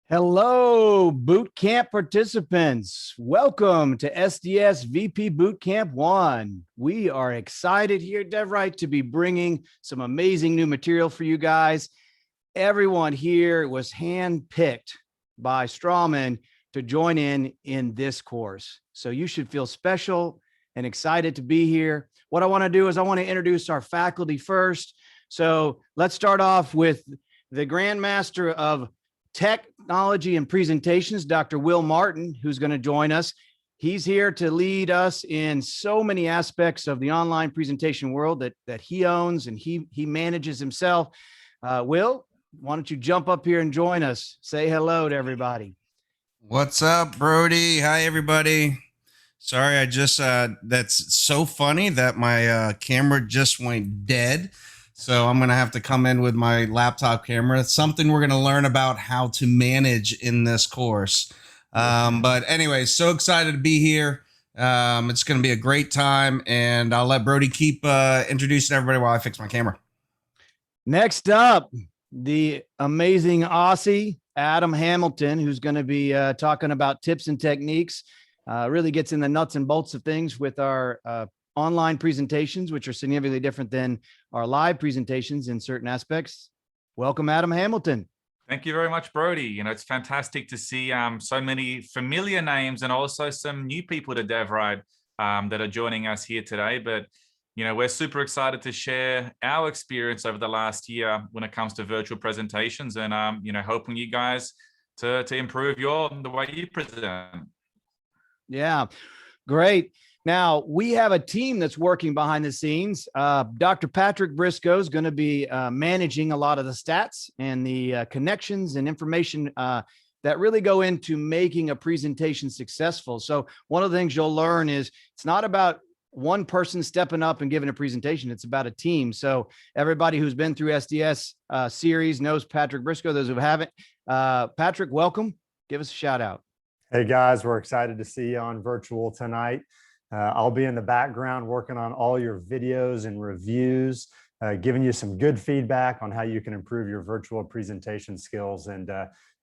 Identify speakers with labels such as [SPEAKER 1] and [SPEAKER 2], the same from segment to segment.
[SPEAKER 1] Hello, boot camp participants. Welcome to SDS VP Bootcamp 1. We are excited here at DevRight to be bringing some amazing new material for you guys. Everyone here was handpicked by Strawman to join in this course. So you should feel special and excited to be here. What I want to do is I want to introduce our faculty first. So let's start off with the Grandmaster of Technology and Presentations, Dr. Will Martin, who's going to join us. He's here to lead us in so many aspects of the online presentation world that he owns and he manages himself. Will, why don't you jump up here and join us? Say hello to everybody.
[SPEAKER 2] What's up, Brody? Hi, everybody. Sorry, I just, that's so funny that my camera just went dead. So I'm going to have to come in with my laptop camera. It's something we're going to learn about how to manage in this course. But anyway, so excited to be here. It's going to be a great time, and I'll let Brody keep introducing everybody while I fix my camera.
[SPEAKER 1] Next up, the amazing Aussie, Adam Hamilton, who's going to be talking about tips and techniques, really gets in the nuts and bolts of things with our online presentations, which are significantly different than our live presentations in certain aspects. Welcome, Adam Hamilton.
[SPEAKER 3] Thank you very much, Brody. You know, it's fantastic to see so many familiar names and also some new people to DevRight that are joining us here today. But, you know, we're super excited to share our experience over the last year when it comes to virtual presentations and, you know, hoping you guys to improve the way you present.
[SPEAKER 1] Yeah, great. Now, we have a team that's working behind the scenes. Dr. Patrick Briscoe is going to be managing a lot of the stats and the connections and information that really go into making a presentation successful. So one of the things you'll learn is it's not about one person stepping up and giving a presentation. It's about a team. So everybody who's been through SDS series knows Patrick Briscoe. Those who haven't, Patrick, welcome. Give us a shout out.
[SPEAKER 4] Hey guys, we're excited to see you on virtual tonight. I'll be in the background working on all your videos and reviews, giving you some good feedback on how you can improve your virtual presentation skills, and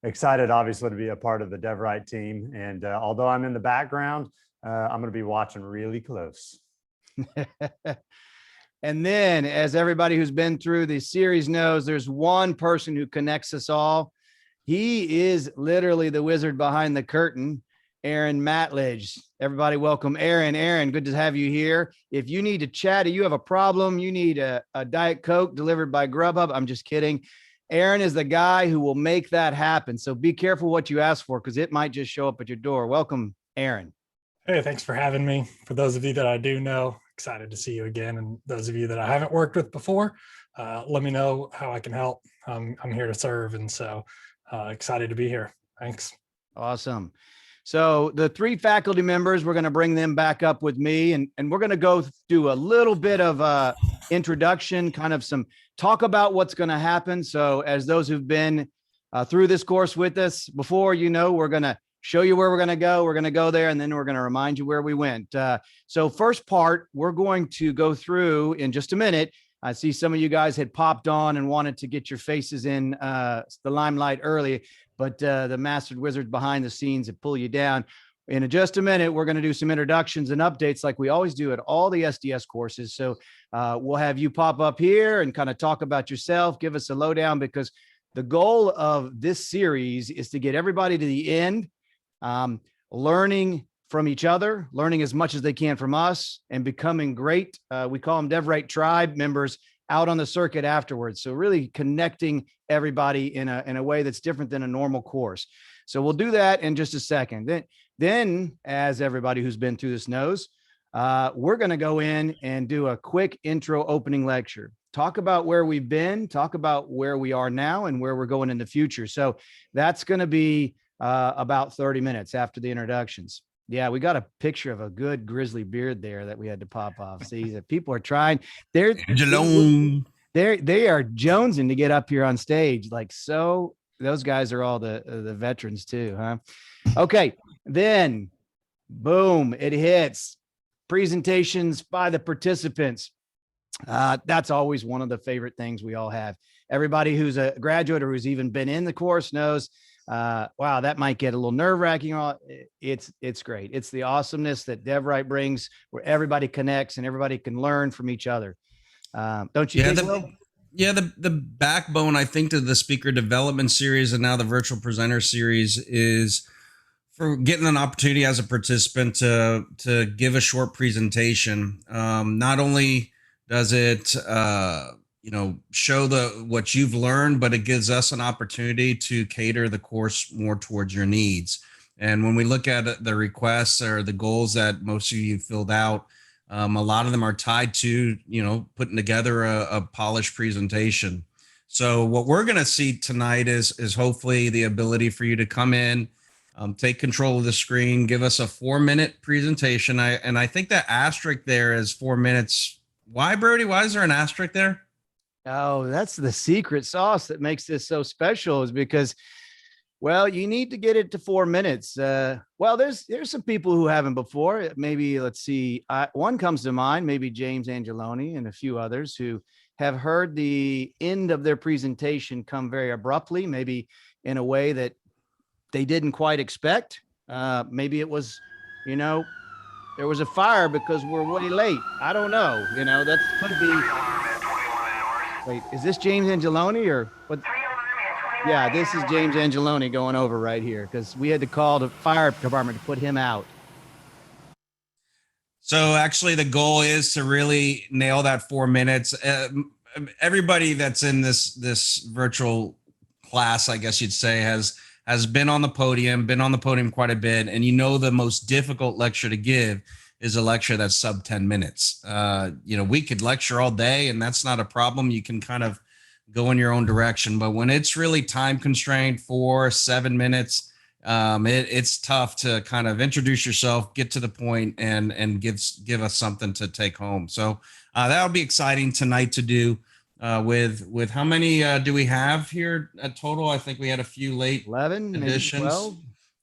[SPEAKER 4] excited obviously to be a part of the DevRight team. And although I'm in the background, I'm going to be watching really close.
[SPEAKER 1] And then, as everybody who's been through the series knows, there's one person who connects us all. He is literally the wizard behind the curtain, Aaron Matledge. Everybody welcome Aaron. Aaron, good to have you here. If you need to chat, or you have a problem, you need a Diet Coke delivered by Grubhub, I'm just kidding. Aaron is the guy who will make that happen. So be careful what you ask for, because it might just show up at your door. Welcome, Aaron.
[SPEAKER 5] Hey, thanks for having me. For those of you that I do know, excited to see you again. And those of you that I haven't worked with before, let me know how I can help. I'm here to serve. And so excited to be here. Thanks.
[SPEAKER 1] Awesome. So the three faculty members, we're going to bring them back up with me, and we're going to go do a little bit of introduction, kind of some talk about what's going to happen. So as those who've been through this course with us before, you know, we're going to show you where we're going to go. We're going to go there, and then we're going to remind you where we went. So first part, we're going to go through in just a minute. I see some of you guys had popped on and wanted to get your faces in the limelight early, but the mastered wizards behind the scenes that pull you down. In just a minute, we're going to do some introductions and updates like we always do at all the SDS courses. So we'll have you pop up here and kind of talk about yourself, give us a lowdown, because the goal of this series is to get everybody to the end, learning from each other, learning as much as they can from us, and becoming great. We call them DevRight Tribe members out on the circuit afterwards. So really connecting everybody in a way that's different than a normal course. So we'll do that in just a second. Then as everybody who's been through this knows, we're going to go in and do a quick intro opening lecture. talk about where we've been, talk about where we are now and where we're going in the future. So that's going to be about 30 minutes after the introductions. Yeah, we got a picture of a good grizzly beard there that we had to pop off. See that people are trying. They are jonesing to get up here on stage. Like, so those guys are all the veterans too, huh? Okay, then boom, it hits. Presentations by the participants. That's always one of the favorite things we all have. Everybody who's a graduate or who's even been in the course knows, wow, that might get a little nerve wracking. It's great. It's the awesomeness that DevRight brings, where everybody connects and everybody can learn from each other. Don't you think, Will?
[SPEAKER 2] Yeah, the backbone, I think, to the speaker development series and now the virtual presenter series is for getting an opportunity as a participant to give a short presentation. Not only does it show what you've learned, but it gives us an opportunity to cater the course more towards your needs. And when we look at the requests or the goals that most of you filled out, a lot of them are tied to, putting together a polished presentation. So what we're going to see tonight is hopefully the ability for you to come in, take control of the screen, give us a 4-minute presentation. I think that asterisk there is 4 minutes. Why, Brody? Why is there an asterisk there?
[SPEAKER 1] Oh, that's the secret sauce that makes this so special, is because, well, you need to get it to 4 minutes. Well, there's some people who haven't before. Maybe, let's see, one comes to mind, maybe James Angeloni and a few others who have heard the end of their presentation come very abruptly, maybe in a way that they didn't quite expect. Maybe it was, there was a fire because we're way late. I don't know. That could be. Wait, is this James Angeloni or what? Yeah, this is James Angeloni going over right here because we had to call the fire department to put him out.
[SPEAKER 2] So actually the goal is to really nail that 4 minutes. Everybody that's in this virtual class, I guess you'd say, has been on the podium quite a bit. And the most difficult lecture to give is a lecture that's sub 10 minutes. We could lecture all day and that's not a problem. You can kind of go in your own direction. But when it's really time constrained, 4-7 minutes, it's tough to kind of introduce yourself, get to the point, and give us something to take home. So that'll be exciting tonight to do. With how many do we have here at total? I think we had a few late
[SPEAKER 1] 11
[SPEAKER 2] additions.
[SPEAKER 1] 12.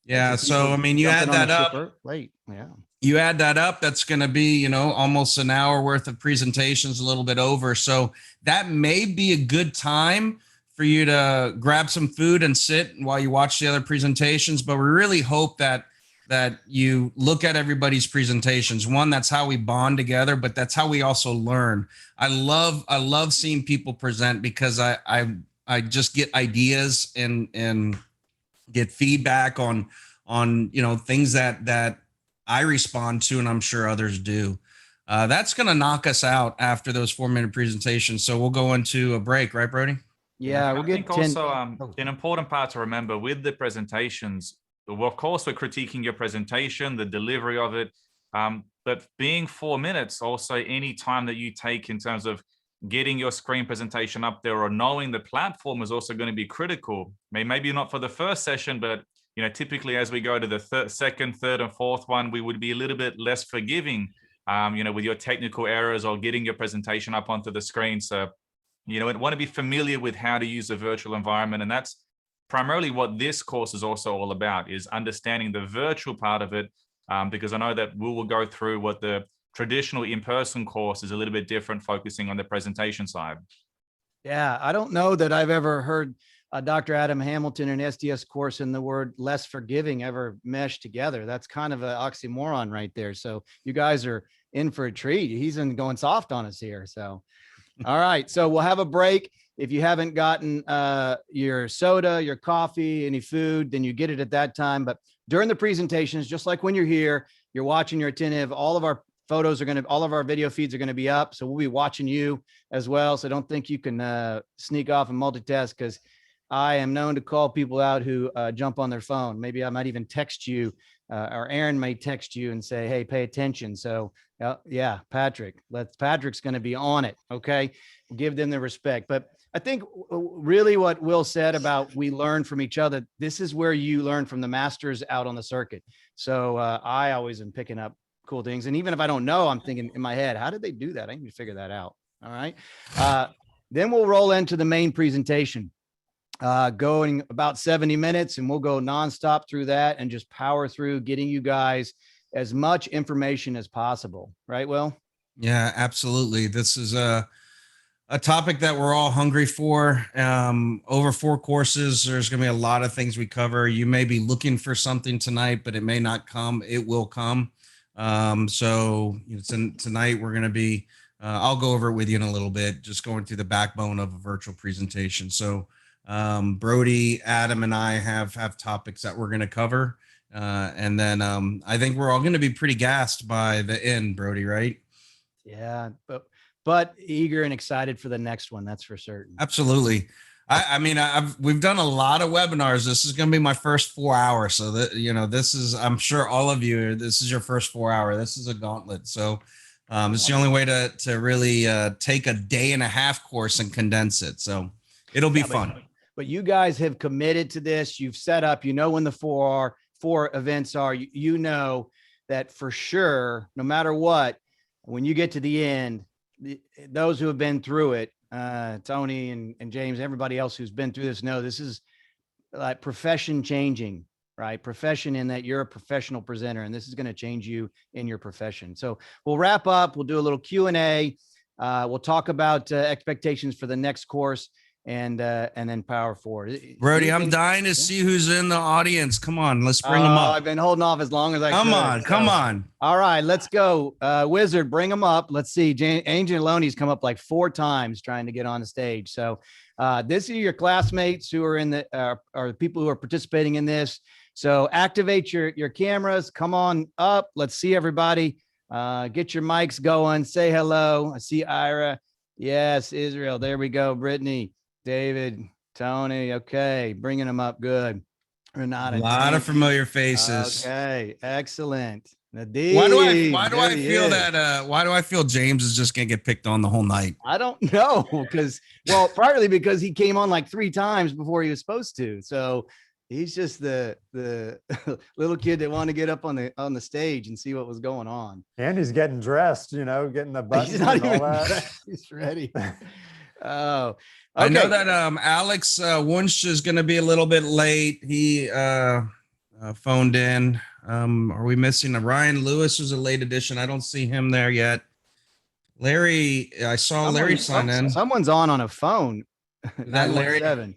[SPEAKER 2] Yeah. So, you add that up.
[SPEAKER 1] Late. Yeah.
[SPEAKER 2] You add that up, that's going to be, almost an hour worth of presentations, a little bit over. So that may be a good time for you to grab some food and sit while you watch the other presentations. But we really hope that you look at everybody's presentations. One, that's how we bond together, but that's how we also learn. I love seeing people present because I just get ideas and get feedback on things that I respond to, and I'm sure others do. That's going to knock us out after those 4-minute presentations. So we'll go into a break, right, Brody?
[SPEAKER 1] Yeah, we'll get 10.
[SPEAKER 3] Also, an important part to remember with the presentations, well, of course, we're critiquing your presentation, the delivery of it, but being 4 minutes, also any time that you take in terms of getting your screen presentation up there or knowing the platform is also going to be critical. Maybe not for the first session, but typically as we go to the second, third, and fourth one, we would be a little bit less forgiving, with your technical errors or getting your presentation up onto the screen. So, want to be familiar with how to use a virtual environment. And that's primarily what this course is also all about, is understanding the virtual part of it, because I know that we will go through what the traditional in-person course is a little bit different, focusing on the presentation side.
[SPEAKER 1] Yeah, I don't know that I've ever heard Dr. Adam Hamilton and SDS course and the word less forgiving ever meshed together. That's kind of an oxymoron right there. So you guys are in for a treat. He's going soft on us here. So, all right. So we'll have a break. If you haven't gotten your soda, your coffee, any food, then you get it at that time. But during the presentations, just like when you're here, you're watching, you're attentive, all of our video feeds are going to be up. So we'll be watching you as well. So don't think you can sneak off and multitask, because I am known to call people out who jump on their phone. Maybe I might even text you or Aaron may text you and say, hey, pay attention. So yeah, Patrick's going to be on it. Okay. Give them the respect. But I think really what Will said about we learn from each other, this is where you learn from the masters out on the circuit. So I always am picking up cool things. And even if I don't know, I'm thinking in my head, how did they do that? I need to figure that out. All right. Then we'll roll into the main presentation, going about 70 minutes, and we'll go nonstop through that and just power through getting you guys as much information as possible. Right, Will?
[SPEAKER 2] Yeah, absolutely. This is a topic that we're all hungry for. Over 4 courses, there's going to be a lot of things we cover. You may be looking for something tonight, but it may not come. It will come. So tonight we're going to be, I'll go over it with you in a little bit, just going through the backbone of a virtual presentation. So Brody, Adam, and I have topics that we're going to cover. And then I think we're all going to be pretty gassed by the end, Brody, right?
[SPEAKER 1] Yeah, but eager and excited for the next one. That's for certain.
[SPEAKER 2] Absolutely. I mean, we've done a lot of webinars. This is going to be my first 4 hours. So that, this is, I'm sure all of you, this is your first 4 hour. This is a gauntlet. So it's the only way to really take a day-and-a-half course and condense it. So it'll be fun.
[SPEAKER 1] But you guys have committed to this. You've set up, when the four events are, you know that for sure, no matter what, when you get to the end, those who have been through it, Tony and James, everybody else who's been through this know this is like profession changing, right? Profession in that you're a professional presenter, and this is going to change you in your profession. So we'll wrap up. We'll do a little Q&A. We'll talk about expectations for the next course, and then power forward.
[SPEAKER 2] Brody, I'm dying to see who's in the audience. Come on, let's bring them up.
[SPEAKER 1] I've been holding off as long as I could.
[SPEAKER 2] Come on.
[SPEAKER 1] All right, let's go. Wizard, bring them up. Let's see. Angeloni's come up like 4 times trying to get on the stage. So this are your classmates who are in the are the people who are participating in this. So activate your cameras. Come on up. Let's see everybody. Get your mics going. Say hello. I see Ira. Yes, Israel. There we go. Brittany. David, Tony, okay, bringing them up, good. Renata,
[SPEAKER 2] a lot of familiar faces.
[SPEAKER 1] Okay, excellent. Nadeem,
[SPEAKER 2] why do I feel that? Why do I feel James is just gonna get picked on the whole night?
[SPEAKER 1] I don't know, partly because he came on like 3 times before he was supposed to. So he's just the little kid that wanted to get up on the stage and see what was going on.
[SPEAKER 4] And he's getting dressed, getting the buttons.
[SPEAKER 1] He's not
[SPEAKER 4] and all
[SPEAKER 1] even
[SPEAKER 4] that.
[SPEAKER 1] dressed. He's ready. Oh.
[SPEAKER 2] Okay. I know that Alex Wunsch is going to be a little bit late. He phoned in. Are we missing a Ryan Lewis? Was a late addition. I don't see him there yet. Larry, I saw Larry sign in.
[SPEAKER 1] Someone's on a phone.
[SPEAKER 2] That Larry?
[SPEAKER 1] 7.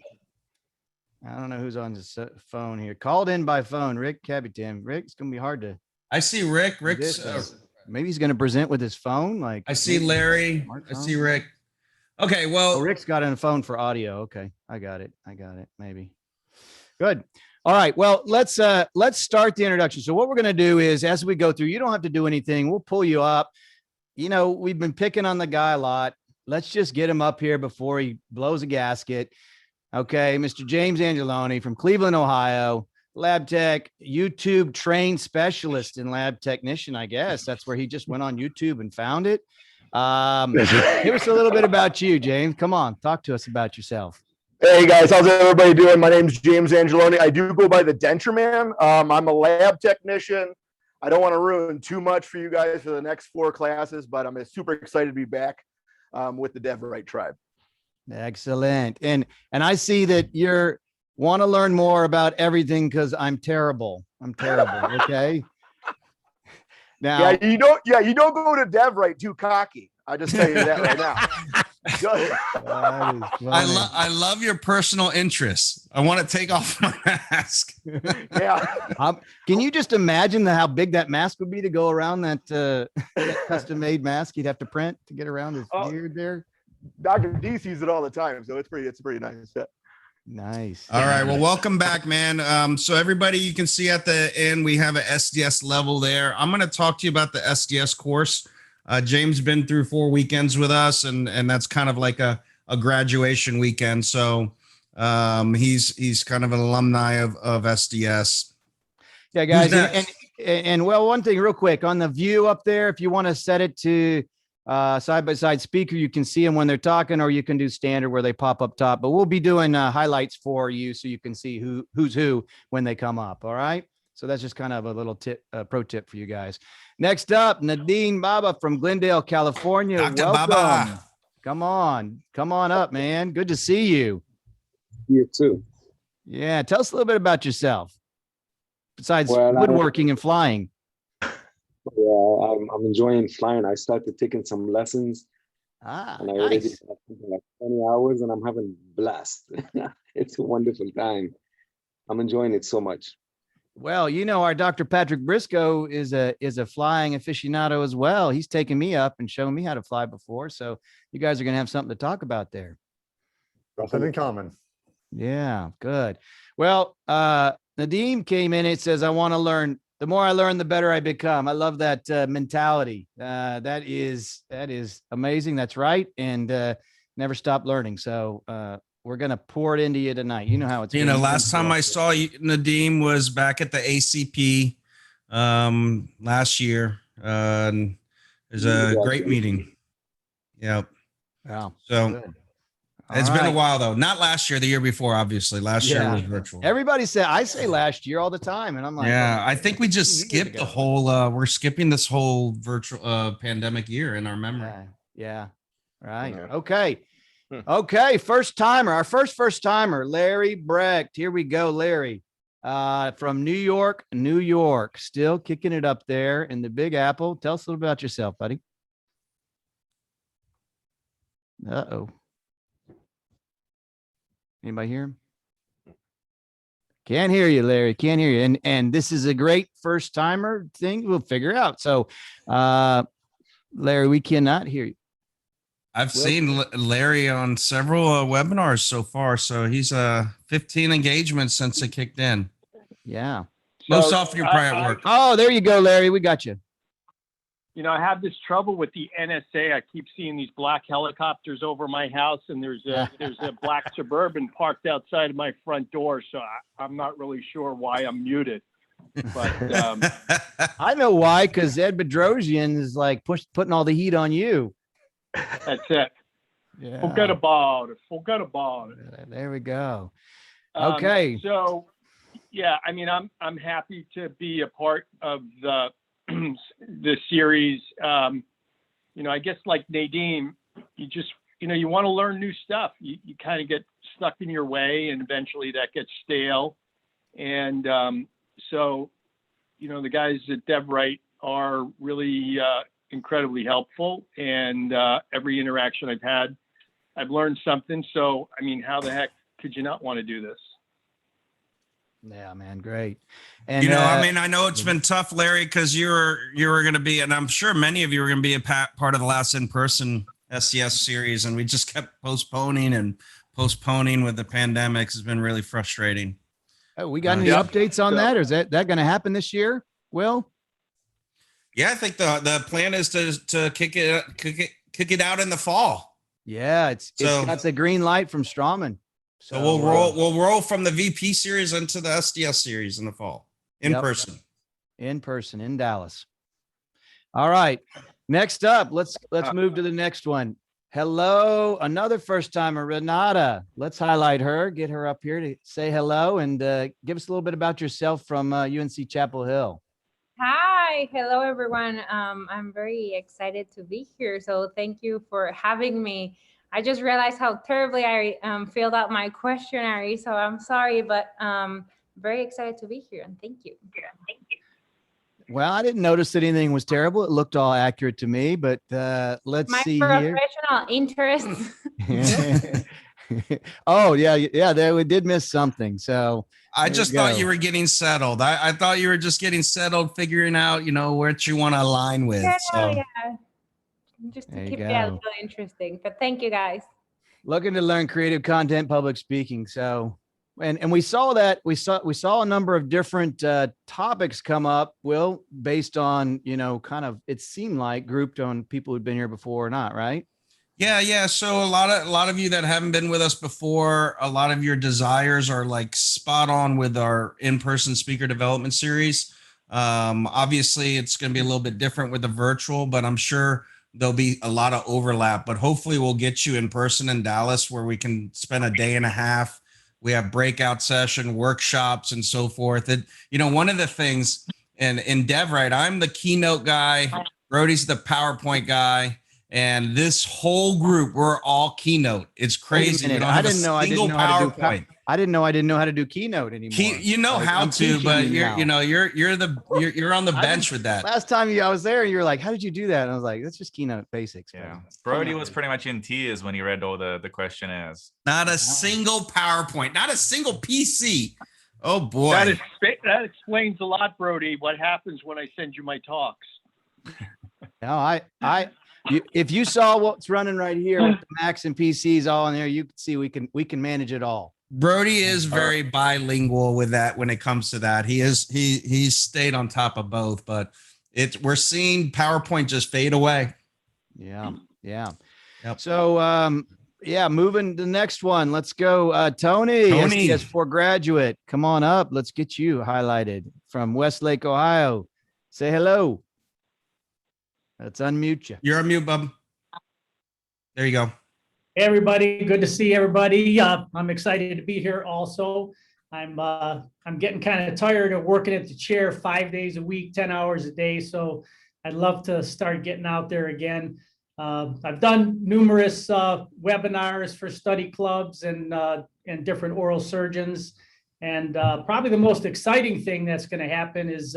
[SPEAKER 1] I don't know who's on the phone here. Called in by phone. Rick Capitan. Rick, it's going to be hard to.
[SPEAKER 2] I see Rick. Rick's.
[SPEAKER 1] Maybe he's going to present with his phone. Like
[SPEAKER 2] I see Larry. I see Rick. Okay, well,
[SPEAKER 1] Rick's got a phone for audio. Okay, I got it. Maybe. Good. All right. Well, let's start the introduction. So what we're going to do is, as we go through, you don't have to do anything. We'll pull you up. We've been picking on the guy a lot. Let's just get him up here before he blows a gasket. Okay, Mr. James Angeloni from Cleveland, Ohio, lab tech, YouTube trained specialist and lab technician. I guess that's where he just went on YouTube and found it. Give us a little bit about you, James. Come on, talk to us about yourself.
[SPEAKER 6] Hey guys, how's everybody doing? My name's James Angeloni. I do go by the Denture Man. I'm a lab technician. I don't want to ruin too much for you guys for the next 4 classes, but I'm super excited to be back with the DevRight tribe.
[SPEAKER 1] Excellent. And I see that you're want to learn more about everything because I'm terrible. Okay. Now,
[SPEAKER 6] you don't go to DevRight too cocky. I just tell you that right now.
[SPEAKER 2] I love your personal interests. I want to take off my mask.
[SPEAKER 6] Yeah.
[SPEAKER 1] Can you just imagine how big that mask would be to go around that custom made mask you'd have to print to get around his beard there?
[SPEAKER 6] Dr. D sees it all the time, so it's pretty nice. Yeah.
[SPEAKER 1] Nice.
[SPEAKER 2] All right. Well, welcome back, man. So everybody, you can see at the end, we have a SDS level there. I'm going to talk to you about the SDS course. James been through 4 weekends with us, and that's kind of like a graduation weekend. So he's kind of an alumni of SDS.
[SPEAKER 1] Yeah, guys. And well, one thing real quick on the view up there, if you want to set it to side by side speaker, you can see them when they're talking, or you can do standard where they pop up top. But we'll be doing highlights for you so you can see who's who when they come up. All right. So that's just kind of a little tip, pro tip for you guys. Next up, Nadine Baba from Glendale, California.
[SPEAKER 2] Dr.
[SPEAKER 1] Welcome.
[SPEAKER 2] Baba.
[SPEAKER 1] Come on up, man. Good to see you.
[SPEAKER 7] You too.
[SPEAKER 1] Yeah. Tell us a little bit about yourself besides
[SPEAKER 7] Well,
[SPEAKER 1] woodworking and flying.
[SPEAKER 7] Yeah, I'm enjoying flying. I started taking some lessons, and I already
[SPEAKER 1] Nice.
[SPEAKER 7] have something like 20 hours, and I'm having blast. It's a wonderful time. I'm enjoying it so much.
[SPEAKER 1] Well, you know, our Dr. Patrick Briscoe is a flying aficionado as well. He's taken me up and shown me how to fly before. So you guys are going to have something to talk about there.
[SPEAKER 4] Something in common.
[SPEAKER 1] Yeah, good. Well, Nadeem came in. It says, I want to learn. The more I learn, the better I become. I love that mentality. That is amazing. That's right. And never stop learning. So we're going to pour it into you tonight. You know how it's been.
[SPEAKER 2] Last time I saw you, Nadeem, was back at the ACP last year. It was a great meeting. Yep.
[SPEAKER 1] Wow.
[SPEAKER 2] So
[SPEAKER 1] Good.
[SPEAKER 2] it's
[SPEAKER 1] All
[SPEAKER 2] been a
[SPEAKER 1] right.
[SPEAKER 2] while though. Not last year, the year before, obviously. Last year
[SPEAKER 1] Yeah.
[SPEAKER 2] was virtual.
[SPEAKER 1] Everybody said, I say last year all the time. And I'm like,
[SPEAKER 2] Yeah,
[SPEAKER 1] oh,
[SPEAKER 2] I think we just
[SPEAKER 1] 2 years
[SPEAKER 2] skipped the
[SPEAKER 1] ago.
[SPEAKER 2] whole we're skipping this whole virtual pandemic year in our memory.
[SPEAKER 1] Yeah. Right.
[SPEAKER 6] Yeah.
[SPEAKER 1] Okay.
[SPEAKER 6] Hmm.
[SPEAKER 1] Okay. First timer, our first timer, Larry Brecht. Here we go, Larry. From New York, still kicking it up there in the Big Apple. Tell us a little about yourself, buddy. Uh-oh. Anybody hear him? Can't hear you, Larry. Can't hear you. And this is a great first timer thing. We'll figure out. So, Larry, we cannot hear you.
[SPEAKER 2] I've
[SPEAKER 1] Well-
[SPEAKER 2] seen Larry on several webinars so far. So he's 15 engagements since it kicked in.
[SPEAKER 1] Yeah.
[SPEAKER 2] Most often you're probably at work.
[SPEAKER 1] Oh, there you go, Larry. We got you.
[SPEAKER 8] You know, I have this trouble with the NSA. I keep seeing these black helicopters over my house, and there's a black Suburban parked outside of my front door. So I'm not really sure why I'm muted. But
[SPEAKER 1] I know why, because Ed Bedrosian is like putting all the heat on you.
[SPEAKER 8] that's it.
[SPEAKER 1] Yeah.
[SPEAKER 8] Forget about it. Forget about it.
[SPEAKER 1] There we go. Okay.
[SPEAKER 8] So, yeah, I mean, I'm happy to be a part of the series. You know, I guess like Nadeem, you just, you know, you want to learn new stuff. You kind of get stuck in your way, and eventually that gets stale. And so, you know, the guys at DevRight are really incredibly helpful. And every interaction I've had, I've learned something. So, I mean, how the heck could you not want to do this?
[SPEAKER 1] Yeah, man. Great. And
[SPEAKER 2] You know, I mean, I know it's been tough, Larry, because you were going to be, and I'm sure many of you were going to be a part of the last in-person SDS series, and we just kept postponing with the pandemic. It's been really frustrating.
[SPEAKER 1] oh, we got any
[SPEAKER 8] Yep.
[SPEAKER 1] updates on
[SPEAKER 8] So-
[SPEAKER 1] that? Or is that going to happen this year? Will?
[SPEAKER 2] Yeah, I think the plan is to kick it out in the fall.
[SPEAKER 1] Yeah, it's
[SPEAKER 2] So-
[SPEAKER 1] got the green light from Strawman.
[SPEAKER 2] So we'll roll from the VP series into the SDS series in the fall in
[SPEAKER 1] Yep.
[SPEAKER 2] person.
[SPEAKER 1] In person in Dallas. All right. Next up, let's move to the next one. Hello, another first timer, Renata. Let's highlight her, get her up here to say hello, and give us a little bit about yourself from UNC Chapel Hill.
[SPEAKER 9] Hi, hello everyone. I'm very excited to be here. So thank you for having me. I just realized how terribly I filled out my questionnaire. So I'm sorry, but very excited to be here and thank you.
[SPEAKER 1] Well, I didn't notice that anything was terrible. It looked all accurate to me, but let's
[SPEAKER 9] My
[SPEAKER 1] see here.
[SPEAKER 9] professional interests.
[SPEAKER 1] Oh, yeah, there we did miss something. So
[SPEAKER 2] I
[SPEAKER 1] There
[SPEAKER 2] just
[SPEAKER 1] you
[SPEAKER 2] thought
[SPEAKER 1] go.
[SPEAKER 2] you were getting settled. I thought you were just getting settled, figuring out, you know, what you want to align with.
[SPEAKER 9] Yeah,
[SPEAKER 2] So
[SPEAKER 9] yeah. Just
[SPEAKER 1] There
[SPEAKER 9] to
[SPEAKER 1] you
[SPEAKER 9] keep it
[SPEAKER 1] go.
[SPEAKER 9] a little interesting. But thank you guys.
[SPEAKER 1] looking to learn creative content, public speaking. So, and we saw that we saw a number of different topics come up, Will, based on, you know, kind of, it seemed like grouped on people who'd been here before or not, right?
[SPEAKER 2] yeah. So a lot of you that haven't been with us before, a lot of your desires are like spot on with our in-person speaker development series. Obviously, it's going to be a little bit different with the virtual, but I'm sure there'll be a lot of overlap. But hopefully, we'll get you in person in Dallas where we can spend a day and a half. We have breakout session, workshops, and so forth. And one of the things, and in DevRight, I'm the keynote guy. Brody's the PowerPoint guy. And this whole group, we're all keynote. It's crazy. We don't have a single PowerPoint.
[SPEAKER 1] I didn't know how to do keynote anymore.
[SPEAKER 2] You know how to, but you're on the bench with that.
[SPEAKER 1] Last time I was there, you were like, "How did you do that?" And I was like, "That's just keynote basics."
[SPEAKER 3] Yeah, Brody was pretty much in tears when he read all the questionnaires.
[SPEAKER 2] Not a single PowerPoint, not a single PC. Oh boy,
[SPEAKER 8] that explains a lot, Brody. What happens when I send you my talks?
[SPEAKER 1] No, if you saw what's running right here with the Macs and PCs all in there, you can see we can manage it all.
[SPEAKER 2] Brody is very bilingual with that when it comes to that. He's stayed on top of both, but we're seeing PowerPoint just fade away.
[SPEAKER 1] Yeah.
[SPEAKER 2] Yep.
[SPEAKER 1] So moving to the next one. Let's go. Tony, SDS4 graduate. Come on up. Let's get you highlighted from Westlake, Ohio. Say hello. Let's unmute you.
[SPEAKER 2] You're on mute, bub. There you go.
[SPEAKER 10] Hey, everybody. Good to see everybody. I'm excited to be here also. I'm getting kind of tired of working at the chair 5 days a week, 10 hours a day. So I'd love to start getting out there again. I've done numerous webinars for study clubs and different oral surgeons. And probably the most exciting thing that's going to happen is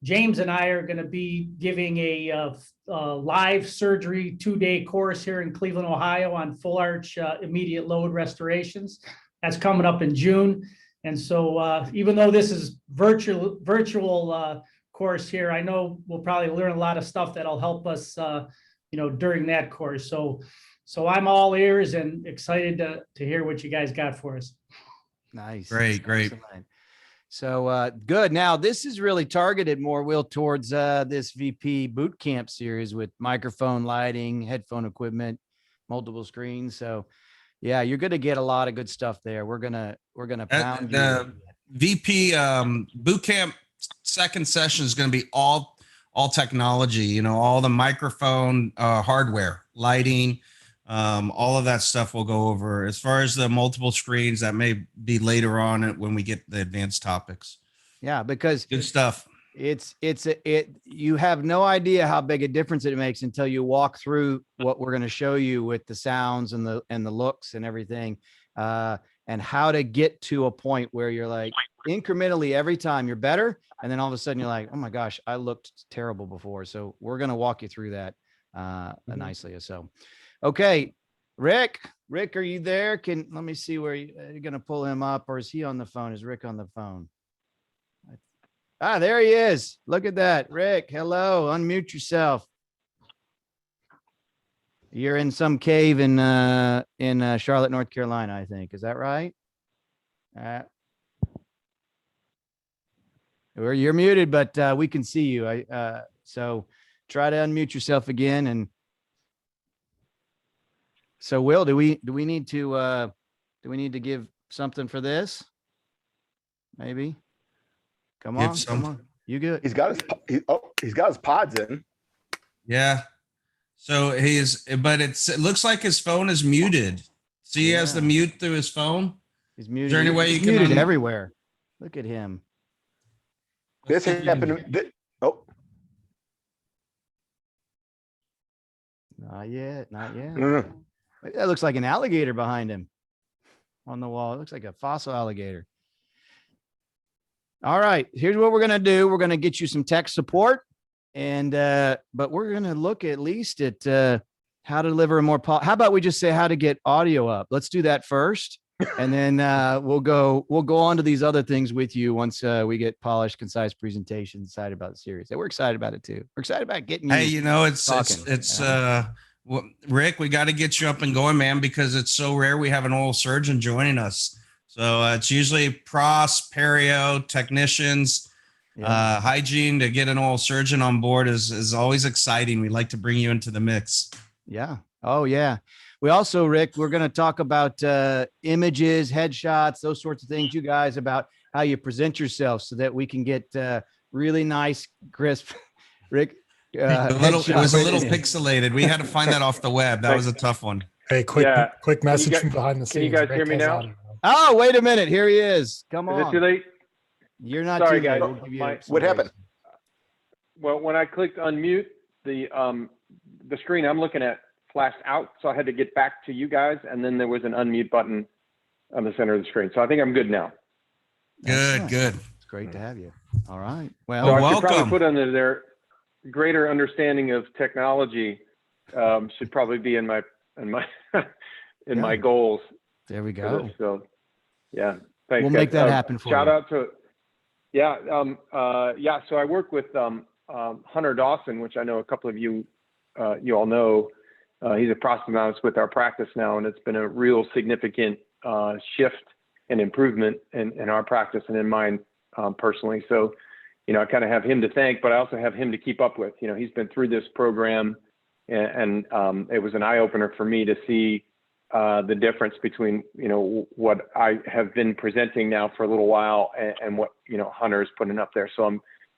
[SPEAKER 10] James and I are going to be giving a live surgery 2-day course here in Cleveland, Ohio on full arch immediate load restorations. That's coming up in June. And so even though this is virtual course here, I know we'll probably learn a lot of stuff that'll help us, during that course. So I'm all ears and excited to hear what you guys got for us.
[SPEAKER 1] Nice.
[SPEAKER 2] Great.
[SPEAKER 1] Excellent. So good. Now this is really targeted more, Will, towards this VP boot camp series with microphone, lighting, headphone equipment, multiple screens. So yeah, you're going to get a lot of good stuff there. We're gonna pound
[SPEAKER 2] the VP boot camp second session is going to be all technology. All the microphone hardware, lighting. All of that stuff we'll go over. As far as the multiple screens, that may be later on when we get the advanced topics.
[SPEAKER 1] Yeah, because
[SPEAKER 2] good stuff.
[SPEAKER 1] You have no idea how big a difference it makes until you walk through what we're going to show you with the sounds and the looks and everything, and how to get to a point where you're like incrementally every time you're better, and then all of a sudden you're like, oh my gosh, I looked terrible before. So we're going to walk you through that nicely. So. Okay, Rick, are you there? Let me see where you're going to pull him up, or is he on the phone? Is Rick on the phone? There he is. Look at that. Rick, hello. Unmute yourself. You're in some cave in Charlotte, North Carolina, I think. Is that right? You're muted, but we can see you. So try to unmute yourself again. And so, Will, do we need to give something for this? Maybe. Come on. You good?
[SPEAKER 6] He's got his pods in.
[SPEAKER 2] Yeah. So it looks like his phone is muted. See, he has the mute through his phone.
[SPEAKER 1] He's muted.
[SPEAKER 2] Is there any way you can
[SPEAKER 1] muted everywhere? Look at him.
[SPEAKER 6] This happened.
[SPEAKER 1] Not yet.
[SPEAKER 6] No.
[SPEAKER 1] That looks like an alligator behind him on the wall. It looks like a fossil alligator. All right, here's what we're going to do. We're going to get you some tech support, but we're going to look at least at how to deliver a more, how about we just say how to get audio up? Let's do that first. And then we'll go on to these other things with you once we get polished, concise presentations, excited about the series. We're excited about it too. We're excited about getting you.
[SPEAKER 2] Hey, well, Rick, we got to get you up and going, man, because it's so rare we have an oral surgeon joining us. So it's usually pros, perio, technicians, hygiene. To get an oral surgeon on board is always exciting. We like to bring you into the mix.
[SPEAKER 1] Yeah. Oh, yeah. We also, Rick, we're going to talk about images, headshots, those sorts of things, you guys, about how you present yourself so that we can get really nice, crisp, Rick.
[SPEAKER 2] It was a little
[SPEAKER 1] headshot.
[SPEAKER 2] pixelated. We had to find that off the web. That was a tough one.
[SPEAKER 5] Hey, quick
[SPEAKER 8] Yeah.
[SPEAKER 5] quick message
[SPEAKER 8] guys-
[SPEAKER 5] from behind the
[SPEAKER 8] can you
[SPEAKER 5] scenes.
[SPEAKER 8] guys
[SPEAKER 5] Rick
[SPEAKER 8] hear me
[SPEAKER 5] has
[SPEAKER 8] now?
[SPEAKER 5] audio.
[SPEAKER 1] Oh, wait a minute. Here he is. Come
[SPEAKER 8] Is it too
[SPEAKER 1] on.
[SPEAKER 8] late?
[SPEAKER 1] You're not
[SPEAKER 8] Sorry,
[SPEAKER 1] too late.
[SPEAKER 8] guys.
[SPEAKER 1] We'll give you
[SPEAKER 8] My-
[SPEAKER 1] some
[SPEAKER 6] What
[SPEAKER 1] grace.
[SPEAKER 6] happened?
[SPEAKER 8] Well, when I clicked unmute, the screen I'm looking at flashed out, so I had to get back to you guys, and then there was an unmute button on the center of the screen. So I think I'm good now.
[SPEAKER 2] Good,
[SPEAKER 1] Excellent.
[SPEAKER 2] good.
[SPEAKER 1] It's great to have you. All right.
[SPEAKER 8] So
[SPEAKER 1] Well,
[SPEAKER 8] I should probably
[SPEAKER 2] welcome.
[SPEAKER 8] put under there greater understanding of technology should probably be in my my goals.
[SPEAKER 1] there we
[SPEAKER 8] for
[SPEAKER 1] go.
[SPEAKER 8] this. So yeah, thanks.
[SPEAKER 1] We'll
[SPEAKER 8] guys.
[SPEAKER 1] make that happen for
[SPEAKER 8] Shout
[SPEAKER 1] you.
[SPEAKER 8] out to So I work with Hunter Dawson, which I know a couple of you all know. He's a prosthodontist with our practice now, and it's been a real significant shift and improvement in our practice and in mine personally. So, I kind of have him to thank, but I also have him to keep up with. He's been through this program, and it was an eye opener for me to see the difference between, what I have been presenting now for a little while and what, Hunter is putting up there. So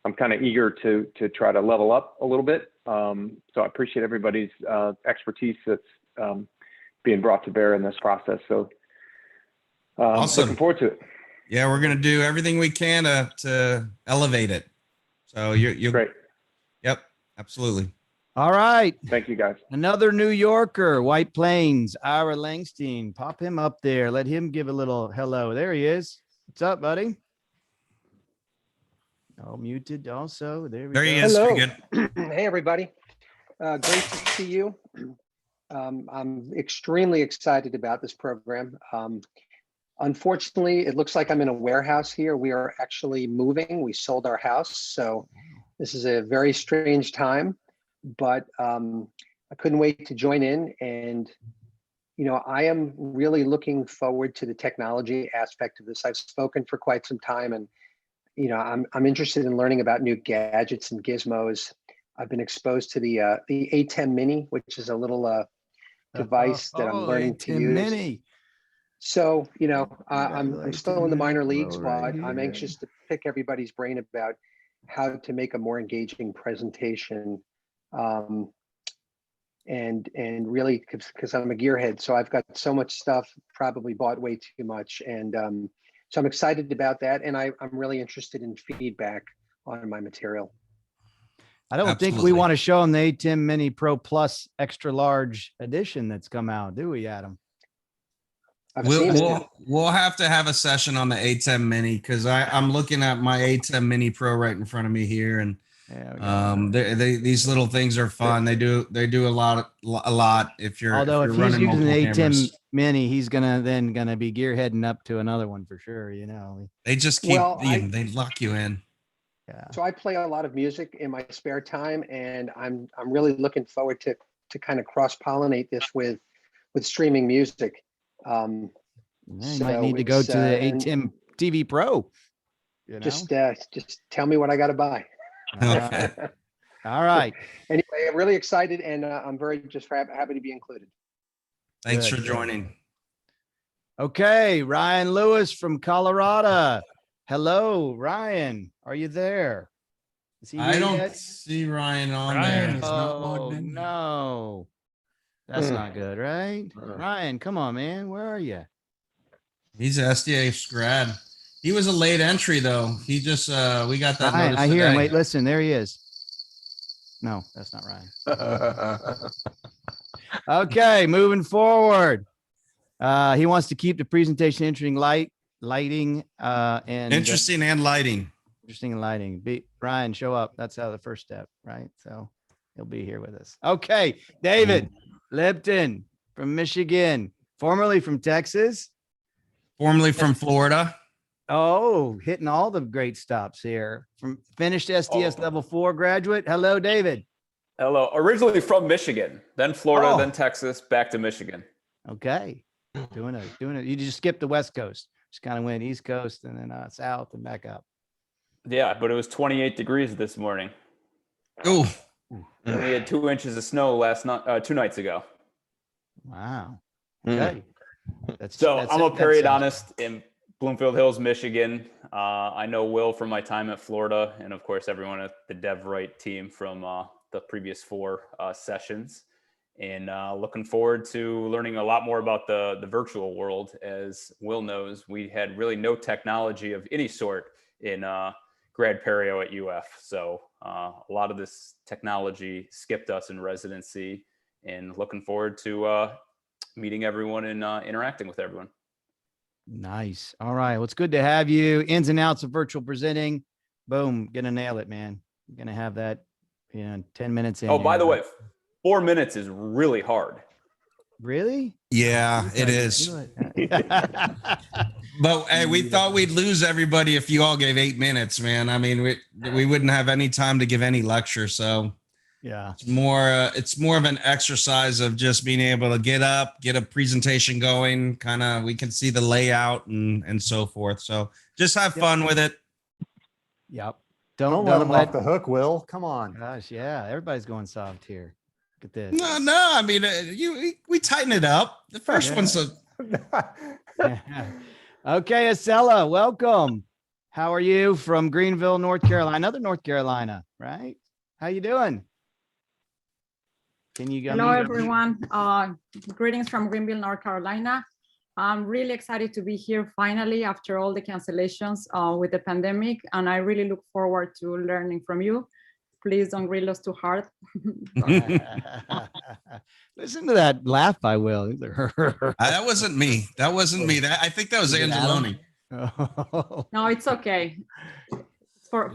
[SPEAKER 8] I'm kind of eager to try to level up a little bit. So I appreciate everybody's expertise that's being brought to bear in this process. So
[SPEAKER 2] Awesome.
[SPEAKER 8] looking forward to it.
[SPEAKER 2] Yeah, we're gonna do everything we can to elevate it. So you're
[SPEAKER 8] Great.
[SPEAKER 2] Yep, absolutely.
[SPEAKER 1] All right.
[SPEAKER 8] Thank you, guys.
[SPEAKER 1] Another New Yorker, White Plains, Ira Langstein. Pop him up there. Let him give a little hello. There he is. What's up, buddy? Oh, muted also. There we
[SPEAKER 2] There
[SPEAKER 1] go.
[SPEAKER 2] he is.
[SPEAKER 11] Hello.
[SPEAKER 2] Pretty good.
[SPEAKER 11] Hey, everybody. Great to see you. I'm extremely excited about this program. Unfortunately, it looks like I'm in a warehouse here. We are actually moving. We sold our house. So this is a very strange time, but I couldn't wait to join in. And, I am really looking forward to the technology aspect of this. I've spoken for quite some time, and I'm interested in learning about new gadgets and gizmos. I've been exposed to the A10 Mini, which is a little device that I'm learning to
[SPEAKER 1] A10
[SPEAKER 11] use.
[SPEAKER 1] Mini.
[SPEAKER 11] So, I'm still in the minor leagues, but
[SPEAKER 1] right
[SPEAKER 11] I'm
[SPEAKER 1] here.
[SPEAKER 11] anxious to pick everybody's brain about how to make a more engaging presentation. And really, because I'm a gearhead, so I've got so much stuff, probably bought way too much. And so I'm excited about that. And I'm really interested in feedback on my material.
[SPEAKER 1] I don't think we
[SPEAKER 2] Absolutely.
[SPEAKER 1] want to show them the A10 Mini Pro Plus extra large edition that's come out, do we, Adam?
[SPEAKER 11] I've seen it.
[SPEAKER 2] We'll have to have a session on the A10 Mini because I'm looking at my A10 Mini Pro right in front of me here, and
[SPEAKER 1] Yeah, we got
[SPEAKER 2] these little things are fun. They do a lot if you're
[SPEAKER 1] Although
[SPEAKER 2] if
[SPEAKER 1] if
[SPEAKER 2] you're
[SPEAKER 1] he's
[SPEAKER 2] running
[SPEAKER 1] using the
[SPEAKER 2] multiple
[SPEAKER 1] A10
[SPEAKER 2] cameras.
[SPEAKER 1] Mini, he's gonna be gearheading up to another one for sure.
[SPEAKER 2] They just keep
[SPEAKER 11] Well,
[SPEAKER 2] they lock you in.
[SPEAKER 1] Yeah.
[SPEAKER 11] So I play a lot of music in my spare time, and I'm really looking forward to kind of cross-pollinate this with streaming music.
[SPEAKER 1] Yeah, you might
[SPEAKER 11] So
[SPEAKER 1] need to go
[SPEAKER 11] it's,
[SPEAKER 1] to the
[SPEAKER 11] and
[SPEAKER 1] A10 TV Pro.
[SPEAKER 11] just tell me what I got to buy.
[SPEAKER 2] Okay.
[SPEAKER 1] All right.
[SPEAKER 11] Anyway, I'm really excited, and I'm very just happy to be included.
[SPEAKER 2] Thanks
[SPEAKER 1] Good,
[SPEAKER 2] for
[SPEAKER 1] good.
[SPEAKER 2] joining.
[SPEAKER 1] Okay, Ryan Lewis from Colorado. Hello, Ryan. Are you there? Is he
[SPEAKER 2] I
[SPEAKER 1] here
[SPEAKER 2] don't
[SPEAKER 1] yet?
[SPEAKER 2] see Ryan on
[SPEAKER 5] Ryan
[SPEAKER 2] there.
[SPEAKER 5] is not logged
[SPEAKER 1] Oh
[SPEAKER 5] in.
[SPEAKER 1] no, that's not good, right? Ryan, come on, man. Where are you?
[SPEAKER 2] He's an SDA grad. He was a late entry though. He just we got that
[SPEAKER 1] Ryan,
[SPEAKER 2] notice
[SPEAKER 1] I hear him.
[SPEAKER 2] today.
[SPEAKER 1] Wait, listen. There he is. No, that's not Ryan. Okay, moving forward. He wants to keep the presentation interesting, lighting, and
[SPEAKER 2] Interesting and lighting.
[SPEAKER 1] interesting lighting. Ryan, show up. That's how the first step, right? So he'll be here with us. Okay, David Lipton from Michigan, formerly from Texas.
[SPEAKER 2] Formerly from Florida.
[SPEAKER 1] Oh, hitting all the great stops here. From finished SDS level 4 graduate. Hello, David.
[SPEAKER 12] Hello. Originally from Michigan, then Florida,
[SPEAKER 1] Oh.
[SPEAKER 12] then Texas, back to Michigan.
[SPEAKER 1] Okay. Doing it. You just skipped the West Coast. Just kind of went East Coast and then south and back up.
[SPEAKER 12] Yeah, but it was 28 degrees this morning.
[SPEAKER 2] Oh,
[SPEAKER 12] And we had 2 inches of snow last night, 2 nights ago.
[SPEAKER 1] Wow. Okay. That's
[SPEAKER 12] So
[SPEAKER 1] that's
[SPEAKER 12] I'm a
[SPEAKER 1] it. That sounds-
[SPEAKER 12] periodontist in Bloomfield Hills, Michigan. I know Will from my time at Florida, and of course, everyone at the DevRight team from the previous 4 sessions. And looking forward to learning a lot more about the virtual world. As Will knows, we had really no technology of any sort in grad perio at UF. So a lot of this technology skipped us in residency, and looking forward to meeting everyone and interacting with everyone.
[SPEAKER 1] Nice. All right. Well, it's good to have you. Ins and outs of virtual presenting. Boom. Gonna nail it, man. I'm gonna have that in 10 minutes in.
[SPEAKER 12] Oh, by the way, 4 minutes is really hard.
[SPEAKER 1] Really?
[SPEAKER 2] Yeah, it is. But hey, we thought we'd lose everybody if you all gave 8 minutes, man. I mean, we wouldn't have any time to give any lecture. So
[SPEAKER 1] yeah,
[SPEAKER 2] it's more of an exercise of just being able to get up, get a presentation going, kind of, we can see the layout and so forth. So just have fun with it.
[SPEAKER 1] Yep.
[SPEAKER 4] Don't let them off the hook, Will. Come on.
[SPEAKER 1] Gosh, yeah. Everybody's going soft here. Look at this.
[SPEAKER 2] No. I mean, we tighten it up. The first one's
[SPEAKER 1] Okay, Acela, welcome. How are you from Greenville, North Carolina? Another North Carolina, right? How you doing? Can you go?
[SPEAKER 13] Hello, everyone. Greetings from Greenville, North Carolina. I'm really excited to be here finally after all the cancellations with the pandemic, and I really look forward to learning from you. Please don't grill us too hard.
[SPEAKER 1] Listen to that laugh by Will.
[SPEAKER 2] That wasn't me. That wasn't me. I think that was Angeloni.
[SPEAKER 13] No, it's okay. For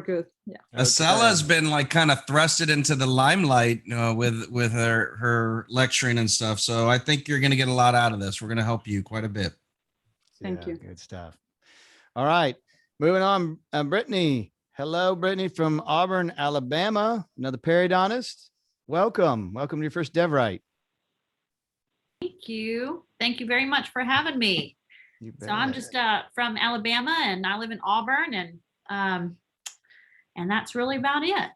[SPEAKER 13] good. Yeah.
[SPEAKER 2] Acela has been like kind of thrusted into the limelight with her lecturing and stuff. So I think you're going to get a lot out of this. We're going to help you quite a bit.
[SPEAKER 13] Thank you.
[SPEAKER 1] Good stuff. All right. Moving on. Brittany. Hello, Brittany from Auburn, Alabama. Another periodontist. Welcome. Welcome to your first DevRight.
[SPEAKER 14] Thank you. Thank you very much for having me. So I'm just from Alabama, and I live in Auburn, and that's really about it.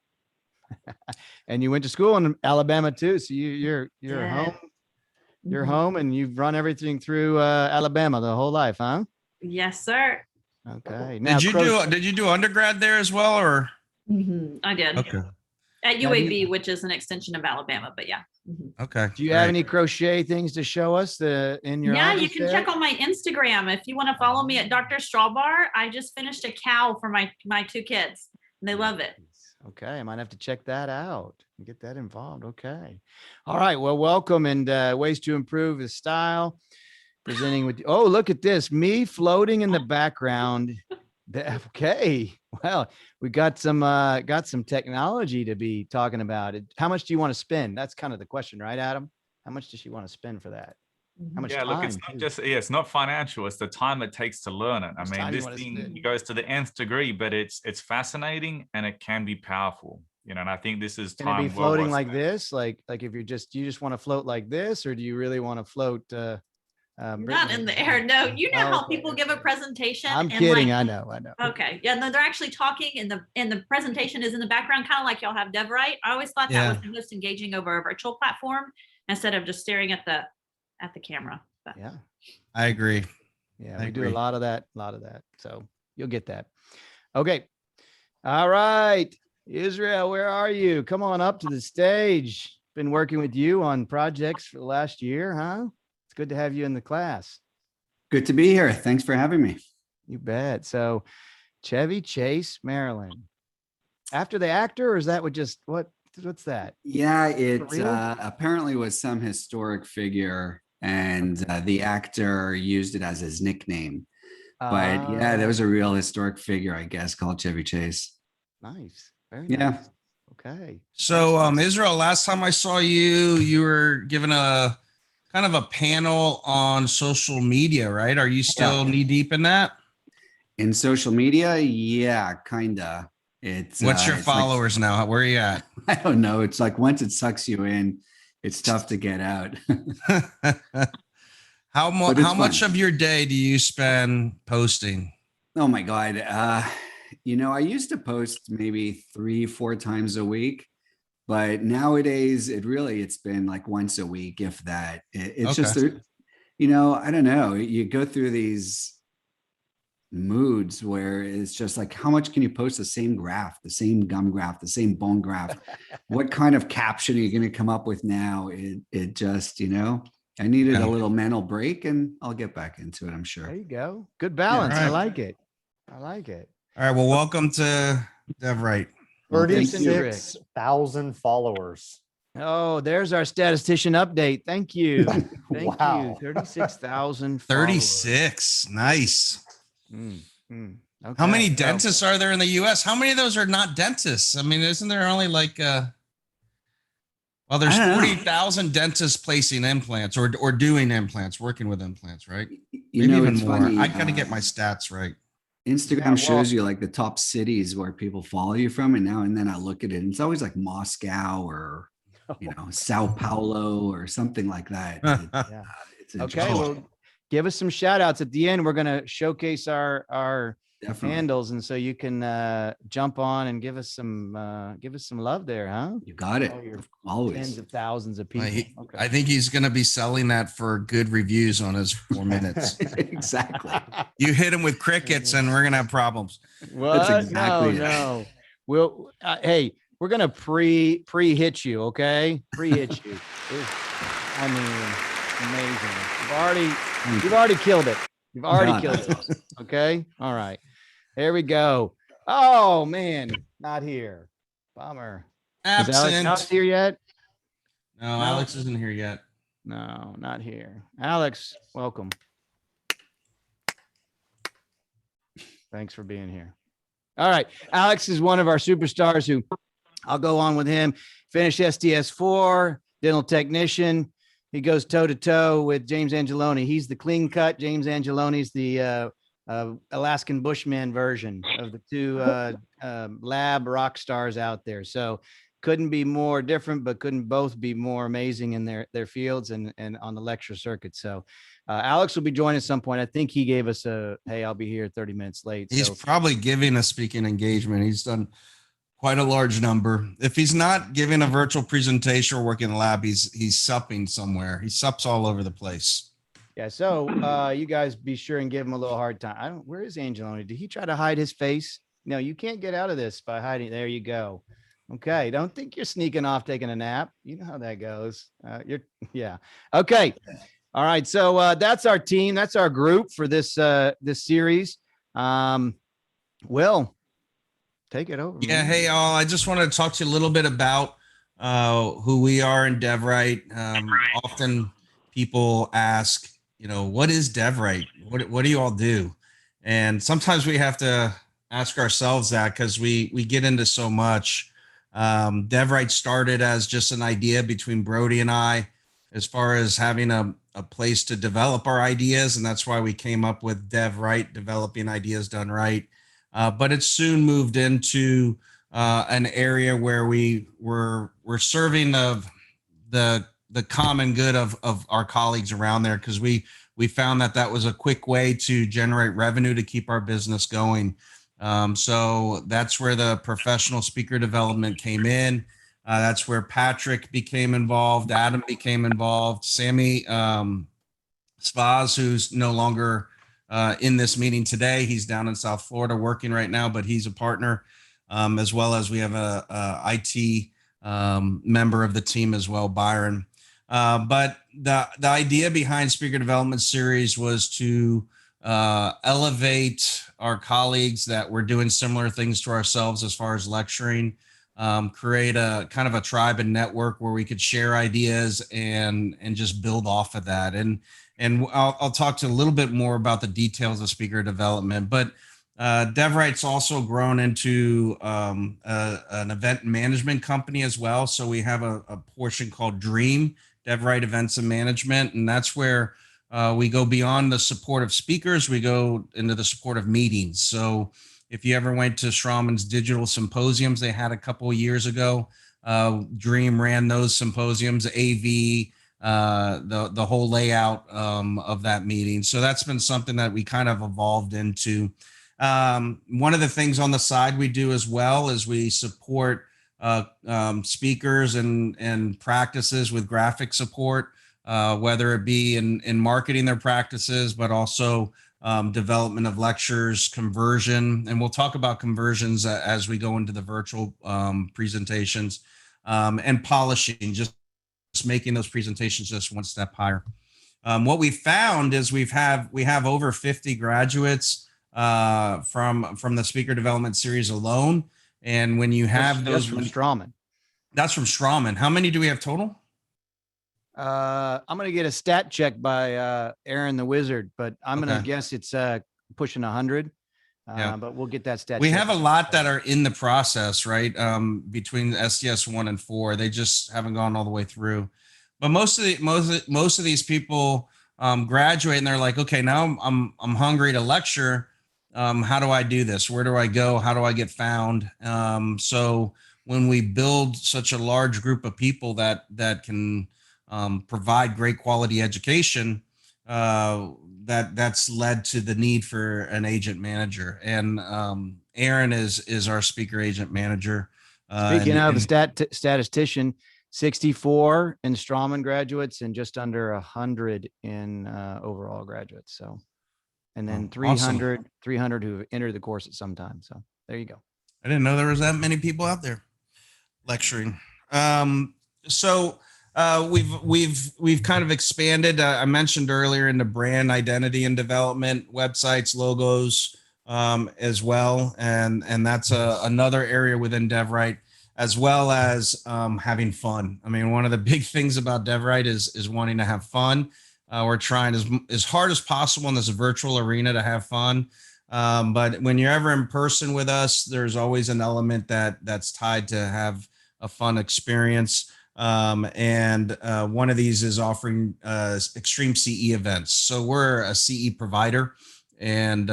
[SPEAKER 1] And you went to school in Alabama too, so you're home. You're home, and you've run everything through Alabama the whole life, huh?
[SPEAKER 14] Yes, sir.
[SPEAKER 1] Okay. Now,
[SPEAKER 2] did you do undergrad there as well, or?
[SPEAKER 14] I did.
[SPEAKER 2] Okay.
[SPEAKER 14] At UAB, which is an extension of Alabama, but yeah.
[SPEAKER 2] Okay.
[SPEAKER 1] Do you have any crochet things to show us in your?
[SPEAKER 14] Yeah, you can check on my Instagram if you want to follow me at Dr. Strawbar. I just finished a cowl for my 2 kids, and they love it.
[SPEAKER 1] Okay, I might have to check that out and get that involved. Okay. All right. Well, welcome, and ways to improve the style. Presenting with, oh, look at this, me floating in the background. Okay, well, we got some technology to be talking about. How much do you want to spend? That's kind of the question, right, Adam? How much does she want to spend for that? How much time?
[SPEAKER 3] Look, it's not just, it's not financial. It's the time it takes to learn it. I mean, this thing goes to the nth degree, but it's fascinating and it can be powerful. And I think this is time.
[SPEAKER 1] Can it be floating like this? Like if you just want to float like this, or do you really want to float?
[SPEAKER 14] Not in the air. No, you know how people give a presentation.
[SPEAKER 1] I'm kidding. I know.
[SPEAKER 14] Okay. Yeah. No, they're actually talking and the presentation is in the background, kind of like y'all have DevRight. I always thought that was the most engaging over a virtual platform instead of just staring at the camera. But.
[SPEAKER 1] Yeah.
[SPEAKER 2] I agree.
[SPEAKER 1] Yeah. We do a lot of that. So you'll get that. Okay. All right. Israel, where are you? Come on up to the stage. Been working with you on projects for the last year, huh? Good to have you in the class.
[SPEAKER 15] Good to be here. Thanks for having me.
[SPEAKER 1] You bet. So Chevy Chase, Maryland. After the actor, or is that what's that?
[SPEAKER 15] Yeah, it apparently was some historic figure, and the actor used it as his nickname. But yeah, there was a real historic figure, I guess, called Chevy Chase.
[SPEAKER 1] Nice. Very nice. Okay.
[SPEAKER 2] So Israel, last time I saw you were given a kind of a panel on social media, right? Are you still knee deep in that?
[SPEAKER 15] In social media? Yeah, kinda.
[SPEAKER 2] What's your followers now? Where are you at?
[SPEAKER 15] I don't know. It's like once it sucks you in, it's tough to get out.
[SPEAKER 2] How much of your day do you spend posting?
[SPEAKER 15] Oh my God. I used to post maybe 3-4 times a week. But nowadays, it's been like once a week, if that. It's just, I don't know. You go through these moods where it's just like, how much can you post the same graph, the same gum graph, the same bone graph? What kind of caption are you going to come up with now? It just, I needed a little mental break, and I'll get back into it, I'm sure.
[SPEAKER 1] There you go. Good balance.
[SPEAKER 2] Yeah,
[SPEAKER 1] I
[SPEAKER 2] right.
[SPEAKER 1] like it. I like it.
[SPEAKER 2] All right. Well, welcome to DevRight.
[SPEAKER 15] Well, thank you.
[SPEAKER 4] 36,000 followers.
[SPEAKER 1] Oh, there's our statistician update. Thank you. Thank
[SPEAKER 4] Wow.
[SPEAKER 1] you. 36,000.
[SPEAKER 2] 36. Nice.
[SPEAKER 1] Okay.
[SPEAKER 2] How many
[SPEAKER 1] So-
[SPEAKER 2] dentists are there in the US? How many of those are not dentists? I mean, isn't there only like well, there's
[SPEAKER 15] I don't know.
[SPEAKER 2] 40,000 dentists placing implants or doing implants, working with implants, right?
[SPEAKER 15] You
[SPEAKER 2] Maybe
[SPEAKER 15] know,
[SPEAKER 2] even
[SPEAKER 15] it's
[SPEAKER 2] more.
[SPEAKER 15] funny.
[SPEAKER 2] I gotta get my stats right.
[SPEAKER 15] Instagram shows you like the top cities where people follow you from, and now and then I look at it, and it's always like Moscow or Sao Paulo or something like that.
[SPEAKER 1] Yeah.
[SPEAKER 15] It's
[SPEAKER 1] Okay.
[SPEAKER 15] interesting.
[SPEAKER 1] Well, give us some shout outs at the end. We're going to showcase our
[SPEAKER 15] Definitely.
[SPEAKER 1] handles. And so you can jump on and give us some love there, huh?
[SPEAKER 15] You got it.
[SPEAKER 1] Oh, you're
[SPEAKER 15] Always.
[SPEAKER 1] Tens of thousands of people. Okay.
[SPEAKER 2] I think he's gonna be selling that for good reviews on his 4 minutes.
[SPEAKER 15] Exactly.
[SPEAKER 2] You hit him with crickets and we're gonna have problems.
[SPEAKER 1] What?
[SPEAKER 15] exactly it.
[SPEAKER 1] No. We'll hey, we're gonna pre-hit you, okay? Pre-hit you. I mean, amazing. You've already killed it. You've already
[SPEAKER 15] No,
[SPEAKER 1] killed
[SPEAKER 15] that's
[SPEAKER 1] it.
[SPEAKER 15] awesome.
[SPEAKER 1] Okay. All right. There we go. Oh man, not here. Bummer. Is Alex not
[SPEAKER 2] Absent.
[SPEAKER 1] here yet?
[SPEAKER 2] No, Alex isn't here yet.
[SPEAKER 1] No, not here. Alex, welcome. Thanks for being here. All right. Alex is one of our superstars who I'll go on with him. Finished SDS4, dental technician. He goes toe to toe with James Angeloni. He's the clean cut. James Angeloni's the Alaskan Bushman version of the two lab rock stars out there. So couldn't be more different, but couldn't both be more amazing in their fields and on the lecture circuit. So Alex will be joining at some point. I think he gave us hey, I'll be here 30 minutes late.
[SPEAKER 2] He's probably giving a speaking engagement. He's done quite a large number. If he's not giving a virtual presentation or working in the lab, he's supping somewhere. He sups all over the place.
[SPEAKER 1] Yeah. So you guys be sure and give him a little hard time. Where is Angeloni? Did he try to hide his face? No, you can't get out of this by hiding. There you go. Okay. Don't think you're sneaking off taking a nap. You know how that goes. Yeah. Okay. All right. So that's our team. That's our group for this series. Will, take it over.
[SPEAKER 2] Yeah.
[SPEAKER 1] man.
[SPEAKER 2] Hey, all. I just wanted to talk to you a little bit about who we are in DevRight. Often people ask, what is DevRight? What do you all do? And sometimes we have to ask ourselves that because we get into so much. DevRight started as just an idea between Brody and I, as far as having a place to develop our ideas. And that's why we came up with DevRight, developing ideas done right. But it soon moved into an area where we're serving of the common good of our colleagues around there, because we found that was a quick way to generate revenue to keep our business going. So that's where the professional speaker development came in. That's where Patrick became involved. Adam became involved. Sammy Spaz, who's no longer in this meeting today. He's down in South Florida working right now, but he's a partner, as well as we have a IT member of the team as well, Byron. But the idea behind Speaker Development Series was to elevate our colleagues that were doing similar things to ourselves as far as lecturing, create a kind of a tribe and network where we could share ideas and just build off of that. And I'll talk to a little bit more about the details of speaker development, but DevRight's also grown into an event management company as well. So we have a portion called Dream, DevRight Events and Management, and that's where we go beyond the support of speakers. We go into the support of meetings. So if you ever went to Schrammann's digital symposiums they had a couple of years ago, Dream ran those symposiums, AV, the whole layout of that meeting. So that's been something that we kind of evolved into. One of the things on the side we do as well is we support speakers and practices with graphic support, whether it be in marketing their practices, but also development of lectures, conversion, and we'll talk about conversions as we go into the virtual presentations, and polishing, just making those presentations just one step higher. What we found is we have over 50 graduates from the speaker development series alone. And when you have
[SPEAKER 1] that's
[SPEAKER 2] those
[SPEAKER 1] from Strawman.
[SPEAKER 2] That's from Strawman. How many do we have total?
[SPEAKER 1] I'm going to get a stat check by Aaron the Wizard, but I'm going to guess it's pushing 100.
[SPEAKER 2] Yeah.
[SPEAKER 1] But we'll get that stat.
[SPEAKER 2] We
[SPEAKER 1] check.
[SPEAKER 2] have a lot that are in the process, right? Between SDS 1 and 4, they just haven't gone all the way through. But most of these people graduate and they're like, okay, now I'm hungry to lecture. How do I do this? Where do I go? How do I get found? So when we build such a large group of people that can provide great quality education, that's led to the need for an agent manager. And Aaron is our speaker agent manager.
[SPEAKER 1] Speaking of a statistician, 64 in Strawman graduates and just under 100 in overall graduates. So, and then 300 who entered the course at some time. So there you go.
[SPEAKER 2] I didn't know there was that many people out there lecturing. So we've kind of expanded. I mentioned earlier into brand identity and development, websites, logos, as well, and that's another area within DevRight, as well as having fun. I mean, one of the big things about DevRight is wanting to have fun. We're trying as hard as possible in this virtual arena to have fun. But when you're ever in person with us, there's always an element that's tied to have a fun experience. And one of these is offering extreme CE events. So we're a CE provider, and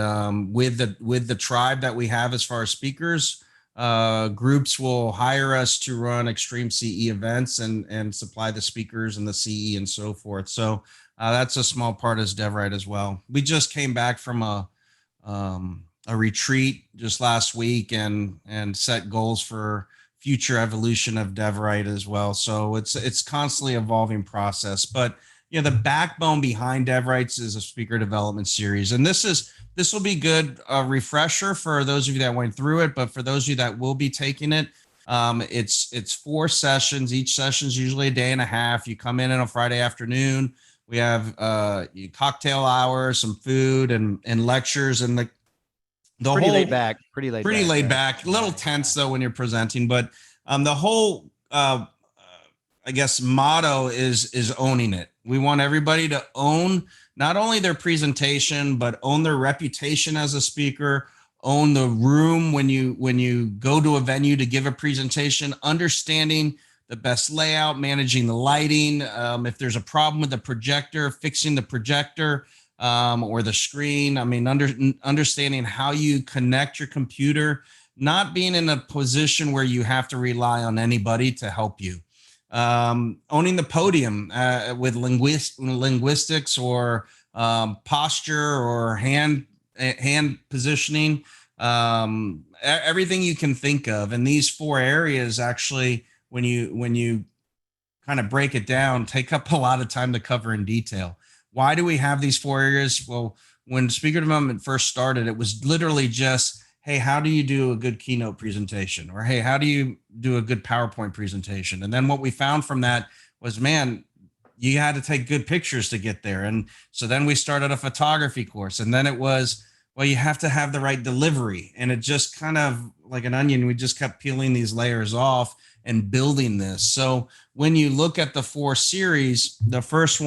[SPEAKER 2] with the tribe that we have as far as speakers, groups will hire us to run extreme CE events and supply the speakers and the CE and so forth. So that's a small part of DevRight as well. We just came back from a retreat just last week and set goals for future evolution of DevRight as well. So it's constantly evolving process, but the backbone behind DevRights is a speaker development series. And this will be good, a refresher for those of you that went through it, but for those of you that will be taking it, it's 4 sessions. Each session is usually a day and a half. You come in on a Friday afternoon. We have cocktail hour, some food and lectures, and the
[SPEAKER 1] pretty
[SPEAKER 2] whole
[SPEAKER 1] laid back, pretty laid
[SPEAKER 2] back, a little tense though when you're presenting, but the whole I guess motto is owning it. We want everybody to own not only their presentation, but own their reputation as a speaker, own the room when you go to a venue to give a presentation, understanding the best layout, managing the lighting. If there's a problem with the projector, fixing the projector or the screen. I mean, understanding how you connect your computer, not being in a position where you have to rely on anybody to help you. Owning the podium with linguistics or posture or hand positioning, everything you can think of. And these 4 areas actually, when you kind of break it down, take up a lot of time to cover in detail. Why do we have these 4 areas? Well, when speaker development first started, it was literally just, hey, how do you do a good keynote presentation? Or, hey, how do you do a good PowerPoint presentation? And then what we found from that was, man, you had to take good pictures to get there. And so then we started a photography course. And then it was, well, you have to have the right delivery. And it just kind of like an onion, we just kept peeling these layers off and building this. So when you look at the 4 series, the first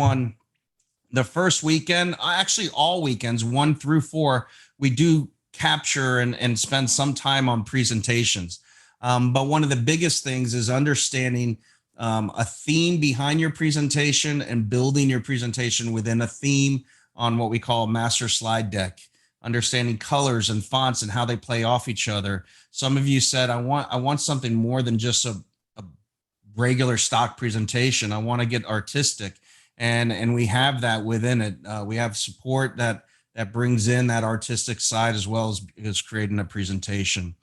[SPEAKER 2] weekend, actually all weekends, 1 through 4, we do capture and spend some time on presentations. But one of the biggest things is understanding a theme behind your presentation and building your presentation within a theme on what we call a master slide deck, understanding colors and fonts and how they play off each other. Some of you said, I want something more than just a regular stock presentation. I want to get artistic. And we have that within it. We have support that brings in that artistic side as well as creating a presentation.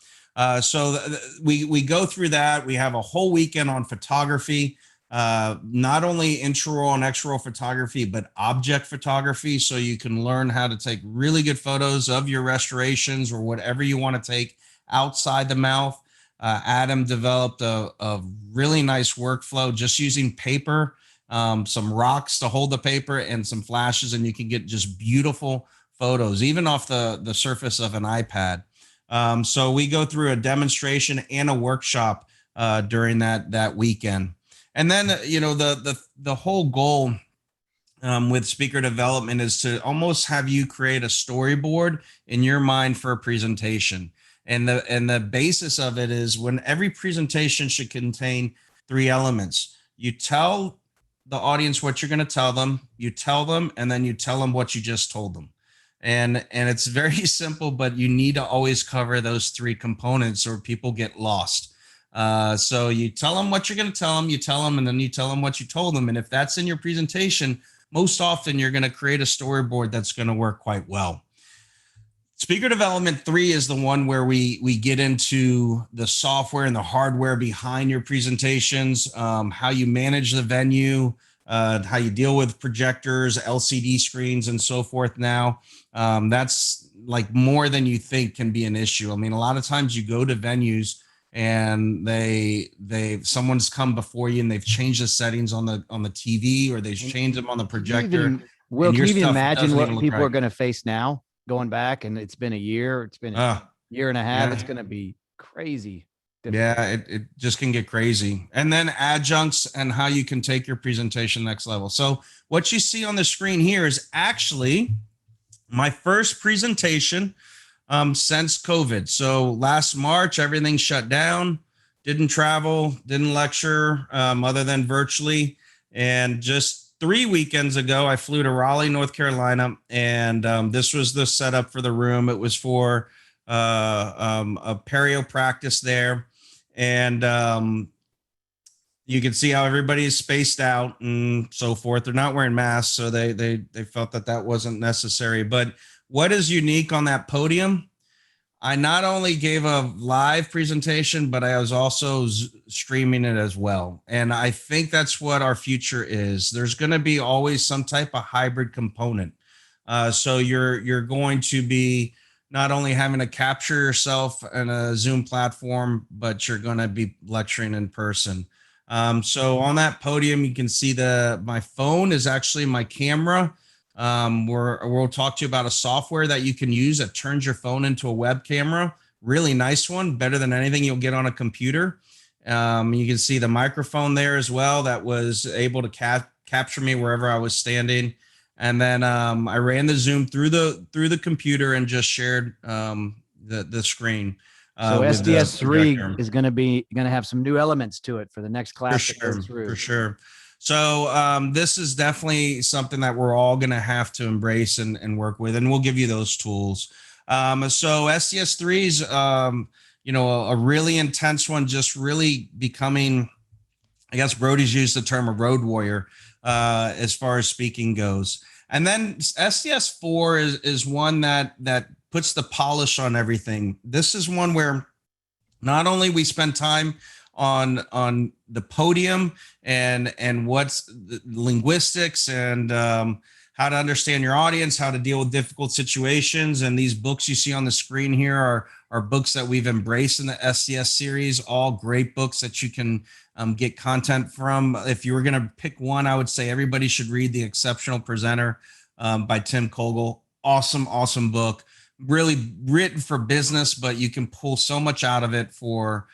[SPEAKER 2] So we go through that. We have a whole weekend on photography. not only intraoral and extraoral photography, but object photography. So you can learn how to take really good photos of your restorations or whatever you want to take outside the mouth. Adam developed a really nice workflow just using paper, some rocks to hold the paper and some flashes, and you can get just beautiful photos, even off the surface of an iPad. So we go through a demonstration and a workshop during that weekend. And then, the whole goal with speaker development is to almost have you create a storyboard in your mind for a presentation. And the basis of it is when every presentation should contain 3 elements. You tell the audience what you're going to tell them, you tell them, and then you tell them what you just told them. And it's very simple, but you need to always cover those 3 components or people get lost. So you tell them what you're going to tell them, you tell them, and then you tell them what you told them. And if that's in your presentation, most often you're going to create a storyboard that's going to work quite well. Speaker development 3 is the one where we get into the software and the hardware behind your presentations, how you manage the venue, how you deal with projectors, LCD screens, and so forth. Now, that's like more than you think can be an issue. I mean, a lot of times you go to venues and someone's come before you and they've changed the settings on the TV, or they've changed them on the projector.
[SPEAKER 1] Will, can you even
[SPEAKER 2] stuff
[SPEAKER 1] imagine
[SPEAKER 2] doesn't
[SPEAKER 1] what
[SPEAKER 2] even look
[SPEAKER 1] people
[SPEAKER 2] right.
[SPEAKER 1] are going to face now going back? And it's been a year, it's been a year and a half.
[SPEAKER 2] Yeah.
[SPEAKER 1] It's going to be crazy.
[SPEAKER 2] Yeah, it just can get crazy. And then adjuncts and how you can take your presentation next level. So what you see on the screen here is actually my first presentation since COVID. So last March, everything shut down, didn't travel, didn't lecture other than virtually. And just 3 weekends ago, I flew to Raleigh, North Carolina, and this was the setup for the room. It was for a perio practice there. And you can see how everybody is spaced out and so forth. They're not wearing masks, so they felt that wasn't necessary. But what is unique on that podium? I not only gave a live presentation, but I was also streaming it as well. And I think that's what our future is. There's going to be always some type of hybrid component. So you're going to be not only having to capture yourself in a Zoom platform, but you're going to be lecturing in person. So on that podium, you can see my phone is actually my camera. We'll talk to you about a software that you can use that turns your phone into a web camera. Really nice one, better than anything you'll get on a computer. You can see the microphone there as well that was able to capture me wherever I was standing. And then I ran the Zoom through the computer and just shared the screen.
[SPEAKER 1] So SDS3 is going to have some new elements to it for the next class.
[SPEAKER 2] For sure. So this is definitely something that we're all going to have to embrace and work with, and we'll give you those tools. So SDS3 is a really intense one, just really becoming, I guess Brody's used the term a road warrior as far as speaking goes. And then SDS4 is one that puts the polish on everything. This is one where not only we spend time on the podium and what's the linguistics and how to understand your audience, how to deal with difficult situations. And these books you see on the screen here are books that we've embraced in the SDS series, all great books that you can get content from. If you were going to pick one, I would say everybody should read The Exceptional Presenter by Tim Kogel. Awesome book. Really written for business, but you can pull so much out of it for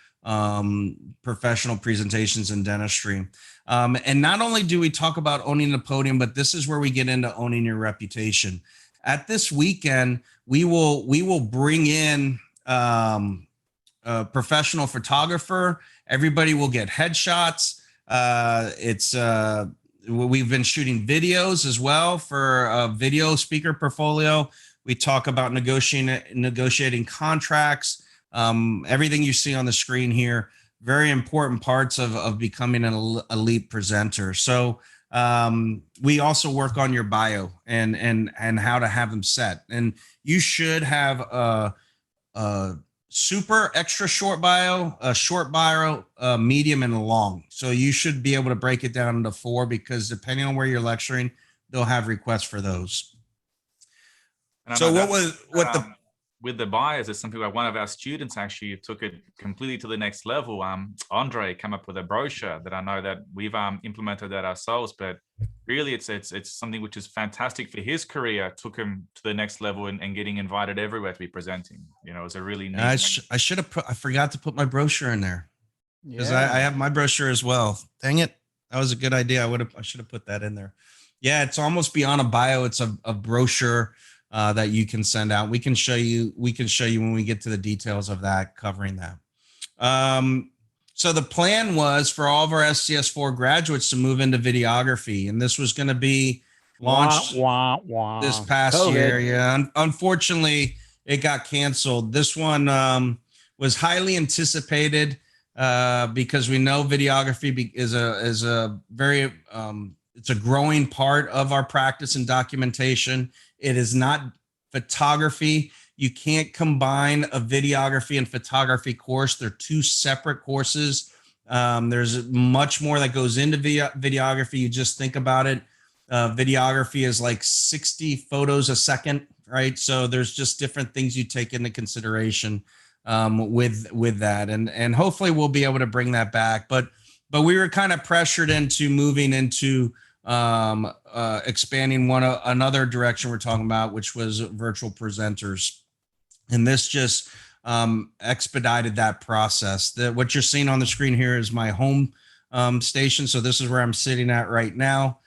[SPEAKER 2] professional presentations in dentistry. And not only do we talk about owning the podium, but this is where we get into owning your reputation. At this weekend, we will bring in a professional photographer. Everybody will get headshots. We've been shooting videos as well for a video speaker portfolio. We talk about negotiating contracts. Everything you see on the screen here, very important parts of becoming an elite presenter. So we also work on your bio and how to have them set. And you should have a super extra short bio, a short bio, medium, and a long. So you should be able to break it down into 4 because depending on where you're lecturing, they'll have requests for those.
[SPEAKER 3] And I
[SPEAKER 2] So
[SPEAKER 3] know
[SPEAKER 2] what the
[SPEAKER 3] with the bios is something like one of our students actually took it completely to the next level. Andre came up with a brochure that I know that we've implemented that ourselves, but really it's something which is fantastic for his career, took him to the next level and getting invited everywhere to be presenting. You know, it's a really neat.
[SPEAKER 2] I forgot to put my brochure in there because I have my brochure as well. Dang it. That was a good idea. I should have put that in there. Yeah. It's almost beyond a bio. It's a brochure that you can send out. We can show you when we get to the details of that, covering that. So the plan was for all of our SCS4 graduates to move into videography, and this was going to be launched this past
[SPEAKER 1] COVID.
[SPEAKER 2] year. Yeah, unfortunately, it got canceled. This one was highly anticipated because we know videography is a very it's a growing part of our practice and documentation. It is not photography. You can't combine a videography and photography course. They're 2 separate courses. There's much more that goes into videography. You just think about it. Videography is like 60 photos a second, right? So there's just different things you take into consideration with that. And hopefully we'll be able to bring that back. But we were kind of pressured into moving into expanding another direction we're talking about, which was virtual presenters. And this just expedited that process. What you're seeing on the screen here is my home station. So this is where I'm sitting at right now.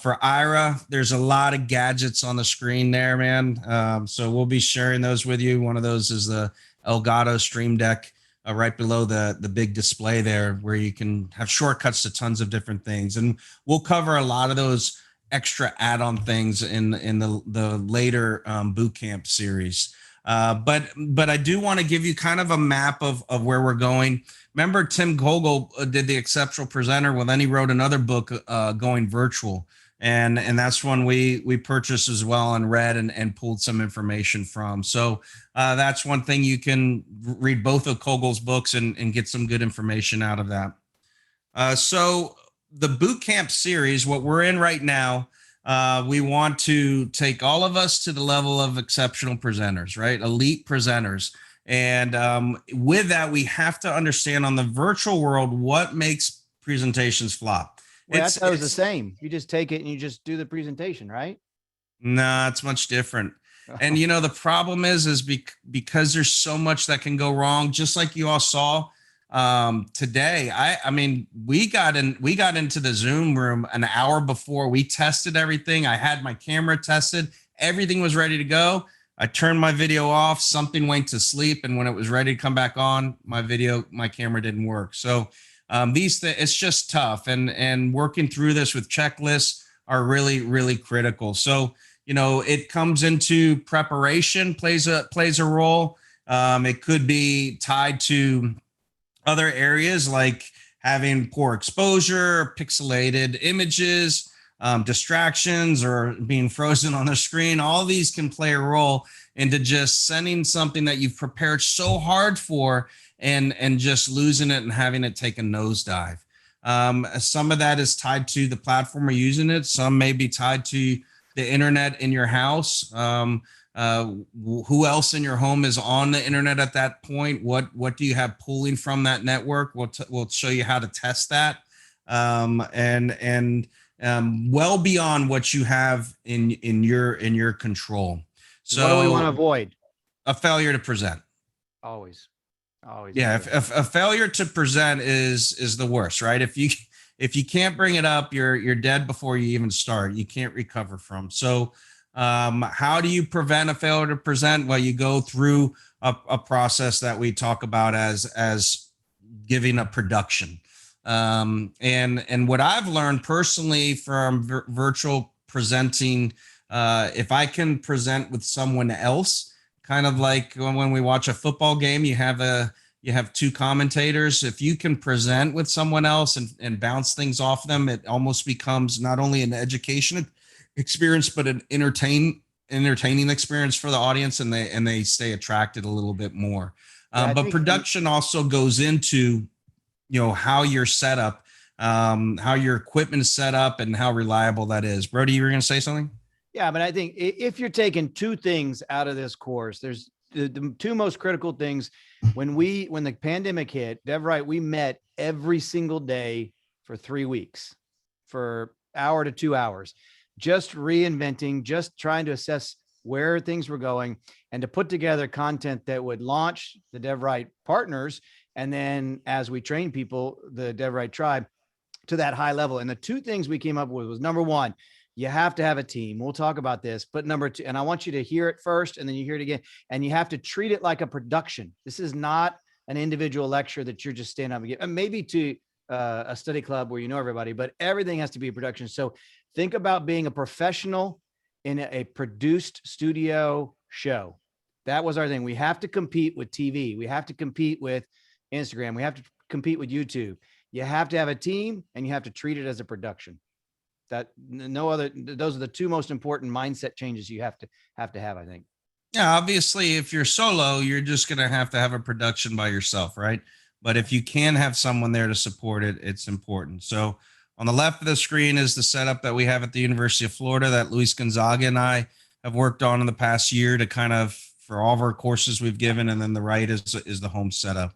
[SPEAKER 2] For Ira, there's a lot of gadgets on the screen there, man. So we'll be sharing those with you. One of those is the Elgato Stream Deck. Right below the big display there, where you can have shortcuts to tons of different things. And we'll cover a lot of those extra add-on things in the later boot camp series. But I do want to give you kind of a map of where we're going. Remember, Tim Gogol did The Exceptional Presenter. Well, then he wrote another book, Going Virtual. And that's one we purchased as well and read and pulled some information from. So that's one thing. You can read both of Kogel's books and get some good information out of that. So the boot camp series, what we're in right now, we want to take all of us to the level of exceptional presenters, right? Elite presenters. And with that, we have to understand on the virtual world, what makes presentations flop.
[SPEAKER 1] Well, I thought it was the same. You just take it and you just do the presentation, right?
[SPEAKER 2] Nah, it's much different. And you know, the problem is because there's so much that can go wrong, just like you all saw today. I mean, we got into the Zoom room an hour before. We tested everything. I had my camera tested. Everything was ready to go. I turned my video off. Something went to sleep. And when it was ready to come back on, my camera didn't work. So it's just tough, and working through this with checklists are really, really critical. So, you know, it comes into preparation, plays a role. It could be tied to other areas like having poor exposure, pixelated images, distractions, or being frozen on the screen. All these can play a role into just sending something that you've prepared so hard for and just losing it and having it take a nosedive. Some of that is tied to the platform we're using it. Some may be tied to the internet in your house. Who else in your home is on the internet at that point? What do you have pulling from that network? We'll show you how to test that. And well beyond what you have in your control. So
[SPEAKER 1] what do we want to avoid?
[SPEAKER 2] A failure to present.
[SPEAKER 1] Always.
[SPEAKER 2] Yeah, if a failure to present is the worst, right? If you can't bring it up, you're dead before you even start. You can't recover from. So how do you prevent a failure to present? Well, you go through a process that we talk about as giving a production. And what I've learned personally from virtual presenting, if I can present with someone else, kind of like when we watch a football game, you have 2 commentators. If you can present with someone else and bounce things off them, it almost becomes not only an education experience, but an entertaining experience for the audience, and they stay attracted a little bit more. But production also goes into, how you're set up, how your equipment is set up, and how reliable that is. Brody, you were going to say something?
[SPEAKER 1] Yeah, but I think if you're taking two things out of this course, there's the two most critical things. When the pandemic hit, DevRight, we met every single day for 3 weeks, for hour to 2 hours, just reinventing, just trying to assess where things were going and to put together content that would launch the DevRight partners. And then as we train people, the DevRight tribe, to that high level. And the two things we came up with was, number one, you have to have a team. We'll talk about this, but number two, and I want you to hear it first and then you hear it again, and you have to treat it like a production. This is not an individual lecture that you're just standing up and give, maybe to a study club where you know everybody, but everything has to be a production. So think about being a professional in a produced studio show. That was our thing. We have to compete with TV. We have to compete with Instagram. We have to compete with YouTube. You have to have a team and you have to treat it as a production. Those are the two most important mindset changes you have to have, I think.
[SPEAKER 2] Yeah, obviously, if you're solo, you're just going to have a production by yourself, right? But if you can have someone there to support it, it's important. So on the left of the screen is the setup that we have at the University of Florida that Luis Gonzaga and I have worked on in the past year to kind of, for all of our courses we've given. And then the right is the home setup.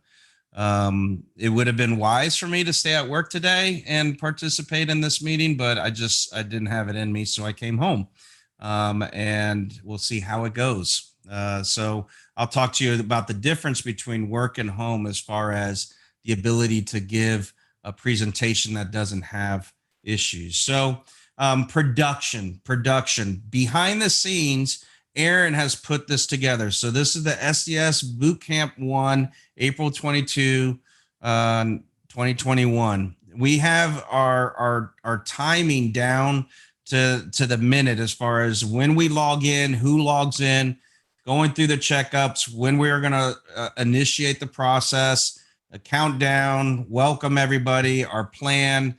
[SPEAKER 2] It would have been wise for me to stay at work today and participate in this meeting, but I didn't have it in me. So I came home, and we'll see how it goes. So I'll talk to you about the difference between work and home as far as the ability to give a presentation that doesn't have issues. So, production behind the scenes, Aaron has put this together. So this is the SDS Bootcamp 1, April 22, 2021. We have our timing down to the minute as far as when we log in, who logs in, going through the checkups, when we are going to initiate the process, a countdown, welcome everybody, our plan,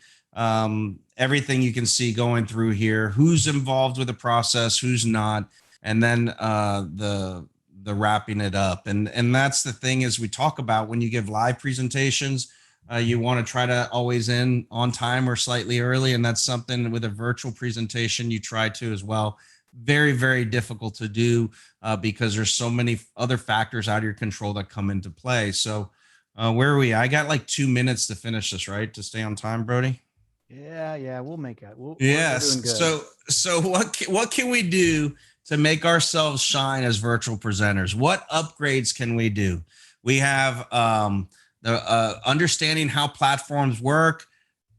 [SPEAKER 2] everything you can see going through here, who's involved with the process, who's not. And then the wrapping it up. And that's the thing is we talk about when you give live presentations, you want to try to always end on time or slightly early. And that's something with a virtual presentation you try to as well. Very, very difficult to do because there's so many other factors out of your control that come into play. So where are we? I got like 2 minutes to finish this, right? To stay on time, Brody?
[SPEAKER 1] Yeah, we'll make it.
[SPEAKER 2] Yes. So what can we do to make ourselves shine as virtual presenters? What upgrades can we do? We have the understanding how platforms work,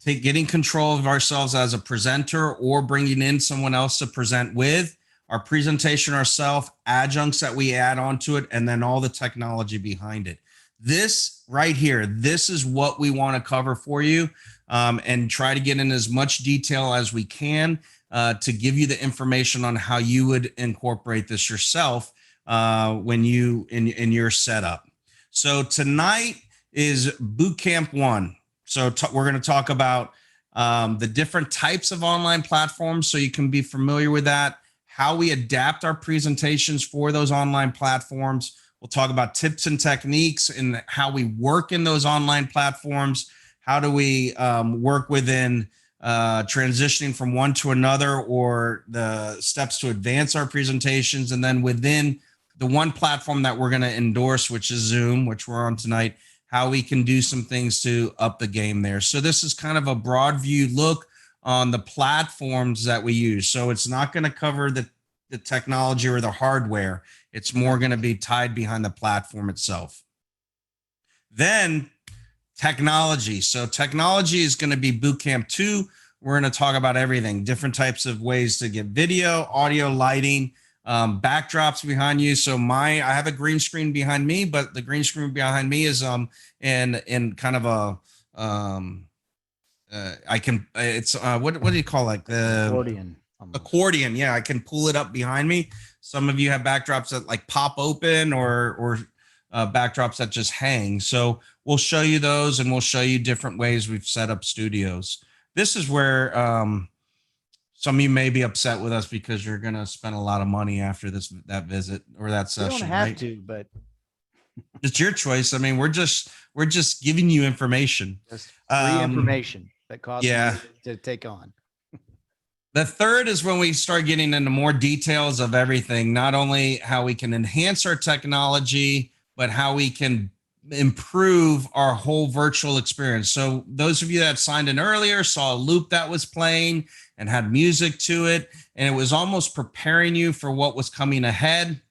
[SPEAKER 2] getting control of ourselves as a presenter or bringing in someone else to present with, our presentation ourselves, adjuncts that we add onto it, and then all the technology behind it. This right here, this is what we want to cover for you, and try to get in as much detail as we can to give you the information on how you would incorporate this yourself when you in your setup. So tonight is Bootcamp 1. So we're going to talk about the different types of online platforms so you can be familiar with that, how we adapt our presentations for those online platforms. We'll talk about tips and techniques and how we work in those online platforms. How do we work within transitioning from one to another, or the steps to advance our presentations. And then within the one platform that we're going to endorse, which is Zoom, which we're on tonight, how we can do some things to up the game there. So this is kind of a broad view look on the platforms that we use. So it's not going to cover the technology or the hardware. It's more going to be tied behind the platform itself. Then technology. So technology is going to be Bootcamp 2. We're going to talk about everything, different types of ways to get video, audio, lighting, backdrops behind you. So I have a green screen behind me, but the green screen behind me is in kind of a what do you call like the
[SPEAKER 1] accordion?
[SPEAKER 2] Accordion. Yeah, I can pull it up behind me. Some of you have backdrops that like pop open or backdrops that just hang. So we'll show you those, and we'll show you different ways we've set up studios. This is where some of you may be upset with us because you're going to spend a lot of money after that visit or that session.
[SPEAKER 1] You don't have to, but
[SPEAKER 2] It's your choice. I mean, we're just giving you information.
[SPEAKER 1] Just free information that costs
[SPEAKER 2] yeah.
[SPEAKER 1] money to take on.
[SPEAKER 2] The third is when we start getting into more details of everything, not only how we can enhance our technology, but how we can improve our whole virtual experience. So those of you that signed in earlier saw a loop that was playing and had music to it, and it was almost preparing you for what was coming ahead.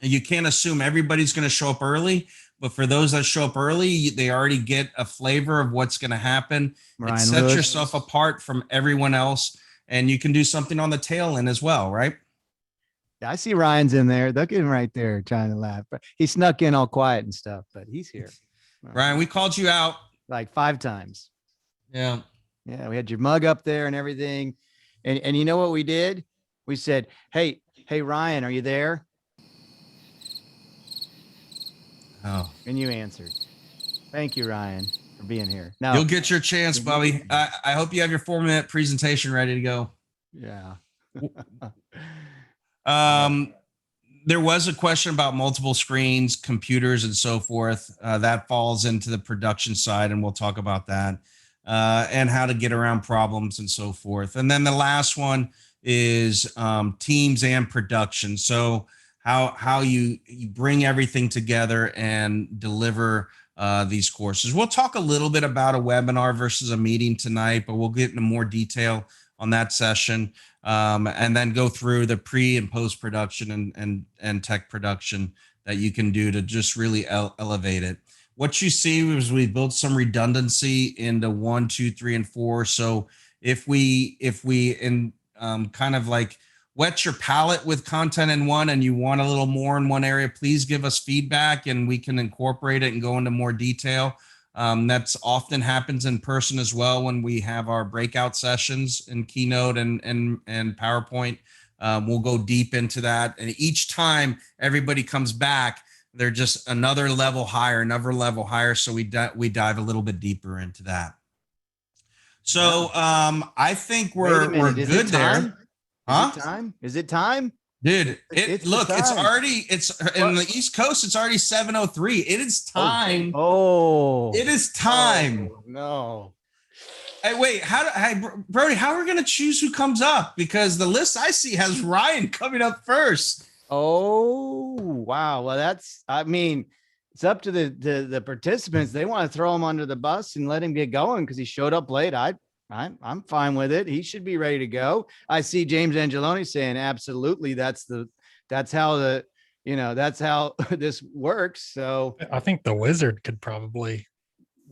[SPEAKER 2] And you can't assume everybody's going to show up early, but for those that show up early, they already get a flavor of what's going to happen.
[SPEAKER 1] Ryan
[SPEAKER 2] It sets
[SPEAKER 1] Lewis.
[SPEAKER 2] yourself apart from everyone else, and you can do something on the tail end as well, right?
[SPEAKER 1] Yeah, I see Ryan's in there. Look at him right there trying to laugh. He snuck in all quiet and stuff, but he's here.
[SPEAKER 2] Ryan, we called you out
[SPEAKER 1] like 5 times.
[SPEAKER 2] Yeah.
[SPEAKER 1] Yeah, we had your mug up there and everything. And you know what we did? We said, hey, Ryan, are you there?
[SPEAKER 2] Oh.
[SPEAKER 1] And you answered. Thank you, Ryan, for being here. Now
[SPEAKER 2] You'll get your chance, Bobby. I hope you have your 4-minute presentation ready to go.
[SPEAKER 1] Yeah.
[SPEAKER 2] There was a question about multiple screens, computers, and so forth. That falls into the production side, and we'll talk about that, and how to get around problems and so forth. And then the last one is teams and production. So how you bring everything together and deliver these courses. We'll talk a little bit about a webinar versus a meeting tonight, but we'll get into more detail on that session, and then go through the pre and post production and tech production that you can do to just really elevate it. What you see is we built some redundancy into 1, 2, 3, and 4. So if we kind of like wet your palate with content in one and you want a little more in one area, please give us feedback and we can incorporate it and go into more detail. That's often happens in person as well when we have our breakout sessions in Keynote and PowerPoint. We'll go deep into that. And each time everybody comes back, they're just another level higher, So we dive a little bit deeper into that. So I think we're good there. Huh?
[SPEAKER 1] Is it time?
[SPEAKER 2] Dude, it's in the East Coast, it's already 7:03. It is time. It is time.
[SPEAKER 1] Oh, no.
[SPEAKER 2] Hey, wait, Brody, how are we gonna choose who comes up? Because the list I see has Ryan coming up first.
[SPEAKER 1] Oh, wow. Well, it's up to the participants. They want to throw him under the bus and let him get going because he showed up late. I'm fine with it. He should be ready to go. I see James Angeloni saying, absolutely. That's how this works. So
[SPEAKER 5] I think the wizard could probably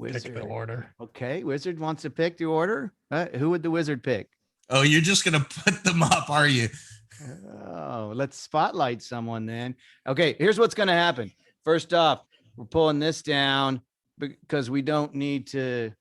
[SPEAKER 5] pick the order.
[SPEAKER 1] Okay. Wizard wants to pick the order. Who would the wizard pick?
[SPEAKER 2] Oh, you're just going to put them up, are you?
[SPEAKER 1] Oh, let's spotlight someone then. Okay. Here's what's going to happen. First off, we're pulling this down because we don't need to,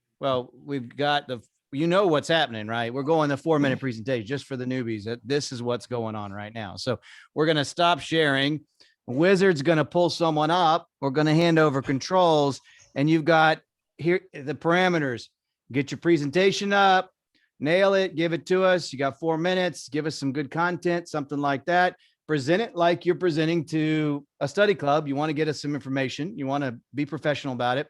[SPEAKER 1] we've got you know what's happening, right? We're going the 4-minute presentation just for the newbies. This is what's going on right now. So we're going to stop sharing. Wizard's going to pull someone up. We're going to hand over controls, and you've got here the parameters. Get your presentation up, nail it, give it to us. You got 4 minutes. Give us some good content, something like that. Present it like you're presenting to a study club. You want to get us some information. You want to be professional about it,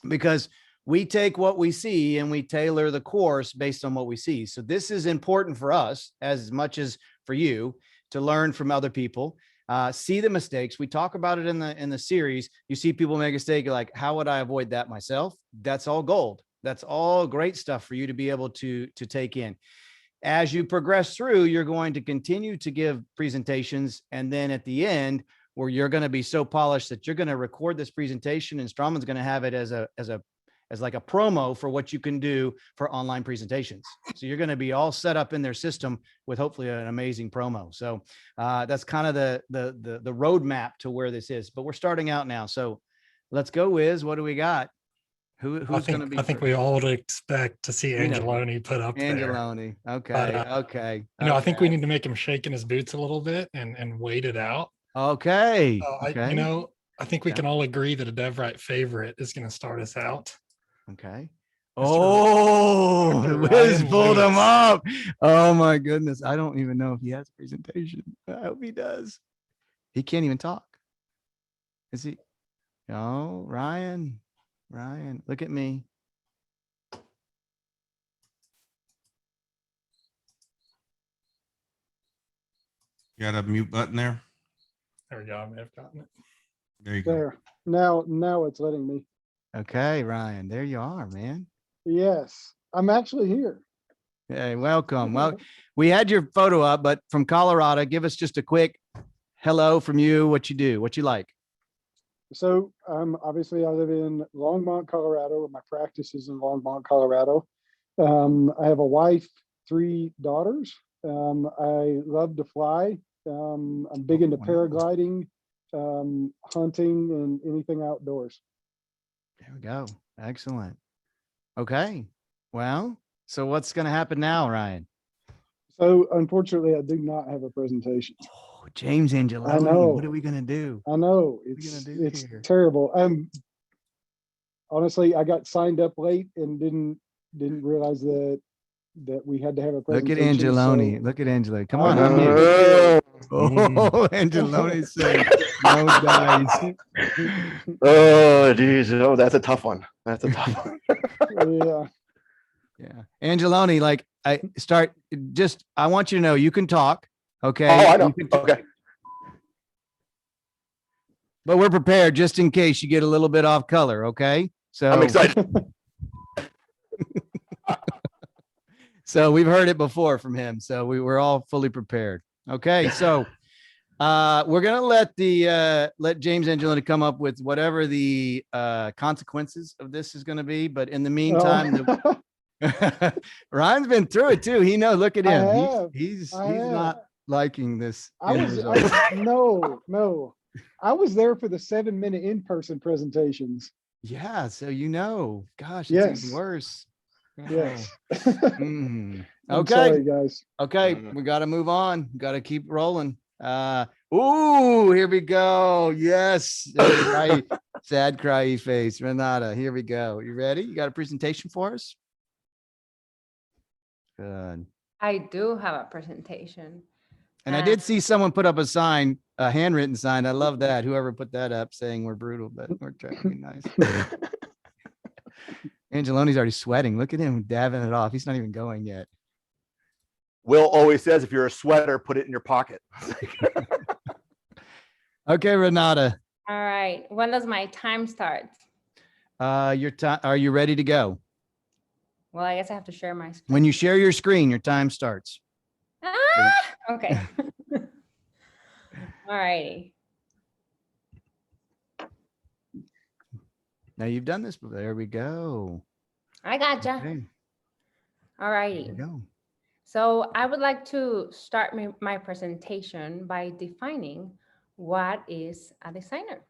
[SPEAKER 1] because we take what we see and we tailor the course based on what we see. So this is important for us as much as for you to learn from other people, see the mistakes. We talk about it in the series. You see people make a mistake, you're like, how would I avoid that myself? That's all gold. That's all great stuff for you to be able to take in. As you progress through, you're going to continue to give presentations. And then at the end, where you're going to be so polished that you're going to record this presentation, and Strawman's going to have it as like a promo for what you can do for online presentations. So you're going to be all set up in their system with hopefully an amazing promo. So that's kind of the roadmap to where this is, but we're starting out now. So let's go, Wiz. What do we got? Who's going to be?
[SPEAKER 5] I think we all would expect to see Angeloni put up
[SPEAKER 1] Angeloni.
[SPEAKER 5] there.
[SPEAKER 1] Okay.
[SPEAKER 5] But,
[SPEAKER 1] okay.
[SPEAKER 5] I think we need to make him shake in his boots a little bit and wait it out.
[SPEAKER 1] Okay.
[SPEAKER 5] I think we can all agree that a DevRight favorite is going to start us out.
[SPEAKER 1] Okay. Oh, Wiz pulled him up. Oh my goodness. I don't even know if he has a presentation. I hope he does. He can't even talk. Is he? Oh, Ryan, look at me.
[SPEAKER 2] You got a mute button there.
[SPEAKER 5] There we go. I may have gotten it.
[SPEAKER 2] There you go.
[SPEAKER 16] There. Now it's letting me.
[SPEAKER 1] Okay, Ryan, there you are, man.
[SPEAKER 16] Yes, I'm actually here.
[SPEAKER 1] Hey, welcome. Well, we had your photo up, but from Colorado, give us just a quick hello from you, what you do, what you like.
[SPEAKER 16] So obviously I live in Longmont, Colorado. My practice is in Longmont, Colorado. I have a wife, 3 daughters. I love to fly. I'm big into paragliding, hunting, and anything outdoors.
[SPEAKER 1] There we go. Excellent. Okay. Well, so what's going to happen now, Ryan?
[SPEAKER 16] So unfortunately, I do not have a presentation.
[SPEAKER 1] Oh, James Angeloni,
[SPEAKER 16] I know.
[SPEAKER 1] what are we going to do?
[SPEAKER 16] I know it's terrible. Honestly, I got signed up late and didn't realize that we had to have a
[SPEAKER 1] Look
[SPEAKER 16] presentation.
[SPEAKER 1] at Angeloni.
[SPEAKER 16] so-
[SPEAKER 1] Look at Angeloni. Come
[SPEAKER 16] I
[SPEAKER 1] on,
[SPEAKER 16] know.
[SPEAKER 1] unmute. Oh, Angeloni said no dice.
[SPEAKER 6] Oh, geez. Oh, that's a tough one. That's a tough one.
[SPEAKER 16] Yeah.
[SPEAKER 1] Yeah. Angeloni, like I want you to know you can talk. Okay.
[SPEAKER 6] Oh, I know.
[SPEAKER 1] You can talk,
[SPEAKER 6] Okay.
[SPEAKER 1] but we're prepared just in case you get a little bit off color. Okay. So
[SPEAKER 6] I'm excited.
[SPEAKER 1] So we've heard it before from him. So we're all fully prepared. Okay. So we're gonna let James Angeloni come up with whatever the consequences of this is gonna be. But in the meantime, Ryan's been through it too. He knows. Look at
[SPEAKER 16] I
[SPEAKER 1] him.
[SPEAKER 16] have.
[SPEAKER 1] He's
[SPEAKER 16] I have.
[SPEAKER 1] not liking this.
[SPEAKER 16] I
[SPEAKER 1] end
[SPEAKER 16] was
[SPEAKER 1] result.
[SPEAKER 16] no. I was there for the 7-minute in-person presentations.
[SPEAKER 1] Yeah. So gosh, it's
[SPEAKER 16] Yes.
[SPEAKER 1] even worse.
[SPEAKER 16] Yes.
[SPEAKER 1] Mm.
[SPEAKER 16] I'm
[SPEAKER 1] Okay.
[SPEAKER 16] sorry, guys.
[SPEAKER 1] Okay, we got to move on. Got to keep rolling. Ooh, here we go. Yes. Sad cryy face. Renata, here we go. You ready? You got a presentation for us? Good.
[SPEAKER 9] I do have a presentation.
[SPEAKER 1] And I did see someone put up a sign, a handwritten sign. I love that. Whoever put that up saying we're brutal, but we're trying to be nice. Angeloni's already sweating. Look at him dabbing it off. He's not even going yet.
[SPEAKER 6] Will always says, if you're a sweater, put it in your pocket.
[SPEAKER 1] Okay, Renata.
[SPEAKER 9] All right. When does my time start?
[SPEAKER 1] Your time. Are you ready to go?
[SPEAKER 9] Well, I guess I have to share my screen.
[SPEAKER 1] When you share your screen, your time starts.
[SPEAKER 9] Okay. All righty.
[SPEAKER 1] Now you've done this. There we go.
[SPEAKER 9] I gotcha.
[SPEAKER 1] Okay.
[SPEAKER 9] All righty.
[SPEAKER 1] There we go.
[SPEAKER 9] So I would like to start my presentation by defining what is a designer.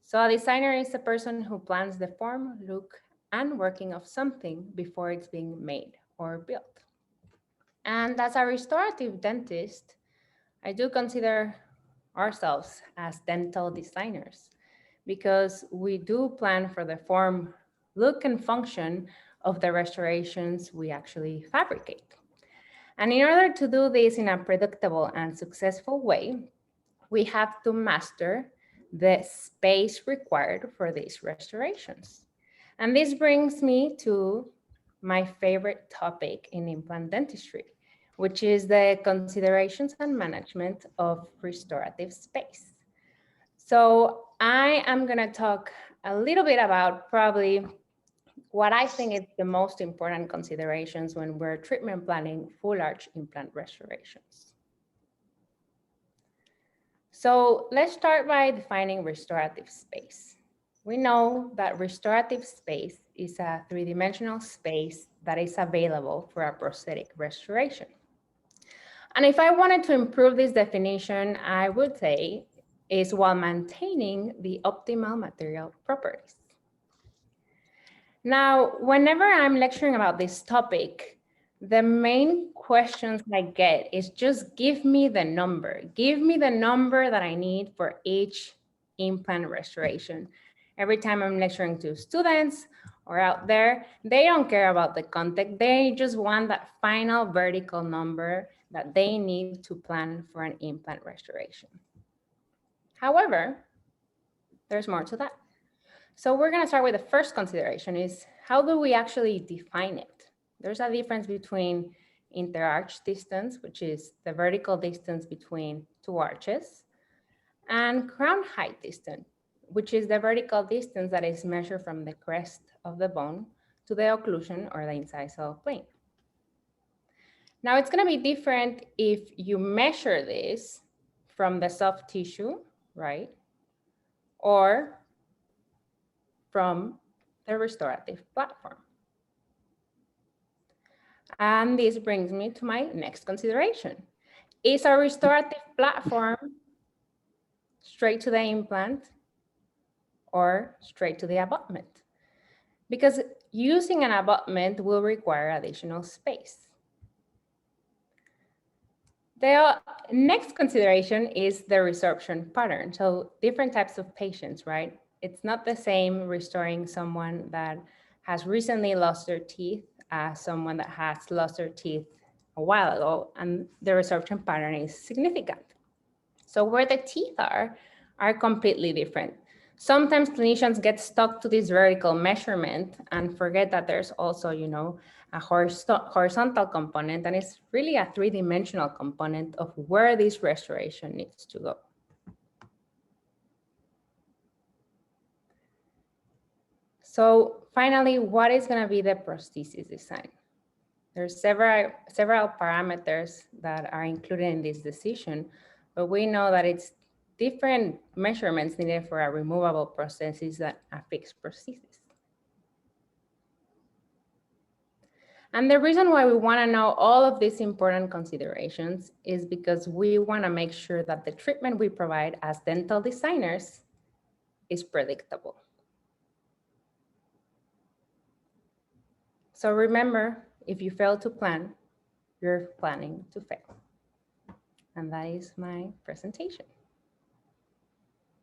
[SPEAKER 9] So a designer is a person who plans the form, look, and working of something before it's being made or built. And as a restorative dentist, I do consider ourselves as dental designers because we do plan for the form, look, and function of the restorations we actually fabricate. And in order to do this in a predictable and successful way, we have to master the space required for these restorations. And this brings me to my favorite topic in implant dentistry, which is the considerations and management of restorative space. So I am going to talk a little bit about probably what I think is the most important considerations when we're treatment planning full arch implant restorations. So let's start by defining restorative space. We know that restorative space is a three-dimensional space that is available for a prosthetic restoration. And if I wanted to improve this definition, I would say is while maintaining the optimal material properties. Now, whenever I'm lecturing about this topic, the main questions I get is just give me the number. Give me the number that I need for each implant restoration. Every time I'm lecturing to students or out there, they don't care about the context. They just want that final vertical number that they need to plan for an implant restoration. However, there's more to that. So we're going to start with the first consideration is how do we actually define it? There's a difference between interarch distance, which is the vertical distance between two arches, and crown height distance, which is the vertical distance that is measured from the crest of the bone to the occlusion or the incisal plane. Now it's going to be different if you measure this from the soft tissue, right? Or from the restorative platform. And this brings me to my next consideration. Is a restorative platform straight to the implant or straight to the abutment? Because using an abutment will require additional space. The next consideration is the resorption pattern. So different types of patients, right? It's not the same restoring someone that has recently lost their teeth as someone that has lost their teeth a while ago, and the resorption pattern is significant. So where the teeth are completely different. Sometimes clinicians get stuck to this vertical measurement and forget that there's also, you know, a horizontal component, and it's really a three-dimensional component of where this restoration needs to go. So finally, what is going to be the prosthesis design? There's several parameters that are included in this decision, but we know that it's different measurements needed for a removable prosthesis than a fixed prosthesis. And the reason why we want to know all of these important considerations is because we want to make sure that the treatment we provide as dental designers is predictable. So remember, if you fail to plan, you're planning to fail. And that is my presentation.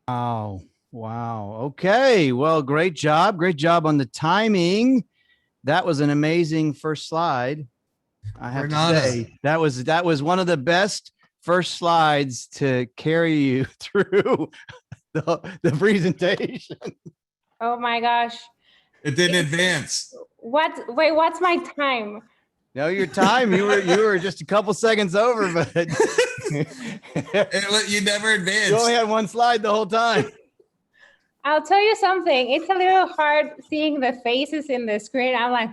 [SPEAKER 1] Wow. Wow. Okay. Well, great job. Great job on the timing. That was an amazing first slide. I have to say that was one of the best first slides to carry you through the presentation.
[SPEAKER 9] Oh my gosh.
[SPEAKER 2] It didn't advance.
[SPEAKER 9] Wait, what's my time?
[SPEAKER 1] No, your time. You were just a couple seconds over, but
[SPEAKER 2] you never advanced.
[SPEAKER 1] You only had one slide the whole time.
[SPEAKER 9] I'll tell you something. It's a little hard seeing the faces in the screen. I'm like,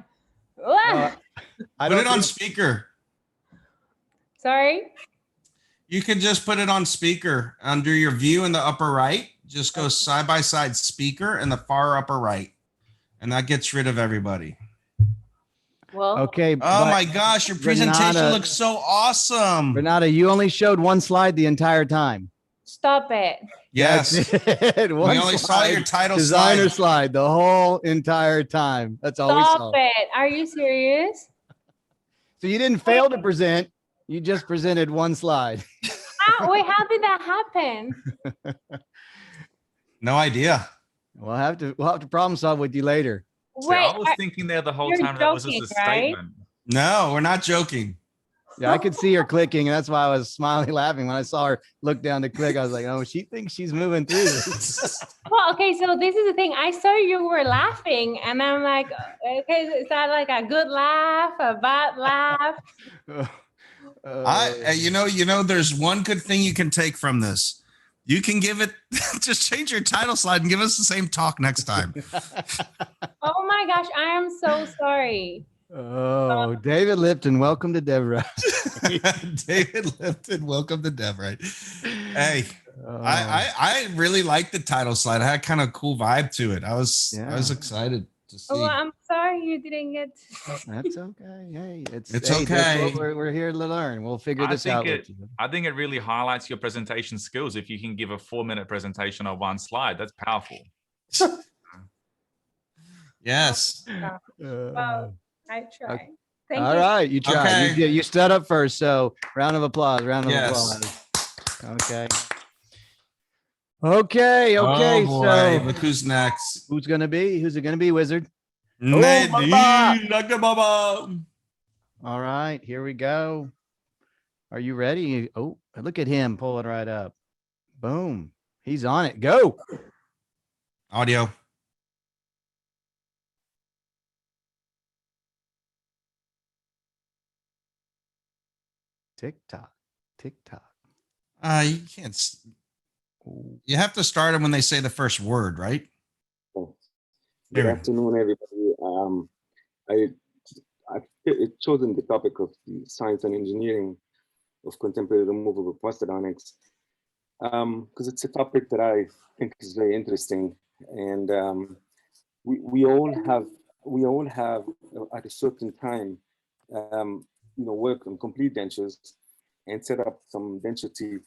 [SPEAKER 2] put it on speaker.
[SPEAKER 9] Sorry?
[SPEAKER 2] You can just put it on speaker under your view in the upper right. Just go side by side speaker in the far upper right. And that gets rid of everybody.
[SPEAKER 9] Well,
[SPEAKER 1] okay.
[SPEAKER 2] Oh my gosh, your presentation looks so awesome.
[SPEAKER 1] Renata, you only showed one slide the entire time.
[SPEAKER 9] Stop it.
[SPEAKER 2] Yes. We only saw your title
[SPEAKER 1] designer slide the whole entire time. That's all we saw.
[SPEAKER 9] Stop it. Are you serious?
[SPEAKER 1] So you didn't fail to present. You just presented one slide.
[SPEAKER 9] Wait, how did that happen?
[SPEAKER 2] No idea.
[SPEAKER 1] We'll have to problem solve with you later.
[SPEAKER 3] Wait, I was thinking there the whole time that was just a statement.
[SPEAKER 2] No, we're not joking.
[SPEAKER 1] Yeah, I could see her clicking, and that's why I was smiling, laughing when I saw her look down to click. I was like, "Oh, she thinks she's moving through this."
[SPEAKER 9] Well, okay, so this is the thing. I saw you were laughing, and I'm like, "Okay, is that like a good laugh, a bad laugh?"
[SPEAKER 2] You know, there's one good thing you can take from this. You can give it, just change your title slide and give us the same talk next time.
[SPEAKER 9] Oh my gosh, I am so sorry.
[SPEAKER 1] Oh, David Lipton, welcome to DevRight.
[SPEAKER 2] David Lipton, welcome to DevRight. Hey, I really like the title slide. I had kind of cool vibe to it. I was excited to see.
[SPEAKER 9] Oh, I'm sorry you didn't get.
[SPEAKER 1] That's okay. Hey, it's
[SPEAKER 2] okay.
[SPEAKER 1] That's what we're here to learn. We'll figure this out with you.
[SPEAKER 3] I think it really highlights your presentation skills if you can give a 4-minute presentation on one slide. That's powerful.
[SPEAKER 2] Yes.
[SPEAKER 9] Well, I tried. Thank
[SPEAKER 1] All
[SPEAKER 9] you.
[SPEAKER 1] right, you tried.
[SPEAKER 2] Okay.
[SPEAKER 1] You stood up first, so round of applause.
[SPEAKER 2] Yes.
[SPEAKER 1] Okay. Okay.
[SPEAKER 2] Oh boy,
[SPEAKER 1] So
[SPEAKER 2] look who's next.
[SPEAKER 1] who's gonna be? Who's it gonna be, Wizard?
[SPEAKER 2] Nadine, Dr. Baba.
[SPEAKER 1] All right, here we go. Are you ready? Oh, look at him. Pull it right up. Boom. He's on it. Go.
[SPEAKER 2] Audio.
[SPEAKER 1] TikTok. TikTok.
[SPEAKER 2] You can't. You have to start them when they say the first word, right?
[SPEAKER 7] Good
[SPEAKER 2] There we go.
[SPEAKER 7] afternoon, everybody. I've chosen the topic of the science and engineering of contemporary removable prosthodontics because it's a topic that I think is very interesting, and we all have at a certain time, work on complete dentures and set up some denture teeth.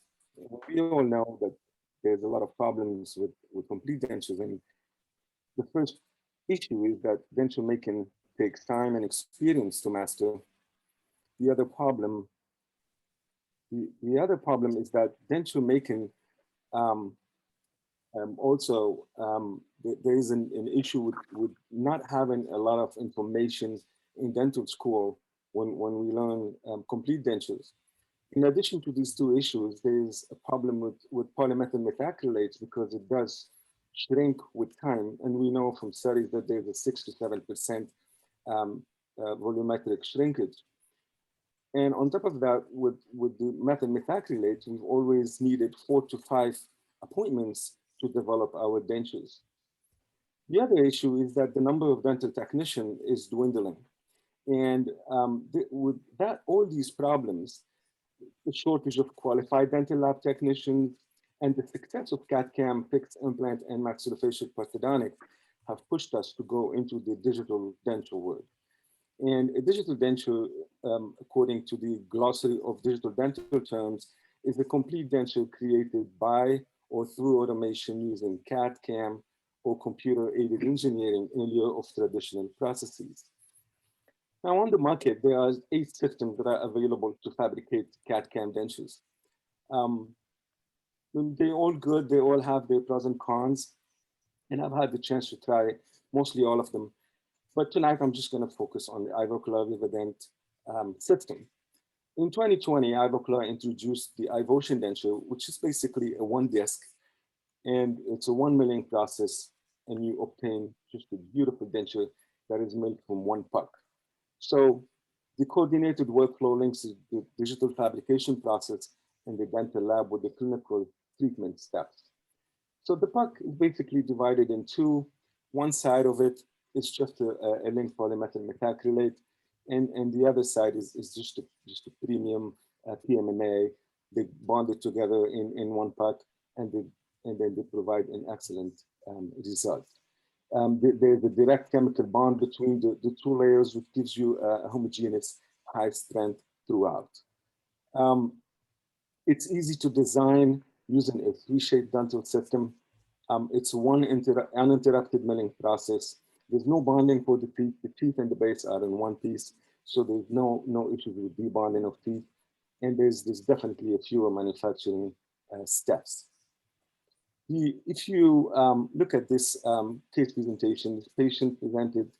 [SPEAKER 7] We all know that there's a lot of problems with complete dentures, and the first issue is that denture making takes time and experience to master. The other problem is that denture making there is an issue with not having a lot of information in dental school when we learn complete dentures. In addition to these two issues, there's a problem with polymethyl methacrylate because it does shrink with time. And we know from studies that there's a 6 to 7% volumetric shrinkage. And on top of that, with the methyl methacrylate, we've always needed 4 to 5 appointments to develop our dentures. The other issue is that the number of dental technicians is dwindling. And with that, all these problems, the shortage of qualified dental lab technicians, and the success of CAD/CAM, fixed implant, and maxillofacial prosthodontics have pushed us to go into the digital denture world. And a digital denture, according to the glossary of digital dental terms, is a complete denture created by or through automation using CAD/CAM or computer-aided engineering in lieu of traditional processes. Now, on the market, there are 8 systems that are available to fabricate CAD/CAM dentures. They're all good. They all have their pros and cons. And I've had the chance to try mostly all of them. But tonight, I'm just going to focus on the Ivoclar Vivadent system. In 2020, Ivoclar introduced the iVotion denture, which is basically a one disc, and it's a 1 milling process, and you obtain just a beautiful denture that is made from one puck. So the coordinated workflow links the digital fabrication process in the dental lab with the clinical treatment steps. So the puck is basically divided in two. One side of it is just a linked polymethyl methacrylate, and the other side is just a premium PMMA. They bond it together in one puck, and then they provide an excellent result. There's a direct chemical bond between the two layers, which gives you a homogeneous high strength throughout. It's easy to design using a 3-shaped dental system. It's one uninterrupted milling process. There's no bonding for the teeth. The teeth and the base are in one piece, so there's no issues with debonding of teeth. And there's definitely a fewer manufacturing steps. If you look at this case presentation, this patient presented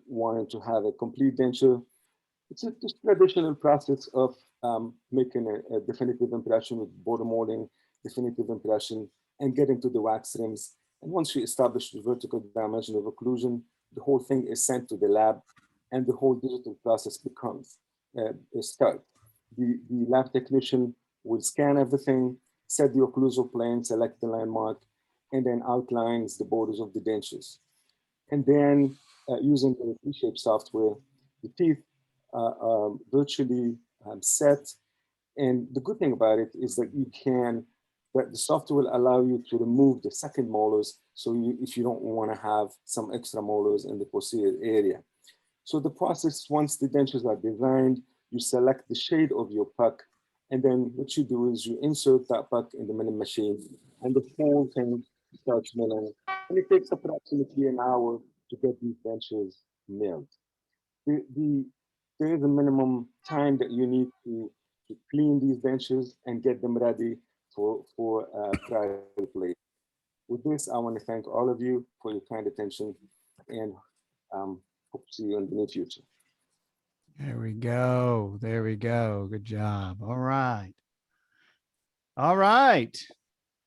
[SPEAKER 7] wanting to have a complete denture. It's a just traditional process of making a definitive impression with border molding, definitive impression, and getting to the wax rims. And once you establish the vertical dimension of occlusion, the whole thing is sent to the lab, and the whole digital process becomes a start. The lab technician will scan everything, set the occlusal plane, select the landmark, and then outlines the borders of the dentures. And then using the T-shape software, the teeth are virtually set. And the good thing about it is that the software will allow you to remove the second molars. So if you don't want to have some extra molars in the posterior area. So the process, once the dentures are designed, you select the shade of your puck. And then what you do is you insert that puck in the milling machine, and the whole thing starts milling. And it takes approximately an hour to get these dentures milled. There is a minimum time that you need to clean these dentures and get them ready for trial play. With this, I want to thank all of you for your kind attention, and hope to see you in the near future.
[SPEAKER 1] There we go. There we go. Good job. All right. All right.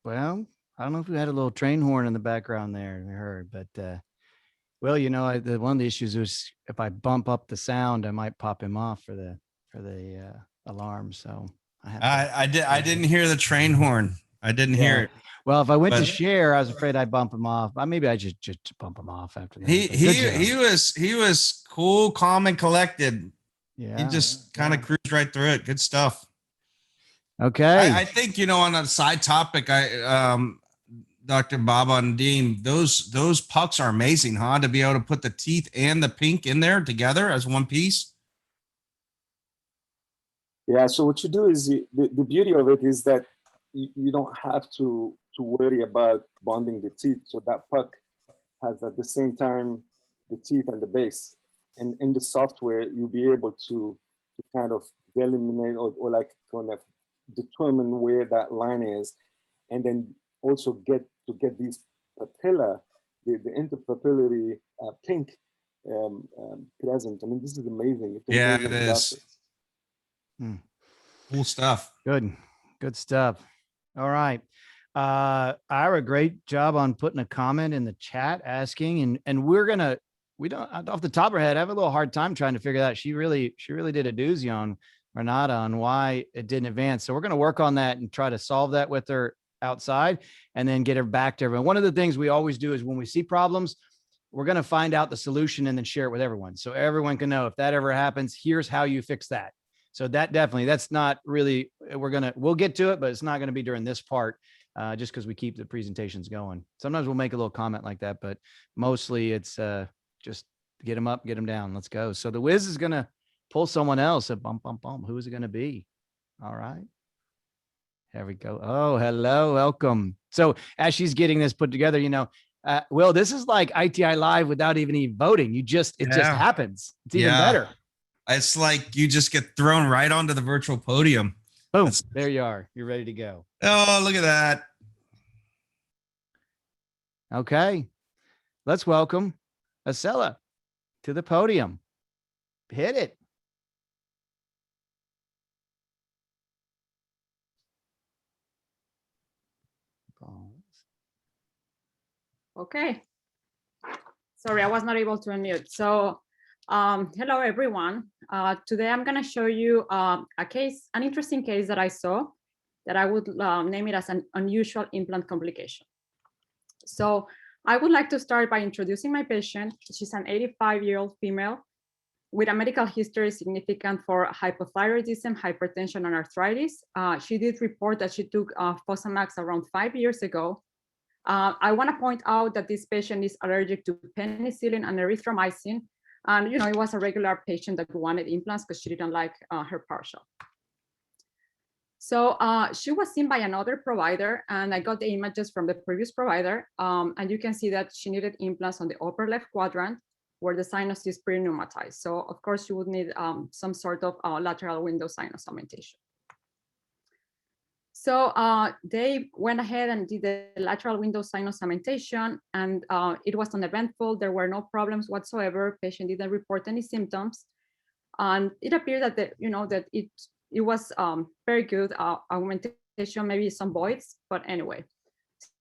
[SPEAKER 1] Well, I don't know if we had a little train horn in the background there, we heard, but well, you know, one of the issues is if I bump up the sound, I might pop him off for the alarm. So I have
[SPEAKER 2] I didn't hear the train horn. I didn't hear it.
[SPEAKER 1] Well, if I went to
[SPEAKER 2] But-
[SPEAKER 1] share, I was afraid I'd bump him off. But maybe I just bump him off after that.
[SPEAKER 2] He
[SPEAKER 1] But good job.
[SPEAKER 2] he was cool, calm, and collected.
[SPEAKER 1] Yeah.
[SPEAKER 2] He just kind of cruised right through it. Good stuff.
[SPEAKER 1] Okay.
[SPEAKER 2] I think, you know, on a side topic, Dr. Baba and Dean, those pucks are amazing, huh? To be able to put the teeth and the pink in there together as one piece.
[SPEAKER 7] Yeah, so what you do is the beauty of it is that you don't have to worry about bonding the teeth. So that puck has at the same time the teeth and the base. And in the software, you'll be able to kind of eliminate or like kind of determine where that line is, and then also get these papilla, the interpapillary pink present. I mean, this is amazing. It's
[SPEAKER 2] Yeah,
[SPEAKER 7] amazing
[SPEAKER 2] it is. Cool stuff.
[SPEAKER 1] Good stuff. All right. Ira, great job on putting a comment in the chat asking, and we don't, off the top of our head, I have a little hard time trying to figure that. She really did a doozy on Renata on why it didn't advance. So we're going to work on that and try to solve that with her outside and then get her back to everyone. One of the things we always do is when we see problems, we're going to find out the solution and then share it with everyone. So everyone can know if that ever happens, here's how you fix that. So that's not really, we'll get to it, but it's not going to be during this part, just because we keep the presentations going. Sometimes we'll make a little comment like that, but mostly it's just get them up, get them down. Let's go. So the Wiz is going to pull someone else. A bump. Who is it going to be? All right. There we go. Oh, hello. Welcome. So as she's getting this put together, Will, this is like ITI Live without even voting. It just happens. It's even better.
[SPEAKER 2] It's like you just get thrown right onto the virtual podium.
[SPEAKER 1] Boom. There you are. You're ready to go.
[SPEAKER 2] Oh, look at that.
[SPEAKER 1] Okay. Let's welcome Acela to the podium. Hit it.
[SPEAKER 13] Okay. Sorry, I was not able to unmute. So hello, everyone. Today I'm going to show you an interesting case that I saw that I would name it as an unusual implant complication. So I would like to start by introducing my patient. She's an 85-year-old female with a medical history significant for hypothyroidism, hypertension, and arthritis. She did report that she took Fosamax around 5 years ago. I want to point out that this patient is allergic to penicillin and erythromycin. And, it was a regular patient that wanted implants because she didn't like her partial. So she was seen by another provider, and I got the images from the previous provider. And you can see that she needed implants on the upper left quadrant where the sinus is pre-pneumatized. So of course you would need some sort of lateral window sinus augmentation. So they went ahead and did the lateral window sinus augmentation, and it was uneventful. There were no problems whatsoever. Patient didn't report any symptoms, and it appeared that that it was very good augmentation, maybe some voids, but anyway.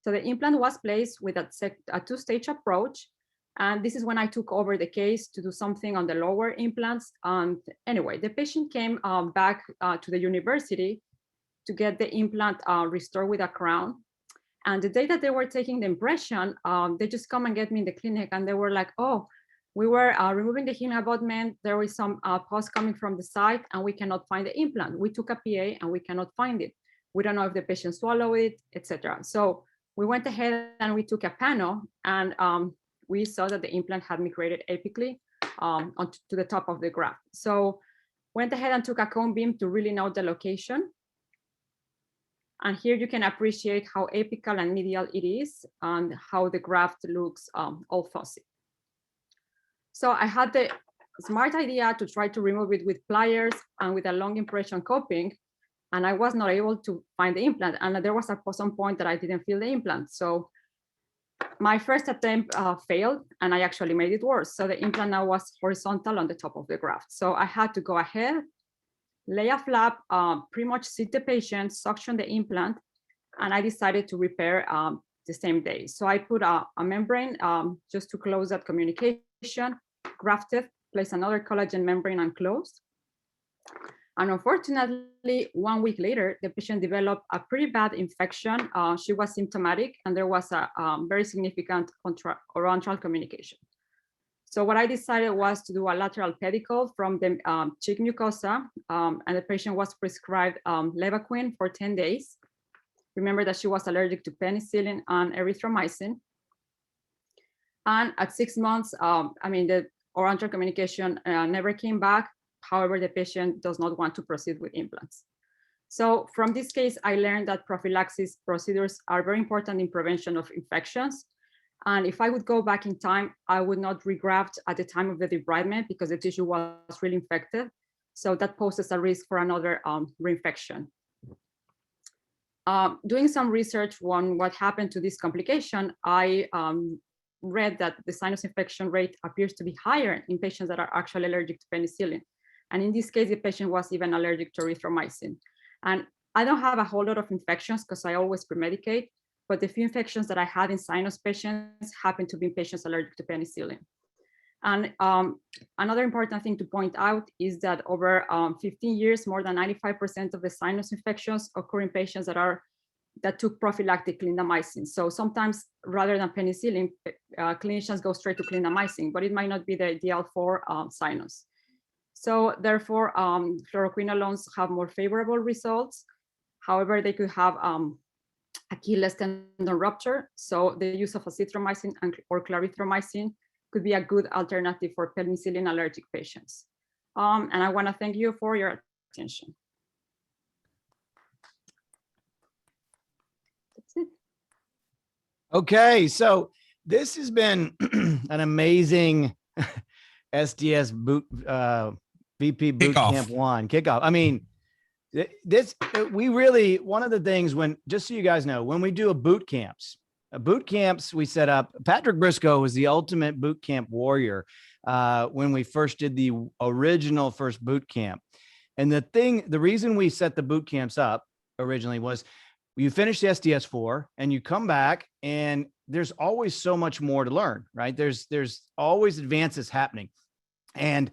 [SPEAKER 13] So the implant was placed with a two-stage approach, and this is when I took over the case to do something on the lower implants. And anyway, the patient came back to the university to get the implant restored with a crown. And the day that they were taking the impression, they just come and get me in the clinic, and they were like, oh, we were removing the healing abutment. There was some pus coming from the side, and we cannot find the implant. We took a PA and we cannot find it. We don't know if the patient swallowed it, etc. So we went ahead and we took a panel, and we saw that the implant had migrated apically onto the top of the graft. So went ahead and took a cone beam to really know the location. And here you can appreciate how apical and medial it is and how the graft looks all fuzzy. So I had the smart idea to try to remove it with pliers and with a long impression coping, and I was not able to find the implant. And there was at some point that I didn't feel the implant. So my first attempt failed, and I actually made it worse. So the implant now was horizontal on the top of the graft. So I had to go ahead, lay a flap, pretty much sit the patient, suction the implant, and I decided to repair the same day. So I put a membrane just to close that communication, grafted, place another collagen membrane and closed. And unfortunately, 1 week later, the patient developed a pretty bad infection. She was symptomatic, and there was a very significant oral communication. So what I decided was to do a lateral pedicle from the cheek mucosa, and the patient was prescribed Levaquin for 10 days. Remember that she was allergic to penicillin and erythromycin. And at 6 months, the oral communication never came back. However, the patient does not want to proceed with implants. So from this case, I learned that prophylaxis procedures are very important in prevention of infections. And if I would go back in time, I would not regraft at the time of the debridement because the tissue was really infected. So that poses a risk for another reinfection. Doing some research on what happened to this complication, I read that the sinus infection rate appears to be higher in patients that are actually allergic to penicillin. And in this case, the patient was even allergic to erythromycin. And I don't have a whole lot of infections because I always premedicate, but the few infections that I had in sinus patients happen to be in patients allergic to penicillin. And another important thing to point out is that over 15 years, more than 95% of the sinus infections occur in patients that took prophylactic clindamycin. So sometimes rather than penicillin, clinicians go straight to clindamycin, but it might not be the ideal for sinus. So therefore, fluoroquinolones have more favorable results. However, they could have Achilles tendon rupture. So the use of azithromycin or clarithromycin could be a good alternative for penicillin allergic patients. And I want to thank you for your attention. That's it.
[SPEAKER 1] Okay, so this has been an amazing SDS VP Boot Camp 1 kickoff. I mean, one of the things just so you guys know, when we do boot camps we set up, Patrick Briscoe was the ultimate boot camp warrior when we first did the original first boot camp. And the reason we set the boot camps up originally was you finish the SDS4 and you come back and there's always so much more to learn, right? There's always advances happening. And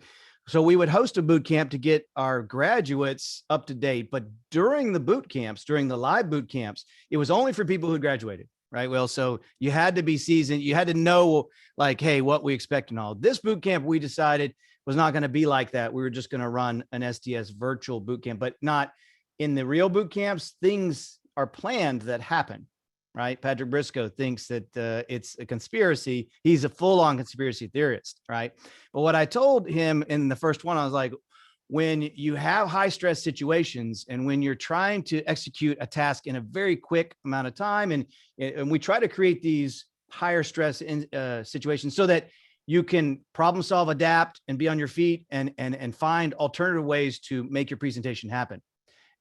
[SPEAKER 1] so we would host a boot camp to get our graduates up to date. But during the boot camps, during the live boot camps, it was only for people who graduated, right? Well, so you had to be seasoned. You had to know, like, hey, what we expect and all. This boot camp, we decided, was not going to be like that. We were just going to run an SDS virtual boot camp, but not in the real boot camps. Things are planned that happen, right? Patrick Briscoe thinks that it's a conspiracy. He's a full-on conspiracy theorist, right? But what I told him in the first one, I was like, when you have high stress situations and when you're trying to execute a task in a very quick amount of time, and we try to create these higher stress situations so that you can problem solve, adapt, and be on your feet and find alternative ways to make your presentation happen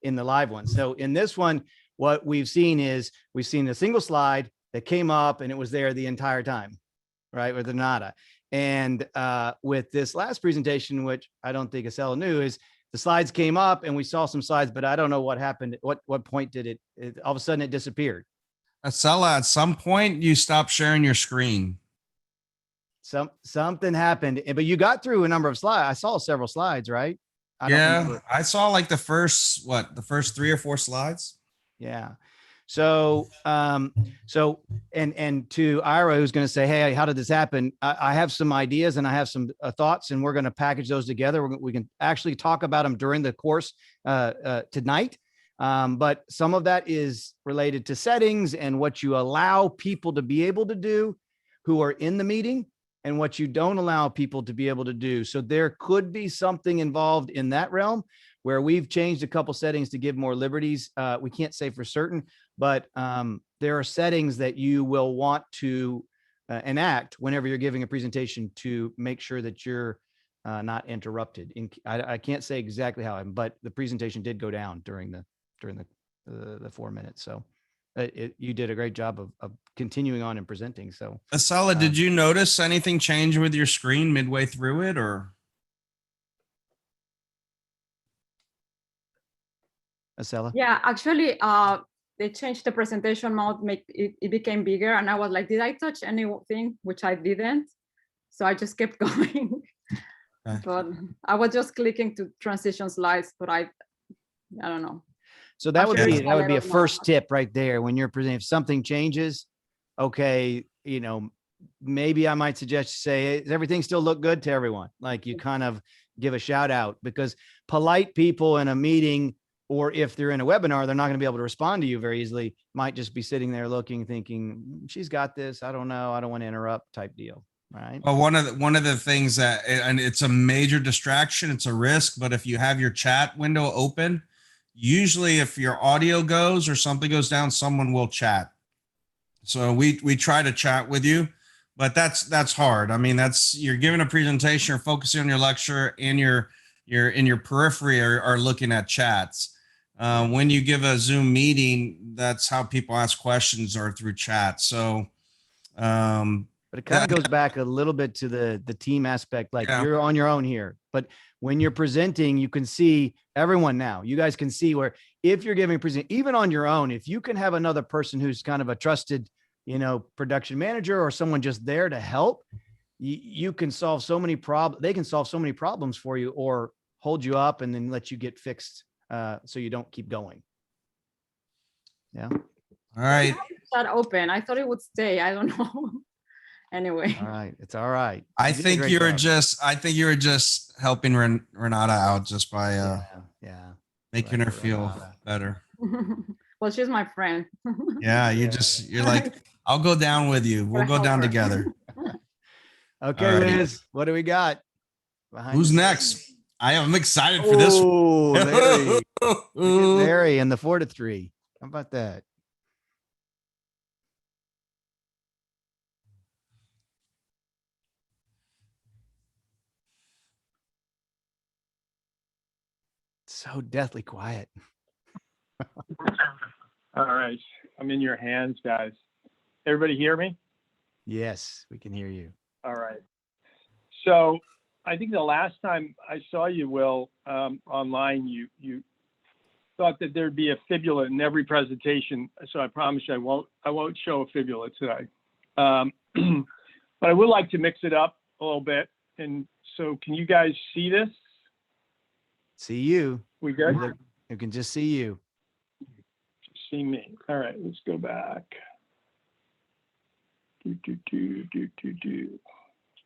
[SPEAKER 1] in the live one. So in this one, what we've seen is we've seen a single slide that came up and it was there the entire time, right? With the nada. And with this last presentation, which I don't think Acela knew, is the slides came up and we saw some slides, but I don't know what happened. What point did it all of a sudden it disappeared?
[SPEAKER 2] Acela, at some point you stopped sharing your screen.
[SPEAKER 1] Something happened, but you got through a number of slides. I saw several slides, right?
[SPEAKER 2] I saw like the first 3 or 4 slides.
[SPEAKER 1] Yeah. So, and to Ira, who's going to say, hey, how did this happen? I have some ideas and I have some thoughts, and we're going to package those together. We can actually talk about them during the course tonight. But some of that is related to settings and what you allow people to be able to do who are in the meeting and what you don't allow people to be able to do. So there could be something involved in that realm where we've changed a couple settings to give more liberties. We can't say for certain, but there are settings that you will want to enact whenever you're giving a presentation to make sure that you're not interrupted. I can't say exactly how, but the presentation did go down during the 4 minutes. So you did a great job of continuing on and presenting. So
[SPEAKER 2] Acela, did you notice anything change with your screen midway through it, or?
[SPEAKER 1] Acela?
[SPEAKER 13] Yeah, actually, they changed the presentation mode, it became bigger, and I was like, did I touch anything? Which I didn't. So I just kept going. but I was just clicking to transition slides, but I don't know.
[SPEAKER 1] So that would
[SPEAKER 13] Sure.
[SPEAKER 1] be, that would be a
[SPEAKER 13] Later on.
[SPEAKER 1] first tip right there. When you're presenting, if something changes, okay, you know, maybe I might suggest you say, "Hey, does everything still look good to everyone?" Like you kind of give a shout out, because polite people in a meeting, or if they're in a webinar, they're not going to be able to respond to you very easily. Might just be sitting there looking, thinking, she's got this. I don't know. I don't want to interrupt type deal. Right.
[SPEAKER 2] Well, one of the things that, and it's a major distraction, it's a risk, but if you have your chat window open, usually if your audio goes or something goes down, someone will chat. So we try to chat with you, but that's hard. I mean, you're giving a presentation, you're focusing on your lecture, and you're in your periphery are looking at chats. When you give a Zoom meeting, that's how people ask questions, or through chat. So,
[SPEAKER 1] but it kind of goes back a little bit to the team aspect. Like you're on your own here, but when you're presenting, you can see everyone now. You guys can see where if you're giving a present, even on your own, if you can have another person who's kind of a trusted, you know, production manager or someone just there to help, you can solve so many problems. They can solve so many problems for you, or hold you up and then let you get fixed, so you don't keep going. Yeah.
[SPEAKER 2] All right.
[SPEAKER 13] Chat open. I thought it would stay. I don't know. Anyway.
[SPEAKER 1] All right. It's all right.
[SPEAKER 2] I think you were just helping Renata out just by making her feel better.
[SPEAKER 13] Well, she's my friend.
[SPEAKER 2] Yeah, you're like, I'll go down with you. We'll go down together.
[SPEAKER 1] Okay,
[SPEAKER 2] All right.
[SPEAKER 1] Liz, what do we got?
[SPEAKER 2] Who's next? I'm excited for this.
[SPEAKER 1] Oh, Larry. Look at Larry and the 4-3. How about that? So deathly quiet.
[SPEAKER 8] All right. I'm in your hands, guys. Everybody hear me?
[SPEAKER 1] Yes, we can hear you.
[SPEAKER 8] All right. So I think the last time I saw you, Will, online, you thought that there'd be a fibula in every presentation. So I promise you I won't show a fibula today. But I would like to mix it up a little bit. And so can you guys see this?
[SPEAKER 1] See you.
[SPEAKER 8] We good?
[SPEAKER 1] You can just see you.
[SPEAKER 8] See me. All right, let's go back.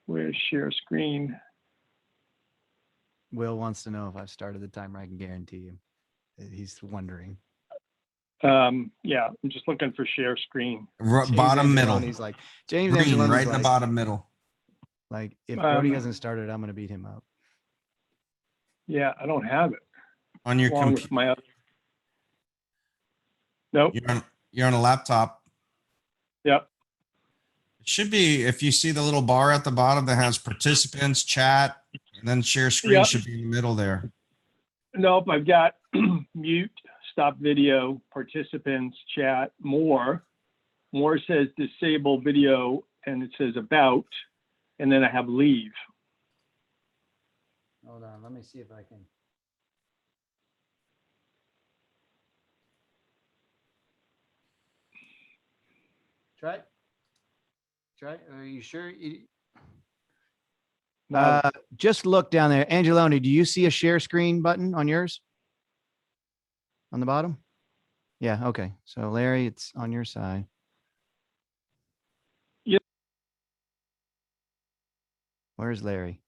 [SPEAKER 8] Where's share screen?
[SPEAKER 1] Will wants to know if I've started the timer. I can guarantee you. He's wondering.
[SPEAKER 8] Yeah, I'm just looking for share screen.
[SPEAKER 2] Bottom middle.
[SPEAKER 1] He's like, James
[SPEAKER 2] Green,
[SPEAKER 1] Angeloni's
[SPEAKER 2] right in
[SPEAKER 1] like,
[SPEAKER 2] the bottom middle.
[SPEAKER 1] Like, if Brody hasn't started, I'm going to beat him up.
[SPEAKER 8] Yeah, I don't have it.
[SPEAKER 2] On your
[SPEAKER 8] Along with
[SPEAKER 2] computer.
[SPEAKER 8] my other. Nope.
[SPEAKER 2] You're on a laptop.
[SPEAKER 8] Yep.
[SPEAKER 2] It should be, if you see the little bar at the bottom that has participants, chat, and then share screen
[SPEAKER 8] Yep.
[SPEAKER 2] should be in the middle there.
[SPEAKER 8] Nope, I've got mute, stop video, participants, chat, more. More says disable video, and it says about, and then I have leave.
[SPEAKER 1] Hold on. Let me see if I can. Try it. Try it. Are you sure? Just look down there. Angeloni, do you see a share screen button on yours? On the bottom? Yeah, okay. So Larry, it's on your side.
[SPEAKER 8] Yep.
[SPEAKER 1] Where's Larry?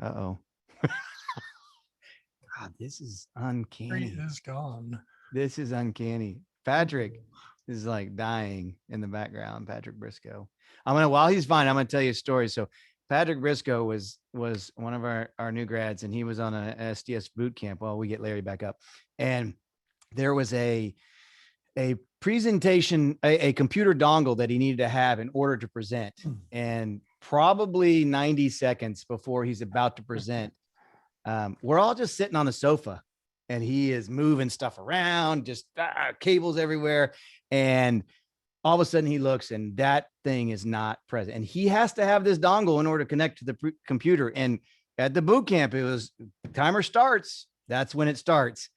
[SPEAKER 1] Uh-oh. God, this is uncanny.
[SPEAKER 5] He is gone.
[SPEAKER 1] This is uncanny. Patrick is like dying in the background. Patrick Briscoe. While he's fine, I'm gonna tell you a story. So Patrick Briscoe was one of our new grads, and he was on a SDS boot camp. Well, we get Larry back up, and there was a presentation, a computer dongle that he needed to have in order to present, and probably 90 seconds before he's about to present, we're all just sitting on the sofa, and he is moving stuff around, just cables everywhere. And all of a sudden he looks, and that thing is not present. And he has to have this dongle in order to connect to the computer. And at the boot camp, it was timer starts. That's when it starts.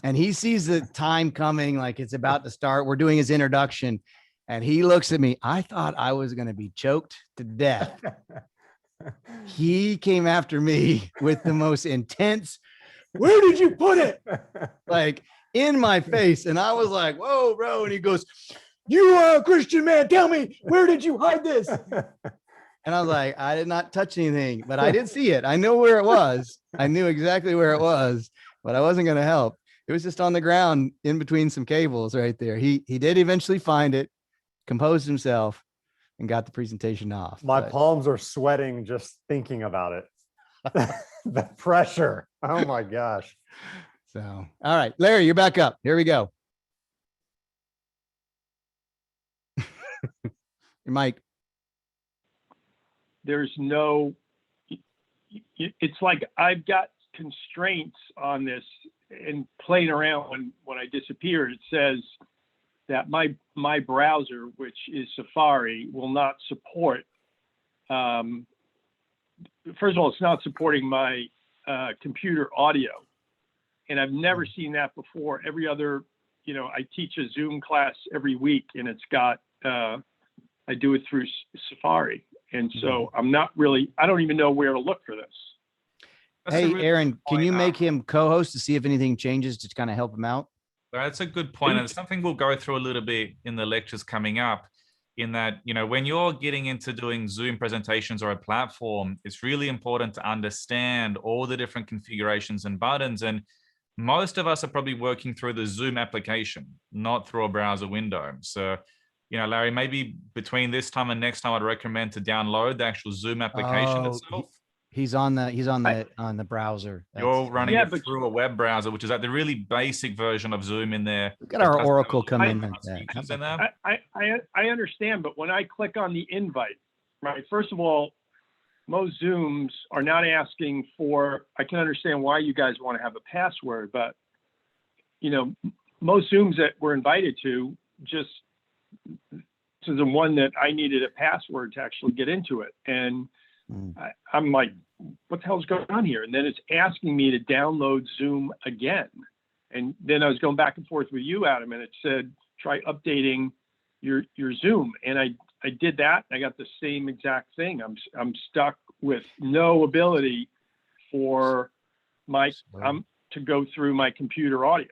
[SPEAKER 1] And he sees the time coming, like it's about to start. We're doing his introduction. And he looks at me. I thought I was going to be choked to death. he came after me with the most intense, where did you put it? Like in my face. And I was like, whoa, bro. And he goes, you are a Christian man. Tell me, where did you hide this? And I was like, I did not touch anything, but I did see it. I know where it was. I knew exactly where it was, but I wasn't going to help. It was just on the ground in between some cables right there. He did eventually find it, composed himself, and got the presentation off.
[SPEAKER 4] My
[SPEAKER 1] But
[SPEAKER 4] palms are sweating just thinking about it. The pressure. Oh my gosh.
[SPEAKER 1] so, all right, Larry, you're back up. Here we go. Your mic.
[SPEAKER 8] There's no, it's like I've got constraints on this and playing around when I disappeared. It says that my browser, which is Safari, will not support, first of all, it's not supporting my computer audio. And I've never seen that before. Every other, I teach a Zoom class every week and it's got, I do it through Safari. And so I'm not really, I don't even know where to look for this.
[SPEAKER 1] Hey, Aaron, can you make him co-host to see if anything changes to kind of help him out?
[SPEAKER 3] That's a good point. And it's something we'll go through a little bit in the lectures coming up, in that, when you're getting into doing Zoom presentations or a platform, it's really important to understand all the different configurations and buttons. And most of us are probably working through the Zoom application, not through a browser window. So, Larry, maybe between this time and next time, I'd recommend to download the actual Zoom application itself.
[SPEAKER 1] He's on the browser.
[SPEAKER 3] You're running it through a web browser, which is like the really basic version of Zoom in there.
[SPEAKER 1] We've got our Oracle come in with that.
[SPEAKER 8] I understand, but when I click on the invite, right, first of all, most Zooms are not asking for, I can understand why you guys want to have a password, but, most Zooms that we're invited to, just to the one that I needed a password to actually get into it. And I'm like, what the hell's going on here? And then it's asking me to download Zoom again. And then I was going back and forth with you, Adam, and it said, try updating your Zoom. And I did that. I got the same exact thing. I'm stuck with no ability for my, to go through my computer audio.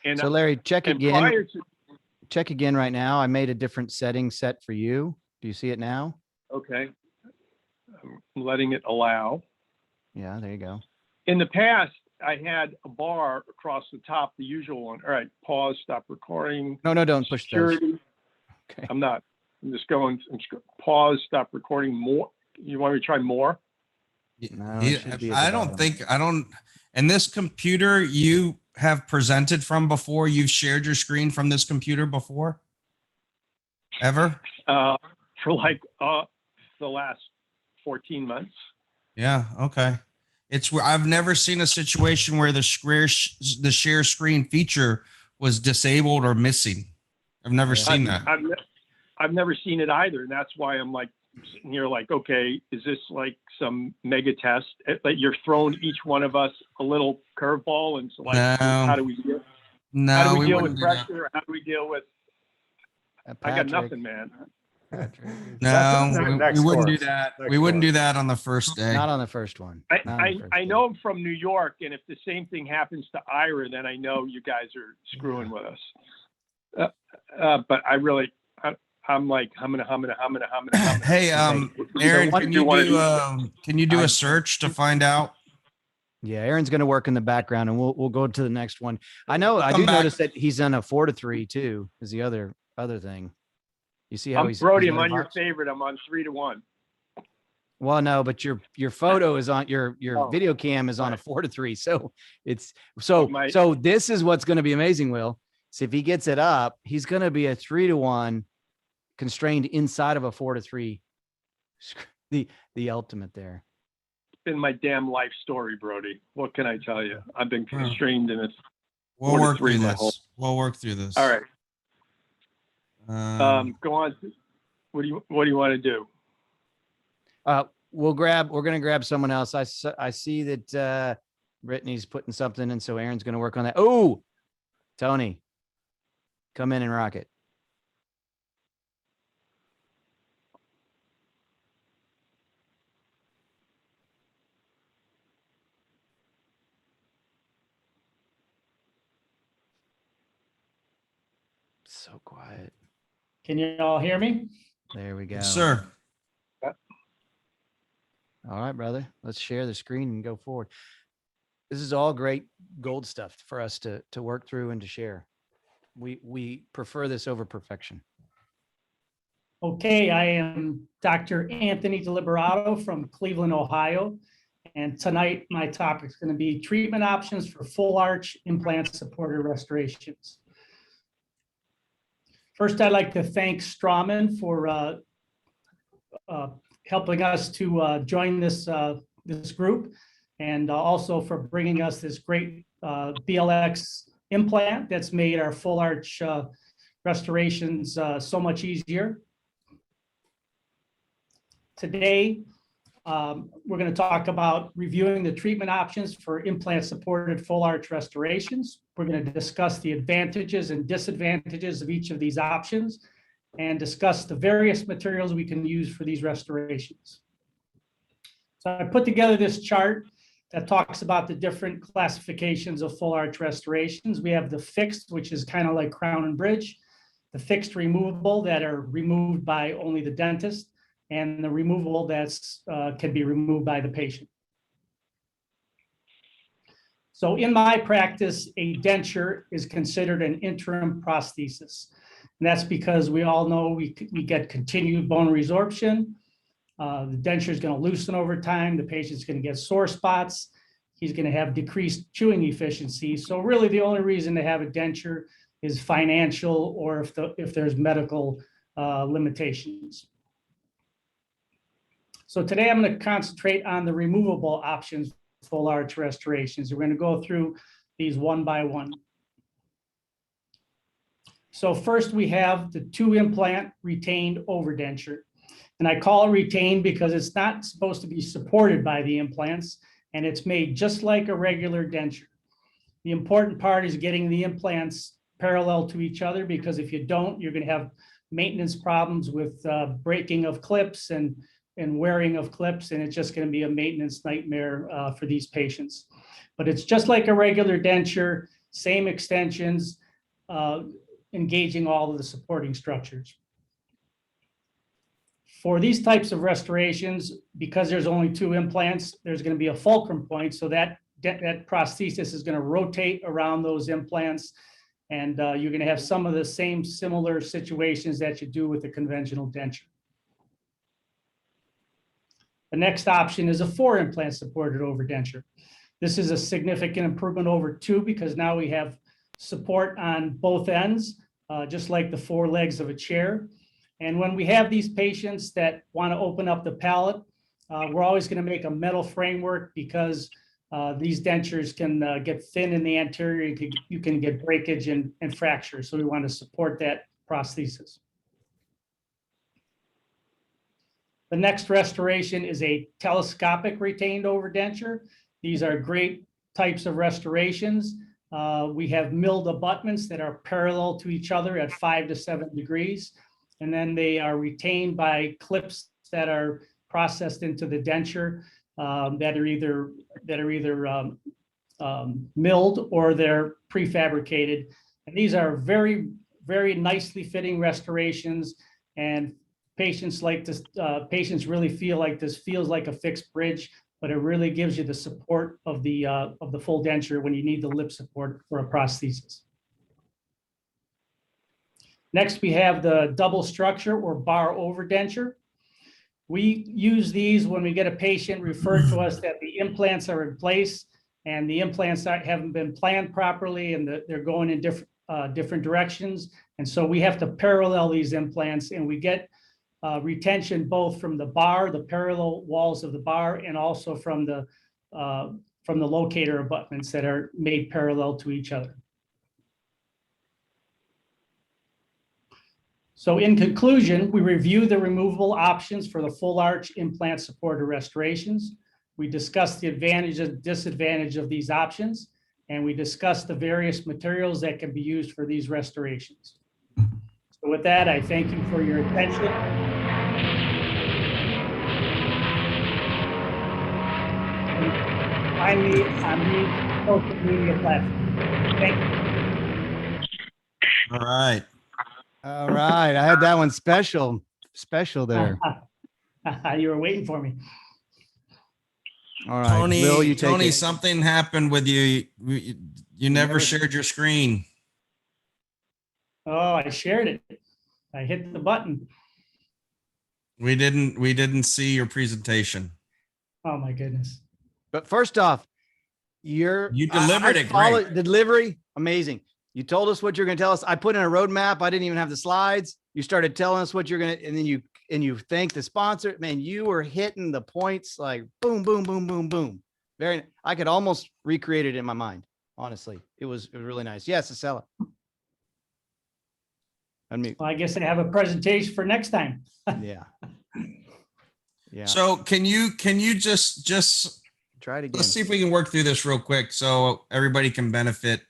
[SPEAKER 8] And
[SPEAKER 1] so Larry, check again. Check again right now. I made a different setting set for you. Do you see it now?
[SPEAKER 8] Okay. I'm letting it allow.
[SPEAKER 1] Yeah, there you go.
[SPEAKER 8] In the past, I had a bar across the top, the usual one. All right, pause, stop recording.
[SPEAKER 1] No, don't push those.
[SPEAKER 8] Okay. I'm not. I'm just going, pause, stop recording more. You want me to try more?
[SPEAKER 1] No,
[SPEAKER 2] and this computer you have presented from before, you've shared your screen from this computer before? Ever?
[SPEAKER 8] For like the last 14 months.
[SPEAKER 2] Yeah. Okay. It's where I've never seen a situation where the share screen feature was disabled or missing. I've never seen that.
[SPEAKER 8] I've never seen it either. And that's why I'm like sitting here like, okay, is this like some mega test that you're throwing each one of us a little curveball? And so like, how do we deal? How do we deal with pressure? How do we deal with, I got nothing, man.
[SPEAKER 2] No, we wouldn't do that. We wouldn't do that on the first day.
[SPEAKER 1] Not on the first one.
[SPEAKER 8] I know I'm from New York, and if the same thing happens to Ira, then I know you guys are screwing with us. But I really, I'm like humming.
[SPEAKER 2] Hey, Aaron, can you do a search to find out?
[SPEAKER 1] Yeah, Aaron's going to work in the background, and we'll go to the next one. I know. I do notice that he's on a 4-3 too. Is the other thing. You see how he's
[SPEAKER 8] Brody, I'm on your favorite. I'm on 3-1.
[SPEAKER 1] Well, no, but your photo is on your video cam is on a 4-3. So it's so this is what's going to be amazing, Will. So if he gets it up, he's going to be a 3-1 constrained inside of a 4-3. The ultimate there.
[SPEAKER 8] It's been my damn life story, Brody. What can I tell you? I've been constrained in it.
[SPEAKER 2] We'll work through this. We'll work through this.
[SPEAKER 8] All right. Go on. What do you want to do?
[SPEAKER 1] We're going to grab someone else. I see that Brittany's putting something in, so Aaron's going to work on that. Oh, Tony, come in and rock it. so quiet.
[SPEAKER 10] Can you all hear me?
[SPEAKER 1] There we go.
[SPEAKER 2] Yes, sir.
[SPEAKER 1] All right, brother. Let's share the screen and go forward. This is all great gold stuff for us to work through and to share. We prefer this over perfection.
[SPEAKER 10] Okay, I am Dr. Anthony DeLiberato from Cleveland, Ohio. And tonight, my topic is going to be treatment options for full arch implant supported restorations. First, I'd like to thank Strawman for helping us to join this group, and also for bringing us this great BLX implant that's made our full arch restorations so much easier. Today, we're going to talk about reviewing the treatment options for implant-supported full arch restorations. We're going to discuss the advantages and disadvantages of each of these options and discuss the various materials we can use for these restorations. So I put together this chart that talks about the different classifications of full arch restorations. We have the fixed, which is kind of like crown and bridge, the fixed removable that are removed by only the dentist, and the removable that's can be removed by the patient. So in my practice, a denture is considered an interim prosthesis. And that's because we all know we get continued bone resorption. The denture is going to loosen over time. The patient's going to get sore spots. He's going to have decreased chewing efficiency. So really the only reason to have a denture is financial, or if there's medical limitations. So today I'm going to concentrate on the removable options for full arch restorations. We're going to go through these one by one. So first we have the 2-implant retained overdenture. And I call it retained because it's not supposed to be supported by the implants, and it's made just like a regular denture. The important part is getting the implants parallel to each other, because if you don't, you're going to have maintenance problems with breaking of clips and wearing of clips, and it's just going to be a maintenance nightmare for these patients. But it's just like a regular denture, same extensions, engaging all of the supporting structures. For these types of restorations, because there's only 2 implants, there's going to be a fulcrum point, so that prosthesis is going to rotate around those implants, and you're going to have some of the same similar situations that you do with a conventional denture. The next option is a 4-implant supported overdenture. This is a significant improvement over 2, because now we have support on both ends, just like the 4 legs of a chair. And when we have these patients that want to open up the palate, we're always going to make a metal framework, because these dentures can get thin in the anterior. You can get breakage and fracture. So we want to support that prosthesis. The next restoration is a telescopic retained overdenture. These are great types of restorations. We have milled abutments that are parallel to each other at 5 to 7 degrees. And then they are retained by clips that are processed into the denture that are either milled or they're prefabricated. And these are very, very nicely fitting restorations, and patients like this. Patients really feel like this feels like a fixed bridge, but it really gives you the support of the full denture when you need the lip support for a prosthesis. Next, we have the double structure or bar overdenture. We use these when we get a patient referred to us that the implants are in place and the implants haven't been planned properly, and they're going in different directions. And so we have to parallel these implants, and we get retention both from the bar, the parallel walls of the bar, and also from the locator abutments that are made parallel to each other. So in conclusion, we review the removable options for the full arch implant supported restorations. We discussed the advantage and disadvantage of these options, and we discussed the various materials that can be used for these restorations. So with that, I thank you for your attention. And find me on the social media platform. Thank you.
[SPEAKER 2] All right.
[SPEAKER 1] All right. I had that one special there.
[SPEAKER 10] You were waiting for me.
[SPEAKER 1] All right.
[SPEAKER 2] Tony,
[SPEAKER 1] Will, you take
[SPEAKER 2] Tony,
[SPEAKER 1] it.
[SPEAKER 2] something happened with you. You never shared your screen.
[SPEAKER 10] Oh, I shared it. I hit the button.
[SPEAKER 2] We didn't see your presentation.
[SPEAKER 10] Oh my goodness.
[SPEAKER 1] But first off,
[SPEAKER 2] You delivered it great.
[SPEAKER 1] The delivery, amazing. You told us what you're going to tell us. I put in a roadmap. I didn't even have the slides. You started telling us what you're going to, and then you thank the sponsor. Man, you were hitting the points like boom, boom, boom, boom, boom. I could almost recreate it in my mind. Honestly, it was really nice. Yes, Acela. Unmute.
[SPEAKER 10] Well, I guess I have a presentation for next time.
[SPEAKER 1] Yeah. Yeah.
[SPEAKER 2] So can you just
[SPEAKER 1] try it again?
[SPEAKER 2] Let's see if we can work through this real quick so everybody can benefit.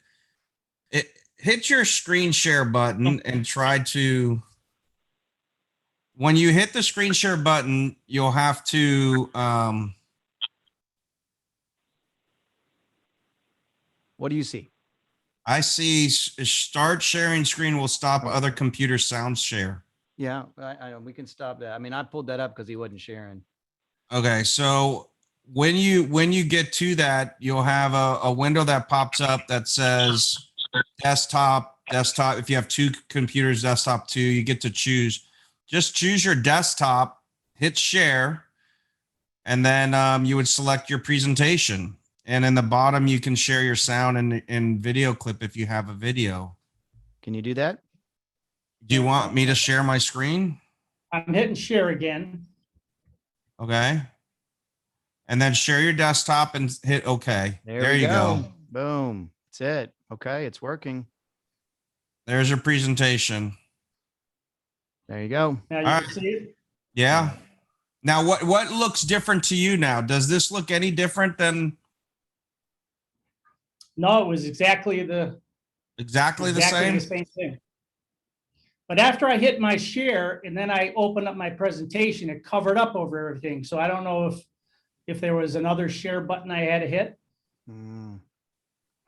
[SPEAKER 2] Hit your screen share button and try to, when you hit the screen share button, you'll have to,
[SPEAKER 1] what do you see?
[SPEAKER 2] I see start sharing screen will stop other computer sound share.
[SPEAKER 1] Yeah, I know we can stop that. I mean, I pulled that up because he wasn't sharing.
[SPEAKER 2] Okay, so when you get to that, you'll have a window that pops up that says desktop. If you have two computers, desktop 2, you get to choose. Just choose your desktop, hit share, and then you would select your presentation. And in the bottom, you can share your sound and video clip if you have a video.
[SPEAKER 1] Can you do that?
[SPEAKER 2] Do you want me to share my screen?
[SPEAKER 10] I'm hitting share again.
[SPEAKER 2] Okay. And then share your desktop and hit OK. There you go.
[SPEAKER 1] Boom. That's it. Okay, it's working.
[SPEAKER 2] There's your presentation.
[SPEAKER 1] There you go.
[SPEAKER 10] Now you can see it.
[SPEAKER 2] Yeah. Now, what looks different to you now? Does this look any different than?
[SPEAKER 10] No, it was exactly the
[SPEAKER 2] same
[SPEAKER 10] thing. But after I hit my share and then I opened up my presentation, it covered up over everything. So I don't know if there was another share button I had to hit.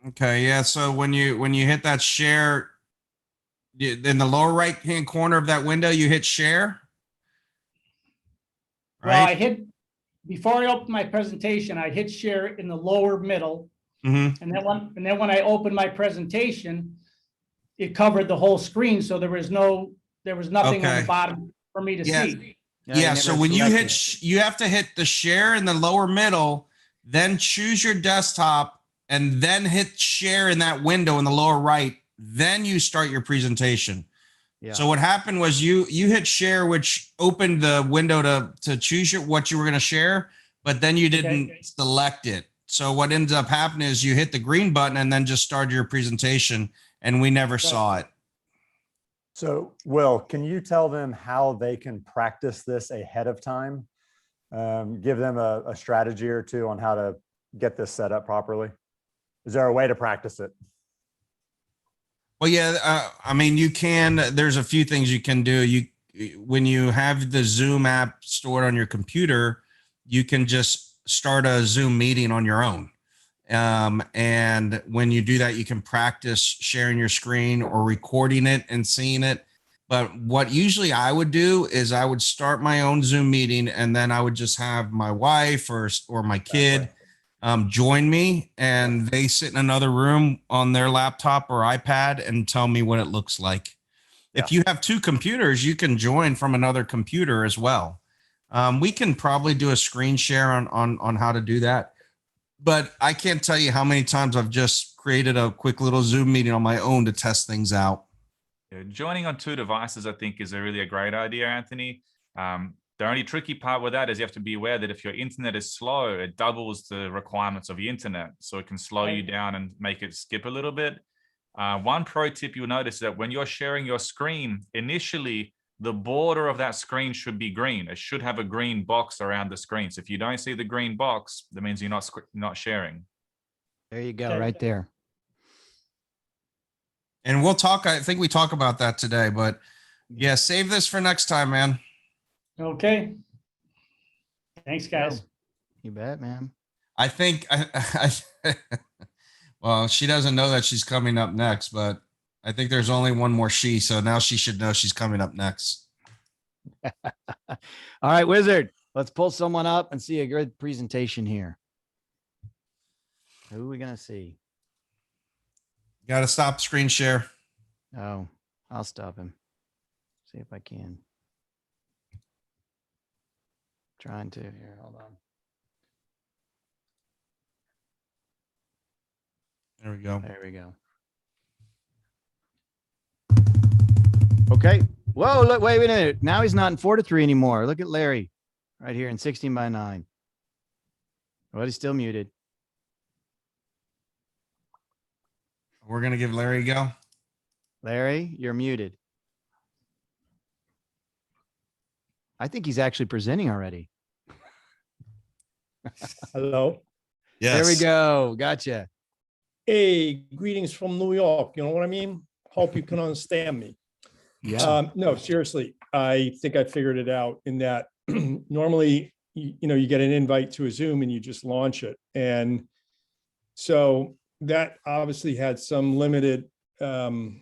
[SPEAKER 2] Okay, yeah. So when you hit that share, in the lower right hand corner of that window, you hit share. Right.
[SPEAKER 10] Well, I hit before I opened my presentation. I hit share in the lower middle, and then when I opened my presentation, it covered the whole screen. So there was nothing on the bottom for me to see.
[SPEAKER 2] Yeah. So when you hit, you have to hit the share in the lower middle, then choose your desktop, and then hit share in that window in the lower right. Then you start your presentation. Yeah. So what happened was you hit share, which opened the window to choose what you were going to share, but then you didn't select it. So what ends up happening is you hit the green button and then just started your presentation, and we never saw it.
[SPEAKER 4] So, Will, can you tell them how they can practice this ahead of time? Give them a strategy or two on how to get this set up properly. Is there a way to practice it?
[SPEAKER 2] Well, yeah, I mean, you can. There's a few things you can do. When you have the Zoom app stored on your computer, you can just start a Zoom meeting on your own. And when you do that, you can practice sharing your screen or recording it and seeing it. But what usually I would do is I would start my own Zoom meeting, and then I would just have my wife or my kid join me, and they sit in another room on their laptop or iPad and tell me what it looks like. Yeah. If you have two computers, you can join from another computer as well. We can probably do a screen share on how to do that. But I can't tell you how many times I've just created a quick little Zoom meeting on my own to test things out.
[SPEAKER 3] Yeah, joining on two devices, I think, is really a great idea, Anthony. The only tricky part with that is you have to be aware that if your internet is slow, it doubles the requirements of the internet. So it can slow you down and make it skip a little bit. One pro tip you'll notice is that when you're sharing your screen, initially, the border of that screen should be green. It should have a green box around the screen. So if you don't see the green box, that means you're not sharing.
[SPEAKER 1] There you go, right there.
[SPEAKER 2] And we'll talk, I think we talk about that today, but yeah, save this for next time, man.
[SPEAKER 10] Okay. Thanks, guys.
[SPEAKER 1] You bet, man.
[SPEAKER 2] I think, well, she doesn't know that she's coming up next, but I think there's only one more she, so now she should know she's coming up next.
[SPEAKER 1] All right, Wizard, let's pull someone up and see a good presentation here. Who are we going to see?
[SPEAKER 2] Got to stop screen share.
[SPEAKER 1] Oh, I'll stop him. See if I can. Trying to here. Hold on.
[SPEAKER 2] There we go.
[SPEAKER 1] There we go. Okay. Whoa, look, wait a minute. Now he's not in 4-3 anymore. Look at Larry right here in 16:9. Well, he's still muted.
[SPEAKER 2] We're going to give Larry a go.
[SPEAKER 1] Larry, you're muted. I think he's actually presenting already.
[SPEAKER 17] Hello.
[SPEAKER 2] Yes.
[SPEAKER 1] There we go. Gotcha.
[SPEAKER 17] Hey, greetings from New York. You know what I mean? Hope you can understand me.
[SPEAKER 1] Yeah.
[SPEAKER 17] No, seriously, I think I figured it out in that normally, you get an invite to a Zoom and you just launch it. And so that obviously had some limited, functionality.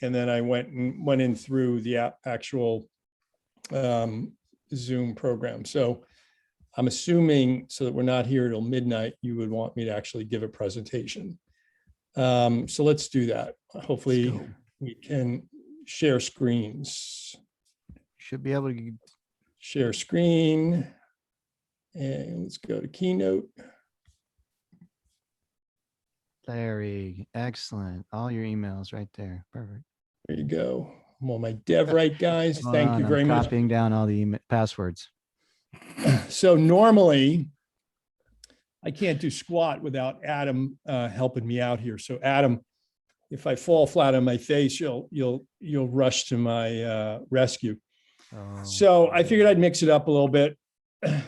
[SPEAKER 17] And then I went in through the actual Zoom program. So I'm assuming, so that we're not here till midnight, you would want me to actually give a presentation. So let's do that. Hopefully we can share screens.
[SPEAKER 1] Should be able to
[SPEAKER 17] share screen. And let's go to Keynote.
[SPEAKER 1] Larry, excellent. All your emails right there. Perfect.
[SPEAKER 17] There you go. I'm on my DevRight guys.
[SPEAKER 1] Hold
[SPEAKER 17] Thank
[SPEAKER 1] on,
[SPEAKER 17] you very
[SPEAKER 1] I'm
[SPEAKER 17] much.
[SPEAKER 1] copying down all the passwords.
[SPEAKER 17] So normally I can't do squat without Adam helping me out here. So Adam, if I fall flat on my face, you'll rush to my rescue.
[SPEAKER 1] Oh.
[SPEAKER 17] So I figured I'd mix it up a little bit.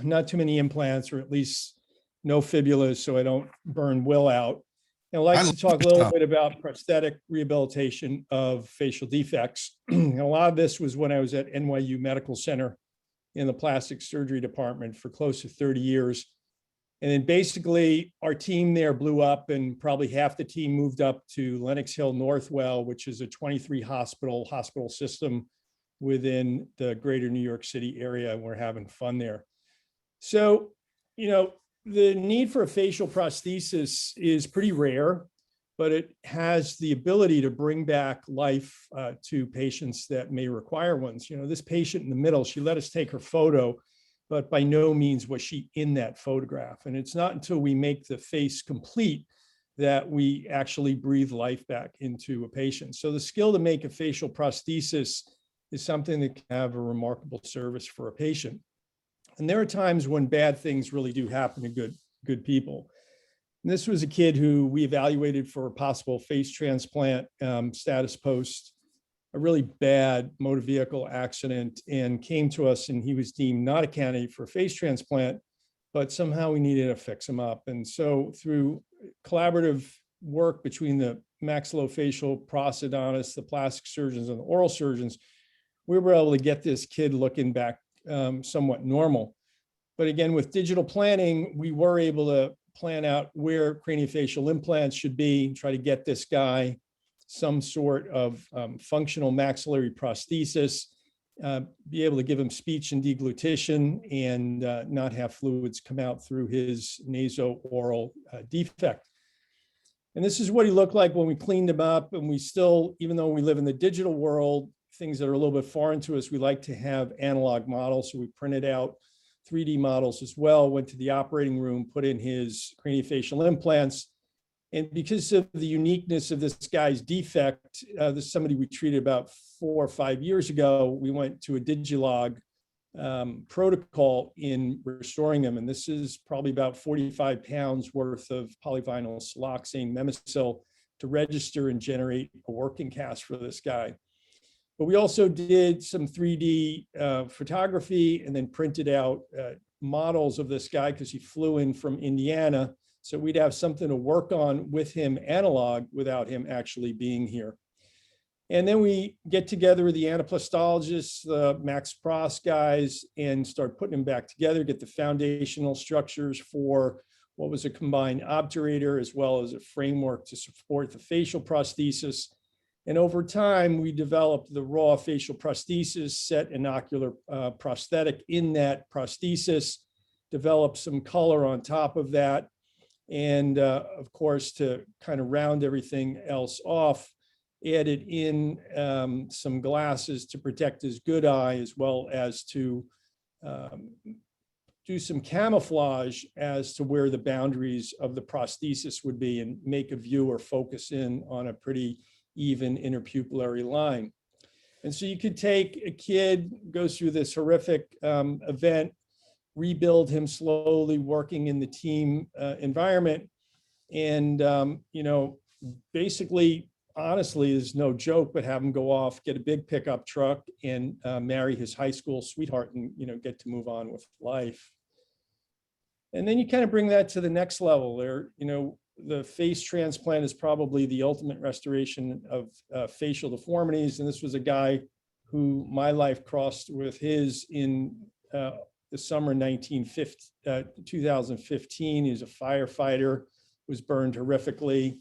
[SPEAKER 17] Not too many implants, or at least no fibulas, so I don't burn Will out. And I'd like to talk a little bit about prosthetic rehabilitation of facial defects. And a lot of this was when I was at NYU Medical Center in the plastic surgery department for close to 30 years. And then basically our team there blew up, and probably half the team moved up to Lenox Hill Northwell, which is a 23 hospital system within the greater New York City area. And we're having fun there. So, the need for a facial prosthesis is pretty rare, but it has the ability to bring back life to patients that may require ones. This patient in the middle, she let us take her photo, but by no means was she in that photograph. And it's not until we make the face complete that we actually breathe life back into a patient. So the skill to make a facial prosthesis is something that can have a remarkable service for a patient. And there are times when bad things really do happen to good people. And this was a kid who we evaluated for a possible face transplant status post a really bad motor vehicle accident, and came to us, and he was deemed not a candidate for a face transplant, but somehow we needed to fix him up. And so through collaborative work between the maxillofacial prosthodontists, the plastic surgeons, and the oral surgeons, we were able to get this kid looking back somewhat normal. But again, with digital planning, we were able to plan out where craniofacial implants should be, try to get this guy some sort of functional maxillary prosthesis, be able to give him speech and deglutition, and not have fluids come out through his naso-oral defect. And this is what he looked like when we cleaned him up. And we still, even though we live in the digital world, things that are a little bit foreign to us, we like to have analog models. So we printed out 3D models as well, went to the operating room, put in his craniofacial implants. And because of the uniqueness of this guy's defect, this is somebody we treated about 4 or 5 years ago, we went to a Digilog protocol in restoring them. And this is probably about 45 pounds worth of polyvinyl siloxane Memicil to register and generate a working cast for this guy. But we also did some 3D photography and then printed out models of this guy because he flew in from Indiana. So we'd have something to work on with him analog without him actually being here. And then we get together with the anaplastologists, the Max Pros guys, and start putting them back together, get the foundational structures for what was a combined obturator as well as a framework to support the facial prosthesis. And over time, we developed the raw facial prosthesis, set an ocular prosthetic in that prosthesis, developed some color on top of that. And of course, to kind of round everything else off, added in some glasses to protect his good eye, as well as to do some camouflage as to where the boundaries of the prosthesis would be and make a viewer focus in on a pretty even interpupillary line. And so you could take a kid, goes through this horrific event, rebuild him slowly, working in the team environment. And, you know, basically, honestly, is no joke, but have him go off, get a big pickup truck and marry his high school sweetheart and, you know, get to move on with life. And then you kind of bring that to the next level there. You know, the face transplant is probably the ultimate restoration of facial deformities. And this was a guy who my life crossed with his in the summer 2015. He's a firefighter, was burned horrifically.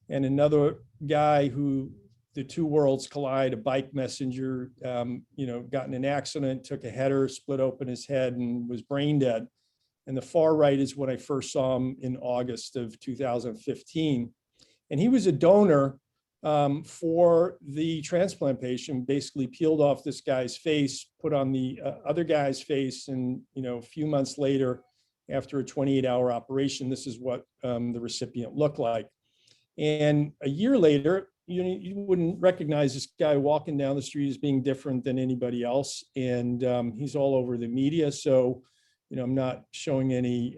[SPEAKER 17] And another guy who the two worlds collide, a bike messenger, you know, got in an accident, took a header, split open his head and was brain dead. And the far right is when I first saw him in August of 2015. And he was a donor for the transplant patient, basically peeled off this guy's face, put on the other guy's face. And, you know, a few months later, after a 28-hour operation, this is what the recipient looked like. And a year later, you wouldn't recognize this guy walking down the street as being different than anybody else. And he's all over the media. So, you know, I'm not showing any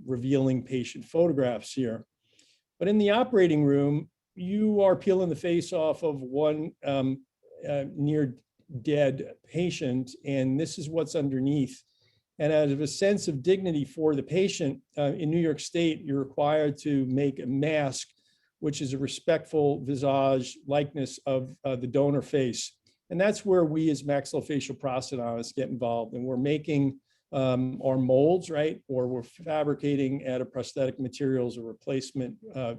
[SPEAKER 17] revealing patient photographs here. But in the operating room, you are peeling the face off of one near dead patient. And this is what's underneath. And out of a sense of dignity for the patient, in New York State, you're required to make a mask, which is a respectful visage likeness of the donor face. And that's where we as maxillofacial prosthodontists get involved. And we're making our molds, right? Or we're fabricating out of prosthetic materials a replacement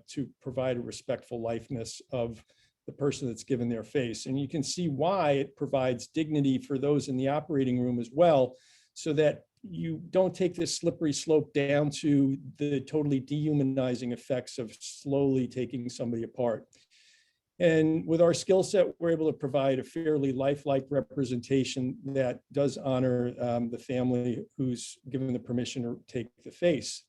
[SPEAKER 17] to provide a respectful likeness of the person that's given their face. And you can see why it provides dignity for those in the operating room as well, so that you don't take this slippery slope down to the totally dehumanizing effects of slowly taking somebody apart. And with our skill set, we're able to provide a fairly lifelike representation that does honor the family who's given the permission to take the face.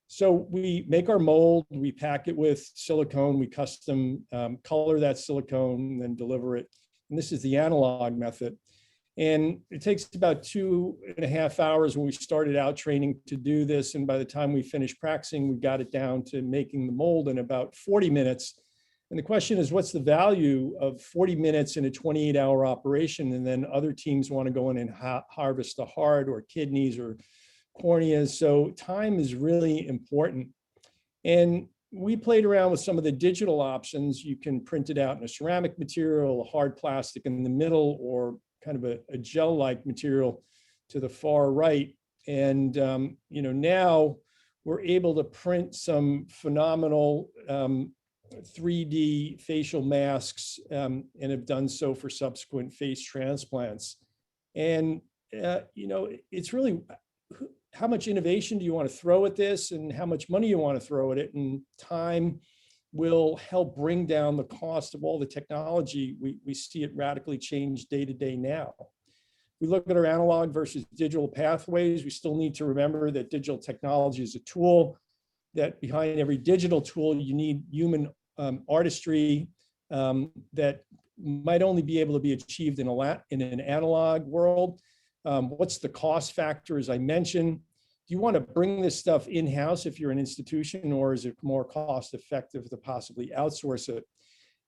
[SPEAKER 17] So we make our mold, we pack it with silicone, we custom color that silicone, and then deliver it. And this is the analog method. And it takes about 2.5 hours when we started out training to do this. And by the time we finished practicing, we got it down to making the mold in about 40 minutes. And the question is, what's the value of 40 minutes in a 28-hour operation? And then other teams want to go in and harvest a heart or kidneys or corneas. So time is really important. And we played around with some of the digital options. You can print it out in a ceramic material, a hard plastic in the middle, or kind of a gel-like material to the far right. And you know, now we're able to print some phenomenal 3D facial masks and have done so for subsequent face transplants. And you know, it's really how much innovation do you want to throw at this and how much money you want to throw at it, and time will help bring down the cost of all the technology. We see it radically change day to day now. We look at our analog versus digital pathways. We still need to remember that digital technology is a tool, that behind every digital tool, you need human artistry that might only be able to be achieved in an analog world. What's the cost factor, as I mentioned? Do you want to bring this stuff in-house if you're an institution, or is it more cost-effective to possibly outsource it?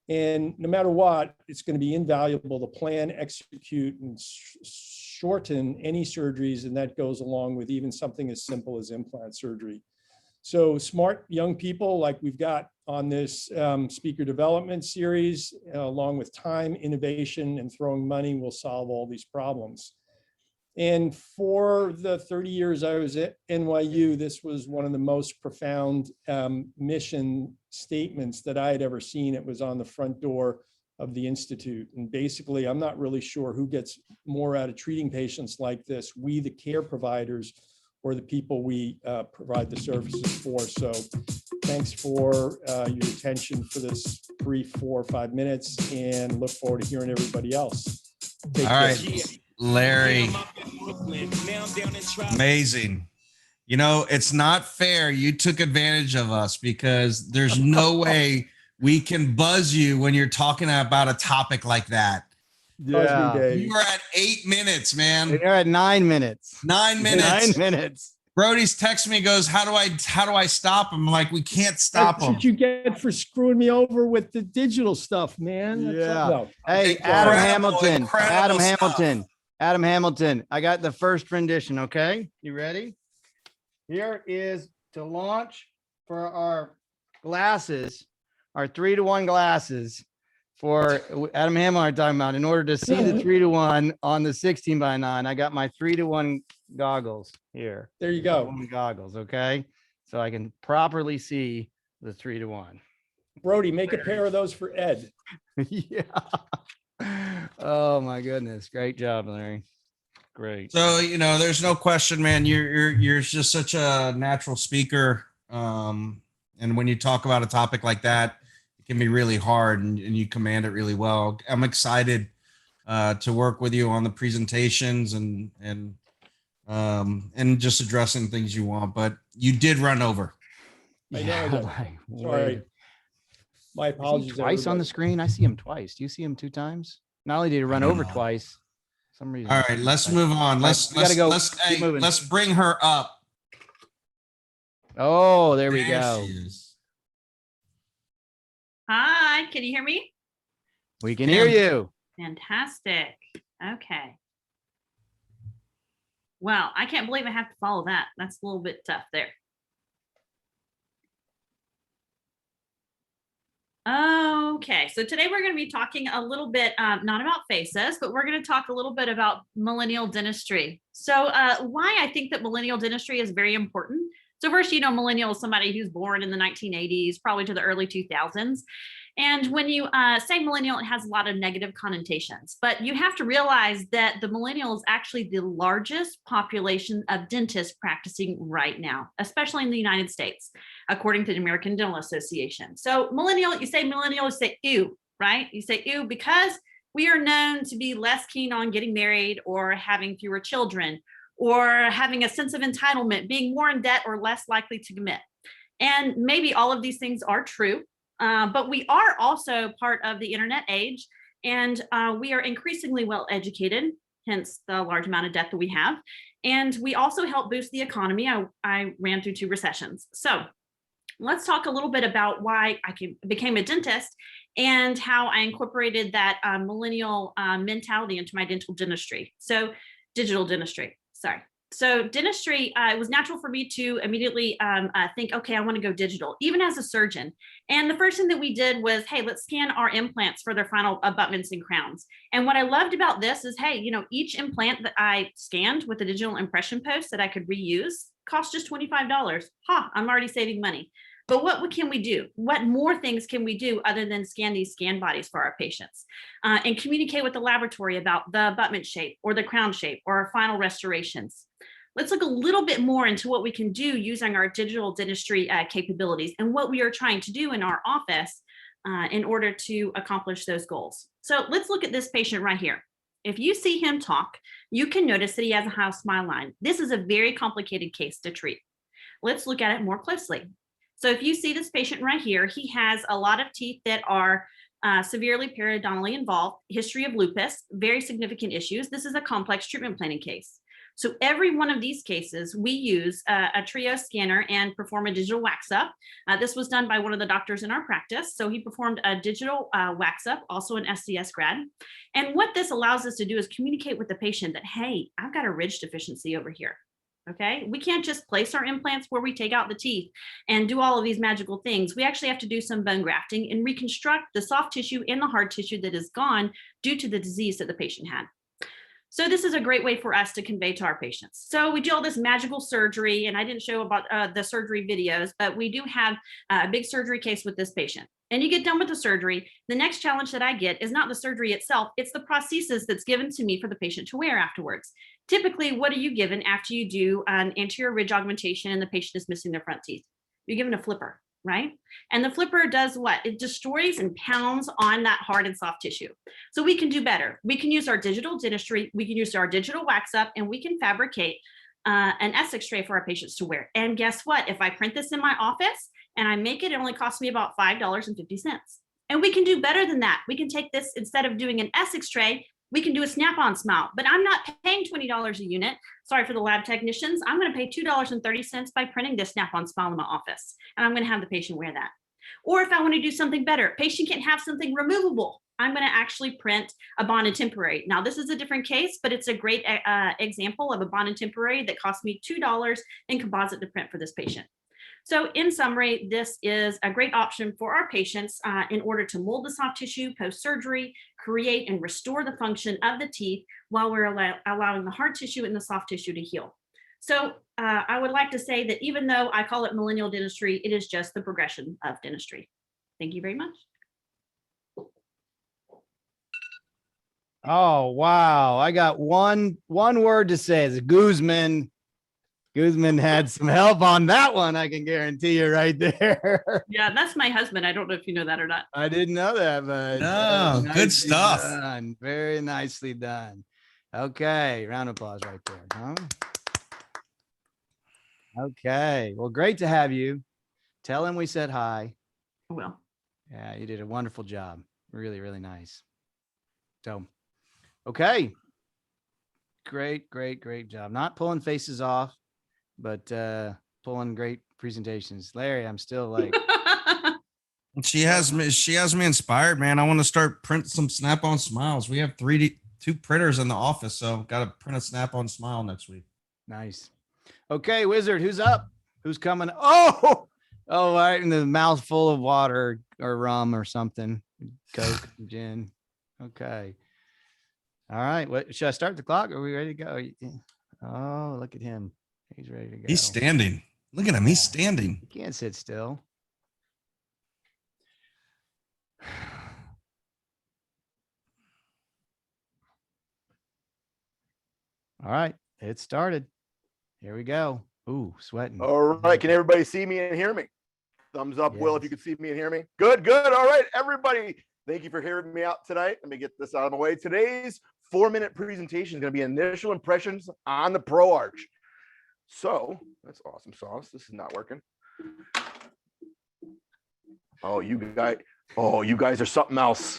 [SPEAKER 17] And no matter what, it's going to be invaluable to plan, execute, and shorten any surgeries, and that goes along with even something as simple as implant surgery. So smart young people like we've got on this speaker development series, along with time, innovation, and throwing money, will solve all these problems. And for the 30 years I was at NYU, this was one of the most profound mission statements that I had ever seen. It was on the front door of the Institute. And basically, I'm not really sure who gets more out of treating patients like this, we, the care providers, or the people we provide the services for. So thanks for your attention for this brief 4 or 5 minutes, and look forward to hearing everybody else. Take
[SPEAKER 2] All
[SPEAKER 17] care.
[SPEAKER 2] right, Larry. Amazing. You know, it's not fair. You took advantage of us because there's no way we can buzz you when you're talking about a topic like that.
[SPEAKER 1] Yeah.
[SPEAKER 2] You were at 8 minutes, man.
[SPEAKER 1] You're at 9 minutes.
[SPEAKER 2] 9 minutes.
[SPEAKER 1] 9 minutes.
[SPEAKER 2] Brody's texting me, goes, how do I stop him? I'm like, we can't stop
[SPEAKER 17] That's
[SPEAKER 2] him.
[SPEAKER 17] what you get for screwing me over with the digital stuff, man. That's
[SPEAKER 1] Yeah.
[SPEAKER 17] no.
[SPEAKER 1] Hey, Adam Hamilton. Adam Hamilton. Adam Hamilton. I got the first rendition. Okay. You ready? Here is to launch for our glasses, our 3-to-1 glasses for Adam Hamilton are talking about. In order to see the 3-to-1 on the 16:9, I got my 3-to-1 goggles here.
[SPEAKER 17] There you go.
[SPEAKER 1] Goggles. Okay. So I can properly see the 3-to-1.
[SPEAKER 17] Brody, make a pair of those for Ed.
[SPEAKER 1] Yeah. Oh my goodness. Great job, Larry. Great.
[SPEAKER 2] So, you know, there's no question, man, you're just such a natural speaker. And when you talk about a topic like that, it can be really hard, and you command it really well. I'm excited to work with you on the presentations and just addressing things you want, but you did run over.
[SPEAKER 17] I know. Sorry. My apologies.
[SPEAKER 1] Twice on the screen. I see him twice. Do you see him 2 times? Not only did he run over twice, for some reason.
[SPEAKER 2] All right, let's move on. Let's bring her up.
[SPEAKER 1] Oh, there we go.
[SPEAKER 2] She is.
[SPEAKER 14] Hi, can you hear me?
[SPEAKER 1] We can hear you.
[SPEAKER 14] Fantastic. Okay. Wow, I can't believe I have to follow that. That's a little bit tough there. Okay, so today we're going to be talking a little bit, not about faces, but we're going to talk a little bit about millennial dentistry. So why I think that millennial dentistry is very important. So first, you know, millennial is somebody who's born in the 1980s, probably to the early 2000s. And when you say millennial, it has a lot of negative connotations, but you have to realize that the millennial is actually the largest population of dentists practicing right now, especially in the United States, according to the American Dental Association. So millennial, you say ew, right? You say ew because we are known to be less keen on getting married or having fewer children or having a sense of entitlement, being more in debt or less likely to commit. And maybe all of these things are true. But we are also part of the internet age, and we are increasingly well educated, hence the large amount of debt that we have. And we also help boost the economy. I ran through 2 recessions. So let's talk a little bit about why I became a dentist and how I incorporated that millennial mentality into my digital dentistry, sorry. So dentistry, it was natural for me to immediately think, okay, I want to go digital, even as a surgeon. And the first thing that we did was, hey, let's scan our implants for their final abutments and crowns. And what I loved about this is, hey, you know, each implant that I scanned with a digital impression post that I could reuse cost just $25. I'm already saving money. But what can we do? What more things can we do other than scan these scan bodies for our patients and communicate with the laboratory about the abutment shape or the crown shape or our final restorations? Let's look a little bit more into what we can do using our digital dentistry capabilities and what we are trying to do in our office in order to accomplish those goals. So let's look at this patient right here. If you see him talk, you can notice that he has a high smile line. This is a very complicated case to treat. Let's look at it more closely. So if you see this patient right here, he has a lot of teeth that are severely periodontally involved, history of lupus, very significant issues. This is a complex treatment planning case. So every one of these cases, we use a Trio scanner and perform a digital wax up. This was done by one of the doctors in our practice. So he performed a digital wax up, also an SDS grad. And what this allows us to do is communicate with the patient that, hey, I've got a ridge deficiency over here. Okay, we can't just place our implants where we take out the teeth and do all of these magical things. We actually have to do some bone grafting and reconstruct the soft tissue and the hard tissue that is gone due to the disease that the patient had. So this is a great way for us to convey to our patients. So we do all this magical surgery, and I didn't show about the surgery videos, but we do have a big surgery case with this patient. And you get done with the surgery. The next challenge that I get is not the surgery itself, it's the prosthesis that's given to me for the patient to wear afterwards. Typically, what are you given after you do an anterior ridge augmentation and the patient is missing their front teeth? You're given a flipper, right? And the flipper does what? It destroys and pounds on that hard and soft tissue. So we can do better. We can use our digital dentistry, we can use our digital wax up, and we can fabricate an Essex tray for our patients to wear. And guess what? If I print this in my office and I make it, it only costs me about $5.50. And we can do better than that. We can take this, instead of doing an Essex tray, we can do a snap-on smile, but I'm not paying $20 a unit. Sorry for the lab technicians. I'm gonna pay $2.30 by printing this snap-on smile in my office. And I'm gonna have the patient wear that. Or if I wanna do something better, patient can have something removable. I'm gonna actually print a bonded temporary. Now this is a different case, but it's a great example of a bonded temporary that cost me $2 in composite to print for this patient. So in summary, this is a great option for our patients in order to mold the soft tissue post-surgery, create and restore the function of the teeth while we're allowing the hard tissue and the soft tissue to heal. So I would like to say that even though I call it millennial dentistry, it is just the progression of dentistry. Thank you very much.
[SPEAKER 1] Oh, wow. I got one word to say. It's Guzman. Guzman had some help on that one. I can guarantee you right there.
[SPEAKER 14] Yeah, that's my husband. I don't know if you know that or not.
[SPEAKER 1] I didn't know that, but
[SPEAKER 2] No, good stuff.
[SPEAKER 1] Done. Very nicely done. Okay. Round of applause right there. Huh? Okay. Well, great to have you. Tell him we said hi.
[SPEAKER 14] I will.
[SPEAKER 1] Yeah, you did a wonderful job. Really, really nice. So, okay. Great job. Not pulling faces off, but pulling great presentations. Larry, I'm still like,
[SPEAKER 2] She has me inspired, man. I want to start print some snap-on smiles. We have 2 printers in the office, so got to print a snap-on smile next week.
[SPEAKER 1] nice. Okay, Wizard, who's up? Who's coming? Oh, right in the mouth full of water or rum or something. Coke, gin. Okay. All right. What should I start the clock? Are we ready to go? Oh, look at him. He's ready to go.
[SPEAKER 2] He's standing. Look at him. He's standing.
[SPEAKER 1] You can't sit still. All right, it started. Here we go. Ooh, sweating.
[SPEAKER 6] All right. Can everybody see me and hear me? Thumbs up, Will, if you can see me and hear me. Good. All right, everybody. Thank you for hearing me out tonight. Let me get this out of my way. Today's 4-minute presentation is going to be initial impressions on the Pro Arch. So that's awesome sauce. This is not working. Oh, you guys are something else.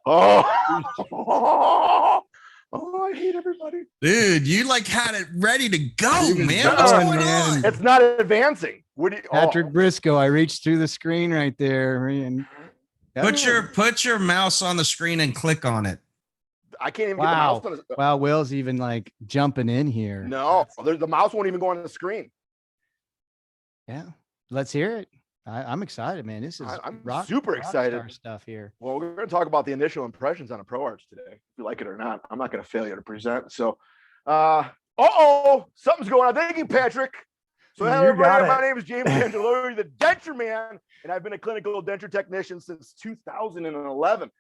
[SPEAKER 6] Oh, I hate everybody.
[SPEAKER 2] Dude, you like had it ready to go, man.
[SPEAKER 1] going,
[SPEAKER 2] What's going
[SPEAKER 1] man.
[SPEAKER 2] on?
[SPEAKER 6] It's not advancing. What do you,
[SPEAKER 1] Patrick Briscoe, I reached through the screen right there. And
[SPEAKER 2] Put your mouse on the screen and click on it.
[SPEAKER 6] I can't even get the mouse on the
[SPEAKER 1] Wow, Will's even like jumping in here.
[SPEAKER 6] No, the mouse won't even go on the screen.
[SPEAKER 1] Yeah, let's hear it. I'm excited, man. This is
[SPEAKER 6] I'm super excited
[SPEAKER 1] rockstar stuff here.
[SPEAKER 6] Well, we're going to talk about the initial impressions on a Pro Arch today. If you like it or not, I'm not going to fail you to present. So, something's going on. Thank you, Patrick. So, hello, everybody. My name is James Angeloni, the denture man, and I've been a clinical denture technician since 2011.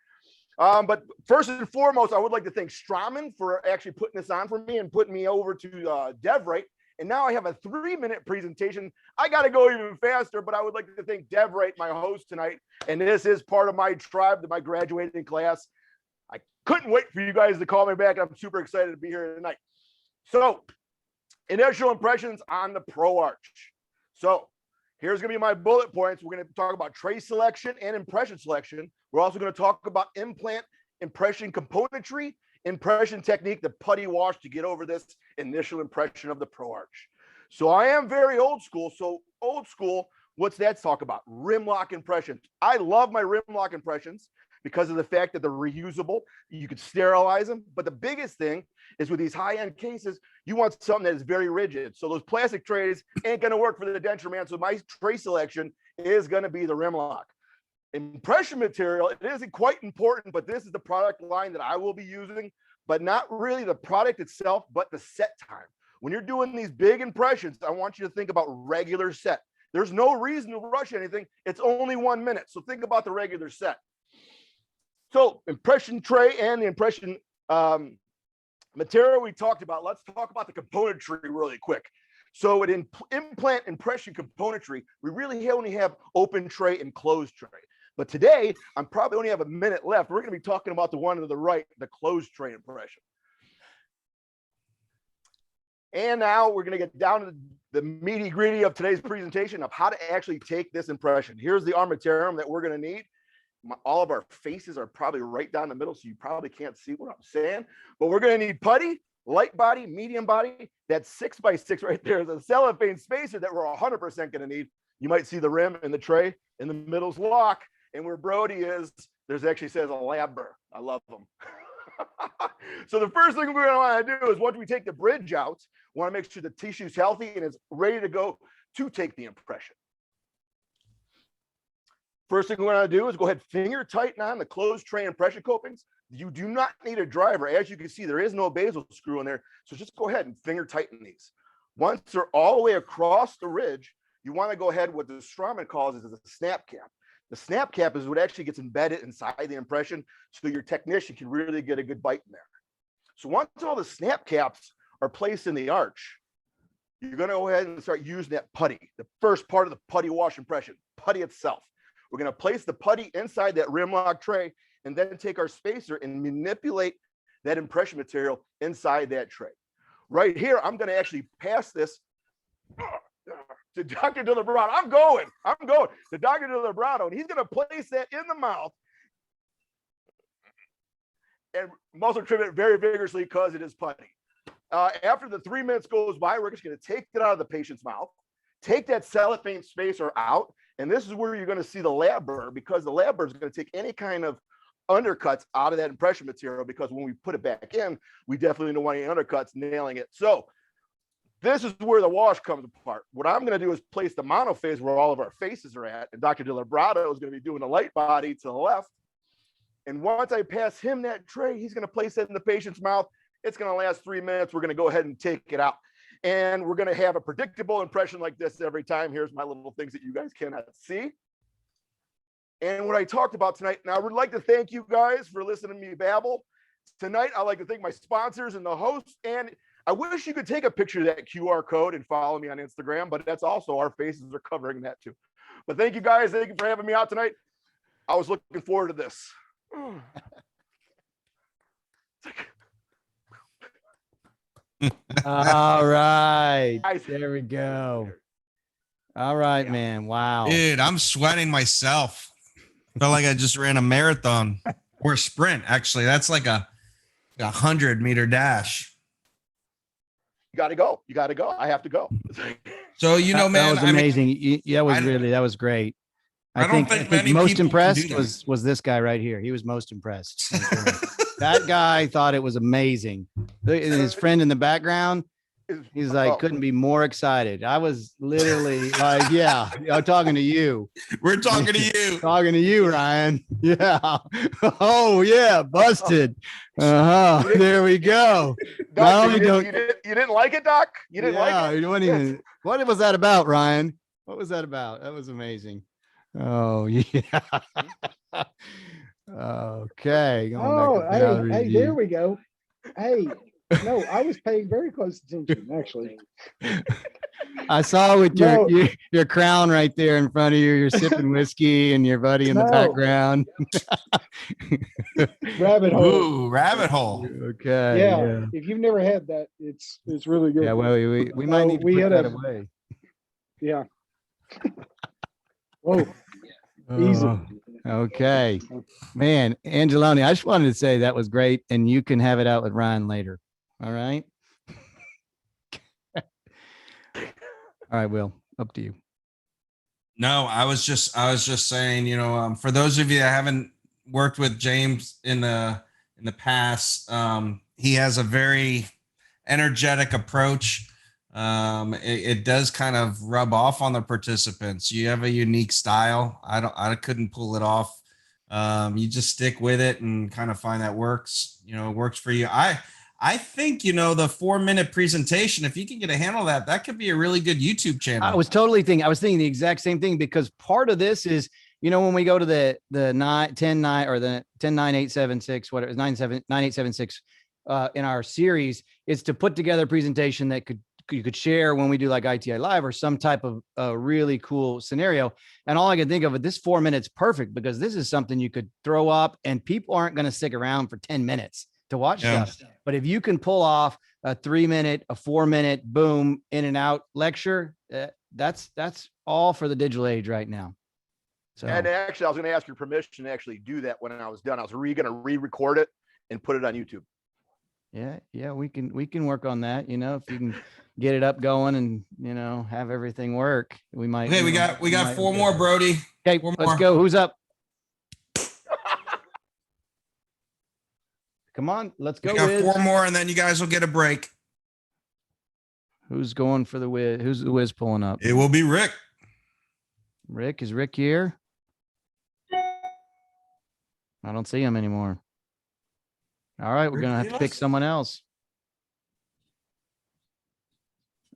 [SPEAKER 6] But first and foremost, I would like to thank Straumann for actually putting this on for me and putting me over to DevRight. And now I have a 3-minute presentation. I got to go even faster, but I would like to thank DevRight, my host tonight. And this is part of my tribe, my graduating class. I couldn't wait for you guys to call me back. I'm super excited to be here tonight. So, initial impressions on the Pro Arch. So, here's going to be my bullet points. We're going to talk about tray selection and impression selection. We're also going to talk about implant impression componentry, impression technique, the putty wash to get over this initial impression of the Pro Arch. So I am very old school. So old school, what's that talk about? Rim lock impressions. I love my rim lock impressions because of the fact that they're reusable. You could sterilize them. But the biggest thing is with these high-end cases, you want something that is very rigid. So those plastic trays ain't going to work for the denture man. So my tray selection is going to be the rim lock. Impression material, it isn't quite important, but this is the product line that I will be using but not really the product itself, but the set time. When you're doing these big impressions, I want you to think about regular set. There's no reason to rush anything. It's only 1 minute. So think about the regular set. So impression tray and the impression material we talked about. Let's talk about the componentry really quick. So in implant impression componentry, we really only have open tray and closed tray. But today, I'm probably only have a minute left. We're going to be talking about the one to the right, the closed tray impression. And now we're going to get down to the meaty gritty of today's presentation of how to actually take this impression. Here's the armamentarium that we're going to need. All of our faces are probably right down the middle, so you probably can't see what I'm saying. But we're going to need putty, light body, medium body. That 6x6 right there is a cellophane spacer that we're 100% going to need. You might see the rim and the tray. In the middle's lock. And where Brody is, there's actually says a lab burr. I love them. So the first thing we're going to want to do is once we take the bridge out, we want to make sure the tissue's healthy and it's ready to go to take the impression. First thing we want to do is go ahead, finger tighten on the closed tray impression copings. You do not need a driver. As you can see, there is no bezel screw in there. So just go ahead and finger tighten these. Once they're all the way across the ridge, you want to go ahead, what the Straumann calls is a snap cap. The snap cap is what actually gets embedded inside the impression so your technician can really get a good bite in there. So once all the snap caps are placed in the arch, you're going to go ahead and start using that putty, the first part of the putty wash impression, putty itself. We're going to place the putty inside that rim lock tray and then take our spacer and manipulate that impression material inside that tray. Right here, I'm going to actually pass this to Dr. Dilibrato. I'm going to Dr. Dilibrato, and he's going to place that in the mouth and muscle trim it very vigorously because it is putty. After the 3 minutes goes by, we're just going to take it out of the patient's mouth, take that cellophane spacer out, and this is where you're going to see the lab burr, because the lab burr is going to take any kind of undercuts out of that impression material, because when we put it back in, we definitely don't want any undercuts nailing it. So this is where the wash comes apart. What I'm going to do is place the monophase where all of our faces are at, and Dr. Dilibrato is going to be doing the light body to the left. And once I pass him that tray, he's going to place it in the patient's mouth. It's going to last 3 minutes. We're going to go ahead and take it out. And we're going to have a predictable impression like this every time. Here's my little things that you guys cannot see. And what I talked about tonight, now I would like to thank you guys for listening to me babble. Tonight, I'd like to thank my sponsors and the hosts. And I wish you could take a picture of that QR code and follow me on Instagram, but that's also our faces are covering that too. But thank you guys. Thank you for having me out tonight. I was looking forward to this.
[SPEAKER 1] All right. There we go. All right, man. Wow.
[SPEAKER 2] Dude, I'm sweating myself. Felt like I just ran a marathon or a sprint. Actually, that's like a 100-meter dash.
[SPEAKER 6] You got to go. You got to go. I have to go.
[SPEAKER 2] So, you know, man,
[SPEAKER 1] that was amazing. That was great. I think most impressed was this guy right here. He was most impressed. That guy thought it was amazing. And his friend in the background, he's like, couldn't be more excited. I was literally like, yeah, I'm talking to you.
[SPEAKER 2] We're talking to you.
[SPEAKER 1] Talking to you, Ryan. Yeah. Oh, yeah. Busted. There we go.
[SPEAKER 6] Doc, you didn't like it, Doc? You didn't like it?
[SPEAKER 1] You weren't even, what was that about, Ryan? What was that about? That was amazing. Oh, yeah. Okay.
[SPEAKER 16] Hey, there we go. Hey, no, I was paying very close attention, actually.
[SPEAKER 1] I saw with your crown right there in front of you. You're sipping whiskey and your buddy in the background.
[SPEAKER 16] Rabbit hole.
[SPEAKER 2] Ooh, rabbit hole.
[SPEAKER 1] Okay.
[SPEAKER 16] Yeah. If you've never had that, it's really good.
[SPEAKER 1] Yeah, well, we might need to put that away.
[SPEAKER 16] Yeah. Whoa. Easy.
[SPEAKER 1] Okay. Man, Angeloni, I just wanted to say that was great, and you can have it out with Ryan later. All right. All right, Will, up to you.
[SPEAKER 2] No, I was just saying, you know, for those of you that haven't worked with James in the past, he has a very energetic approach. It does kind of rub off on the participants. You have a unique style. I couldn't pull it off You just stick with it and kind of find that works, works for you. I think, the 4-minute presentation, if you can get a handle of that could be a really good YouTube channel.
[SPEAKER 1] I was thinking the exact same thing, because part of this is, when we go to the 10-9 or the 10-9-8-7-6, whatever, 9-7-9-8-7-6 in our series, is to put together a presentation that you could share when we do like ITI Live or some type of really cool scenario. And all I can think of, this 4 minutes perfect, because this is something you could throw up and people aren't going to stick around for 10 minutes to watch stuff. But if you can pull off a 3-minute, a 4-minute, boom, in and out lecture, that's all for the digital age right now. So,
[SPEAKER 6] and actually, I was going to ask your permission to actually do that when I was done. I was going to re-record it and put it on YouTube.
[SPEAKER 1] Yeah, we can work on that. If you can get it up going and have everything work, we might.
[SPEAKER 2] Okay, we got 4 more, Brody.
[SPEAKER 1] Okay, let's go. Who's up? Come on, let's go.
[SPEAKER 2] We got
[SPEAKER 1] Wiz.
[SPEAKER 2] 4 more, and then you guys will get a break.
[SPEAKER 1] Who's going for the Wiz? Who's the Wiz pulling up?
[SPEAKER 2] It will be Rick.
[SPEAKER 1] Rick, is Rick here? I don't see him anymore. All right, we're gonna have to pick someone else.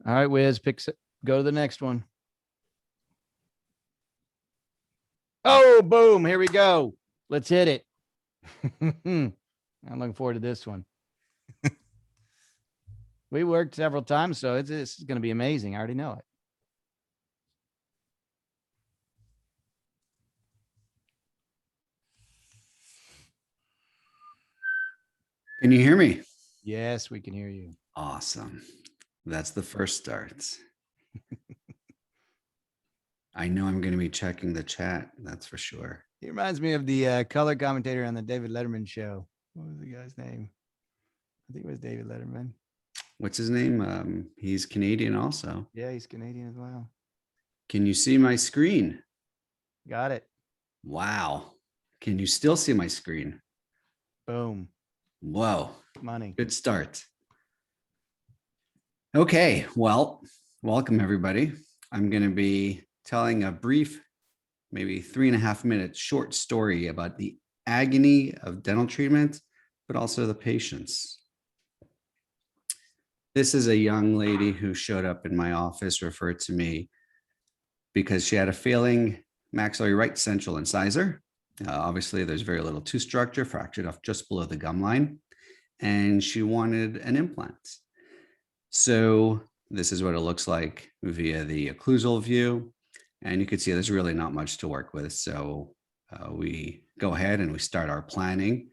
[SPEAKER 1] All right, Wiz, go to the next one. Oh, boom! Here we go. Let's hit it. I'm looking forward to this one. We worked several times, so this is going to be amazing. I already know it.
[SPEAKER 15] Can you hear me?
[SPEAKER 1] Yes, we can hear you.
[SPEAKER 15] Awesome. That's the first start. I know I'm going to be checking the chat. That's for sure.
[SPEAKER 1] He reminds me of the color commentator on the David Letterman show. What was the guy's name? I think it was David Letterman.
[SPEAKER 15] What's his name? He's Canadian also.
[SPEAKER 1] Yeah, he's Canadian as well.
[SPEAKER 15] Can you see my screen?
[SPEAKER 1] Got it.
[SPEAKER 15] Wow. Can you still see my screen?
[SPEAKER 1] Boom.
[SPEAKER 15] Whoa.
[SPEAKER 1] Money.
[SPEAKER 15] Good start. Okay. Well, welcome everybody. I'm going to be telling a brief, maybe 3.5-minute short story about the agony of dental treatment, but also the patients. This is a young lady who showed up in my office, referred to me because she had a failing maxillary right central incisor. Obviously, there's very little tooth structure, fractured off just below the gum line, and she wanted an implant. So this is what it looks like via the occlusal view. And you can see there's really not much to work with. So we go ahead and we start our planning.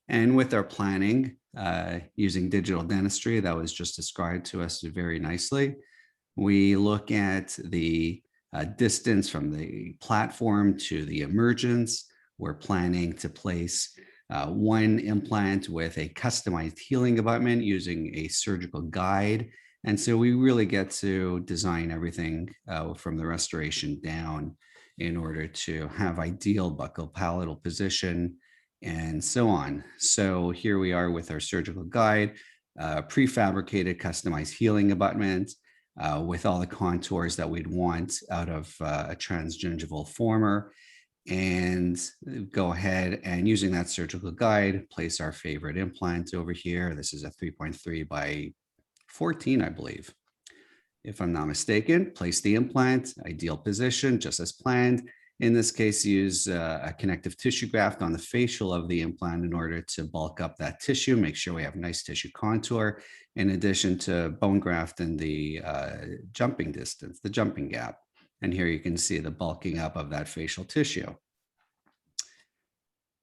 [SPEAKER 15] And with our planning, using digital dentistry that was just described to us very nicely, we look at the distance from the platform to the emergence. We're planning to place one implant with a customized healing abutment using a surgical guide. And so we really get to design everything from the restoration down in order to have ideal buccal-palatal position and so on. So here we are with our surgical guide, prefabricated customized healing abutment with all the contours that we'd want out of a transgingival former. And go ahead and using that surgical guide, place our favorite implant over here. This is a 3.3 by 14, I believe. If I'm not mistaken, place the implant, ideal position, just as planned. In this case, use a connective tissue graft on the facial of the implant in order to bulk up that tissue, make sure we have nice tissue contour, in addition to bone graft in the jumping distance, the jumping gap. And here you can see the bulking up of that facial tissue.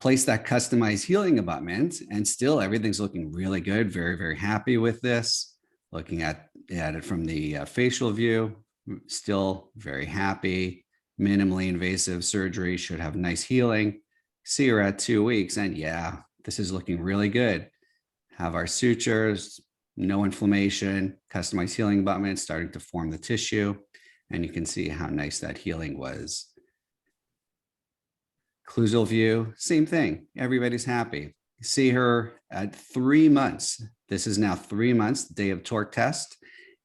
[SPEAKER 15] Place that customized healing abutment, and still everything's looking really good. Very, very happy with this. Looking at it from the facial view, still very happy. Minimally invasive surgery, should have nice healing. See her at 2 weeks, and yeah, this is looking really good. Have our sutures, no inflammation, customized healing abutment starting to form the tissue. And you can see how nice that healing was. Occlusal view, same thing. Everybody's happy. See her at 3 months. This is now 3 months, day of torque test.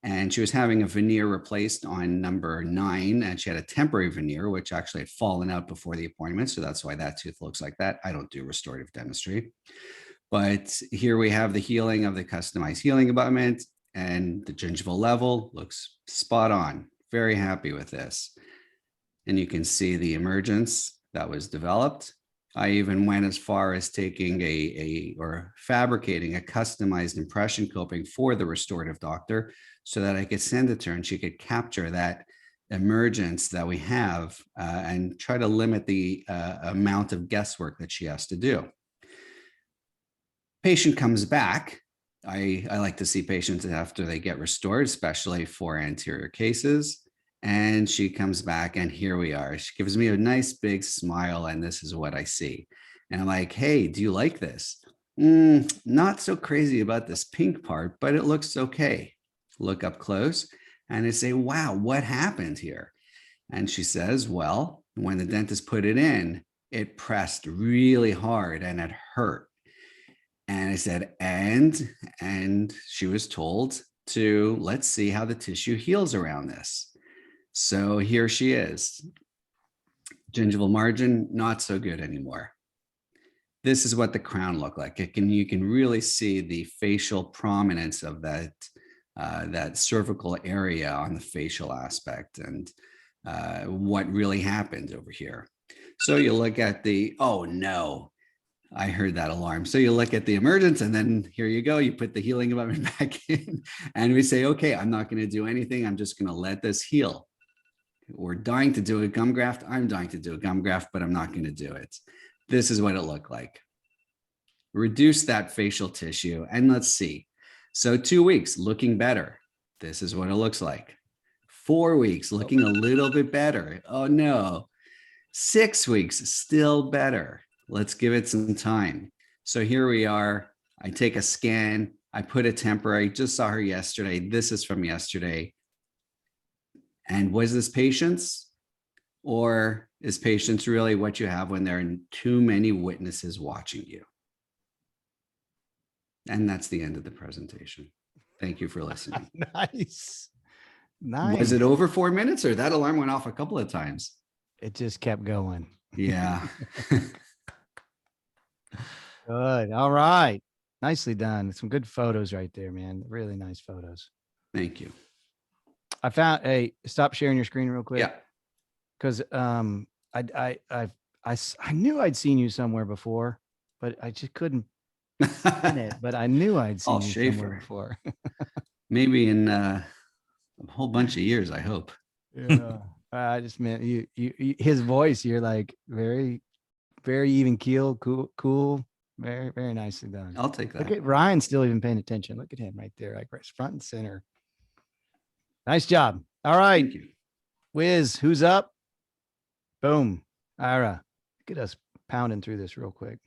[SPEAKER 15] And she was having a veneer replaced on number 9, and she had a temporary veneer, which actually had fallen out before the appointment. So that's why that tooth looks like that. I don't do restorative dentistry. But here we have the healing of the customized healing abutment, and the gingival level looks spot on. Very happy with this. And you can see the emergence that was developed. I even went as far as taking or fabricating a customized impression coping for the restorative doctor so that I could send it to her and she could capture that emergence that we have and try to limit the amount of guesswork that she has to do. Patient comes back. I like to see patients after they get restored, especially for anterior cases. And she comes back and here we are. She gives me a nice big smile and this is what I see. And I'm like, hey, do you like this? Not so crazy about this pink part, but it looks okay. Look up close and I say, wow, what happened here? And she says, well, when the dentist put it in, it pressed really hard and it hurt. And I said, and she was told to, let's see how the tissue heals around this. So here she is. Gingival margin, not so good anymore. This is what the crown looked like. You can really see the facial prominence of that, that cervical area on the facial aspect and what really happened over here. So you look at the, oh no, I heard that alarm. So you look at the emergence and then here you go, you put the healing abutment back in and we say, okay, I'm not going to do anything. I'm just going to let this heal. We're dying to do a gum graft. I'm dying to do a gum graft, but I'm not going to do it. This is what it looked like. Reduce that facial tissue and let's see. So 2 weeks looking better. This is what it looks like. 4 weeks looking a little bit better. Oh no. 6 weeks still better. Let's give it some time. So here we are. I take a scan. I put a temporary, just saw her yesterday. This is from yesterday. And was this patience? Or is patience really what you have when there are too many witnesses watching you? And that's the end of the presentation. Thank you for listening.
[SPEAKER 1] Nice. Nice.
[SPEAKER 15] Was it over 4 minutes or that alarm went off a couple of times?
[SPEAKER 1] It just kept going.
[SPEAKER 15] Yeah.
[SPEAKER 1] Good. All right. Nicely done. Some good photos right there, man. Really nice photos.
[SPEAKER 15] Thank you.
[SPEAKER 1] I found, hey, stop sharing your screen real quick.
[SPEAKER 15] Yeah.
[SPEAKER 1] Because I knew I'd seen you somewhere before, but I just couldn't pin it. But I knew I'd seen you somewhere before.
[SPEAKER 15] Maybe in a whole bunch of years, I hope.
[SPEAKER 1] Yeah. I just meant you, his voice, you're like very, very even keel, cool. Very, very nicely done.
[SPEAKER 15] I'll take that.
[SPEAKER 1] Look at Ryan still even paying attention. Look at him right there, like right front and center. Nice job. All right.
[SPEAKER 15] Thank you.
[SPEAKER 1] Wiz, who's up? Boom. Ira, get us pounding through this real quick.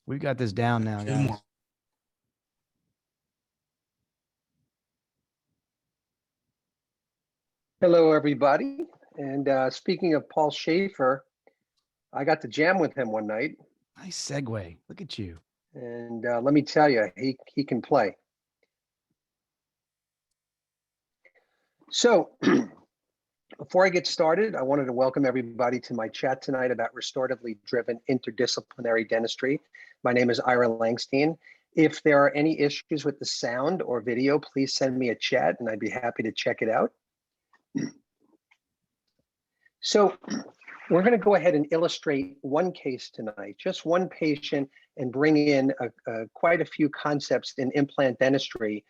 [SPEAKER 1] We got this down now, guys.
[SPEAKER 11] Hello, everybody. And speaking of Paul Schaefer, I got to jam with him one night.
[SPEAKER 1] Nice segue. Look at you.
[SPEAKER 11] And let me tell you, he can play. So before I get started, I wanted to welcome everybody to my chat tonight about restoratively driven interdisciplinary dentistry. My name is Ira Langstein. If there are any issues with the sound or video, please send me a chat and I'd be happy to check it out. So we're going to go ahead and illustrate one case tonight, just one patient, and bring in quite a few concepts in implant dentistry,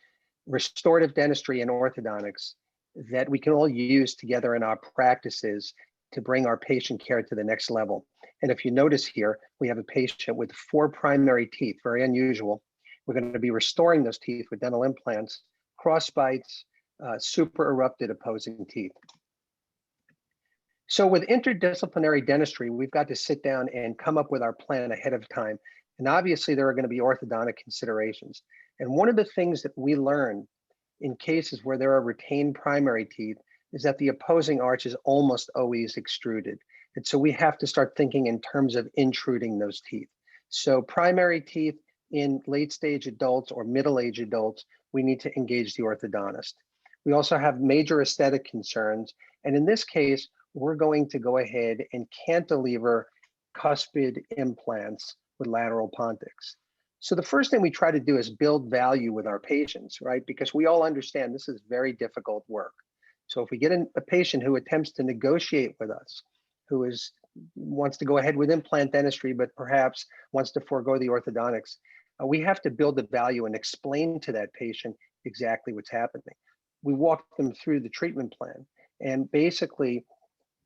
[SPEAKER 11] restorative dentistry, and orthodontics that we can all use together in our practices to bring our patient care to the next level. And if you notice here, we have a patient with 4 primary teeth, very unusual. We're going to be restoring those teeth with dental implants, cross bites, super erupted opposing teeth. So with interdisciplinary dentistry, we've got to sit down and come up with our plan ahead of time. And obviously there are going to be orthodontic considerations. And one of the things that we learn in cases where there are retained primary teeth is that the opposing arch is almost always extruded. And so we have to start thinking in terms of intruding those teeth. So primary teeth, in late stage adults or middle age adults, we need to engage the orthodontist. We also have major aesthetic concerns. And in this case, we're going to go ahead and cantilever cuspid implants with lateral pontics. So the first thing we try to do is build value with our patients, right? Because we all understand this is very difficult work. So if we get a patient who attempts to negotiate with us, who wants to go ahead with implant dentistry, but perhaps wants to forego the orthodontics, we have to build the value and explain to that patient exactly what's happening. We walk them through the treatment plan. And basically,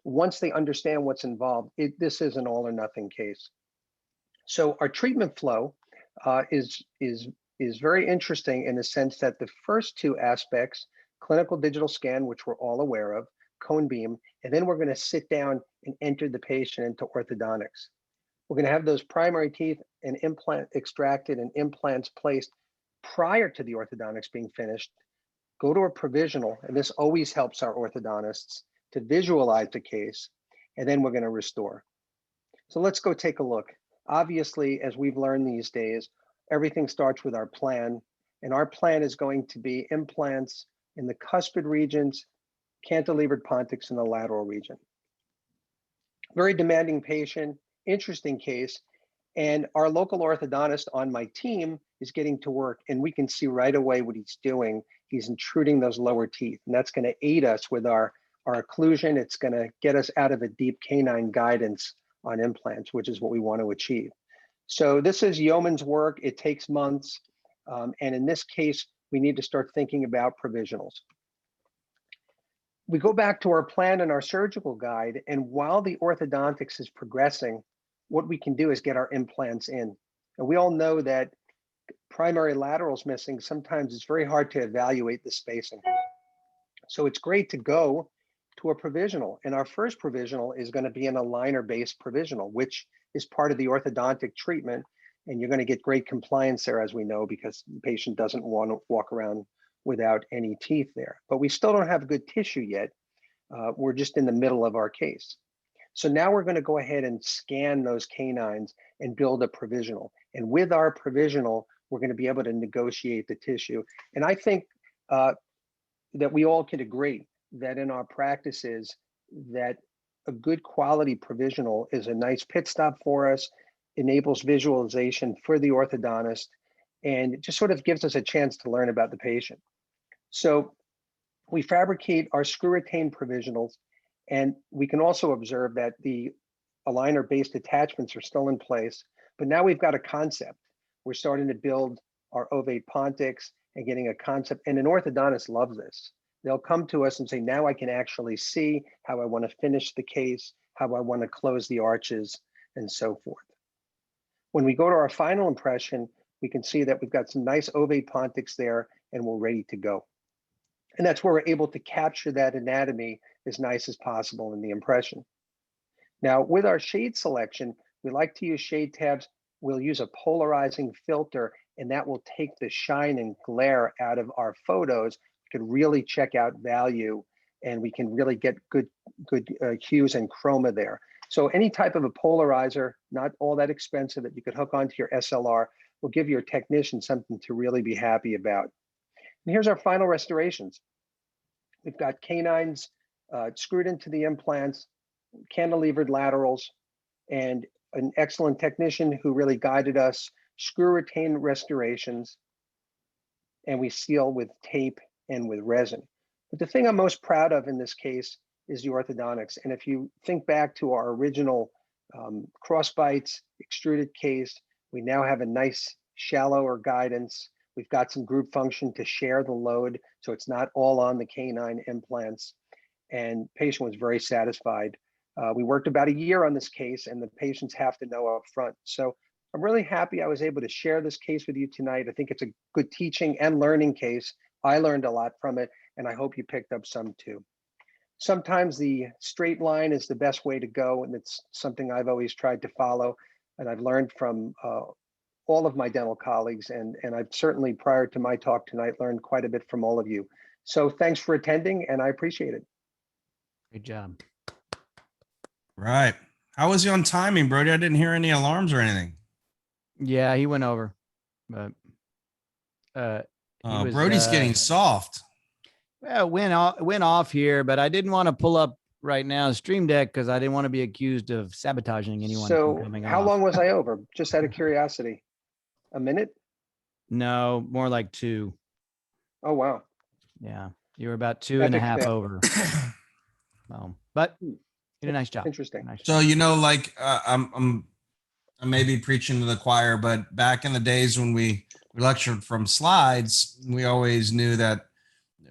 [SPEAKER 11] once they understand what's involved, this is an all or nothing case. So our treatment flow is very interesting in the sense that the first two aspects, clinical digital scan, which we're all aware of, cone beam, and then we're going to sit down and enter the patient into orthodontics. We're going to have those primary teeth and implant extracted and implants placed prior to the orthodontics being finished. Go to a provisional, and this always helps our orthodontists to visualize the case, and then we're going to restore. So let's go take a look. Obviously, as we've learned these days, everything starts with our plan, and our plan is going to be implants in the cuspid regions, cantilevered pontics in the lateral region. Very demanding patient, interesting case, and our local orthodontist on my team is getting to work, and we can see right away what he's doing. He's intruding those lower teeth, and that's going to aid us with our occlusion. It's going to get us out of a deep canine guidance on implants, which is what we want to achieve. So this is yeoman's work. It takes months. And in this case, we need to start thinking about provisionals. We go back to our plan and our surgical guide. And while the orthodontics is progressing, what we can do is get our implants in. And we all know that primary laterals missing, sometimes it's very hard to evaluate the spacing. So it's great to go to a provisional. And our first provisional is going to be an aligner-based provisional, which is part of the orthodontic treatment. And you're going to get great compliance there, as we know, because the patient doesn't want to walk around without any teeth there. But we still don't have good tissue yet. We're just in the middle of our case. So now we're going to go ahead and scan those canines and build a provisional. And with our provisional, we're going to be able to negotiate the tissue. And I think that we all can agree that in our practices that a good quality provisional is a nice pit stop for us, enables visualization for the orthodontist, and it just sort of gives us a chance to learn about the patient. So we fabricate our screw retained provisionals, and we can also observe that the aligner-based attachments are still in place, but now we've got a concept. We're starting to build our ovate pontics and getting a concept, and an orthodontist loves this. They'll come to us and say, now I can actually see how I want to finish the case, how I want to close the arches, and so forth. When we go to our final impression, we can see that we've got some nice ovate pontics there and we're ready to go. And that's where we're able to capture that anatomy as nice as possible in the impression. Now, with our shade selection, we like to use shade tabs. We'll use a polarizing filter, and that will take the shine and glare out of our photos. We can really check out value, and we can really get good hues and chroma there. So any type of a polarizer, not all that expensive, that you could hook onto your SLR, will give your technician something to really be happy about. And here's our final restorations. We've got canines screwed into the implants, cantilevered laterals, and an excellent technician who really guided us, screw retained restorations, and we seal with tape and with resin. But the thing I'm most proud of in this case is the orthodontics. And if you think back to our original crossbites, extruded case, we now have a nice shallower guidance. We've got some group function to share the load, so it's not all on the canine implants. And patient was very satisfied. We worked about a year on this case, and the patients have to know up front. So I'm really happy I was able to share this case with you tonight. I think it's a good teaching and learning case. I learned a lot from it, and I hope you picked up some too. Sometimes the straight line is the best way to go, and it's something I've always tried to follow, and I've learned from all of my dental colleagues, and I've certainly, prior to my talk tonight, learned quite a bit from all of you. So thanks for attending, and I appreciate it.
[SPEAKER 1] Good job.
[SPEAKER 2] Right. How was he on timing, Brody? I didn't hear any alarms or anything.
[SPEAKER 1] Yeah, he went over. but he was,
[SPEAKER 2] Brody's getting soft.
[SPEAKER 1] Well, went off here, but I didn't want to pull up right now Stream Deck because I didn't want to be accused of sabotaging anyone from
[SPEAKER 11] So
[SPEAKER 1] coming
[SPEAKER 11] how
[SPEAKER 1] off.
[SPEAKER 11] long was I over? Just out of curiosity. A minute?
[SPEAKER 1] No, more like 2.
[SPEAKER 11] Oh, wow.
[SPEAKER 1] Yeah, you were about 2.5
[SPEAKER 11] fail.
[SPEAKER 1] over. But you did a nice job.
[SPEAKER 11] Interesting.
[SPEAKER 1] Nice
[SPEAKER 2] So,
[SPEAKER 1] job.
[SPEAKER 2] like I may be preaching to the choir, but back in the days when we lectured from slides, we always knew that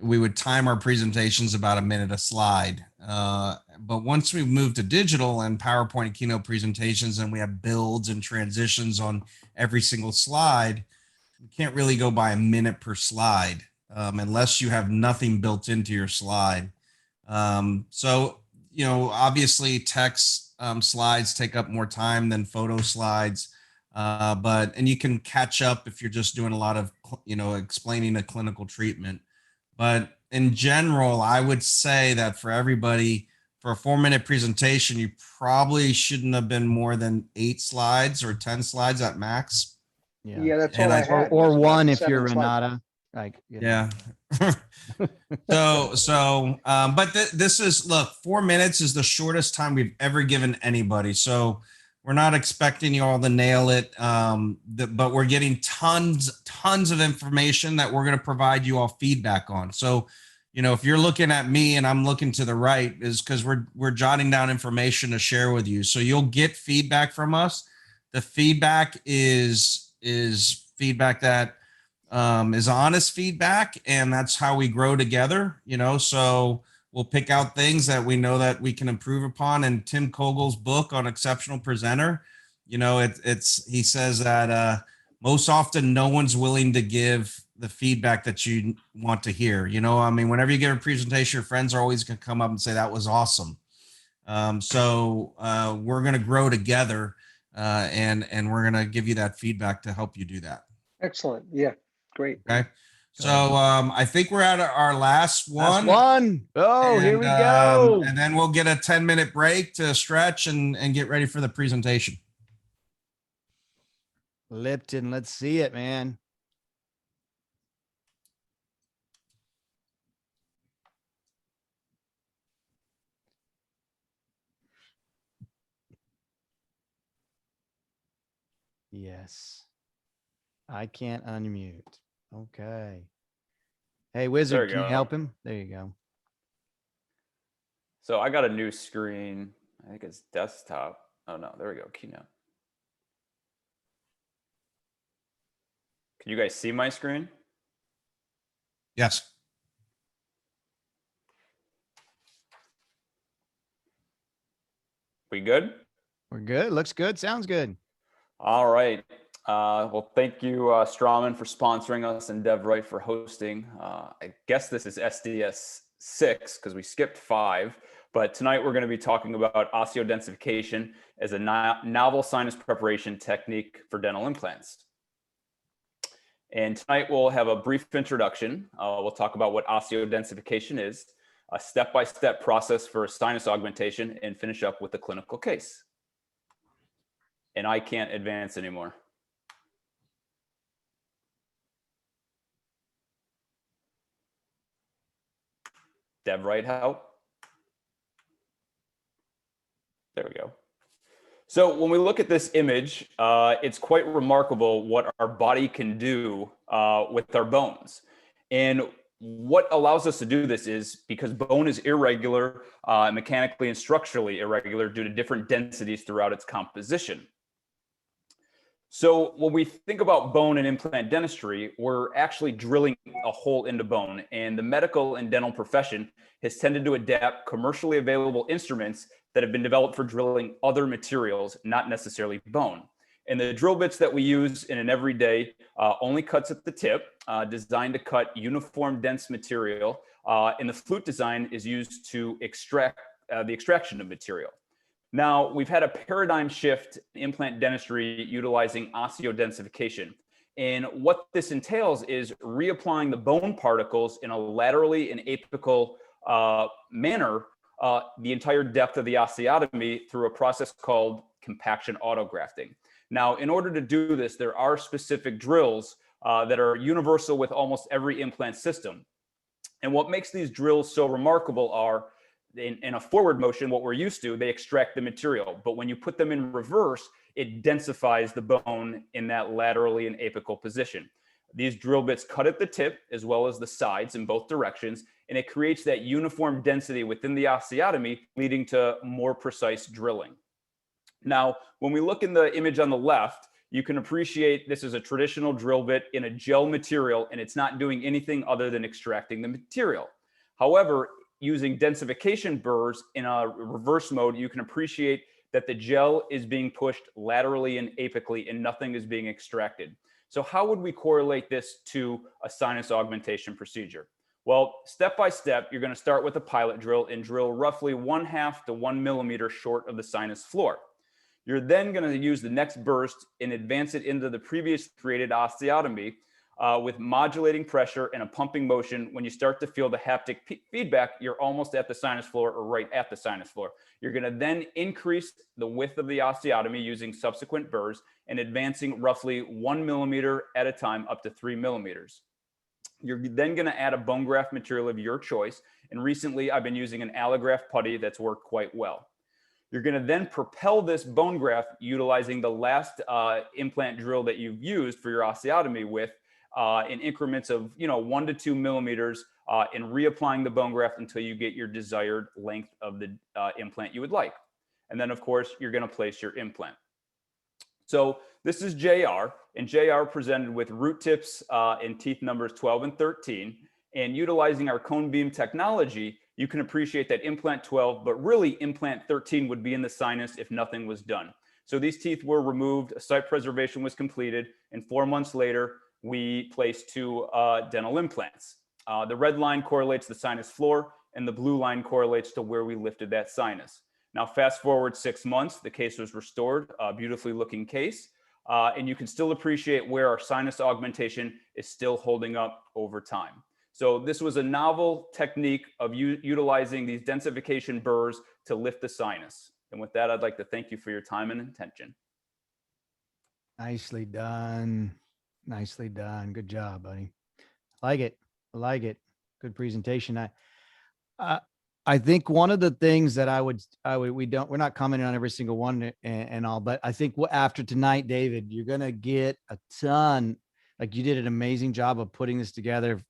[SPEAKER 2] we would time our presentations about a minute a slide. But once we moved to digital and PowerPoint and Keynote presentations, and we have builds and transitions on every single slide, you can't really go by a minute per slide unless you have nothing built into your slide. So, obviously text slides take up more time than photo slides, and you can catch up if you're just doing a lot of, explaining a clinical treatment. But in general, I would say that for everybody, for a 4-minute presentation, you probably shouldn't have been more than 8 slides or 10 slides at max.
[SPEAKER 11] Yeah, that's
[SPEAKER 2] And
[SPEAKER 11] all I had.
[SPEAKER 1] Or
[SPEAKER 11] was
[SPEAKER 1] one
[SPEAKER 11] about
[SPEAKER 1] if you're
[SPEAKER 11] 7 slides.
[SPEAKER 1] Renata. Like,
[SPEAKER 2] Yeah. But this is, look, 4 minutes is the shortest time we've ever given anybody. So we're not expecting you all to nail it. But we're getting tons of information that we're going to provide you all feedback on. So, if you're looking at me and I'm looking to the right, is because we're jotting down information to share with you. So you'll get feedback from us. The feedback is feedback that is honest feedback, and that's how we grow together. So we'll pick out things that we know that we can improve upon. And Tim Kogel's book on Exceptional Presenter, he says that most often no one's willing to give the feedback that you want to hear. Whenever you give a presentation, your friends are always going to come up and say that was awesome. So we're going to grow together, and we're going to give you that feedback to help you do that.
[SPEAKER 11] Excellent. Yeah, great.
[SPEAKER 2] Okay. So I think we're at our last one.
[SPEAKER 1] Last one. Oh, here we go.
[SPEAKER 2] And then we'll get a 10-minute break to stretch and get ready for the presentation.
[SPEAKER 1] Lipton, let's see it, man. Yes. I can't unmute. Okay. Hey, Wizard, can you help him? There you go.
[SPEAKER 12] So I got a new screen. I think it's desktop. Oh no, there we go. Keynote. Can you guys see my screen?
[SPEAKER 2] Yes.
[SPEAKER 12] We good?
[SPEAKER 1] We're good. Looks good. Sounds good.
[SPEAKER 12] All right. Well, thank you, Strawman, for sponsoring us and DevRight for hosting. I guess this is SDS 6 because we skipped 5. But tonight we're going to be talking about osteodensification as a novel sinus preparation technique for dental implants. And tonight we'll have a brief introduction. We'll talk about what osteodensification is, a step-by-step process for sinus augmentation, and finish up with a clinical case. And I can't advance anymore. DevRight help. There we go. So when we look at this image, it's quite remarkable what our body can do with our bones. And what allows us to do this is because bone is irregular, mechanically and structurally irregular due to different densities throughout its composition. So when we think about bone and implant dentistry, we're actually drilling a hole into bone, and the medical and dental profession has tended to adapt commercially available instruments that have been developed for drilling other materials, not necessarily bone. And the drill bits that we use in an everyday only cuts at the tip, designed to cut uniform dense material, and the flute design is used to extract the extraction of material. Now, we've had a paradigm shift in implant dentistry utilizing osteodensification. And what this entails is reapplying the bone particles in a laterally and apical manner, the entire depth of the osteotomy through a process called compaction autografting. Now, in order to do this, there are specific drills that are universal with almost every implant system. And what makes these drills so remarkable are in a forward motion, what we're used to, they extract the material. But when you put them in reverse, it densifies the bone in that laterally and apical position. These drill bits cut at the tip as well as the sides in both directions, and it creates that uniform density within the osteotomy, leading to more precise drilling. Now, when we look in the image on the left, you can appreciate this is a traditional drill bit in a gel material, and it's not doing anything other than extracting the material. However, using densification burrs in a reverse mode, you can appreciate that the gel is being pushed laterally and apically and nothing is being extracted. So how would we correlate this to a sinus augmentation procedure? Well, step by step, you're going to start with a pilot drill and drill roughly 1/2 to 1 millimeter short of the sinus floor. You're then going to use the next burst and advance it into the previous created osteotomy with modulating pressure and a pumping motion. When you start to feel the haptic feedback, you're almost at the sinus floor or right at the sinus floor. You're going to then increase the width of the osteotomy using subsequent burrs and advancing roughly 1 millimeter at a time up to 3 millimeters. You're then going to add a bone graft material of your choice. And recently I've been using an allograft putty that's worked quite well. You're going to then propel this bone graft utilizing the last implant drill that you've used for your osteotomy with in increments of 1 to 2 millimeters and reapplying the bone graft until you get your desired length of the implant you would like. And then, of course, you're going to place your implant. So this is JR, and JR presented with root tips and teeth numbers 12 and 13. And utilizing our cone beam technology, you can appreciate that implant 12, but really implant 13 would be in the sinus if nothing was done. So these teeth were removed, a site preservation was completed, and 4 months later, we placed 2 dental implants. The red line correlates the sinus floor, and the blue line correlates to where we lifted that sinus. Now, fast forward 6 months, the case was restored, a beautifully looking case, and you can still appreciate where our sinus augmentation is still holding up over time. So this was a novel technique of utilizing these densification burrs to lift the sinus. And with that, I'd like to thank you for your time and attention.
[SPEAKER 1] Nicely done. Nicely done. Good job, buddy. I like it. I like it. Good presentation. I think one of the things that we're not commenting on every single one and all, but I think after tonight, David, you're going to get a ton, like you did an amazing job of putting this together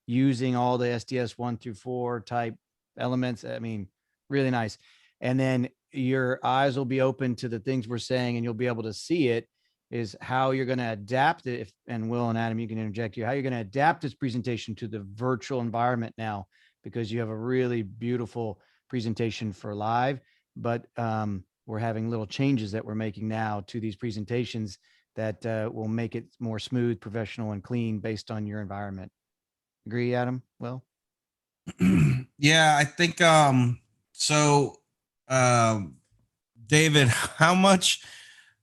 [SPEAKER 1] using all the SDS 1 through 4 type elements. I mean, really nice. And then your eyes will be open to the things we're saying and you'll be able to see it is how you're going to adapt it. And Will and Adam, you can interject here, how you're going to adapt this presentation to the virtual environment now, because you have a really beautiful presentation for live, but we're having little changes that we're making now to these presentations that will make it more smooth, professional, and clean based on your environment. Agree, Adam? Well,
[SPEAKER 2] yeah, I think David, how much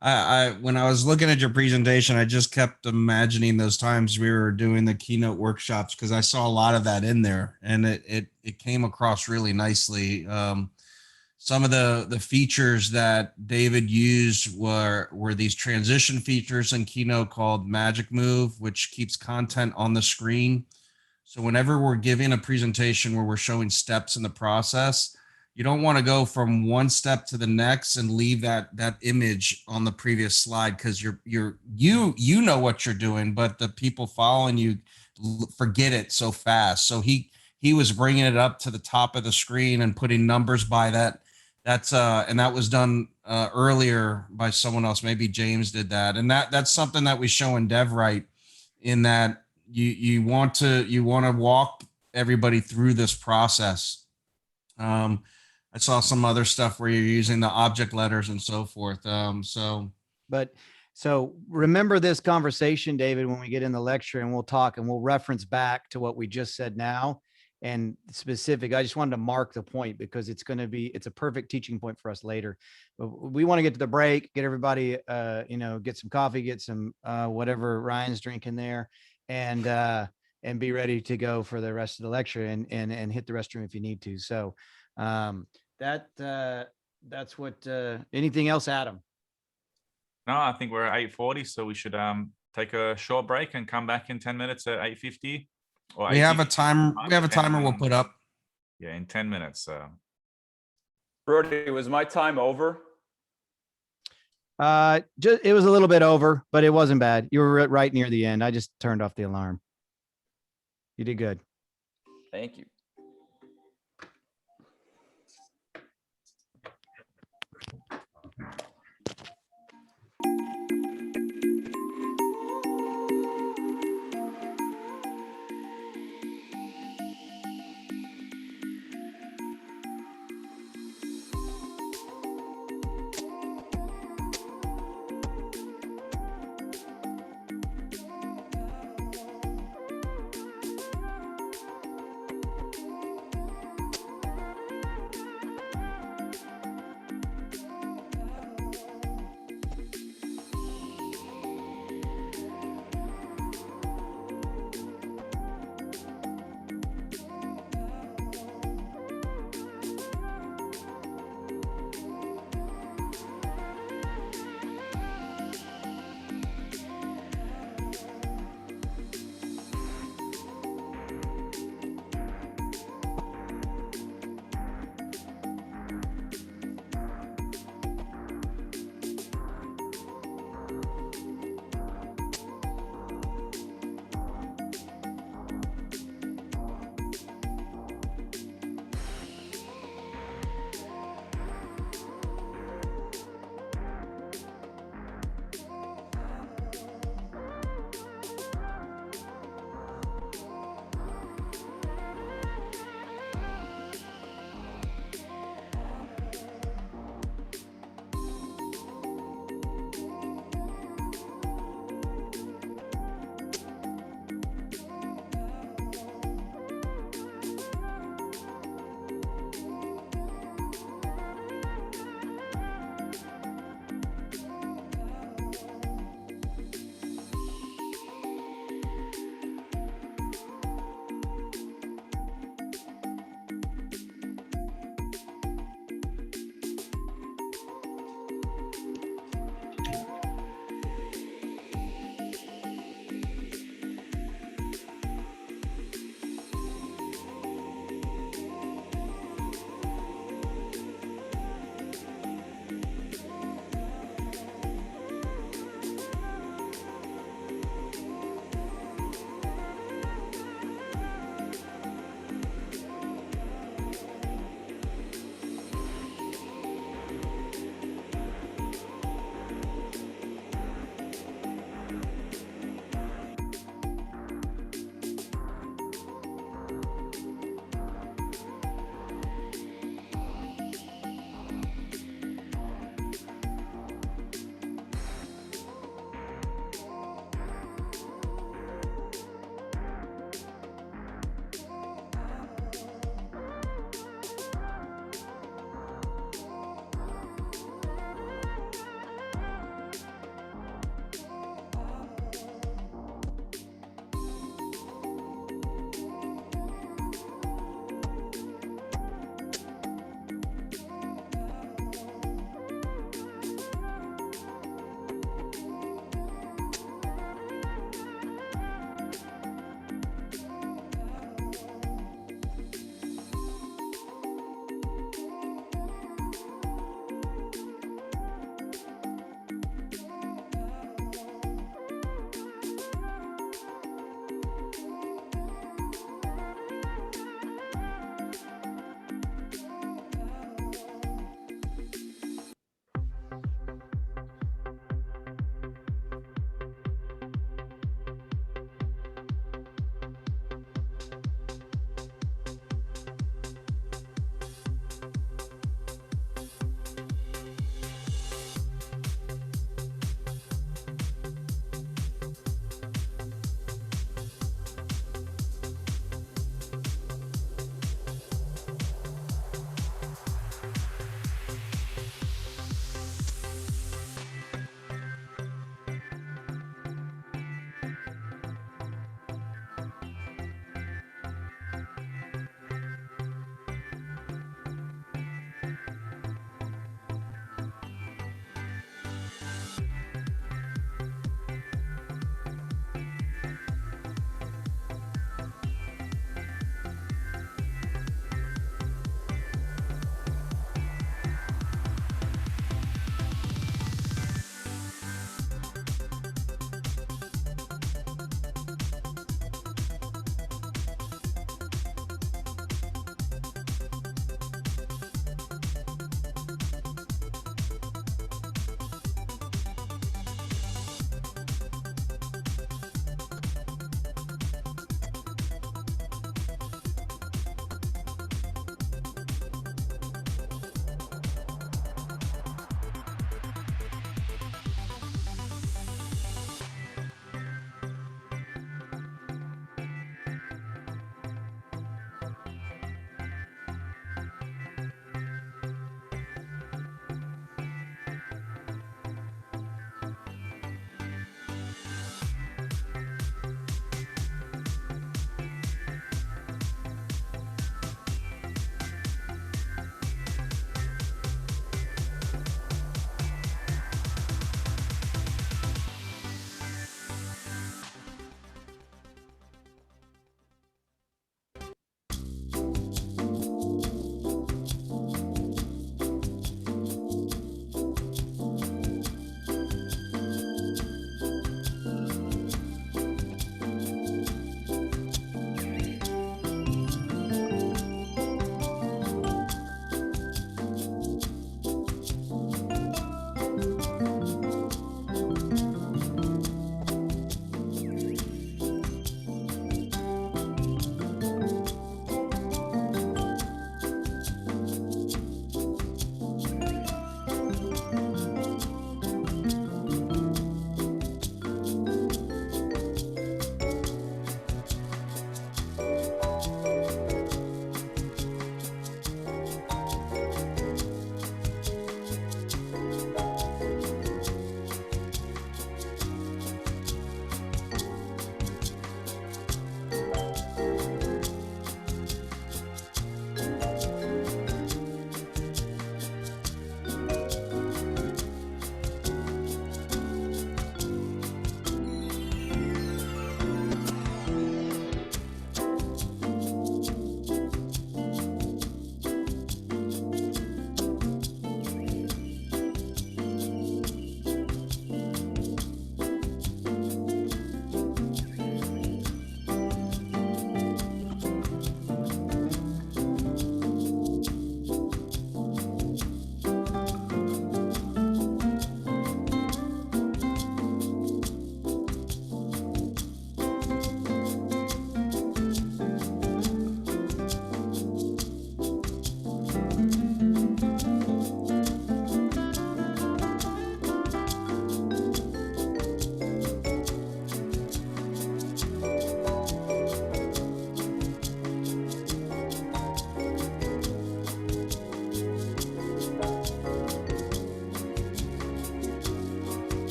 [SPEAKER 2] when I was looking at your presentation, I just kept imagining those times we were doing the keynote workshops, because I saw a lot of that in there, and it came across really nicely. Some of the features that David used were these transition features in Keynote called Magic Move, which keeps content on the screen. So whenever we're giving a presentation where we're showing steps in the process, you don't want to go from one step to the next and leave that image on the previous slide, because you know what you're doing, but the people following you forget it so fast. So he was bringing it up to the top of the screen and putting numbers by that. And that was done earlier by someone else. Maybe James did that, and that's something that we show in DevRight, in that you want to walk everybody through this process. I saw some other stuff where you're using the object letters and so forth.
[SPEAKER 1] So remember this conversation, David, when we get in the lecture, and we'll talk and we'll reference back to what we just said now and specific. I just wanted to mark the point because it's a perfect teaching point for us later. But we want to get to the break, get everybody, get some coffee, get some whatever Ryan's drinking there, and be ready to go for the rest of the lecture and hit the restroom if you need to. So that's what, anything else, Adam?
[SPEAKER 3] No, I think we're at 8:40, so we should take a short break and come back in 10 minutes at 8:50. Or
[SPEAKER 2] We have a
[SPEAKER 3] 8:50.
[SPEAKER 2] time. We have a timer we'll put up.
[SPEAKER 3] Yeah, in 10 minutes. So.
[SPEAKER 12] Brody, was my time over?
[SPEAKER 1] It was a little bit over, but it wasn't bad. You were right near the end. I just turned off the alarm. You did good.
[SPEAKER 12] Thank you.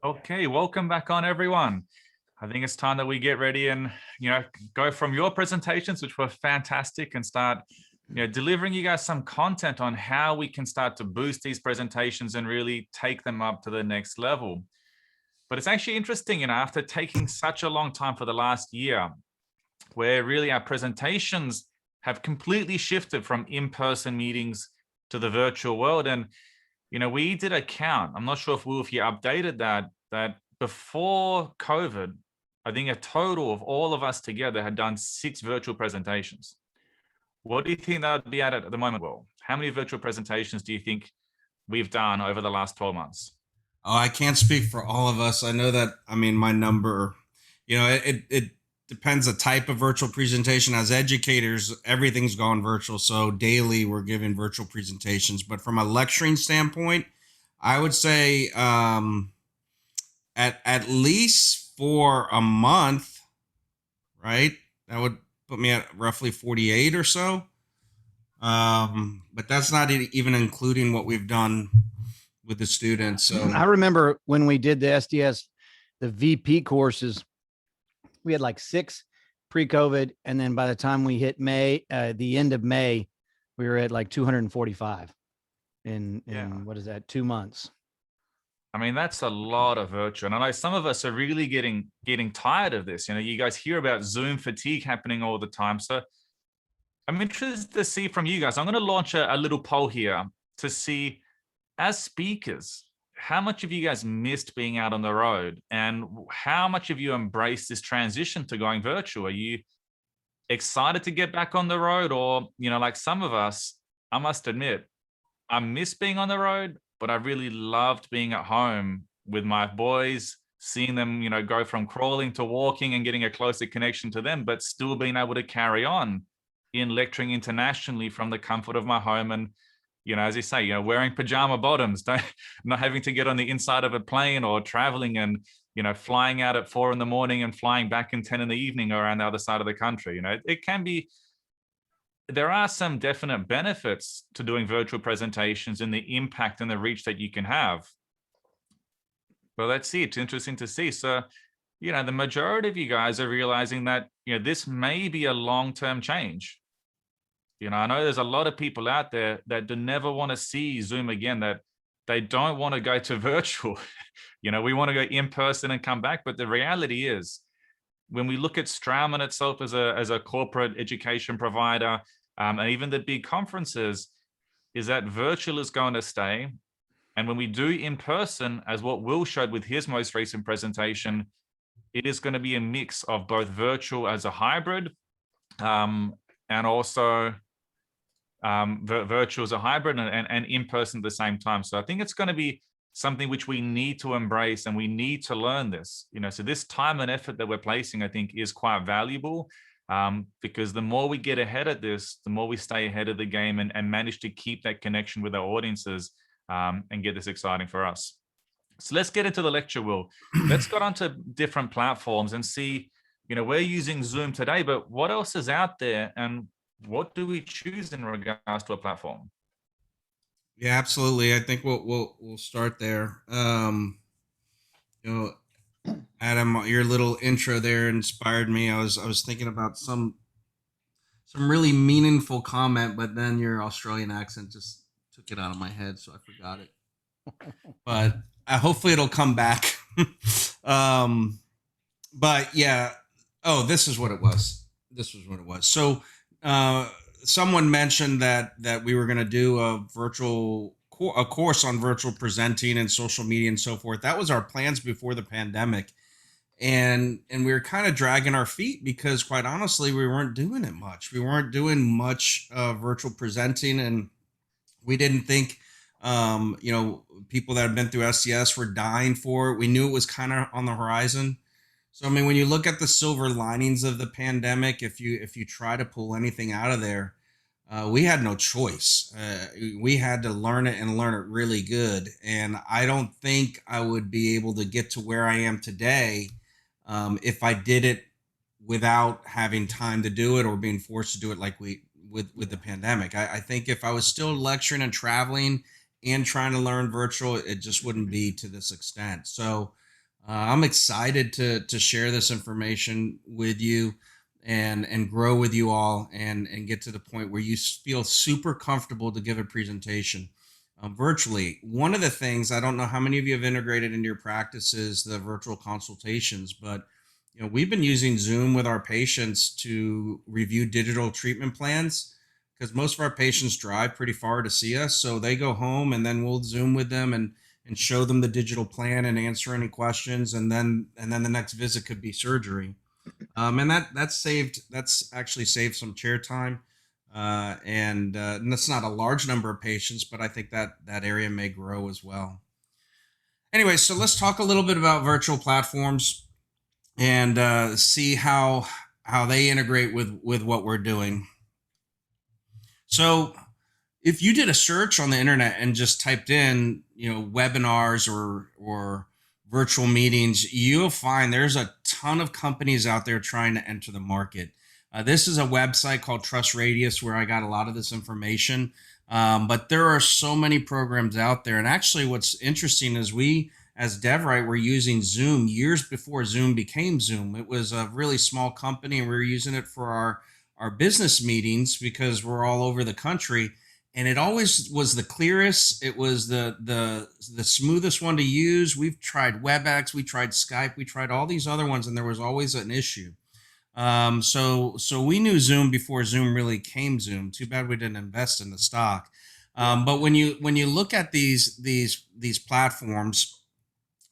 [SPEAKER 3] Okay, welcome back on, everyone. I think it's time that we get ready and, go from your presentations, which were fantastic, and start, delivering you guys some content on how we can start to boost these presentations and really take them up to the next level. But it's actually interesting, after taking such a long time for the last year, where really our presentations have completely shifted from in-person meetings to the virtual world. And, we did a count. I'm not sure if Will, if you updated that before COVID, I think a total of all of us together had done 6 virtual presentations. What do you think that would be at the moment, Will? How many virtual presentations do you think we've done over the last 12 months?
[SPEAKER 2] Oh, I can't speak for all of us. I know that, my number, it depends the type of virtual presentation. As educators, everything's gone virtual. So daily we're giving virtual presentations. But from a lecturing standpoint, I would say at least for a month, right? That would put me at roughly 48 or so. But that's not even including what we've done with the students. So
[SPEAKER 1] I remember when we did the SDS, the VP courses, we had like 6 pre-COVID. And then by the time we hit May, the end of May, we were at like 245 in what is that, 2 months.
[SPEAKER 3] I mean, that's a lot of virtual. And I know some of us are really getting tired of this. You guys hear about Zoom fatigue happening all the time. So I'm interested to see from you guys. I'm going to launch a little poll here to see, as speakers, how much of you guys missed being out on the road, and how much of you embraced this transition to going virtual? Are you excited to get back on the road? Or, like some of us, I must admit, I miss being on the road, but I really loved being at home with my boys, seeing them, go from crawling to walking and getting a closer connection to them, but still being able to carry on in lecturing internationally from the comfort of my home. And, as you say, wearing pajama bottoms, not having to get on the inside of a plane, or traveling and, flying out at 4 a.m. and flying back in 10 p.m. around the other side of the country. It can be, there are some definite benefits to doing virtual presentations and the impact and the reach that you can have. Well, let's see. It's interesting to see. So, the majority of you guys are realizing that, this may be a long-term change. I know there's a lot of people out there that do never want to see Zoom again, that they don't want to go to virtual. We want to go in person and come back. But the reality is, when we look at Straumann itself as a corporate education provider, and even the big conferences, is that virtual is going to stay. And when we do in person, as what Will showed with his most recent presentation, it is going to be a mix of both virtual as a hybrid, and also virtual as a hybrid, and in person at the same time. So I think it's going to be something which we need to embrace, and we need to learn this. So this time and effort that we're placing, I think, is quite valuable, because the more we get ahead of this, the more we stay ahead of the game and manage to keep that connection with our audiences, and get this exciting for us. So let's get into the lecture, Will. Let's go onto different platforms and see, we're using Zoom today, but what else is out there, and what do we choose in regards to a platform?
[SPEAKER 2] yeah, absolutely. I think we'll start there. Adam, your little intro there inspired me. I was thinking about some really meaningful comment, but then your Australian accent just took it out of my head, so I forgot it. But hopefully it'll come back. But yeah. Oh, this is what it was. So someone mentioned that we were going to do a course on virtual presenting and social media and so forth. That was our plans before the pandemic. And we were kind of dragging our feet because, quite honestly, we weren't doing it much. We weren't doing much virtual presenting, and we didn't think, people that had been through SDS were dying for it. We knew it was kind of on the horizon. So, when you look at the silver linings of the pandemic, if you try to pull anything out of there, we had no choice. We had to learn it, and learn it really good. And I don't think I would be able to get to where I am today if I did it without having time to do it, or being forced to do it like with the pandemic. I think if I was still lecturing and traveling and trying to learn virtual, it just wouldn't be to this extent. So I'm excited to share this information with you and grow with you all and get to the point where you feel super comfortable to give a presentation virtually. One of the things, I don't know how many of you have integrated into your practices the virtual consultations, but we've been using Zoom with our patients to review digital treatment plans because most of our patients drive pretty far to see us. So they go home and then we'll Zoom with them and show them the digital plan and answer any questions. And then the next visit could be surgery. And that's actually saved some chair time. And that's not a large number of patients, but I think that area may grow as well. Anyway, so let's talk a little bit about virtual platforms and see how they integrate with what we're doing. So if you did a search on the internet and just typed in, webinars or virtual meetings, you'll find there's a ton of companies out there trying to enter the market. This is a website called Trust Radius where I got a lot of this information. But there are so many programs out there. And actually what's interesting is we, as DevRight, were using Zoom years before Zoom became Zoom. It was a really small company and we were using it for our business meetings because we're all over the country. And it always was the clearest. It was the smoothest one to use. We've tried WebEx, we tried Skype, we tried all these other ones, and there was always an issue. So we knew Zoom before Zoom really came Zoom. Too bad we didn't invest in the stock. But when you look at these platforms,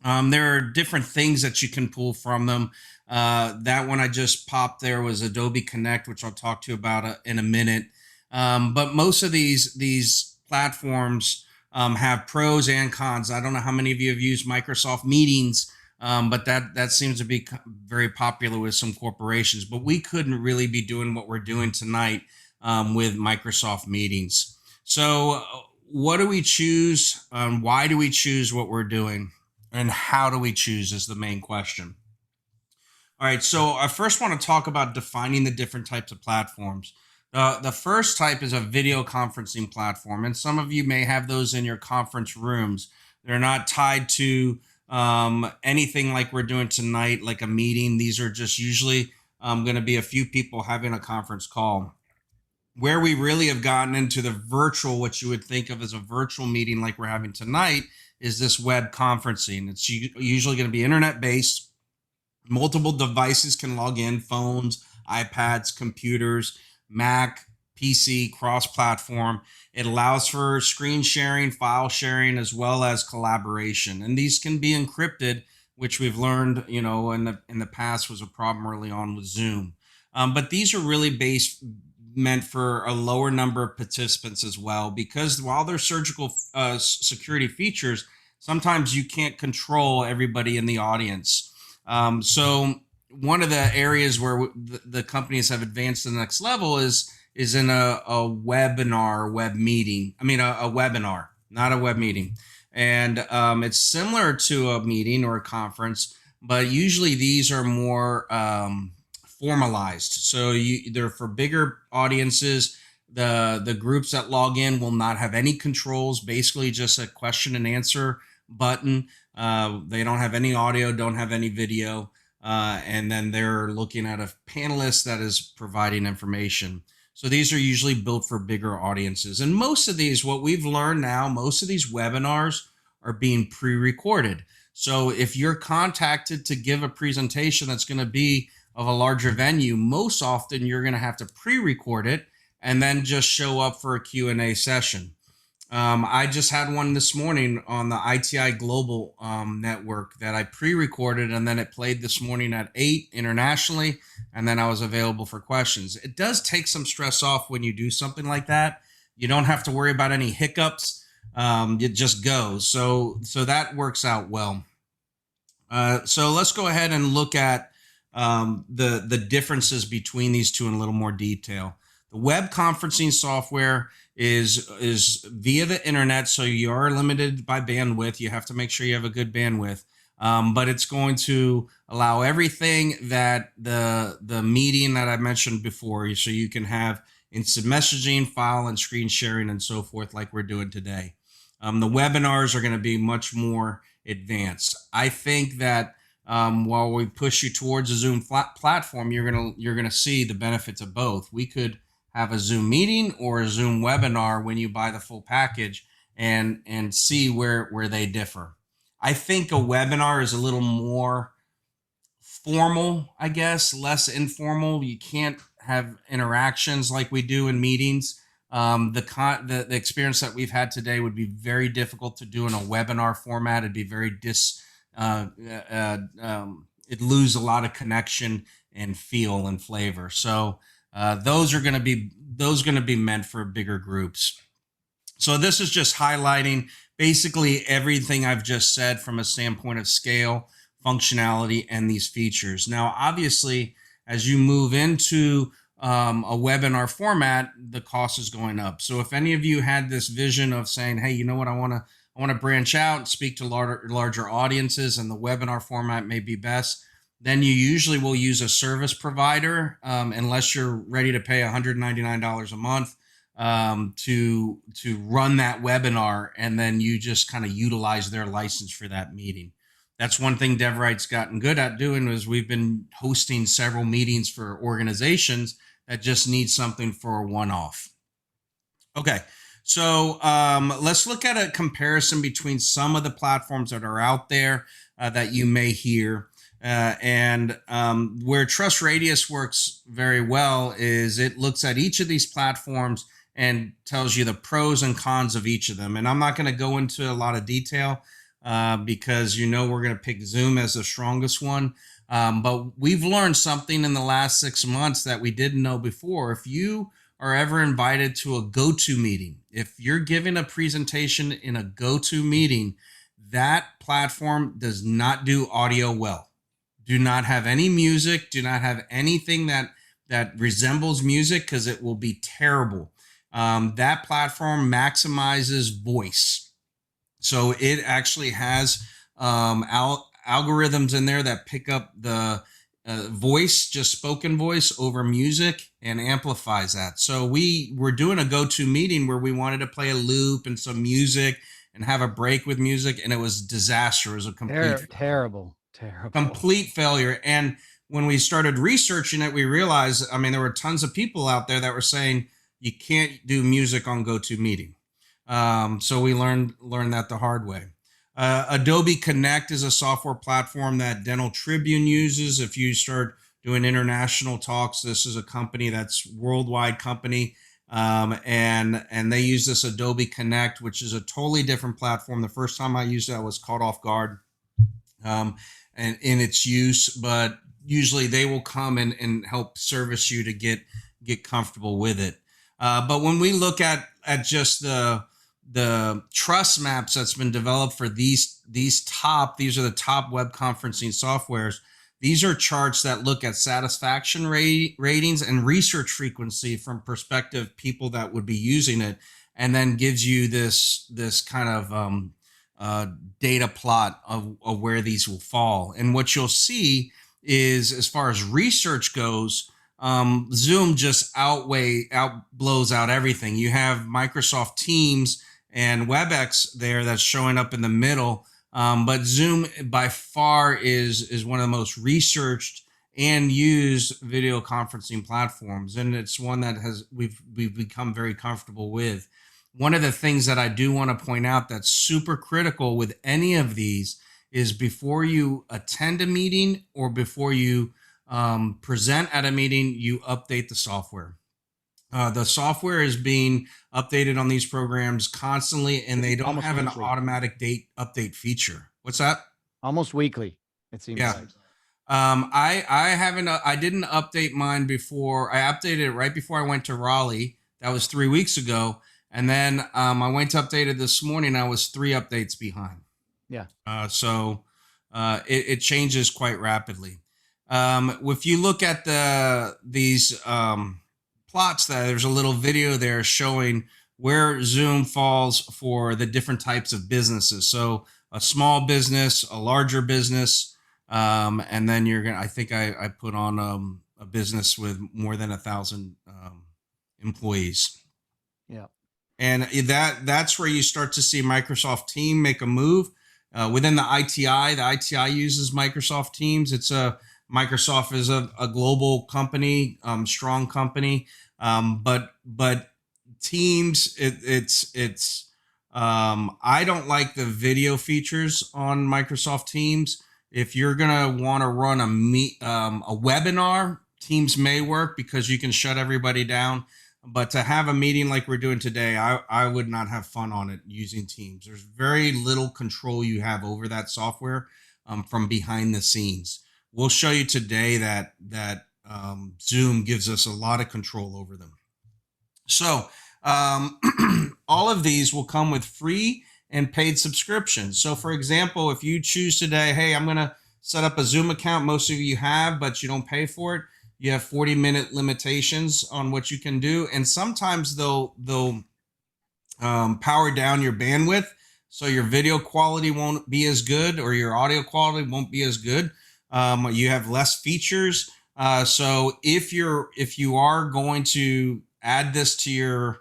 [SPEAKER 2] there are different things that you can pull from them. That one I just popped there was Adobe Connect, which I'll talk to you about in a minute. But most of these platforms have pros and cons. I don't know how many of you have used Microsoft Meetings, but that seems to be very popular with some corporations. But we couldn't really be doing what we're doing tonight with Microsoft Meetings. So what do we choose? Why do we choose what we're doing? And how do we choose is the main question. All right, so I first want to talk about defining the different types of platforms. The first type is a video conferencing platform, and some of you may have those in your conference rooms. They're not tied to anything like we're doing tonight, like a meeting. These are just usually going to be a few people having a conference call. Where we really have gotten into the virtual, what you would think of as a virtual meeting like we're having tonight, is this web conferencing. It's usually going to be internet-based. Multiple devices can log in, phones, iPads, computers, Mac, PC, cross-platform. It allows for screen sharing, file sharing, as well as collaboration. And these can be encrypted, which we've learned, in the past was a problem early on with Zoom. But these are really meant for a lower number of participants as well, because while they're surgical security features, sometimes you can't control everybody in the audience. So one of the areas where the companies have advanced to the next level is in a webinar, web meeting. I mean, a webinar, not a web meeting. And it's similar to a meeting or a conference, but usually these are more formalized. So they're for bigger audiences. The groups that log in will not have any controls, basically just a question and answer button. They don't have any audio, don't have any video. And then they're looking at a panelist that is providing information. So these are usually built for bigger audiences. And most of these, what we've learned now, most of these webinars are being pre-recorded. So if you're contacted to give a presentation that's going to be of a larger venue, most often you're going to have to pre-record it and then just show up for a Q&A session. I just had one this morning on the ITI Global network that I pre-recorded, and then it played this morning at 8 internationally, and then I was available for questions. It does take some stress off when you do something like that. You don't have to worry about any hiccups. It just goes. So that works out well. So let's go ahead and look at the differences between these two in a little more detail. The web conferencing software is via the internet, so you are limited by bandwidth. You have to make sure you have a good bandwidth, but it's going to allow everything that the meeting that I mentioned before, so you can have instant messaging, file and screen sharing, and so forth, like we're doing today. The webinars are going to be much more advanced. I think that while we push you towards a Zoom platform, you're gonna see the benefits of both. We could have a Zoom meeting or a Zoom webinar when you buy the full package, and see where they differ. I think a webinar is a little more formal, I guess, less informal. You can't have interactions like we do in meetings. The experience that we've had today would be very difficult to do in a webinar format. It'd be very it'd lose a lot of connection and feel and flavor. So those are going to be meant for bigger groups. So this is just highlighting basically everything I've just said from a standpoint of scale, functionality, and these features. Now, obviously, as you move into a webinar format, the cost is going up. So if any of you had this vision of saying, hey, you know what, I want to branch out and speak to larger audiences, and the webinar format may be best, then you usually will use a service provider, unless you're ready to pay $199 a month to run that webinar, and then you just kind of utilize their license for that meeting. That's one thing DevRight's gotten good at doing, is we've been hosting several meetings for organizations that just need something for a one-off. Okay, so let's look at a comparison between some of the platforms that are out there that you may hear. And where Trust Radius works very well is it looks at each of these platforms and tells you the pros and cons of each of them. And I'm not going to go into a lot of detail because we're going to pick Zoom as the strongest one. But we've learned something in the last 6 months that we didn't know before. If you are ever invited to a go-to meeting, if you're giving a presentation in a go-to meeting, that platform does not do audio well. Do not have any music. Do not have anything that resembles music, because it will be terrible. That platform maximizes voice. So it actually has algorithms in there that pick up the voice, just spoken voice over music, and amplifies that. So we were doing a go-to meeting where we wanted to play a loop and some music and have a break with music, and it was disaster. It was a
[SPEAKER 1] terrible
[SPEAKER 2] complete failure. And when we started researching it, we realized, there were tons of people out there that were saying you can't do music on GoToMeeting. So we learned that the hard way. Adobe Connect is a software platform that Dental Tribune uses. If you start doing international talks, this is a company that's worldwide company. And they use this Adobe Connect, which is a totally different platform. The first time I used it, I was caught off guard and in its use, but usually they will come and help service you to get comfortable with it. But when we look at just the trust maps that's been developed for these are the top web conferencing softwares. These are charts that look at satisfaction ratings and research frequency from prospective people that would be using it, and then gives you this kind of data plot of where these will fall. And what you'll see is, as far as research goes, Zoom just blows out everything. You have Microsoft Teams and WebEx there that's showing up in the middle. But Zoom by far is one of the most researched and used video conferencing platforms. And it's one that we've become very comfortable with. One of the things that I do want to point out that's super critical with any of these is, before you attend a meeting or before you present at a meeting, you update the software. The software is being updated on these programs constantly, and they don't
[SPEAKER 1] Almost
[SPEAKER 2] have an
[SPEAKER 1] weekly.
[SPEAKER 2] automatic date update feature. What's that?
[SPEAKER 1] Almost weekly, it seems like.
[SPEAKER 2] I didn't update mine before. I updated it right before I went to Raleigh. That was 3 weeks ago. And then I went to update it this morning. I was 3 updates behind.
[SPEAKER 1] Yeah.
[SPEAKER 2] So it changes quite rapidly. If you look at these plots, there's a little video there showing where Zoom falls for the different types of businesses. So a small business, a larger business, and then I think I put on a business with more than 1,000 employees.
[SPEAKER 1] Yeah.
[SPEAKER 2] And that's where you start to see Microsoft Team make a move. Within the ITI uses Microsoft Teams. Microsoft is a global company, strong company, but Teams, I don't like the video features on Microsoft Teams. If you're gonna want to run a webinar, Teams may work because you can shut everybody down. But to have a meeting like we're doing today, I would not have fun on it using Teams. There's very little control you have over that software from behind the scenes. We'll show you today that Zoom gives us a lot of control over them. So all of these will come with free and paid subscriptions. So for example, if you choose today, hey, I'm going to set up a Zoom account. Most of you have, but you don't pay for it. You have 40-minute limitations on what you can do. And sometimes they'll power down your bandwidth. So your video quality won't be as good, or your audio quality won't be as good. You have less features. So if you are going to add this to your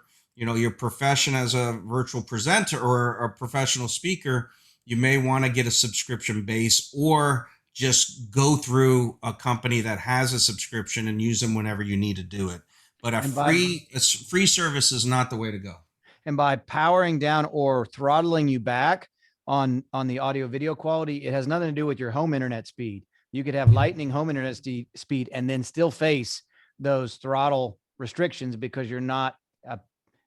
[SPEAKER 2] profession as a virtual presenter or a professional speaker, you may want to get a subscription base, or just go through a company that has a subscription and use them whenever you need to do it. But a free service is not the way to go.
[SPEAKER 1] And by powering down or throttling you back on the audio video quality, it has nothing to do with your home internet speed. You could have lightning home internet speed and then still face those throttle restrictions because you're not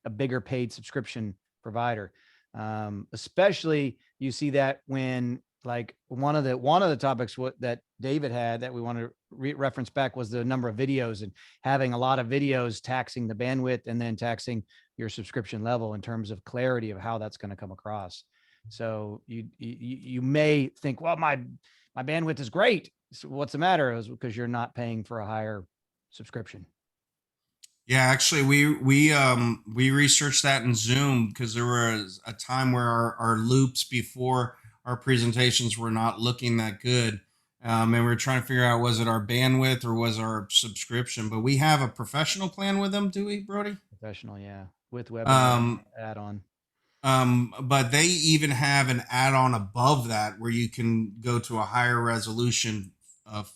[SPEAKER 1] a bigger paid subscription provider. Especially you see that when, like, one of the topics that David had that we want to reference back was the number of videos, and having a lot of videos taxing the bandwidth and then taxing your subscription level in terms of clarity of how that's going to come across. So you may think, well, my bandwidth is great. So what's the matter? Is because you're not paying for a higher subscription.
[SPEAKER 2] Yeah, actually, we researched that in Zoom because there was a time where our loops before our presentations were not looking that good. And we were trying to figure out, was it our bandwidth or was our subscription? But we have a professional plan with them, do we, Brody?
[SPEAKER 1] Professional, yeah, with webinar add-on.
[SPEAKER 2] But they even have an add-on above that where you can go to a higher resolution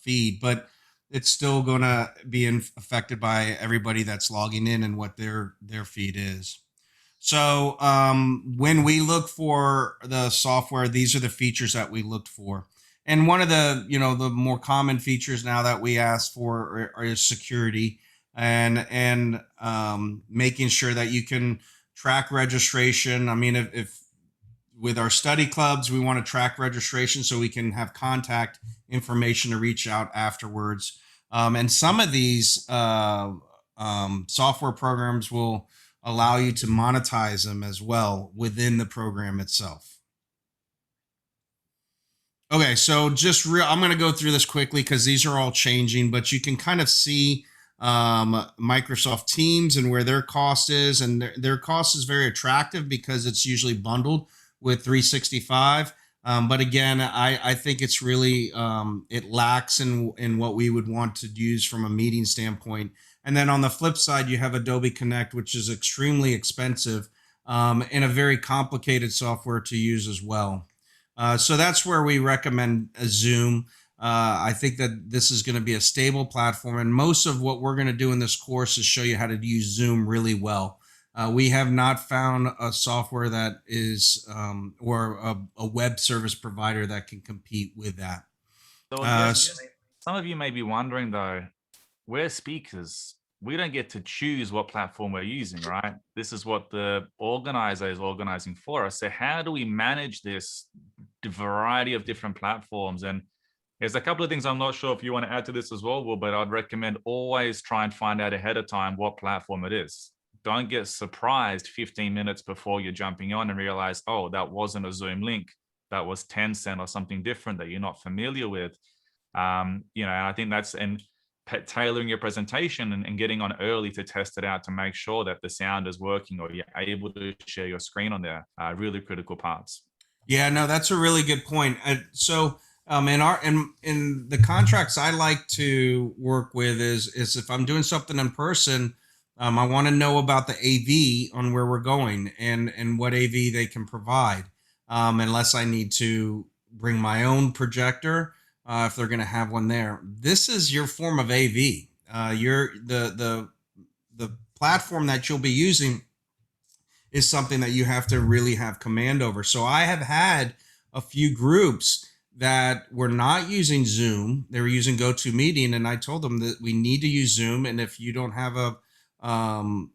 [SPEAKER 2] feed, but it's still going to be affected by everybody that's logging in and what their feed is. So when we look for the software, these are the features that we looked for. And one of the, the more common features now that we ask for is security and making sure that you can track registration. I mean, if with our study clubs, we want to track registration so we can have contact information to reach out afterwards. And some of these software programs will allow you to monetize them as well within the program itself. Okay, so I'm going to go through this quickly because these are all changing, but you can kind of see Microsoft Teams and where their cost is, and their cost is very attractive because it's usually bundled with 365. But again, I think it's really, it lacks in what we would want to use from a meeting standpoint. And then on the flip side, you have Adobe Connect, which is extremely expensive and a very complicated software to use as well. So that's where we recommend Zoom. I think that this is going to be a stable platform, and most of what we're going to do in this course is show you how to use Zoom really well. We have not found a software that is, or a web service provider that can compete with that.
[SPEAKER 3] So some of you may be wondering though, we're speakers. We don't get to choose what platform we're using, right? This is what the organizer is organizing for us. So how do we manage this variety of different platforms? And there's a couple of things I'm not sure if you want to add to this as well, Will, but I'd recommend always try and find out ahead of time what platform it is. Don't get surprised 15 minutes before you're jumping on and realize, oh, that wasn't a Zoom link. That was Tencent or something different that you're not familiar with. And I think that's, and tailoring your presentation and getting on early to test it out to make sure that the sound is working or you're able to share your screen on there are really critical parts.
[SPEAKER 2] Yeah, no, that's a really good point. So in the contracts I like to work with is if I'm doing something in person, I want to know about the AV on where we're going and what AV they can provide. unless I need to bring my own projector if they're going to have one there. This is your form of AV. The platform that you'll be using is something that you have to really have command over. So I have had a few groups that were not using Zoom. They were using GoToMeeting, and I told them that we need to use Zoom. And if you don't have a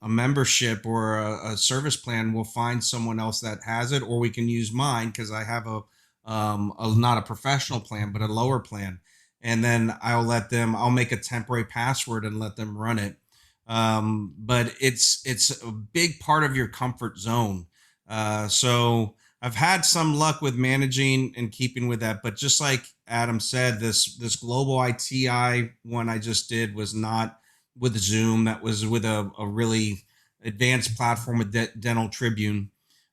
[SPEAKER 2] membership or a service plan, we'll find someone else that has it, or we can use mine because I have a not a professional plan, but a lower plan. And then I'll make a temporary password and let them run it. But it's a big part of your comfort zone. So I've had some luck with managing and keeping with that, but just like Adam said, this global ITI one I just did was not with Zoom. That was with a really advanced platform with Dental Tribune.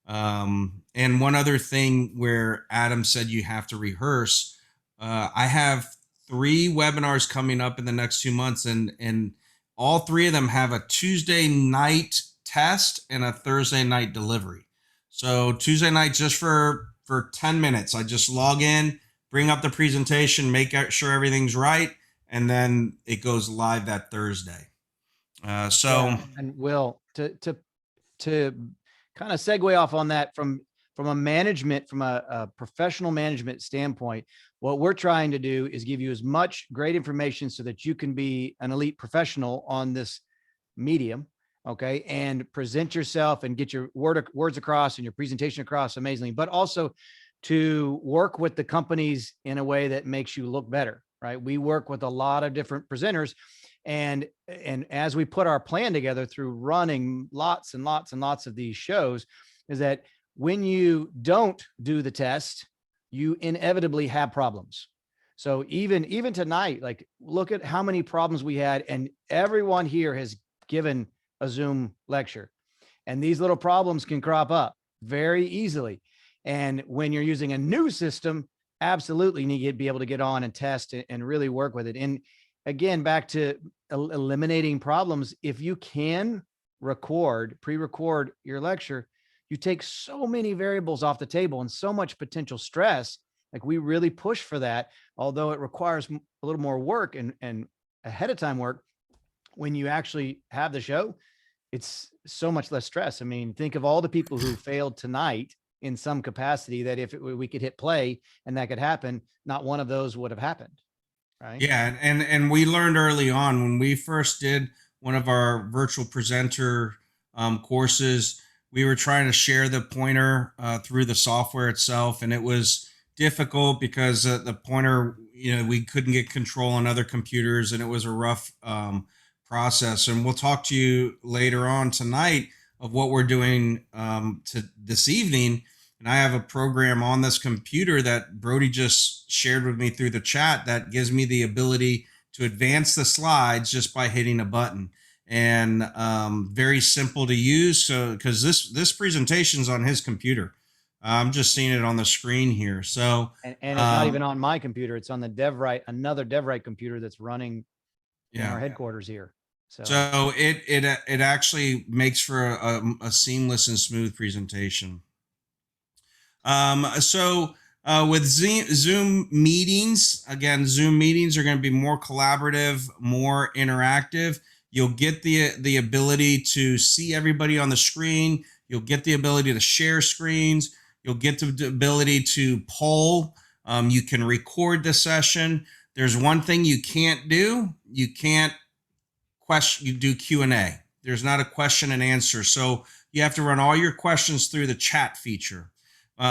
[SPEAKER 2] And one other thing where Adam said you have to rehearse, I have 3 webinars coming up in the next 2 months, and all 3 of them have a Tuesday night test and a Thursday night delivery. So Tuesday night, just for 10 minutes, I just log in, bring up the presentation, make sure everything's right, and then it goes live that Thursday.
[SPEAKER 1] And Will, to kind of segue off on that from a professional management standpoint, what we're trying to do is give you as much great information so that you can be an elite professional on this medium. Okay. And present yourself and get your words across and your presentation across amazingly, but also to work with the companies in a way that makes you look better, right? We work with a lot of different presenters, and as we put our plan together through running lots and lots and lots of these shows, is that when you don't do the test, you inevitably have problems. So even tonight, like, look at how many problems we had, and everyone here has given a Zoom lecture, and these little problems can crop up very easily. And when you're using a new system, absolutely you need to be able to get on and test and really work with it. And again, back to eliminating problems. If you can pre-record your lecture, you take so many variables off the table and so much potential stress. Like, we really push for that, although it requires a little more work and ahead of time work. When you actually have the show, it's so much less stress. I mean, think of all the people who failed tonight in some capacity, that if we could hit play and that could happen, not one of those would have happened. Right.
[SPEAKER 2] Yeah. And we learned early on when we first did one of our virtual presenter courses, we were trying to share the pointer through the software itself. And it was difficult because the pointer, we couldn't get control on other computers, and it was a rough process. And we'll talk to you later on tonight of what we're doing to this evening. And I have a program on this computer that Brody just shared with me through the chat that gives me the ability to advance the slides just by hitting a button. And very simple to use. So, because this presentation's on his computer. I'm just seeing it on the screen here. So,
[SPEAKER 1] and it's not even on my computer. It's on the another DevRight computer that's running in our headquarters here.
[SPEAKER 2] So it actually makes for a seamless and smooth presentation. With Zoom meetings, again, Zoom meetings are going to be more collaborative, more interactive. You'll get the ability to see everybody on the screen. You'll get the ability to share screens. You'll get the ability to poll. You can record the session. There's one thing you can't do. You can't you do Q&A. There's not a question and answer. So you have to run all your questions through the chat feature. You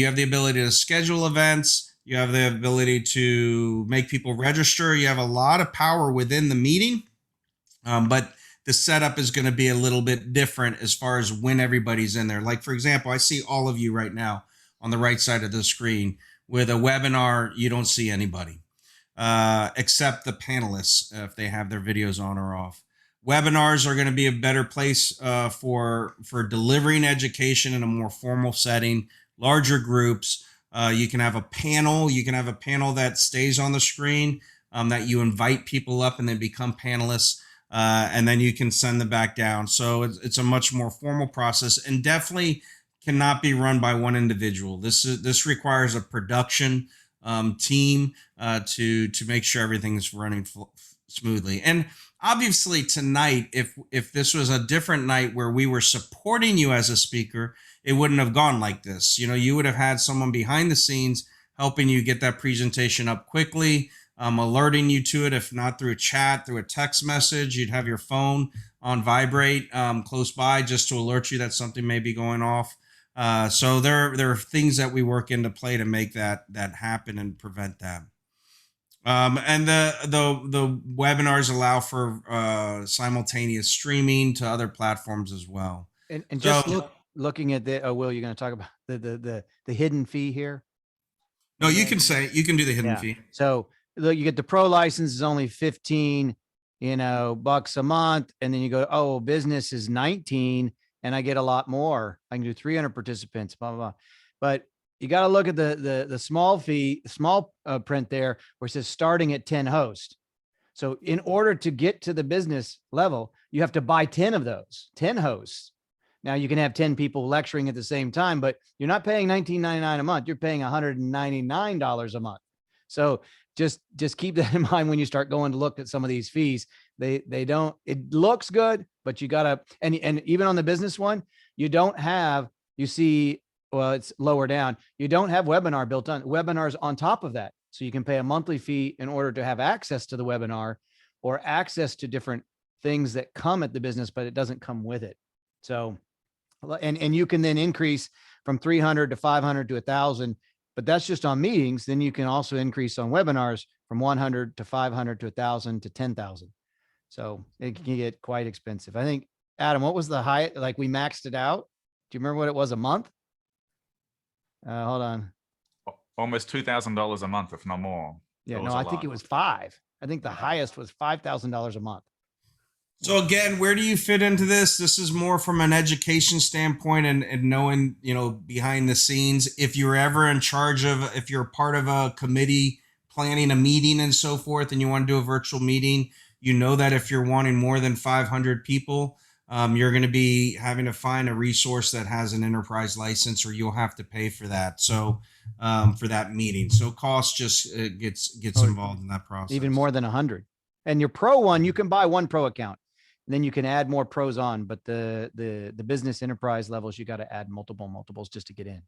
[SPEAKER 2] have the ability to schedule events. You have the ability to make people register. You have a lot of power within the meeting, but the setup is going to be a little bit different as far as when everybody's in there. Like, for example, I see all of you right now on the right side of the screen. With a webinar, you don't see anybody. Except the panelists, if they have their videos on or off. Webinars are going to be a better place for delivering education in a more formal setting, larger groups. You can have a panel. You can have a panel that stays on the screen, that you invite people up and they become panelists, and then you can send them back down. So it's a much more formal process, and definitely cannot be run by one individual. This requires a production team to make sure everything is running smoothly. And obviously tonight, if this was a different night where we were supporting you as a speaker, it wouldn't have gone like this. You know, you would have had someone behind the scenes helping you get that presentation up quickly, alerting you to it, if not through a chat, through a text message. You'd have your phone on vibrate close by just to alert you that something may be going off. So there are things that we work into play to make that happen and prevent that. And the webinars allow for simultaneous streaming to other platforms as well.
[SPEAKER 1] And just looking at the Will, you're going to talk about the hidden fee here.
[SPEAKER 2] No, you can do the hidden fee.
[SPEAKER 1] So look, you get the pro license is only 15, bucks a month, and then you go, oh, business is 19, and I get a lot more. I can do 300 participants, blah blah blah. But you got to look at the small fee, small print there, where it says starting at 10 hosts. So in order to get to the business level, you have to buy 10 of those, 10 hosts. Now you can have 10 people lecturing at the same time, but you're not paying $19.99 a month. You're paying $199 a month. So just keep that in mind when you start going to look at some of these fees. They don't, it looks good, but you gotta, and even on the business one, you don't have, you see, well, it's lower down. You don't have webinar built on, webinars on top of that. So you can pay a monthly fee in order to have access to the webinar or access to different things that come at the business, but it doesn't come with it. So, and you can then increase from 300 to 500 to 1,000, but that's just on meetings. Then you can also increase on webinars from 100 to 500 to 1,000 to 10,000. So it can get quite expensive. I think, Adam, what was the high, like we maxed it out? Do you remember what it was a month? Hold on.
[SPEAKER 3] Almost $2,000 a month, if not more.
[SPEAKER 1] Yeah, no, I think it was 5. I think the highest was $5,000 a month.
[SPEAKER 2] So again, where do you fit into this? This is more from an education standpoint and knowing, behind the scenes. If you're ever in charge of, if you're part of a committee planning a meeting and so forth, and you want to do a virtual meeting, you know that if you're wanting more than 500 people, you're going to be having to find a resource that has an enterprise license, or you'll have to pay for that. So for that meeting, so cost just gets involved in that process.
[SPEAKER 1] Even more than 100. And your pro one, you can buy one pro account. And then you can add more pros on, but the business enterprise levels, you got to add multiples just to get in.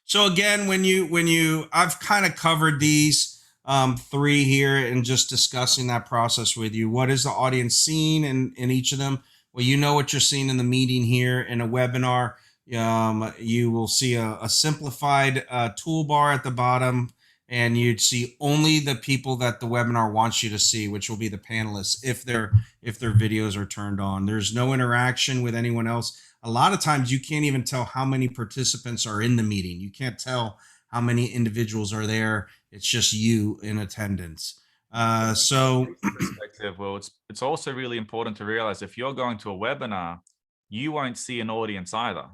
[SPEAKER 2] So again, when you I've kind of covered these 3 here and just discussing that process with you. What is the audience seeing in each of them? Well, you know what you're seeing in the meeting here. In a webinar, you will see a simplified toolbar at the bottom, and you'd see only the people that the webinar wants you to see, which will be the panelists if their videos are turned on. There's no interaction with anyone else. A lot of times you can't even tell how many participants are in the meeting. You can't tell how many individuals are there. It's just you in attendance. So
[SPEAKER 3] perspective, well, it's also really important to realize if you're going to a webinar, you won't see an audience either.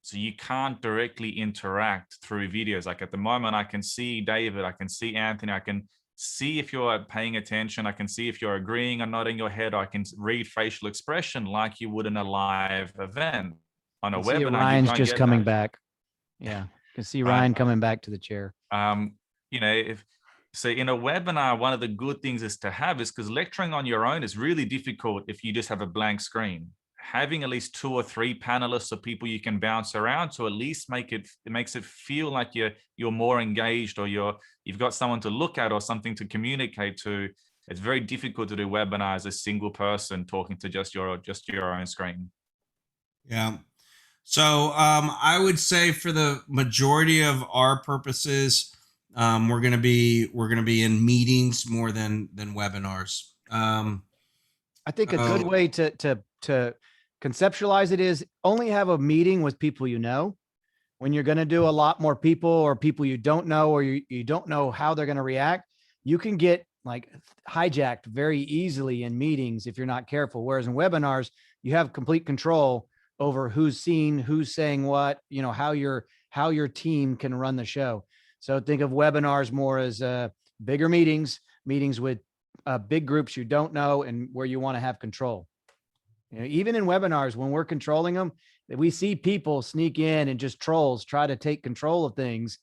[SPEAKER 3] So you can't directly interact through videos. Like at the moment, I can see David, I can see Anthony, I can see if you're paying attention, I can see if you're agreeing or nodding your head, I can read facial expression like you would in a live event. On a webinar,
[SPEAKER 1] Ryan's just coming back. Yeah, you can see Ryan coming back to the chair.
[SPEAKER 3] So in a webinar, one of the good things is because lecturing on your own is really difficult if you just have a blank screen. Having at least 2 or 3 panelists or people you can bounce around to at least it makes it feel like you're more engaged, or you've got someone to look at or something to communicate to. It's very difficult to do webinars as a single person talking to just your own screen.
[SPEAKER 2] Yeah. So I would say for the majority of our purposes, we're gonna be in meetings more than webinars.
[SPEAKER 1] I think a good way to conceptualize it is only have a meeting with people you know. When you're going to do a lot more people or people you don't know, or you don't know how they're going to react, you can get like hijacked very easily in meetings if you're not careful. Whereas in webinars, you have complete control over who's seen, who's saying what, how your team can run the show. So think of webinars more as bigger meetings with big groups you don't know and where you want to have control. Even in webinars, when we're controlling them, we see people sneak in and just trolls try to take control of things,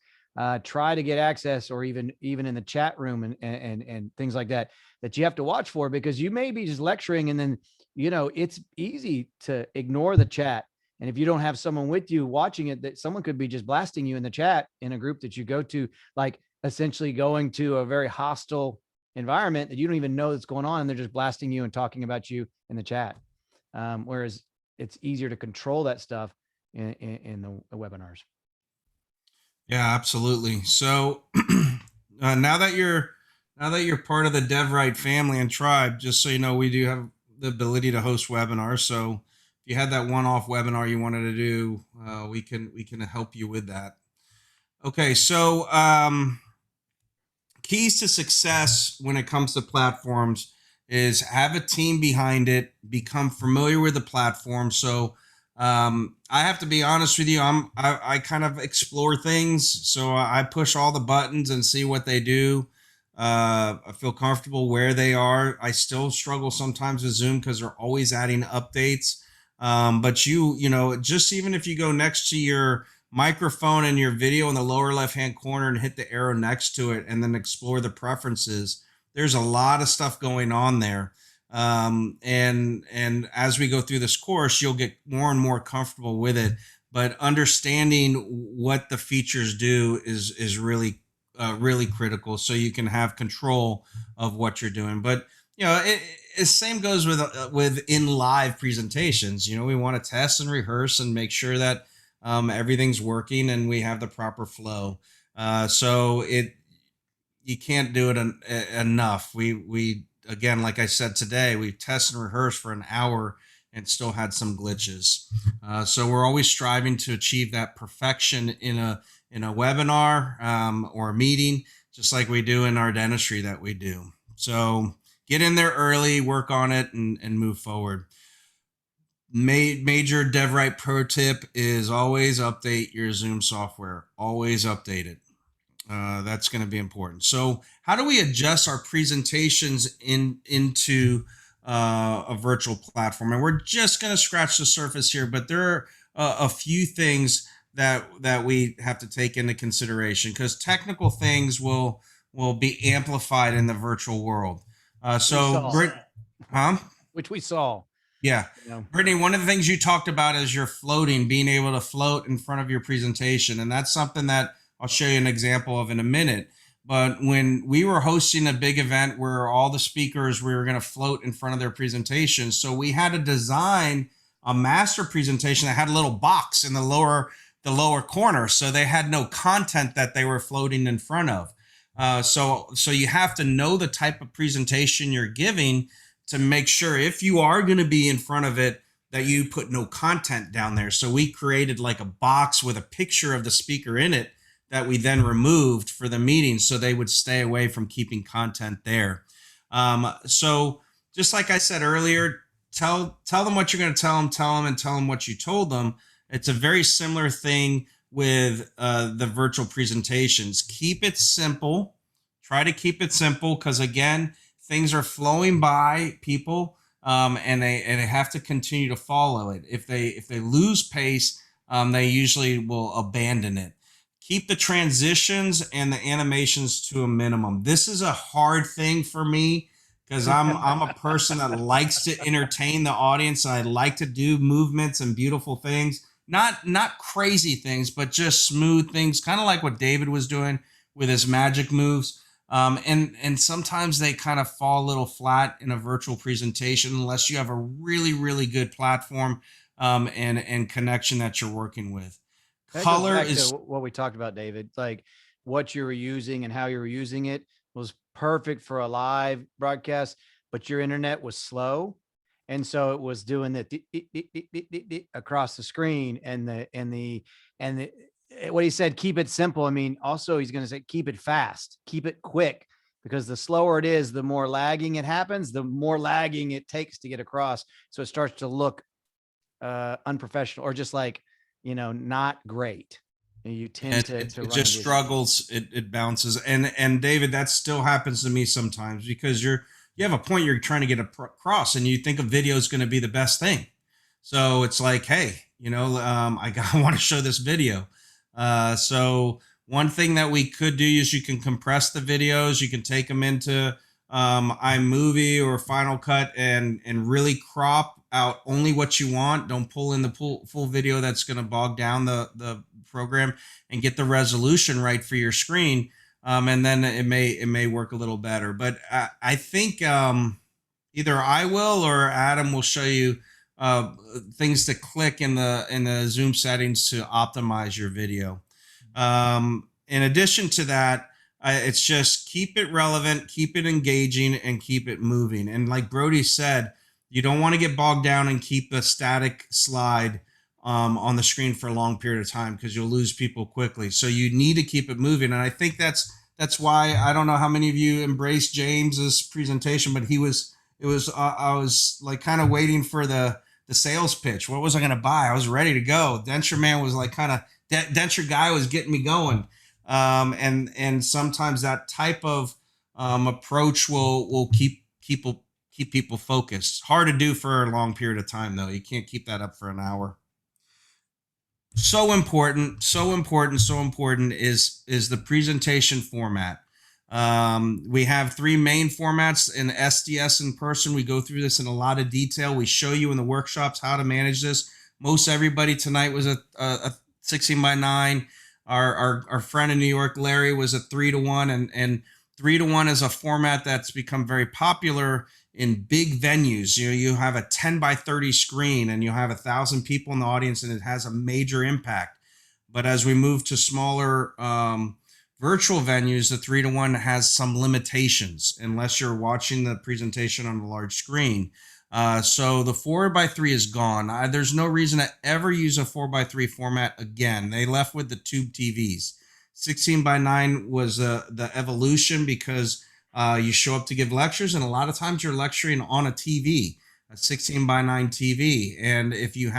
[SPEAKER 1] try to get access, or even in the chat room and things like that you have to watch for, because you may be just lecturing and then, it's easy to ignore the chat. And if you don't have someone with you watching it, that someone could be just blasting you in the chat in a group that you go to, like essentially going to a very hostile environment that you don't even know that's going on. And they're just blasting you and talking about you in the chat. Whereas it's easier to control that stuff in the webinars.
[SPEAKER 2] Yeah, absolutely. So now that you're part of the DevRight family and tribe, just so you know, we do have the ability to host webinars. So if you had that one-off webinar you wanted to do, we can help you with that. Okay, so keys to success when it comes to platforms is have a team behind it, become familiar with the platform. So I have to be honest with you, I kind of explore things. So I push all the buttons and see what they do. I feel comfortable where they are. I still struggle sometimes with Zoom because they're always adding updates. But you know, just even if you go next to your microphone and your video in the lower left-hand corner and hit the arrow next to it and then explore the preferences, there's a lot of stuff going on there. And as we go through this course, you'll get more and more comfortable with it, but understanding what the features do is really critical, so you can have control of what you're doing. But the same goes with in live presentations. We want to test and rehearse and make sure that everything's working and we have the proper flow. So you can't do it enough. We again, like I said today, we tested and rehearsed for an hour and still had some glitches. So we're always striving to achieve that perfection in a webinar or a meeting, just like we do in our dentistry that we do. So get in there early, work on it, and move forward. Major DevRight pro tip is always update your Zoom software. Always update it. That's going to be important. So how do we adjust our presentations into a virtual platform? And we're just going to scratch the surface here, but there are a few things that we have to take into consideration, because technical things will be amplified in the virtual world.
[SPEAKER 1] Which we saw.
[SPEAKER 2] Yeah. Brittany, one of the things you talked about is your floating, being able to float in front of your presentation. And that's something that I'll show you an example of in a minute. But when we were hosting a big event where all the speakers, we were going to float in front of their presentation. So we had to design a master presentation that had a little box in the lower corner. So they had no content that they were floating in front of. So you have to know the type of presentation you're giving to make sure, if you are going to be in front of it, that you put no content down there. So we created like a box with a picture of the speaker in it that we then removed for the meeting, so they would stay away from keeping content there. So just like I said earlier, tell them what you're going to tell them, and tell them what you told them. It's a very similar thing with the virtual presentations. Keep it simple. Try to keep it simple, because again, things are flowing by people, and they have to continue to follow it. If they lose pace, they usually will abandon it. Keep the transitions and the animations to a minimum. This is a hard thing for me, because I'm a person that likes to entertain the audience. I like to do movements and beautiful things, not crazy things, but just smooth things, kind of like what David was doing with his magic moves. And sometimes they kind of fall a little flat in a virtual presentation unless you have a really, really good platform and connection that you're working with. Color is
[SPEAKER 1] what we talked about, David. Like what you were using and how you were using it was perfect for a live broadcast, but your internet was slow. And so it was doing the across the screen, and what he said, keep it simple. I mean, also he's going to say, keep it fast, keep it quick, because the slower it is, the more lagging it happens, the more lagging it takes to get across. So it starts to look unprofessional, or just like, not great. You tend to
[SPEAKER 2] it just struggles. It bounces. And David, that still happens to me sometimes, because you have a point you're trying to get across, and you think a video is going to be the best thing. So it's like, hey, I want to show this video. So one thing that we could do is you can compress the videos. You can take them into iMovie or Final Cut and really crop out only what you want. Don't pull in the full video that's going to bog down the program, and get the resolution right for your screen. And then it may work a little better. But I think either I will or Adam will show you things to click in the Zoom settings to optimize your video. In addition to that, it's just keep it relevant, keep it engaging, and keep it moving. And like Brody said, you don't want to get bogged down and keep a static slide on the screen for a long period of time, because you'll lose people quickly. So you need to keep it moving. And I think that's why, I don't know how many of you embraced James's presentation, but I was like kind of waiting for the sales pitch. What was I going to buy? I was ready to go. Denture Man was like Denture Guy was getting me going. And sometimes that type of approach will keep people focused. Hard to do for a long period of time, though. You can't keep that up for an hour. So important is the presentation format. We have 3 main formats in SDS in person. We go through this in a lot of detail. We show you in the workshops how to manage this. Most everybody tonight was a 16:9. Our friend in New York, Larry, was a 3-to-1, and 3-to-1 is a format that's become very popular in big venues. You have a 10:30 screen and you have 1,000 people in the audience, and it has a major impact. But as we move to smaller virtual venues, the 3-to-1 has some limitations unless you're watching the presentation on a large screen. So the 4:3 is gone. There's no reason to ever use a 4:3 format again. They left with the tube TVs. 16:9 was the evolution, because you show up to give lectures, and a lot of times you're lecturing on a TV, a 16:9 TV. And if you're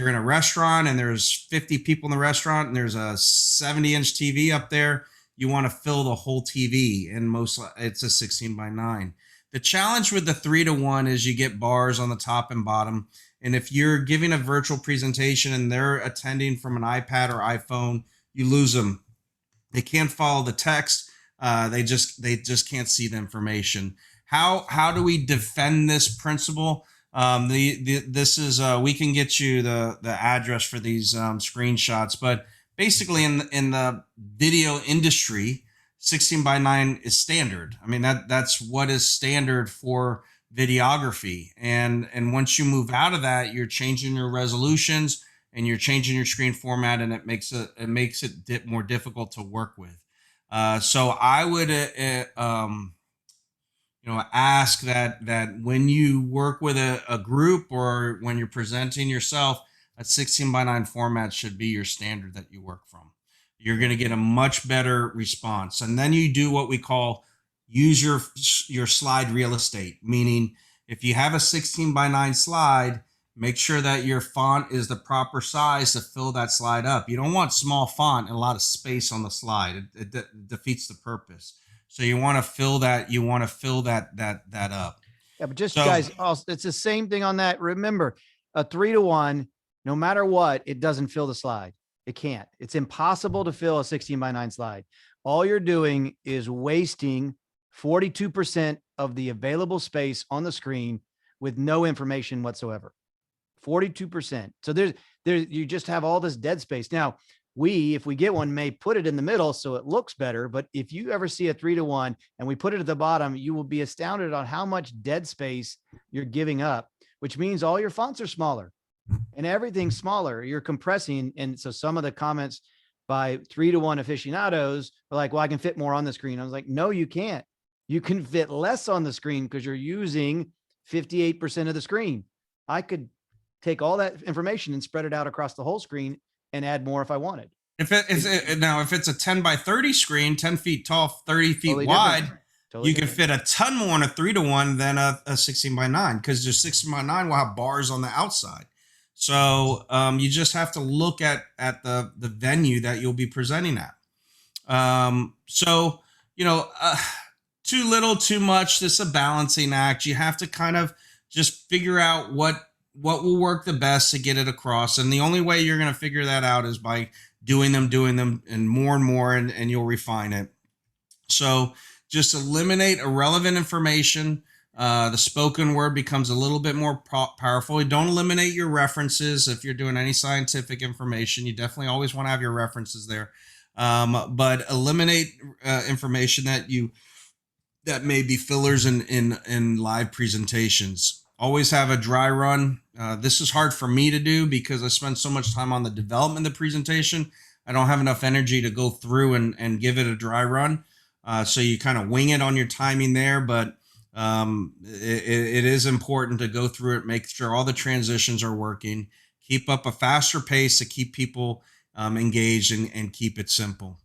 [SPEAKER 2] in a restaurant and there's 50 people in the restaurant and there's a 70-inch TV up there, you want to fill the whole TV, and it's a 16:9. The challenge with the 3-to-1 is you get bars on the top and bottom. And if you're giving a virtual presentation and they're attending from an iPad or iPhone, you lose them. They can't follow the text. They just can't see the information. How do we defend this principle? This is we can get you the address for these screenshots, but basically in the video industry, 16:9 is standard. I mean, that's what is standard for videography. And once you move out of that, you're changing your resolutions and you're changing your screen format, and it makes it more difficult to work with. So I would ask that when you work with a group or when you're presenting yourself, a 16:9 format should be your standard that you work from. You're going to get a much better response. And then you do what we call use your slide real estate, meaning if you have a 16:9 slide, make sure that your font is the proper size to fill that slide up. You don't want small font and a lot of space on the slide. It defeats the purpose. So you want to fill that. You want to fill that up.
[SPEAKER 1] Yeah, but guys, it's the same thing on that. Remember, a 3-to-1, no matter what, it doesn't fill the slide. It can't. It's impossible to fill a 16:9 slide. All you're doing is wasting 42% of the available space on the screen with no information whatsoever. 42%. So you just have all this dead space. Now, if we get one, may put it in the middle so it looks better. But if you ever see a 3-to-1 and we put it at the bottom, you will be astounded on how much dead space you're giving up, which means all your fonts are smaller and everything's smaller. You're compressing. And so some of the comments by 3-to-1 aficionados are like, well, I can fit more on the screen. I was like, no, you can't. You can fit less on the screen because you're using 58% of the screen. I could take all that information and spread it out across the whole screen and add more if I wanted.
[SPEAKER 2] If it's a 10:30 screen, 10 feet tall, 30 feet
[SPEAKER 1] Totally
[SPEAKER 2] wide,
[SPEAKER 1] Totally
[SPEAKER 2] you can fit a ton more in a 3-to-1 than a 16:9, because your 16:9 will have bars on the outside. So you just have to look at the venue that you'll be presenting at. Too little, too much. This is a balancing act. You have to kind of just figure out what what will work the best to get it across. And the only way you're going to figure that out is by doing them and more, and you'll refine it. So just eliminate irrelevant information. The spoken word becomes a little bit more powerful. Don't eliminate your references. If you're doing any scientific information, you definitely always want to have your references there. But eliminate information that may be fillers in live presentations. Always have a dry run. This is hard for me to do because I spend so much time on the development of the presentation. I don't have enough energy to go through and give it a dry run. So you kind of wing it on your timing there, but it is important to go through it, make sure all the transitions are working, keep up a faster pace to keep people engaged and keep it simple.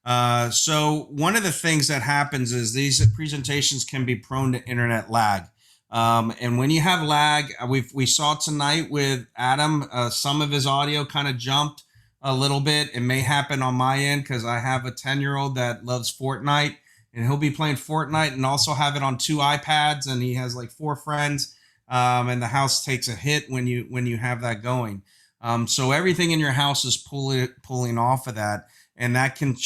[SPEAKER 2] So one of the things that happens is these presentations can be prone to internet lag. And when you have lag, we saw tonight with Adam, some of his audio kind of jumped a little bit. It may happen on my end because I have a 10-year-old that loves Fortnite, and he'll be playing Fortnite and also have it on 2 iPads, and he has like 4 friends, and the house takes a hit when you have that going. So everything in your house is pulling off of that, and that can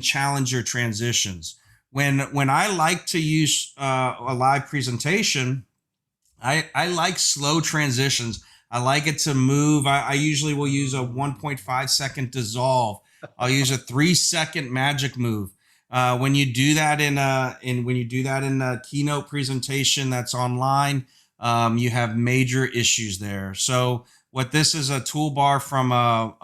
[SPEAKER 2] challenge your transitions. When I like to use a live presentation, I like slow transitions. I like it to move. I usually will use a 1.5 second dissolve. I'll use a 3-second magic move. When you do that in a keynote presentation that's online, you have major issues there. So what this is a toolbar from a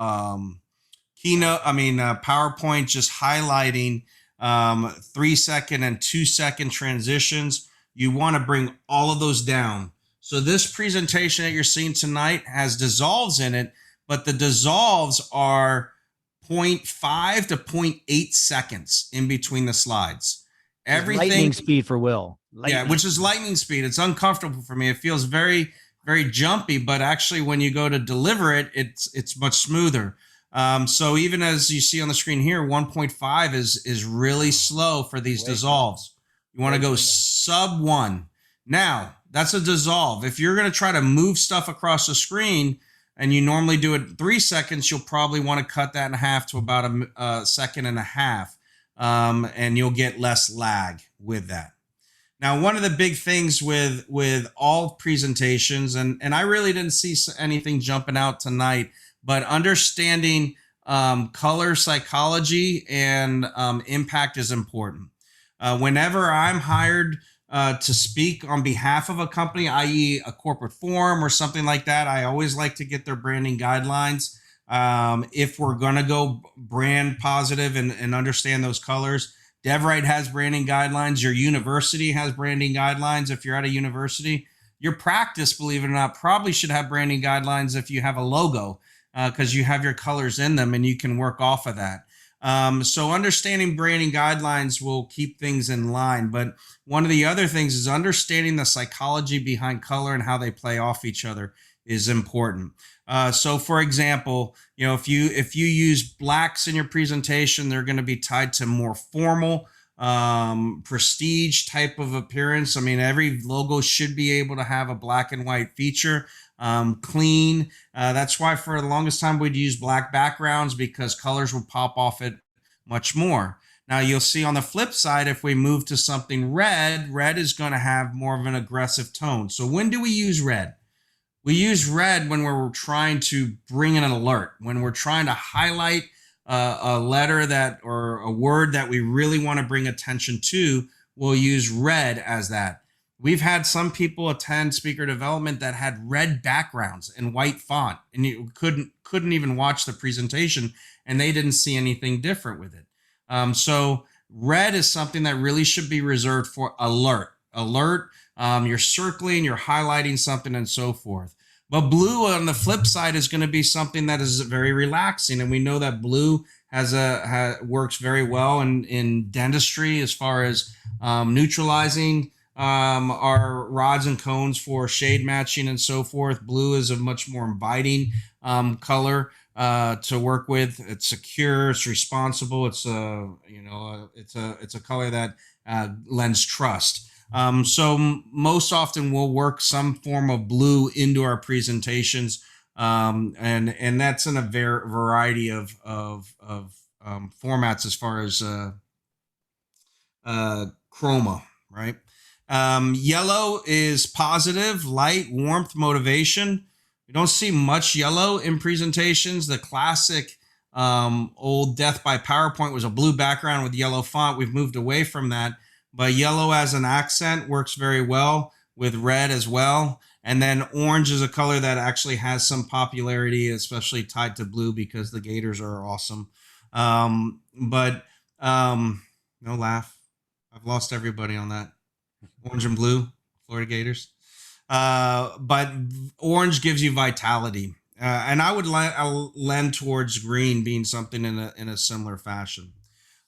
[SPEAKER 2] PowerPoint, just highlighting 3-second and 2-second transitions. You want to bring all of those down. So this presentation that you're seeing tonight has dissolves in it, but the dissolves are 0.5 to 0.8 seconds in between the slides. Everything
[SPEAKER 1] lightning speed for Will.
[SPEAKER 2] Yeah, which is lightning speed. It's uncomfortable for me. It feels very, very jumpy, but actually when you go to deliver it, it's much smoother. So even as you see on the screen here, 1.5 is really slow for these dissolves. You want to go sub 1. Now, that's a dissolve. If you're going to try to move stuff across the screen and you normally do it 3 seconds, you'll probably want to cut that in half to about a second and a half, and you'll get less lag with that. Now, one of the big things with all presentations, and I really didn't see anything jumping out tonight, but understanding color psychology and impact is important. Whenever I'm hired to speak on behalf of a company, i.e. a corporate forum or something like that, I always like to get their branding guidelines. If we're going to go brand positive and understand those colors, DevRight has branding guidelines. Your university has branding guidelines. If you're at a university, your practice, believe it or not, probably should have branding guidelines if you have a logo, because you have your colors in them and you can work off of that. So understanding branding guidelines will keep things in line. But one of the other things is understanding the psychology behind color and how they play off each other is important. So for example, if you use blacks in your presentation, they're going to be tied to more formal, prestige type of appearance. I mean, every logo should be able to have a black and white feature. Clean. That's why for the longest time we'd use black backgrounds, because colors will pop off it much more. Now you'll see on the flip side, if we move to something red is going to have more of an aggressive tone. So when do we use red? We use red when we're trying to bring in an alert, when we're trying to highlight a letter or a word that we really want to bring attention to. We'll use red as that. We've had some people attend speaker development that had red backgrounds and white font, and you couldn't even watch the presentation, and they didn't see anything different with it. So red is something that really should be reserved for alert. You're circling, you're highlighting something, and so forth. But blue on the flip side is going to be something that is very relaxing, and we know that blue works very well in dentistry as far as neutralizing our rods and cones for shade matching and so forth. Blue is a much more inviting color to work with. It's secure, it's responsible, it's a color that lends trust. Most often we'll work some form of blue into our presentations. And that's in a variety of formats as far as chroma, right? Yellow is positive, light, warmth, motivation. We don't see much yellow in presentations. The classic old death by PowerPoint was a blue background with yellow font. We've moved away from that, but yellow as an accent works very well with red as well. And then orange is a color that actually has some popularity, especially tied to blue because the Gators are awesome. No laugh. I've lost everybody on that. Orange and blue, Florida Gators. But orange gives you vitality. And I would lend towards green being something in a similar fashion.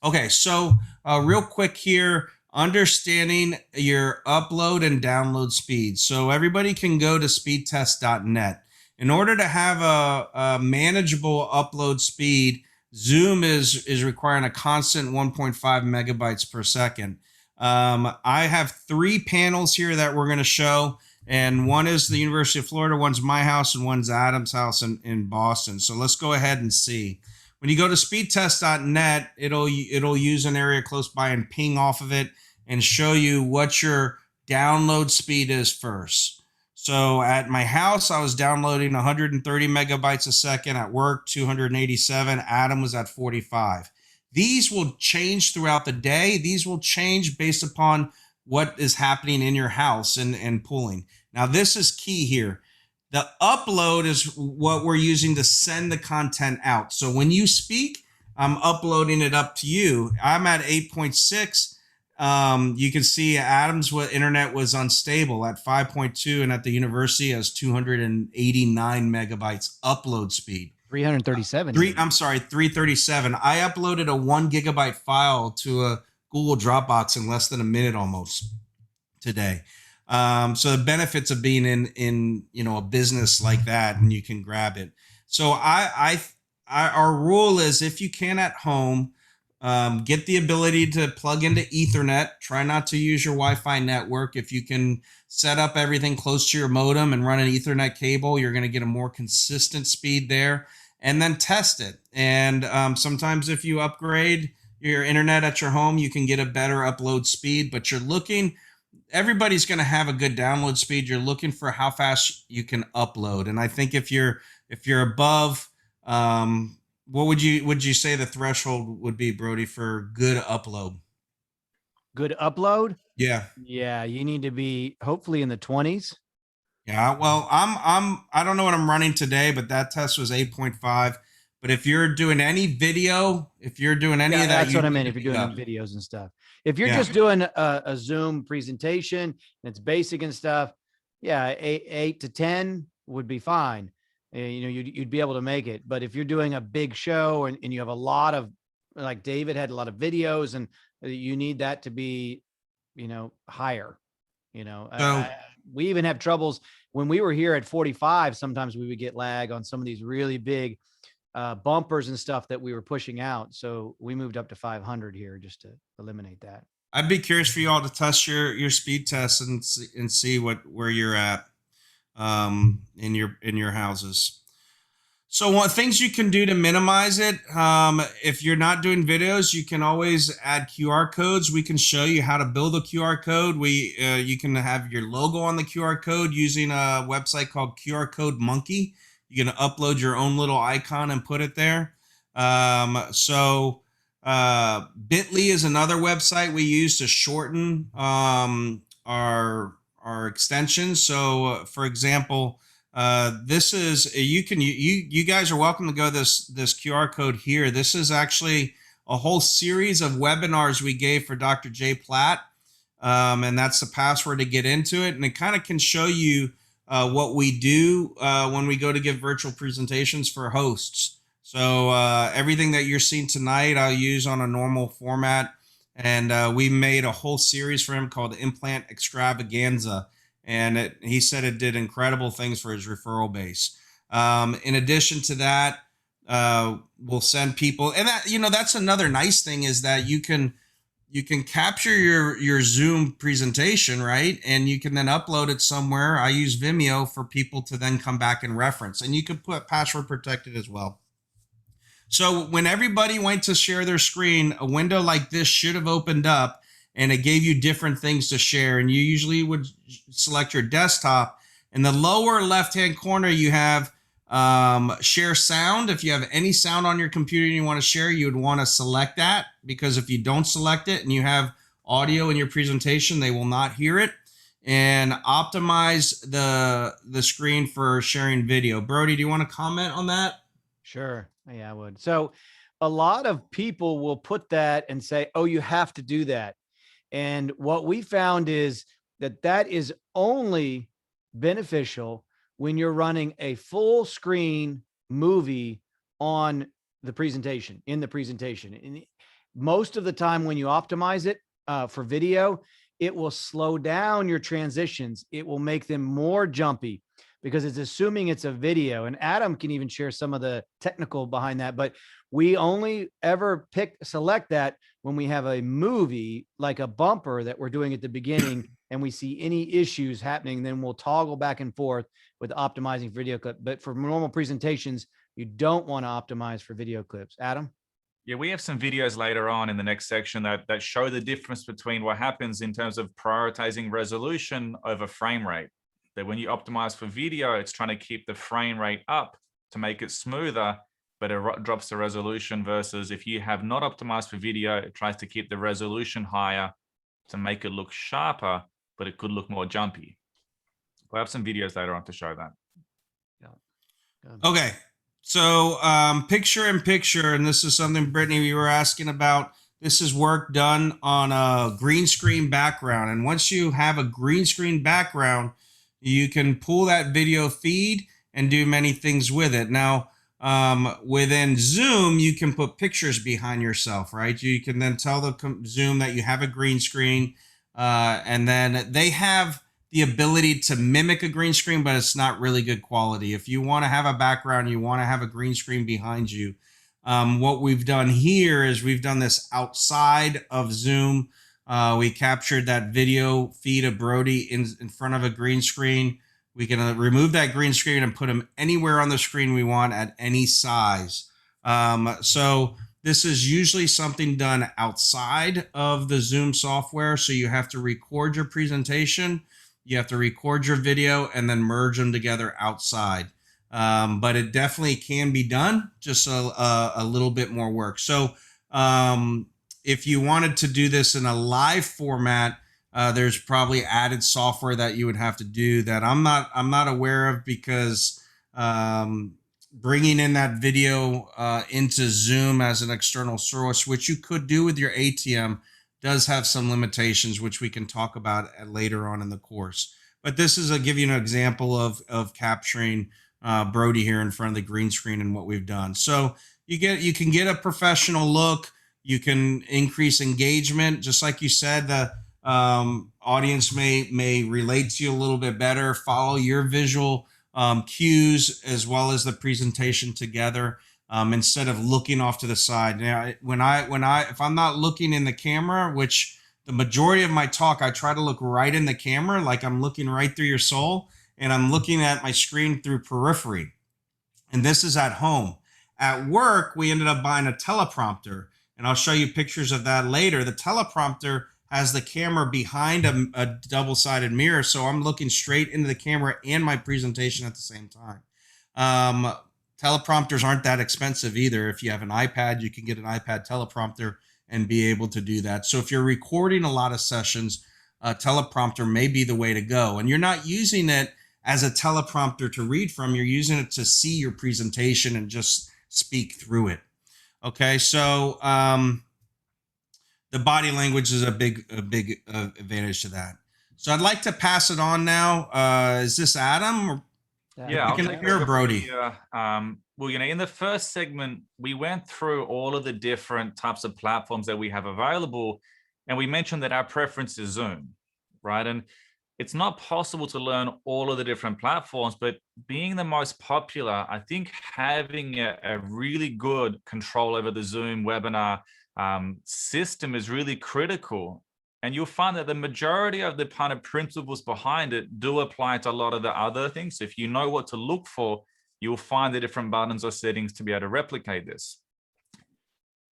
[SPEAKER 2] Okay, so real quick here, understanding your upload and download speed. So everybody can go to speedtest.net. In order to have a manageable upload speed, Zoom is requiring a constant 1.5 megabytes per second. I have 3 panels here that we're going to show, and one is the University of Florida, one's my house, and one's Adam's house in Boston. So let's go ahead and see. When you go to speedtest.net, it'll use an area close by and ping off of it and show you what your download speed is first. So at my house, I was downloading 130 megabytes a second. At work, 287. Adam was at 45. These will change throughout the day. These will change based upon what is happening in your house and pulling. Now, this is key here. The upload is what we're using to send the content out. So when you speak, I'm uploading it up to you. I'm at 8.6. You can see Adam's internet was unstable at 5.2, and at the university has 289 megabytes upload speed.
[SPEAKER 1] 337.
[SPEAKER 2] 337. I uploaded a 1 gigabyte file to a Google Dropbox in less than a minute almost today. So the benefits of being in a business like that, and you can grab it. So our rule is, if you can at home, get the ability to plug into Ethernet. Try not to use your Wi-Fi network. If you can set up everything close to your modem and run an Ethernet cable, you're going to get a more consistent speed there. And then test it. And sometimes if you upgrade your internet at your home, you can get a better upload speed. But everybody's going to have a good download speed. You're looking for how fast you can upload. And I think if you're above, what would you say the threshold would be, Brody, for good upload?
[SPEAKER 1] Good upload?
[SPEAKER 2] Yeah.
[SPEAKER 1] Yeah, you need to be hopefully in the 20s.
[SPEAKER 2] Yeah, well, I don't know what I'm running today, but that test was 8.5. But if you're doing any video, if you're doing any of that,
[SPEAKER 1] that's what I meant. If you're doing videos and stuff, if you're just doing a Zoom presentation and it's basic and stuff, yeah, 8 to 10 would be fine. You'd be able to make it. But if you're doing a big show and you have a lot of, like David had a lot of videos, and you need that to be, higher. We even have troubles when we were here at 45. Sometimes we would get lag on some of these really big bumpers and stuff that we were pushing out. So we moved up to 500 here just to eliminate that.
[SPEAKER 2] I'd be curious for you all to test your speed tests and see where you're at in your houses. So what things you can do to minimize it, if you're not doing videos, you can always add QR codes. We can show you how to build a QR code. You can have your logo on the QR code using a website called QR Code Monkey. You can upload your own little icon and put it there. Bitly is another website we use to shorten our extensions. So for example, this is, you guys are welcome to go this QR code here. This is actually a whole series of webinars we gave for Dr. Jay Platt. And that's the password to get into it. And it kind of can show you what we do when we go to give virtual presentations for hosts. So everything that you're seeing tonight, I'll use on a normal format. And we made a whole series for him called Implant Extravaganza. And he said it did incredible things for his referral base. In addition to that, we'll send people, and that, that's another nice thing is that you can you can capture your Zoom presentation, right? And you can then upload it somewhere. I use Vimeo for people to then come back and reference, and you can put password protected as well. So when everybody went to share their screen, a window like this should have opened up, and it gave you different things to share. And you usually would select your desktop. In the lower left-hand corner, you have share sound. If you have any sound on your computer and you want to share, you would want to select that, because if you don't select it and you have audio in your presentation, they will not hear it. And optimize the screen for sharing video. Brody, do you want to comment on that?
[SPEAKER 1] Sure. Yeah, I would. So a lot of people will put that and say, oh, you have to do that. And what we found is that that is only beneficial when you're running a full screen movie on the presentation, in the presentation. And most of the time when you optimize it for video, it will slow down your transitions. It will make them more jumpy, because it's assuming it's a video. And Adam can even share some of the technical behind that, but we only ever select that when we have a movie, like a bumper that we're doing at the beginning, and we see any issues happening, then we'll toggle back and forth with optimizing video clip. But for normal presentations, you don't want to optimize for video clips. Adam?
[SPEAKER 3] Yeah, we have some videos later on in the next section that show the difference between what happens in terms of prioritizing resolution over frame rate. That when you optimize for video, it's trying to keep the frame rate up to make it smoother, but it drops the resolution, versus if you have not optimized for video, it tries to keep the resolution higher to make it look sharper, but it could look more jumpy. We'll have some videos later on to show that.
[SPEAKER 2] Okay. So picture in picture, and this is something, Brittany, you were asking about. This is work done on a green screen background. And once you have a green screen background, you can pull that video feed and do many things with it. Now, within Zoom, you can put pictures behind yourself, right? You can then tell the Zoom that you have a green screen, and then they have the ability to mimic a green screen, but it's not really good quality. If you want to have a background, you want to have a green screen behind you. What we've done here is we've done this outside of Zoom. We captured that video feed of Brody in front of a green screen. We can remove that green screen and put him anywhere on the screen we want at any size. So this is usually something done outside of the Zoom software. So you have to record your presentation, you have to record your video, and then merge them together outside. But it definitely can be done, just a little bit more work. So if you wanted to do this in a live format, there's probably added software that you would have to do that I'm not aware of, because bringing in that video into Zoom as an external source, which you could do with your ATM, does have some limitations, which we can talk about later on in the course. But this is give you an example of capturing Brody here in front of the green screen and what we've done. So you can get a professional look. You can increase engagement, just like you said. The audience may relate to you a little bit better, follow your visual cues as well as the presentation together, instead of looking off to the side. Now, if I'm not looking in the camera, which the majority of my talk, I try to look right in the camera, like I'm looking right through your soul, and I'm looking at my screen through periphery. And this is at home. At work, we ended up buying a teleprompter, and I'll show you pictures of that later. The teleprompter has the camera behind a double-sided mirror, so I'm looking straight into the camera and my presentation at the same time. Teleprompters aren't that expensive either. If you have an iPad, you can get an iPad teleprompter and be able to do that. So if you're recording a lot of sessions, a teleprompter may be the way to go. And you're not using it as a teleprompter to read from, you're using it to see your presentation and just speak through it. Okay, so the body language is a big advantage to that. So I'd like to pass it on now. Is this Adam? Or
[SPEAKER 3] yeah,
[SPEAKER 2] I can hear Brody.
[SPEAKER 3] Well, in the first segment, we went through all of the different types of platforms that we have available, and we mentioned that our preference is Zoom, right? And it's not possible to learn all of the different platforms, but being the most popular, I think having a really good control over the Zoom webinar system is really critical. And you'll find that the majority of the kind of principles behind it do apply to a lot of the other things. So if you know what to look for, you'll find the different buttons or settings to be able to replicate this.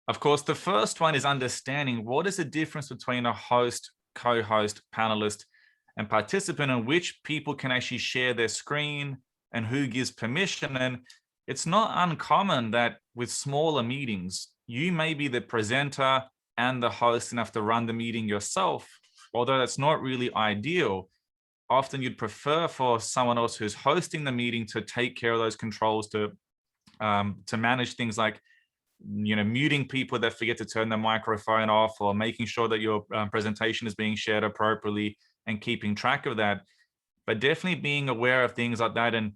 [SPEAKER 3] Of course, the first one is understanding what is the difference between a host, co-host, panelist, and participant, and which people can actually share their screen and who gives permission. And it's not uncommon that with smaller meetings, you may be the presenter and the host and have to run the meeting yourself. Although that's not really ideal, often you'd prefer for someone else who's hosting the meeting to take care of those controls, to manage things like, you know, muting people that forget to turn their microphone off, or making sure that your presentation is being shared appropriately and keeping track of that. But definitely being aware of things like that, and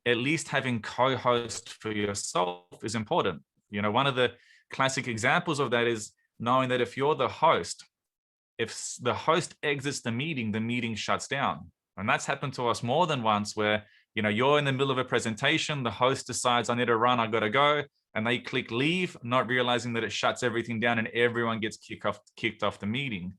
[SPEAKER 3] at least having co-host for yourself is important. You know, one of the classic examples of that is knowing that if you're the host, if the host exits the meeting shuts down. And that's happened to us more than once, where, you know, you're in the middle of a presentation, the host decides, I need to run, I gotta go, and they click leave, not realizing that it shuts everything down and everyone gets kicked off the meeting.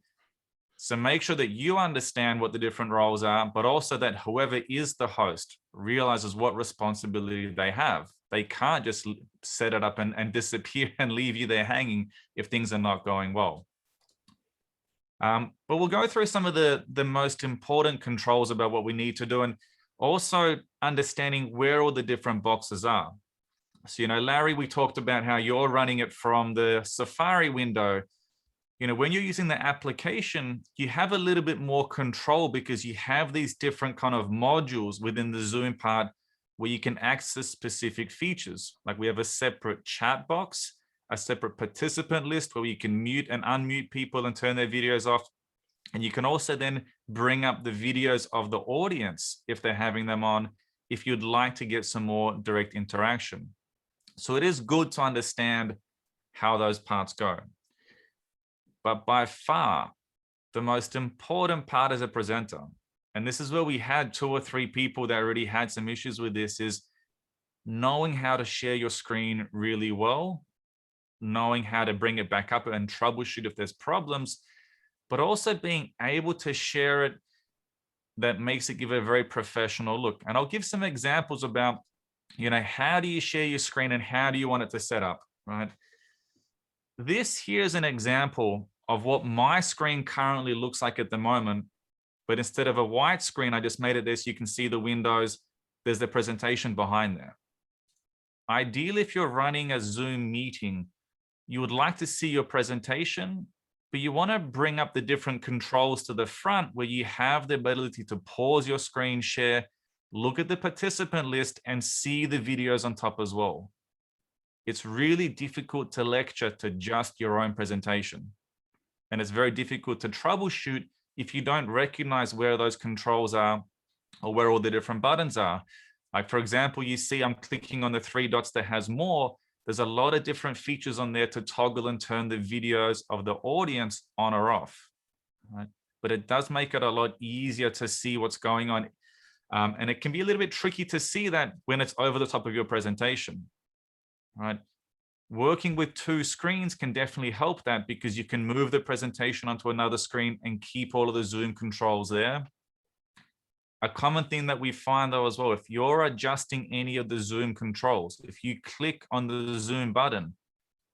[SPEAKER 3] So make sure that you understand what the different roles are, but also that whoever is the host realizes what responsibility they have. They can't just set it up and disappear and leave you there hanging if things are not going well. But we'll go through some of the most important controls about what we need to do, and also understanding where all the different boxes are. So, you know, Larry, we talked about how you're running it from the Safari window. You know, when you're using the application, you have a little bit more control because you have these different kind of modules within the Zoom part where you can access specific features. Like we have a separate chat box, a separate participant list where you can mute and unmute people and turn their videos off. And you can also then bring up the videos of the audience if they're having them on, if you'd like to get some more direct interaction. So it is good to understand how those parts go. But by far, the most important part as a presenter, and this is where we had 2 or 3 people that already had some issues with this, is knowing how to share your screen really well, knowing how to bring it back up and troubleshoot if there's problems, but also being able to share it that makes it give a very professional look. And I'll give some examples about, you know, how do you share your screen and how do you want it to set up, right? This here is an example of what my screen currently looks like at the moment, but instead of a white screen, I just made it this. You can see the windows. There's the presentation behind there. Ideally, if you're running a Zoom meeting, you would like to see your presentation, but you want to bring up the different controls to the front where you have the ability to pause your screen share, look at the participant list, and see the videos on top as well. It's really difficult to lecture to just your own presentation. And it's very difficult to troubleshoot if you don't recognize where those controls are or where all the different buttons are. Like, for example, you see I'm clicking on the 3 dots that has more. There's a lot of different features on there to toggle and turn the videos of the audience on or off, right? But it does make it a lot easier to see what's going on. And it can be a little bit tricky to see that when it's over the top of your presentation, right? Working with 2 screens can definitely help that because you can move the presentation onto another screen and keep all of the Zoom controls there. A common thing that we find though as well, if you're adjusting any of the Zoom controls, if you click on the Zoom button,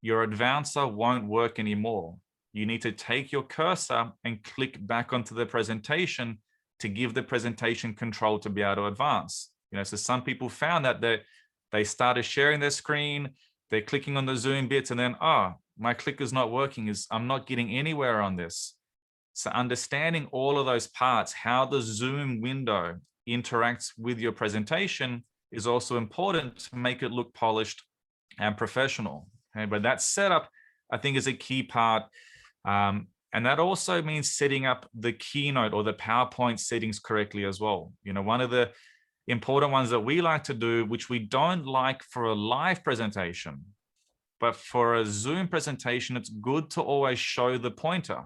[SPEAKER 3] your advancer won't work anymore. You need to take your cursor and click back onto the presentation to give the presentation control to be able to advance. You know, so some people found that they started sharing their screen, they're clicking on the Zoom bits, and then, my clicker's not working, I'm not getting anywhere on this. So understanding all of those parts, how the Zoom window interacts with your presentation is also important to make it look polished and professional. Okay? But that setup, I think, is a key part. And that also means setting up the keynote or the PowerPoint settings correctly as well. You know, one of the important ones that we like to do, which we don't like for a live presentation, but for a Zoom presentation, it's good to always show the pointer.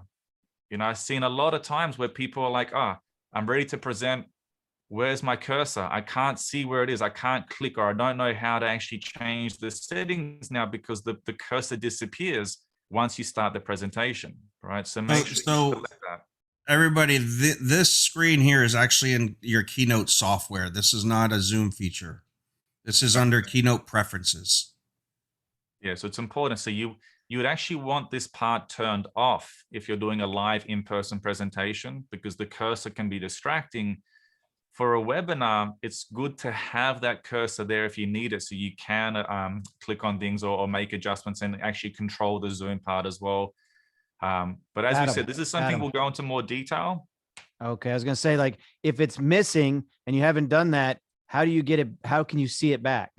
[SPEAKER 3] You know, I've seen a lot of times where people are like, I'm ready to present. Where's my cursor? I can't see where it is. I can't click, or I don't know how to actually change the settings now because the cursor disappears once you start the presentation, right? So make sure you select that.
[SPEAKER 2] Everybody, this screen here is actually in your Keynote software. This is not a Zoom feature. This is under Keynote preferences.
[SPEAKER 3] Yeah, so it's important. So you would actually want this part turned off if you're doing a live in-person presentation, because the cursor can be distracting. For a webinar, it's good to have that cursor there if you need it, so you can click on things or make adjustments and actually control the Zoom part as well. But as we said, this is something we'll go into more detail.
[SPEAKER 1] Okay, I was gonna say, like, if it's missing and you haven't done that, how do you get it? How can you see it back?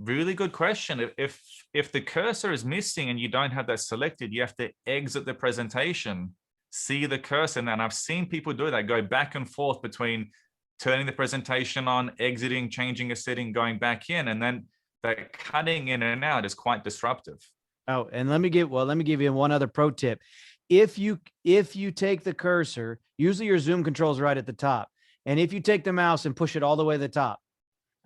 [SPEAKER 3] Really good question. If the cursor is missing and you don't have that selected, you have to exit the presentation, see the cursor, and I've seen people do that, go back and forth between turning the presentation on, exiting, changing a setting, going back in, and then that cutting in and out is quite disruptive.
[SPEAKER 1] Oh, and let me give you one other pro tip. If you take the cursor, usually your Zoom controls right at the top, and if you take the mouse and push it all the way to the top,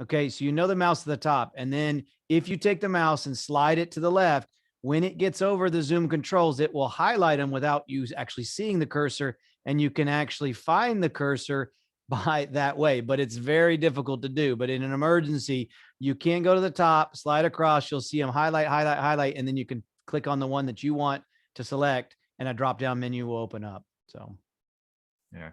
[SPEAKER 1] okay, so you know the mouse to the top, and then if you take the mouse and slide it to the left, when it gets over the Zoom controls, it will highlight them without you actually seeing the cursor, and you can actually find the cursor by that way. But it's very difficult to do. But in an emergency, you can go to the top, slide across, you'll see them highlight, and then you can click on the one that you want to select, and a drop-down menu will open up. So,
[SPEAKER 3] yeah.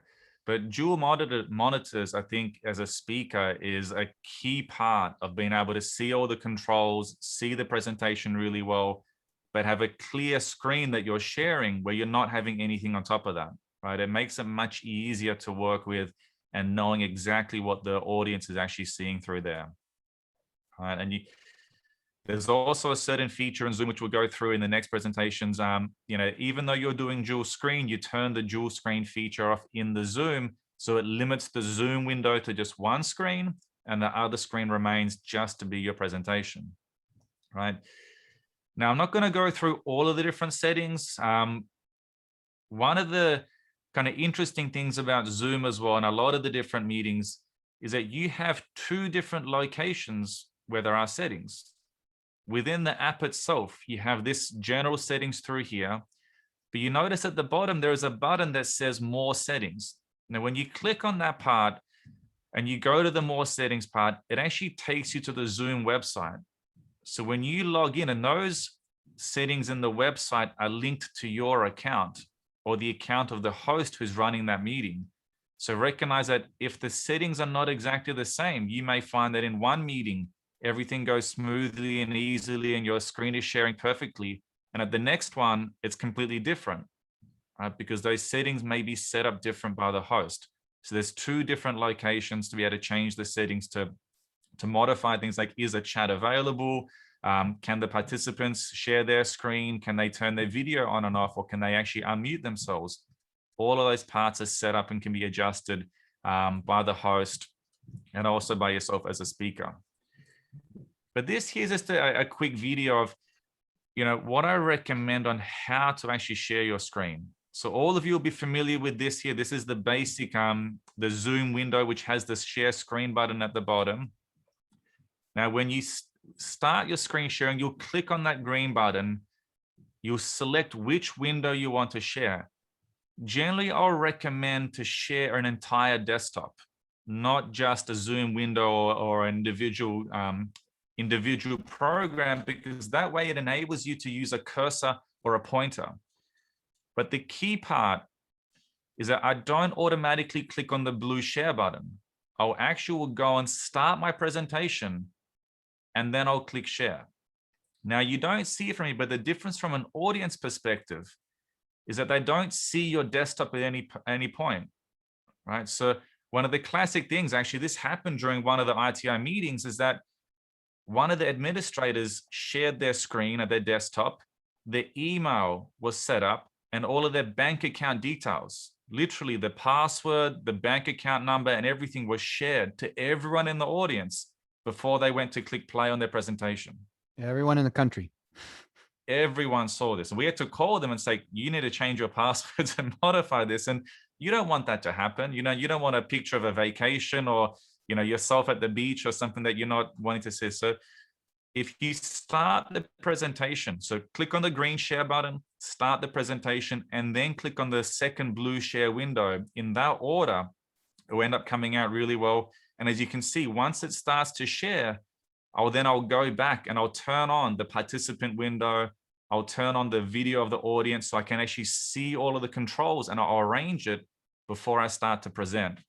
[SPEAKER 3] But dual monitors, I think, as a speaker, is a key part of being able to see all the controls, see the presentation really well, but have a clear screen that you're sharing where you're not having anything on top of that, right? It makes it much easier to work with and knowing exactly what the audience is actually seeing through there. Right? And there's also a certain feature in Zoom, which we'll go through in the next presentations. Even though you're doing dual screen, you turn the dual screen feature off in the Zoom. So it limits the Zoom window to just one screen, and the other screen remains just to be your presentation, right? Now, I'm not going to go through all of the different settings. One of the kind of interesting things about Zoom as well, and a lot of the different meetings, is that you have two different locations where there are settings. Within the app itself, you have this general settings through here, but you notice at the bottom, there is a button that says more settings. Now, when you click on that part and you go to the more settings part, it actually takes you to the Zoom website. So when you log in, and those settings in the website are linked to your account or the account of the host who's running that meeting. So recognize that if the settings are not exactly the same, you may find that in one meeting, everything goes smoothly and easily and your screen is sharing perfectly. And at the next one, it's completely different, right? Because those settings may be set up different by the host. So there's two different locations to be able to change the settings to modify things like, is a chat available? Can the participants share their screen? Can they turn their video on and off, or can they actually unmute themselves? All of those parts are set up and can be adjusted by the host and also by yourself as a speaker. But this here's just a quick video of, what I recommend on how to actually share your screen. So all of you will be familiar with this here. This is the basic, the Zoom window, which has this share screen button at the bottom. Now, when you start your screen sharing, you'll click on that green button. You'll select which window you want to share. Generally, I'll recommend to share an entire desktop, not just a Zoom window or an individual program, because that way it enables you to use a cursor or a pointer. But the key part is that I don't automatically click on the blue share button. I'll actually go and start my presentation, and then I'll click share. Now, you don't see it from me, but the difference from an audience perspective is that they don't see your desktop at any point, right? So one of the classic things, actually, this happened during one of the ITI meetings, is that one of the administrators shared their screen at their desktop, their email was set up, and all of their bank account details, literally the password, the bank account number, and everything was shared to everyone in the audience before they went to click play on their presentation.
[SPEAKER 1] Everyone in the country.
[SPEAKER 3] Everyone saw this. We had to call them and say, you need to change your passwords and modify this. And you don't want that to happen. You don't want a picture of a vacation or, yourself at the beach or something that you're not wanting to see. So if you start the presentation, so click on the green share button, start the presentation, and then click on the second blue share window. In that order, it will end up coming out really well. And as you can see, once it starts to share, I'll go back and I'll turn on the participant window. I'll turn on the video of the audience so I can actually see all of the controls, and I'll arrange it before I start to present.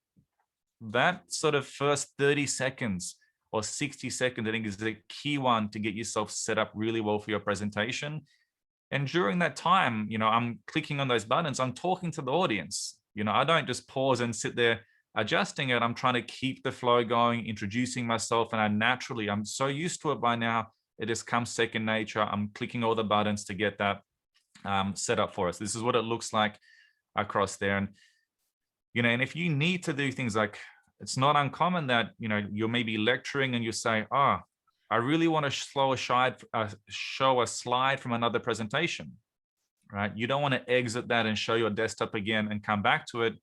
[SPEAKER 3] That sort of first 30 seconds or 60 seconds, I think, is the key one to get yourself set up really well for your presentation. And during that time, I'm clicking on those buttons, I'm talking to the audience. I don't just pause and sit there adjusting it. I'm trying to keep the flow going, introducing myself, and I'm so used to it by now, it just comes second nature. I'm clicking all the buttons to get that set up for us. This is what it looks like across there. And, and if you need to do things like, it's not uncommon that, you're maybe lecturing and you say, I really want to show a slide from another presentation, right? You don't want to exit that and show your desktop again and come back to it.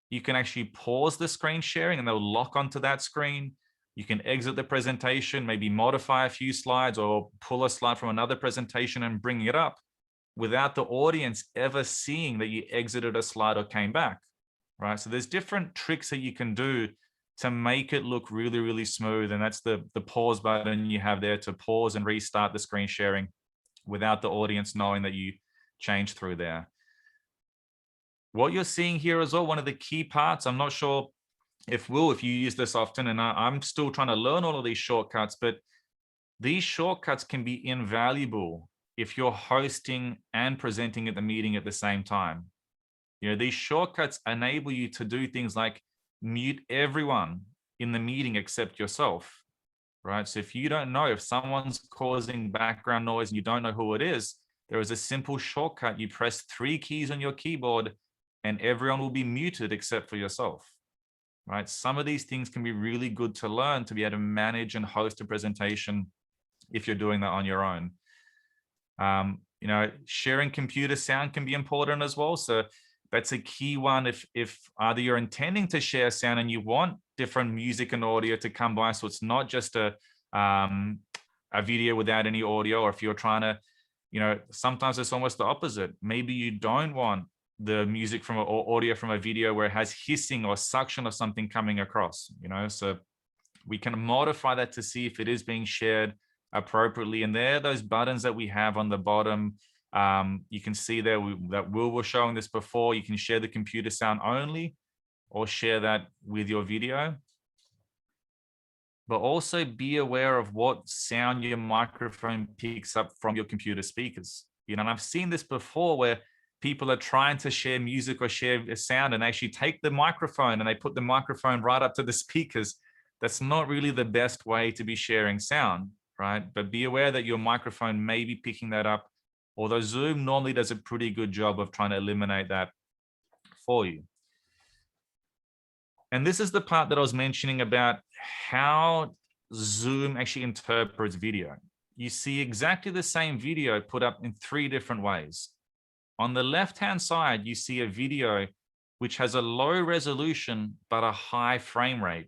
[SPEAKER 3] You can actually pause the screen sharing and they'll lock onto that screen. You can exit the presentation, maybe modify a few slides or pull a slide from another presentation and bring it up without the audience ever seeing that you exited a slide or came back, right? So there's different tricks that you can do to make it look really, really smooth. And that's the pause button you have there to pause and restart the screen sharing without the audience knowing that you changed through there. What you're seeing here as well, one of the key parts, I'm not sure if you use this often, and I'm still trying to learn all of these shortcuts, but these shortcuts can be invaluable if you're hosting and presenting at the meeting at the same time. These shortcuts enable you to do things like mute everyone in the meeting except yourself, right? So if you don't know, if someone's causing background noise and you don't know who it is, there is a simple shortcut. You press 3 keys on your keyboard and everyone will be muted except for yourself, right? Some of these things can be really good to learn to be able to manage and host a presentation if you're doing that on your own. Sharing computer sound can be important as well. So that's a key one. If either you're intending to share sound and you want different music and audio to come by, so it's not just a video without any audio, or if you're trying to, sometimes it's almost the opposite. Maybe you don't want the music or audio from a video where it has hissing or suction or something coming across, so we can modify that to see if it is being shared appropriately. And there are those buttons that we have on the bottom. You can see there that Will was showing this before. You can share the computer sound only or share that with your video. But also be aware of what sound your microphone picks up from your computer speakers. And I've seen this before where people are trying to share music or share a sound and they actually take the microphone and they put the microphone right up to the speakers. That's not really the best way to be sharing sound, right? But be aware that your microphone may be picking that up, although Zoom normally does a pretty good job of trying to eliminate that for you. And this is the part that I was mentioning about how Zoom actually interprets video. You see exactly the same video put up in 3 different ways. On the left-hand side, you see a video which has a low resolution but a high frame rate,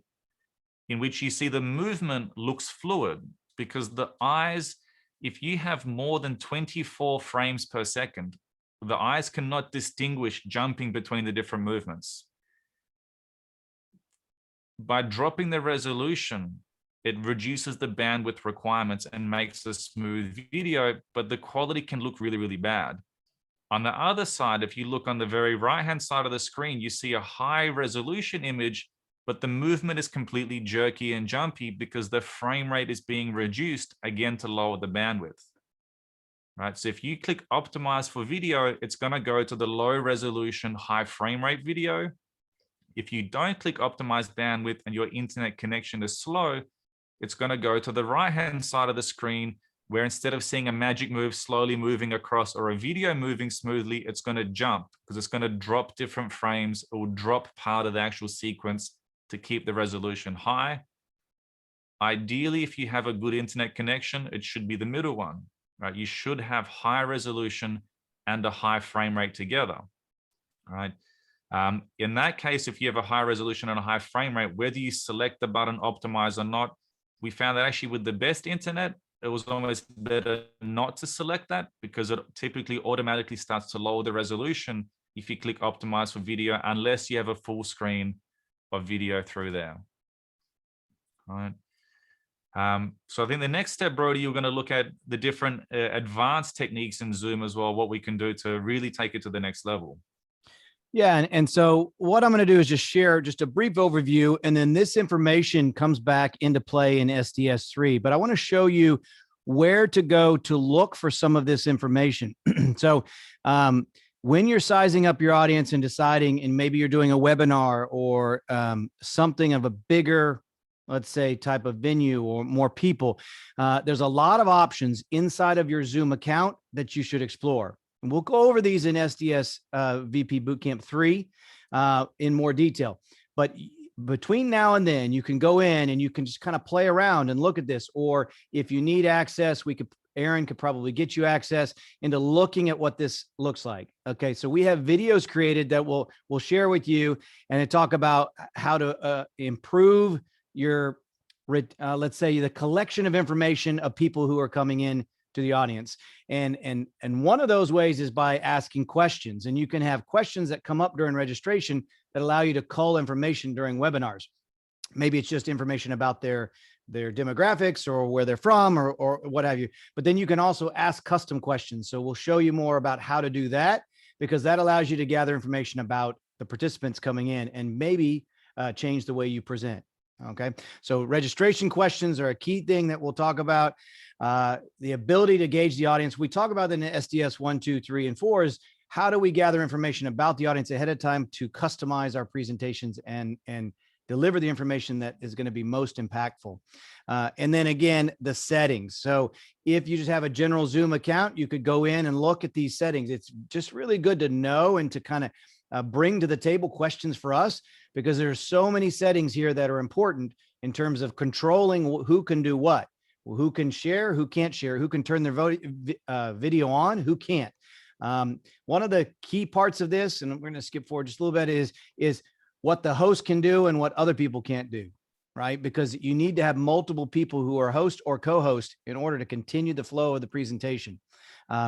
[SPEAKER 3] in which you see the movement looks fluid because the eyes, if you have more than 24 frames per second, the eyes cannot distinguish jumping between the different movements. By dropping the resolution, it reduces the bandwidth requirements and makes a smooth video, but the quality can look really, really bad. On the other side, if you look on the very right-hand side of the screen, you see a high resolution image, but the movement is completely jerky and jumpy because the frame rate is being reduced, again, to lower the bandwidth, right? So if you click optimize for video, it's going to go to the low resolution, high frame rate video. If you don't click optimize bandwidth and your internet connection is slow, it's going to go to the right-hand side of the screen, where instead of seeing a magic move slowly moving across or a video moving smoothly, it's going to jump because it's going to drop different frames. It will drop part of the actual sequence to keep the resolution high. Ideally, if you have a good internet connection, it should be the middle one, right? You should have high resolution and a high frame rate together, right? In that case, if you have a high resolution and a high frame rate, whether you select the button optimize or not, we found that actually with the best internet, it was almost better not to select that because it typically automatically starts to lower the resolution if you click optimize for video, unless you have a full screen of video through there. All right. So I think the next step, Brody, you're going to look at the different advanced techniques in Zoom as well, what we can do to really take it to the next level.
[SPEAKER 1] Yeah. And so what I'm going to do is just share just a brief overview, and then this information comes back into play in SDS3. But I want to show you where to go to look for some of this information. So when you're sizing up your audience and deciding, and maybe you're doing a webinar or something of a bigger, let's say, type of venue or more people, there's a lot of options inside of your Zoom account that you should explore. And we'll go over these in SDS VP Bootcamp 3 in more detail. But between now and then, you can go in and you can just kind of play around and look at this. Or if you need access, Aaron could probably get you access into looking at what this looks like. Okay, so we have videos created that we'll share with you, and they talk about how to improve your, let's say, the collection of information of people who are coming in to the audience. And one of those ways is by asking questions. And you can have questions that come up during registration that allow you to cull information during webinars. Maybe it's just information about their demographics or where they're from or what have you. But then you can also ask custom questions. So we'll show you more about how to do that, because that allows you to gather information about the participants coming in and maybe change the way you present. Okay, so registration questions are a key thing that we'll talk about. The ability to gauge the audience. We talk about in the SDS 1, 2, 3, and 4 is how do we gather information about the audience ahead of time to customize our presentations and deliver the information that is going to be most impactful. And then again, the settings. So if you just have a general Zoom account, you could go in and look at these settings. It's just really good to know and to kind of bring to the table questions for us, because there's so many settings here that are important in terms of controlling who can do what, who can share, who can't share, who can turn their video on, who can't. One of the key parts of this, and we're going to skip forward just a little bit, is what the host can do and what other people can't do, right? Because you need to have multiple people who are host or co-host in order to continue the flow of the presentation.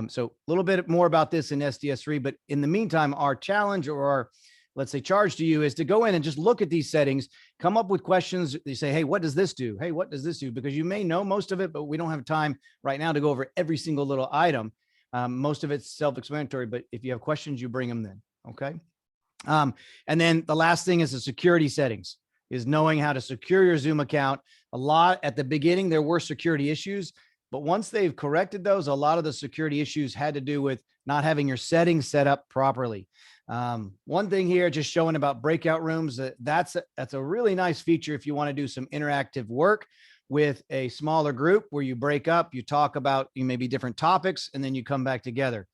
[SPEAKER 1] So a little bit more about this in SDS3, but in the meantime, our challenge or our, let's say, charge to you is to go in and just look at these settings, come up with questions. You say, hey, what does this do? Hey, what does this do? Because you may know most of it, but we don't have time right now to go over every single little item. Most of it's self-explanatory, but if you have questions, you bring them then. Okay. And then the last thing is the security settings, is knowing how to secure your Zoom account. A lot at the beginning, there were security issues, but once they've corrected those, a lot of the security issues had to do with not having your settings set up properly. One thing here, just showing about breakout rooms, that's a really nice feature if you want to do some interactive work with a smaller group where you break up, you talk about maybe different topics, and then you come back together.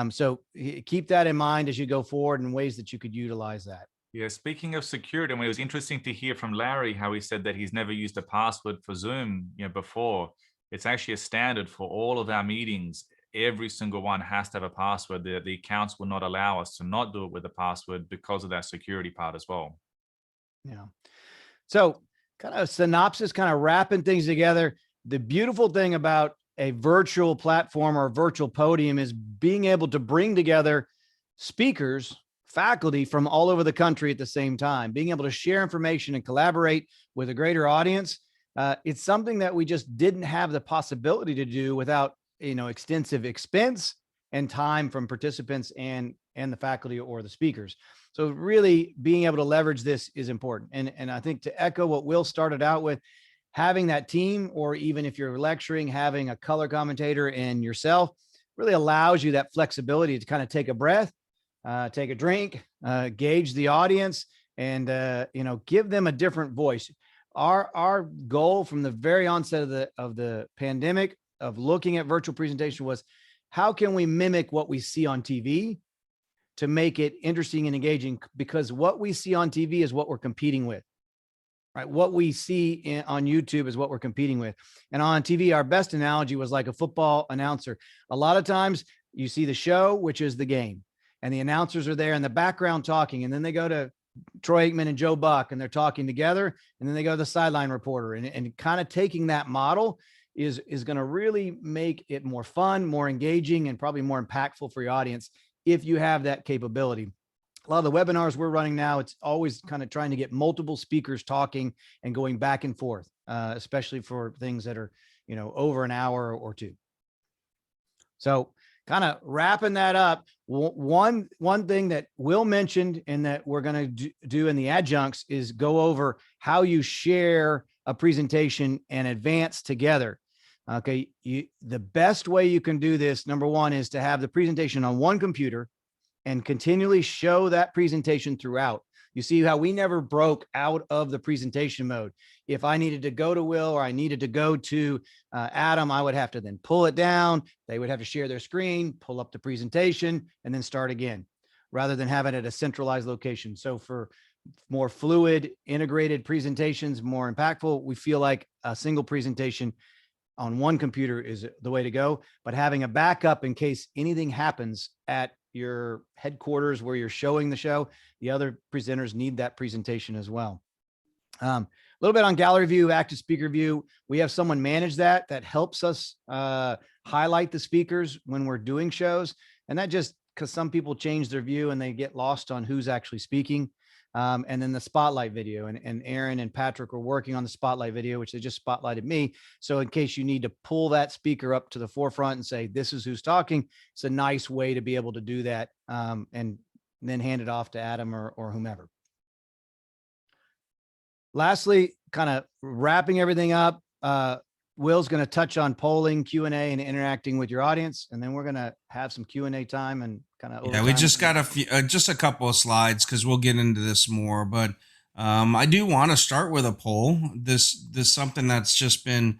[SPEAKER 1] So keep that in mind as you go forward in ways that you could utilize that.
[SPEAKER 3] Yeah, speaking of security, I mean, it was interesting to hear from Larry how he said that he's never used a password for Zoom, before. It's actually a standard for all of our meetings. Every single one has to have a password. The accounts will not allow us to not do it with a password because of that security part as well.
[SPEAKER 1] Yeah. So kind of synopsis, kind of wrapping things together. The beautiful thing about a virtual platform or virtual podium is being able to bring together speakers, faculty from all over the country at the same time, being able to share information and collaborate with a greater audience. It's something that we just didn't have the possibility to do without, extensive expense and time from participants and the faculty or the speakers. So really being able to leverage this is important. And I think to echo what Will started out with, having that team, or even if you're lecturing, having a color commentator and yourself really allows you that flexibility to kind of take a breath, take a drink, gauge the audience, and give them a different voice. Our goal from the very onset of the pandemic of looking at virtual presentation was, how can we mimic what we see on TV to make it interesting and engaging? Because what we see on TV is what we're competing with, right? What we see on YouTube is what we're competing with. And on TV, our best analogy was like a football announcer. A lot of times you see the show, which is the game, and the announcers are there in the background talking, and then they go to Troy Aikman and Joe Buck and they're talking together, and then they go to the sideline reporter, and kind of taking that model is going to really make it more fun, more engaging, and probably more impactful for your audience if you have that capability. A lot of the webinars we're running now, it's always kind of trying to get multiple speakers talking and going back and forth, especially for things that are, over an hour or two. So kind of wrapping that up, one thing that Will mentioned and that we're going to do in the adjuncts is go over how you share a presentation and advance together. Okay, the best way you can do this, number one, is to have the presentation on one computer and continually show that presentation throughout. You see how we never broke out of the presentation mode. If I needed to go to Will or I needed to go to Adam, I would have to then pull it down. They would have to share their screen, pull up the presentation, and then start again, rather than having it at a centralized location. So for more fluid, integrated presentations, more impactful, we feel like a single presentation on one computer is the way to go, but having a backup in case anything happens at your headquarters where you're showing the show, the other presenters need that presentation as well. A little bit on gallery view, active speaker view. We have someone manage that helps us highlight the speakers when we're doing shows. And that just because some people change their view and they get lost on who's actually speaking. And then the spotlight video, and Aaron and Patrick are working on the spotlight video, which they just spotlighted me. So in case you need to pull that speaker up to the forefront and say, this is who's talking, it's a nice way to be able to do that, and then hand it off to Adam or whomever. Lastly, kind of wrapping everything up, Will's going to touch on polling, Q&A, and interacting with your audience. And then we're going to have some Q&A time and kind of.
[SPEAKER 2] Yeah, we just got just a couple of slides because we'll get into this more. But I do want to start with a poll. This something that's just been,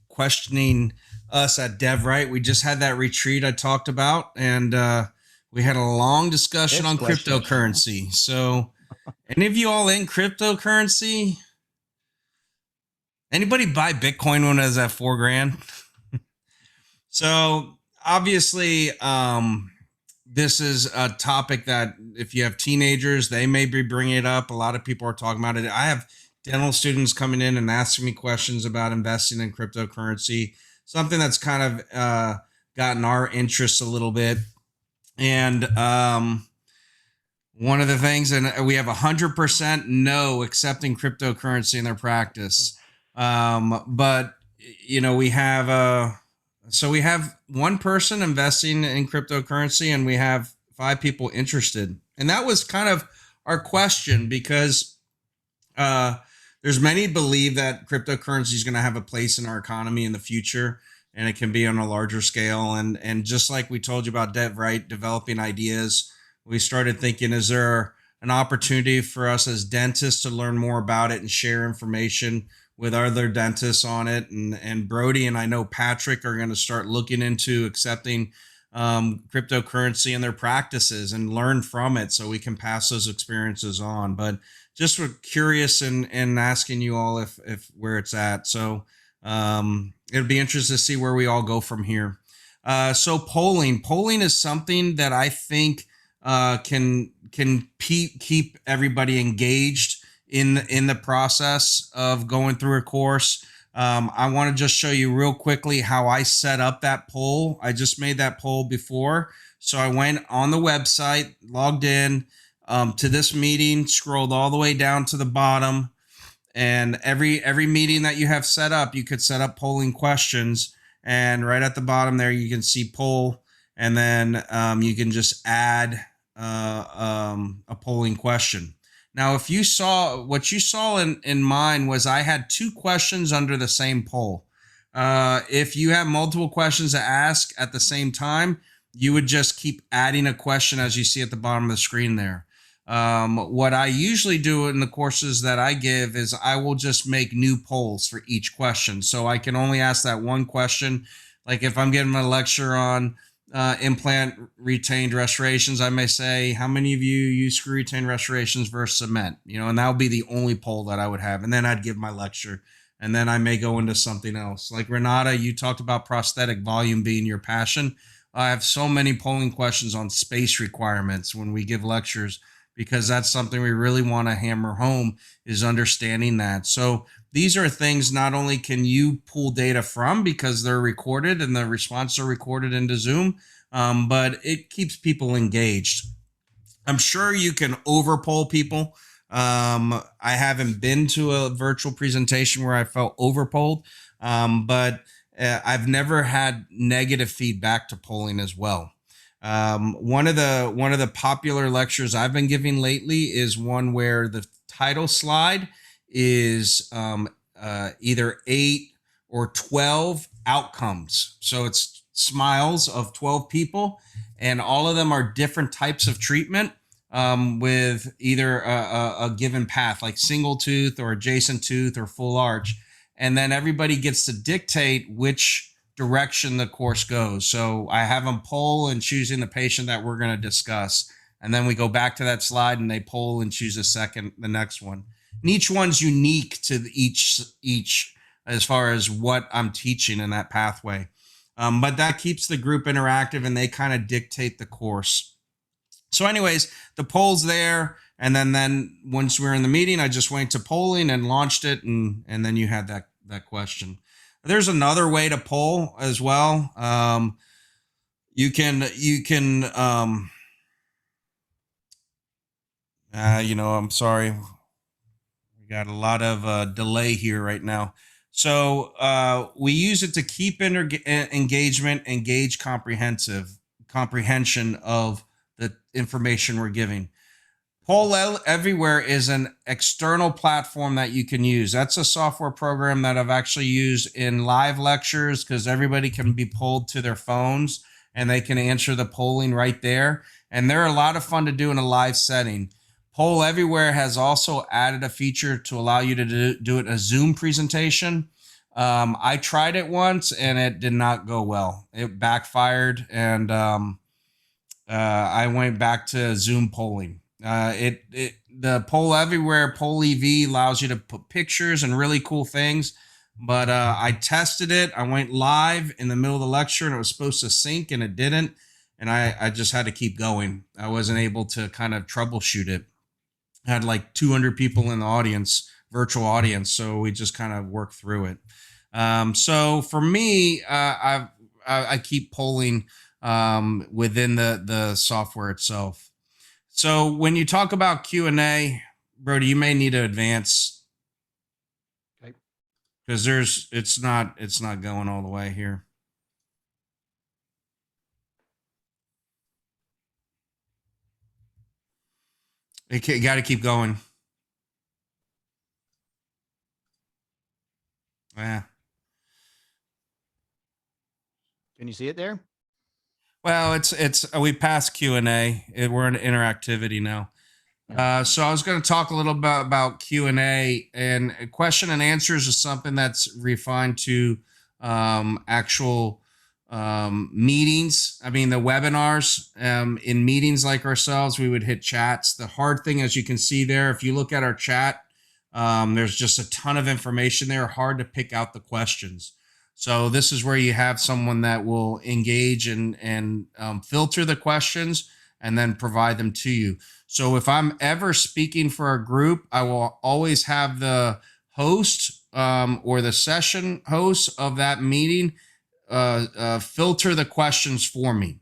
[SPEAKER 2] questioning us at DevRight. We just had that retreat I talked about, and we had a long discussion on cryptocurrency. So any of you all in cryptocurrency? Anybody buy Bitcoin when it was at $4,000? So obviously, this is a topic that if you have teenagers, they may be bringing it up. A lot of people are talking about it. I have dental students coming in and asking me questions about investing in cryptocurrency, something that's kind of gotten our interest a little bit. And one of the things, and we have 100% no accepting cryptocurrency in their practice. But we have we have one person investing in cryptocurrency and we have 5 people interested. And that was kind of our question, because there's many believe that cryptocurrency is going to have a place in our economy in the future, and it can be on a larger scale. And just like we told you about DevRight developing ideas, we started thinking, is there an opportunity for us as dentists to learn more about it and share information with other dentists on it? And Brody and I know Patrick are going to start looking into accepting cryptocurrency in their practices and learn from it so we can pass those experiences on. But just we're curious and asking you all if where it's at. So it'll be interesting to see where we all go from here. So polling is something that I think can keep everybody engaged in the process of going through a course. I want to just show you real quickly how I set up that poll. I just made that poll before. So I went on the website, logged in to this meeting, scrolled all the way down to the bottom, and every meeting that you have set up, you could set up polling questions. And right at the bottom there, you can see poll, and then you can just add a polling question. Now, if you saw what you saw in mine was I had 2 questions under the same poll. If you have multiple questions to ask at the same time, you would just keep adding a question as you see at the bottom of the screen there. What I usually do in the courses that I give is I will just make new polls for each question. So I can only ask that one question. Like if I'm giving a lecture on implant retained restorations, I may say, how many of you use screw retained restorations versus cement? And that would be the only poll that I would have. And then I'd give my lecture, and then I may go into something else. Like Renata, you talked about prosthetic volume being your passion. I have so many polling questions on space requirements when we give lectures, because that's something we really want to hammer home, is understanding that. So these are things not only can you pull data from because they're recorded and the responses are recorded into Zoom, but it keeps people engaged. I'm sure you can overpoll people. I haven't been to a virtual presentation where I felt overpolled, but I've never had negative feedback to polling as well. One of the popular lectures I've been giving lately is one where the title slide is either 8 or 12 outcomes. So it's smiles of 12 people, and all of them are different types of treatment with either a given path, like single tooth or adjacent tooth or full arch. And then everybody gets to dictate which direction the course goes. So I have them poll and choosing the patient that we're going to discuss. And then we go back to that slide and they poll and choose the next one. And each one's unique to each as far as what I'm teaching in that pathway. But that keeps the group interactive and they kind of dictate the course. So anyways, the poll's there. And then once we were in the meeting, I just went to polling and launched it. And then you had that question. There's another way to poll as well. You can I'm sorry. We got a lot of delay here right now. So we use it to keep engagement, engage comprehension of the information we're giving. Poll Everywhere is an external platform that you can use. That's a software program that I've actually used in live lectures because everybody can be polled to their phones and they can answer the polling right there. And they're a lot of fun to do in a live setting. Poll Everywhere has also added a feature to allow you to do it a Zoom presentation. I tried it once and it did not go well. It backfired and I went back to Zoom polling. The Poll Everywhere, Poll EV allows you to put pictures and really cool things. But I tested it. I went live in the middle of the lecture and it was supposed to sync and it didn't. And I just had to keep going. I wasn't able to kind of troubleshoot it. I had like 200 people in the audience, virtual audience. So we just kind of worked through it. So for me, I keep polling within the software itself. So when you talk about Q&A, Brody, you may need to advance because it's not going all the way here. You got to keep going. Yeah.
[SPEAKER 1] Can you see it there?
[SPEAKER 2] Well, we passed Q&A. We're in interactivity now. So I was going to talk a little bit about Q&A, and question and answers is something that's refined to actual meetings. I mean, the webinars, in meetings like ourselves, we would hit chats. The hard thing, as you can see there, if you look at our chat, there's just a ton of information there, hard to pick out the questions. So this is where you have someone that will engage and filter the questions and then provide them to you. So if I'm ever speaking for a group, I will always have the host or the session host of that meeting filter the questions for me.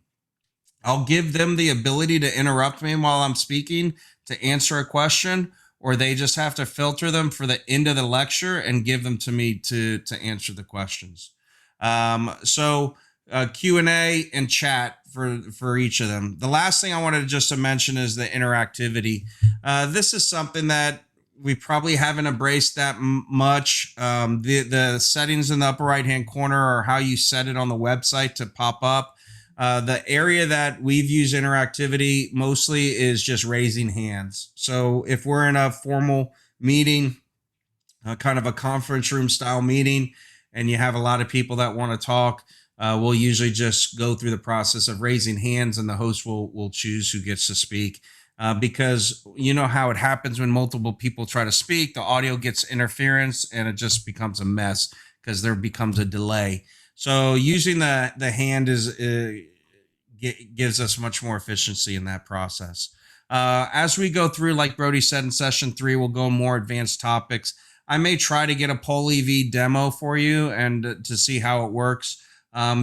[SPEAKER 2] I'll give them the ability to interrupt me while I'm speaking to answer a question, or they just have to filter them for the end of the lecture and give them to me to answer the questions. So Q&A and chat for each of them. The last thing I wanted just to mention is the interactivity. This is something that we probably haven't embraced that much. The settings in the upper right-hand corner are how you set it on the website to pop up. The area that we've used interactivity mostly is just raising hands. So if we're in a formal meeting, kind of a conference room style meeting, and you have a lot of people that want to talk, we'll usually just go through the process of raising hands and the host will choose who gets to speak. Because you know how it happens when multiple people try to speak, the audio gets interference and it just becomes a mess because there becomes a delay. So using the hand gives us much more efficiency in that process. As we go through, like Brody said, in session 3, we'll go more advanced topics. I may try to get a Pole EV demo for you and to see how it works,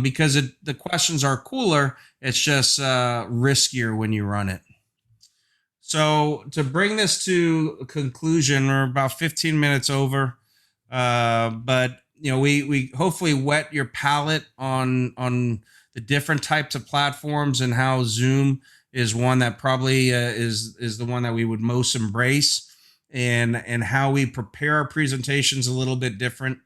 [SPEAKER 2] because the questions are cooler. It's just riskier when you run it. So to bring this to a conclusion, we're about 15 minutes over, but we hopefully whet your palate on the different types of platforms and how Zoom is one that probably is the one that we would most embrace, and how we prepare our presentations a little bit different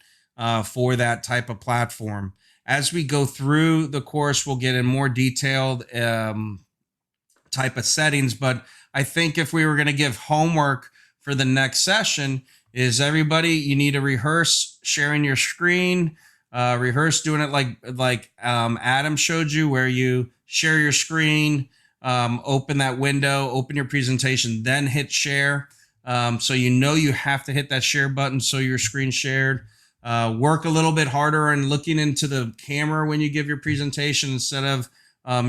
[SPEAKER 2] for that type of platform. As we go through the course, we'll get in more detailed type of settings, but I think if we were going to give homework for the next session, is everybody, you need to rehearse sharing your screen, rehearse doing it like Adam showed you, where you share your screen, open that window, open your presentation, then hit share. So you have to hit that share button so your screen's shared. Work a little bit harder and looking into the camera when you give your presentation instead of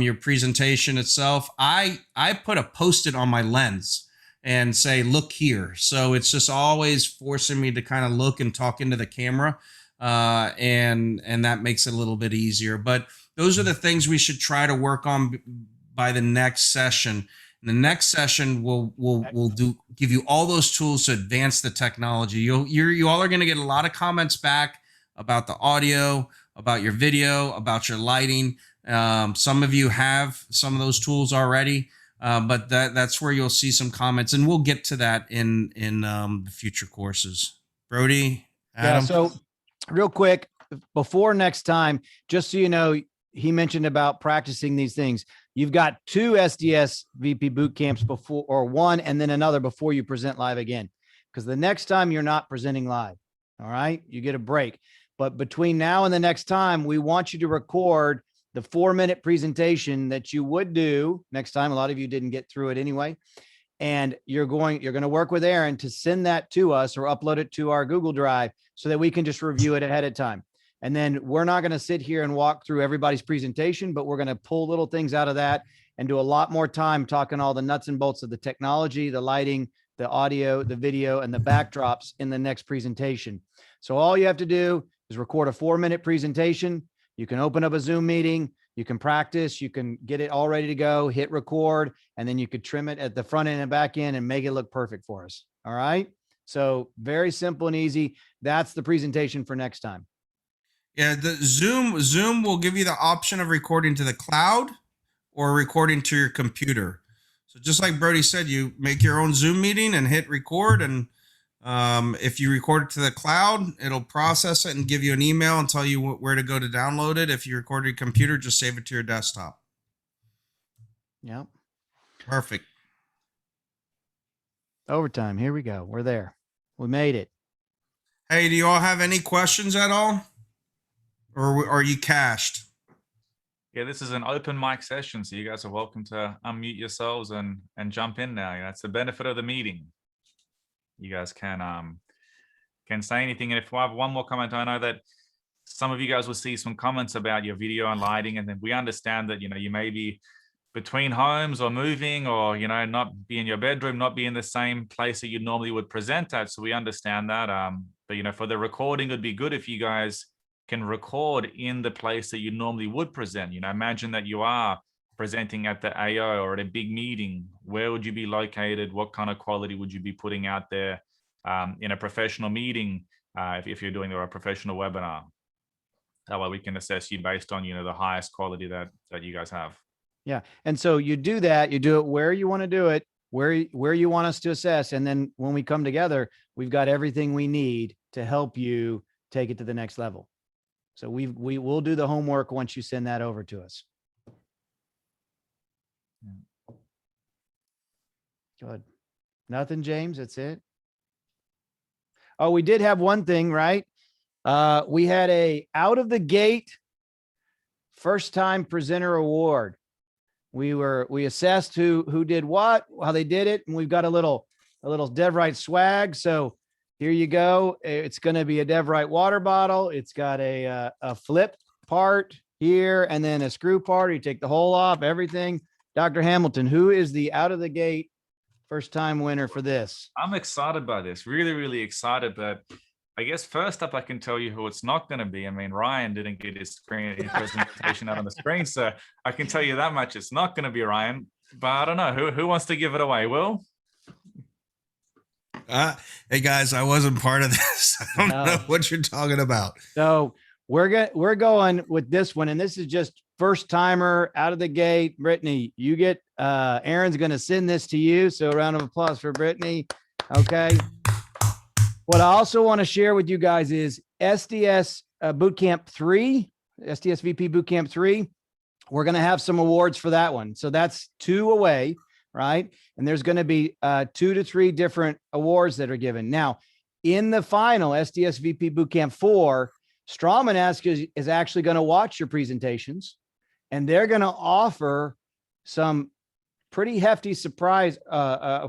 [SPEAKER 2] your presentation itself. I put a Post-it on my lens and say, look here. So it's just always forcing me to kind of look and talk into the camera. And that makes it a little bit easier. But those are the things we should try to work on by the next session. In the next session, we'll give you all those tools to advance the technology. You all are going to get a lot of comments back about the audio, about your video, about your lighting. Some of you have some of those tools already, but that's where you'll see some comments, and we'll get to that in the future courses. Brody, Adam?
[SPEAKER 1] Yeah, so real quick, before next time, just so you know, he mentioned about practicing these things. You've got 2 SDS VP boot camps before, or one and then another before you present live again, because the next time you're not presenting live. All right, you get a break. But between now and the next time, we want you to record the 4-minute presentation that you would do next time. A lot of you didn't get through it anyway. And you're going to work with Aaron to send that to us or upload it to our Google Drive so that we can just review it ahead of time. And then we're not going to sit here and walk through everybody's presentation, but we're going to pull little things out of that and do a lot more time talking all the nuts and bolts of the technology, the lighting, the audio, the video, and the backdrops in the next presentation. So all you have to do is record a 4-minute presentation. You can open up a Zoom meeting, you can practice, you can get it all ready to go, hit record, and then you could trim it at the front end and back end and make it look perfect for us. All right. So very simple and easy. That's the presentation for next time.
[SPEAKER 2] Yeah, the Zoom will give you the option of recording to the cloud or recording to your computer. So just like Brody said, you make your own Zoom meeting and hit record, and if you record it to the cloud, it'll process it and give you an email and tell you where to go to download it. If you record your computer, just save it to your desktop.
[SPEAKER 1] Yep.
[SPEAKER 2] Perfect.
[SPEAKER 1] Overtime. Here we go. We're there. We made it.
[SPEAKER 2] Hey, do you all have any questions at all? Or are you cached?
[SPEAKER 3] Yeah, this is an open mic session, so you guys are welcome to unmute yourselves and jump in now. That's the benefit of the meeting. You guys can say anything. And if I have one more comment, I know that some of you guys will see some comments about your video and lighting, and then we understand that you may be between homes or moving, or not be in your bedroom, not be in the same place that you normally would present at. So we understand that. But for the recording, it'd be good if you guys can record in the place that you normally would present. Imagine that you are presenting at the AO or at a big meeting. Where would you be located? What kind of quality would you be putting out there in a professional meeting if you're doing a professional webinar? That way we can assess you based on the highest quality that you guys have.
[SPEAKER 1] Yeah. And so you do that, you do it where you want to do it, where you want us to assess. And then when we come together, we've got everything we need to help you take it to the next level. So we will do the homework once you send that over to us. Good. Nothing, James. That's it. Oh, we did have one thing, right? We had a out of the gate first time presenter award. We assessed who did what, how they did it, and we've got a little DevRight swag. So here you go. It's going to be a DevRight water bottle. It's got a flip part here and then a screw part. You take the hole off, everything. Dr. Hamilton, who is the out of the gate First time winner for this.
[SPEAKER 3] I'm excited by this, really, really excited. But I guess first up, I can tell you who it's not going to be. I mean, Ryan didn't get his presentation out on the screen, so I can tell you that much. It's not going to be Ryan. But I don't know who wants to give it away. Will?
[SPEAKER 2] Hey guys, I wasn't part of this. I don't know what you're talking about.
[SPEAKER 1] So we're going with this one, and this is just first timer out of the gate. Brittany, you get Aaron's going to send this to you. So a round of applause for Brittany. Okay. What I also want to share with you guys is SDS Bootcamp 3, SDS VP Bootcamp 3. We're going to have some awards for that one. So that's 2 away, right? And there's going to be 2 to 3 different awards that are given. Now, in the final SDS VP Bootcamp 4, Strawman Ask is actually going to watch your presentations, and they're going to offer some pretty hefty surprise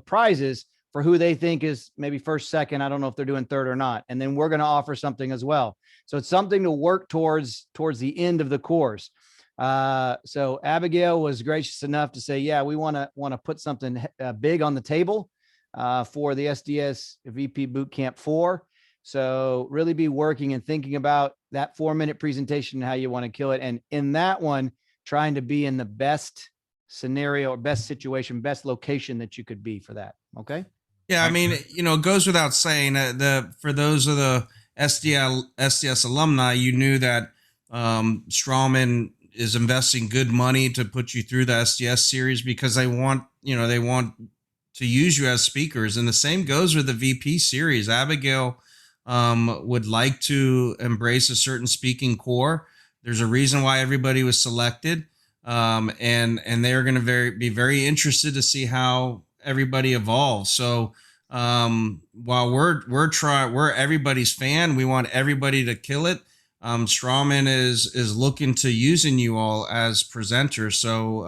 [SPEAKER 1] prizes for who they think is maybe first, second. I don't know if they're doing third or not. And then we're going to offer something as well. So it's something to work towards the end of the course. So Abigail was gracious enough to say, yeah, we want to put something big on the table for the SDS VP Bootcamp 4. So really be working and thinking about that 4-minute presentation and how you want to kill it. And in that one, trying to be in the best scenario or best situation, best location that you could be for that. Okay.
[SPEAKER 2] Yeah. I mean, it goes without saying that for those of the SDS alumni, you knew that Strawman is investing good money to put you through the SDS series because they want to use you as speakers. And the same goes with the VP series. Abigail would like to embrace a certain speaking core. There's a reason why everybody was selected. And they're going to be very interested to see how everybody evolves. So while we're everybody's fan, we want everybody to kill it. Strawman is looking to using you all as presenters. So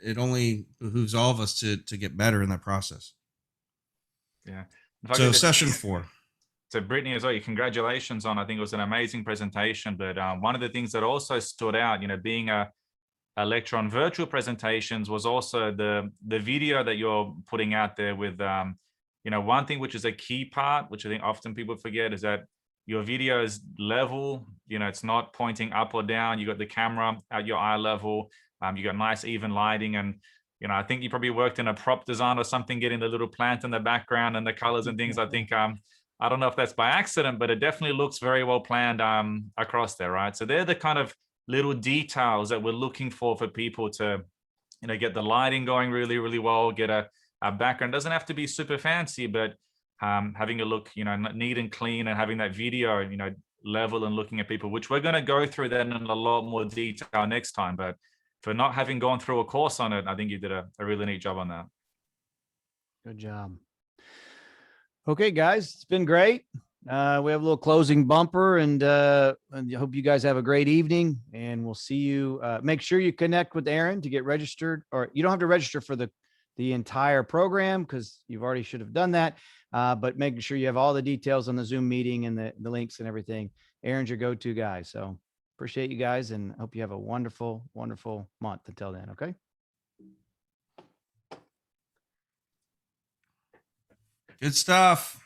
[SPEAKER 2] it only behooves all of us to get better in that process.
[SPEAKER 3] Yeah.
[SPEAKER 2] So session 4.
[SPEAKER 3] So Brittany as well, congratulations on, I think it was an amazing presentation, but one of the things that also stood out, being a lecture on virtual presentations was also the video that you're putting out there with, one thing which is a key part, which I think often people forget, is that your video is level, it's not pointing up or down. You got the camera at your eye level. You got nice even lighting. And, I think you probably worked in a prop design or something, getting the little plant in the background and the colors and things. I think, I don't know if that's by accident, but it definitely looks very well planned across there, right? So they're the kind of little details that we're looking for people to, get the lighting going really, really well, get a background. Doesn't have to be super fancy, but having a look, neat and clean, and having that video, level and looking at people, which we're going to go through that in a lot more detail next time. But for not having gone through a course on it, I think you did a really neat job on that.
[SPEAKER 1] Good job. Okay, guys, it's been great. We have a little closing bumper, and I hope you guys have a great evening, and we'll see you. Make sure you connect with Aaron to get registered, or you don't have to register for the entire program because you've already should have done that. But making sure you have all the details on the Zoom meeting and the links and everything. Aaron's your go-to guy. So appreciate you guys, and hope you have a wonderful, wonderful month until then. Okay.
[SPEAKER 2] Good stuff.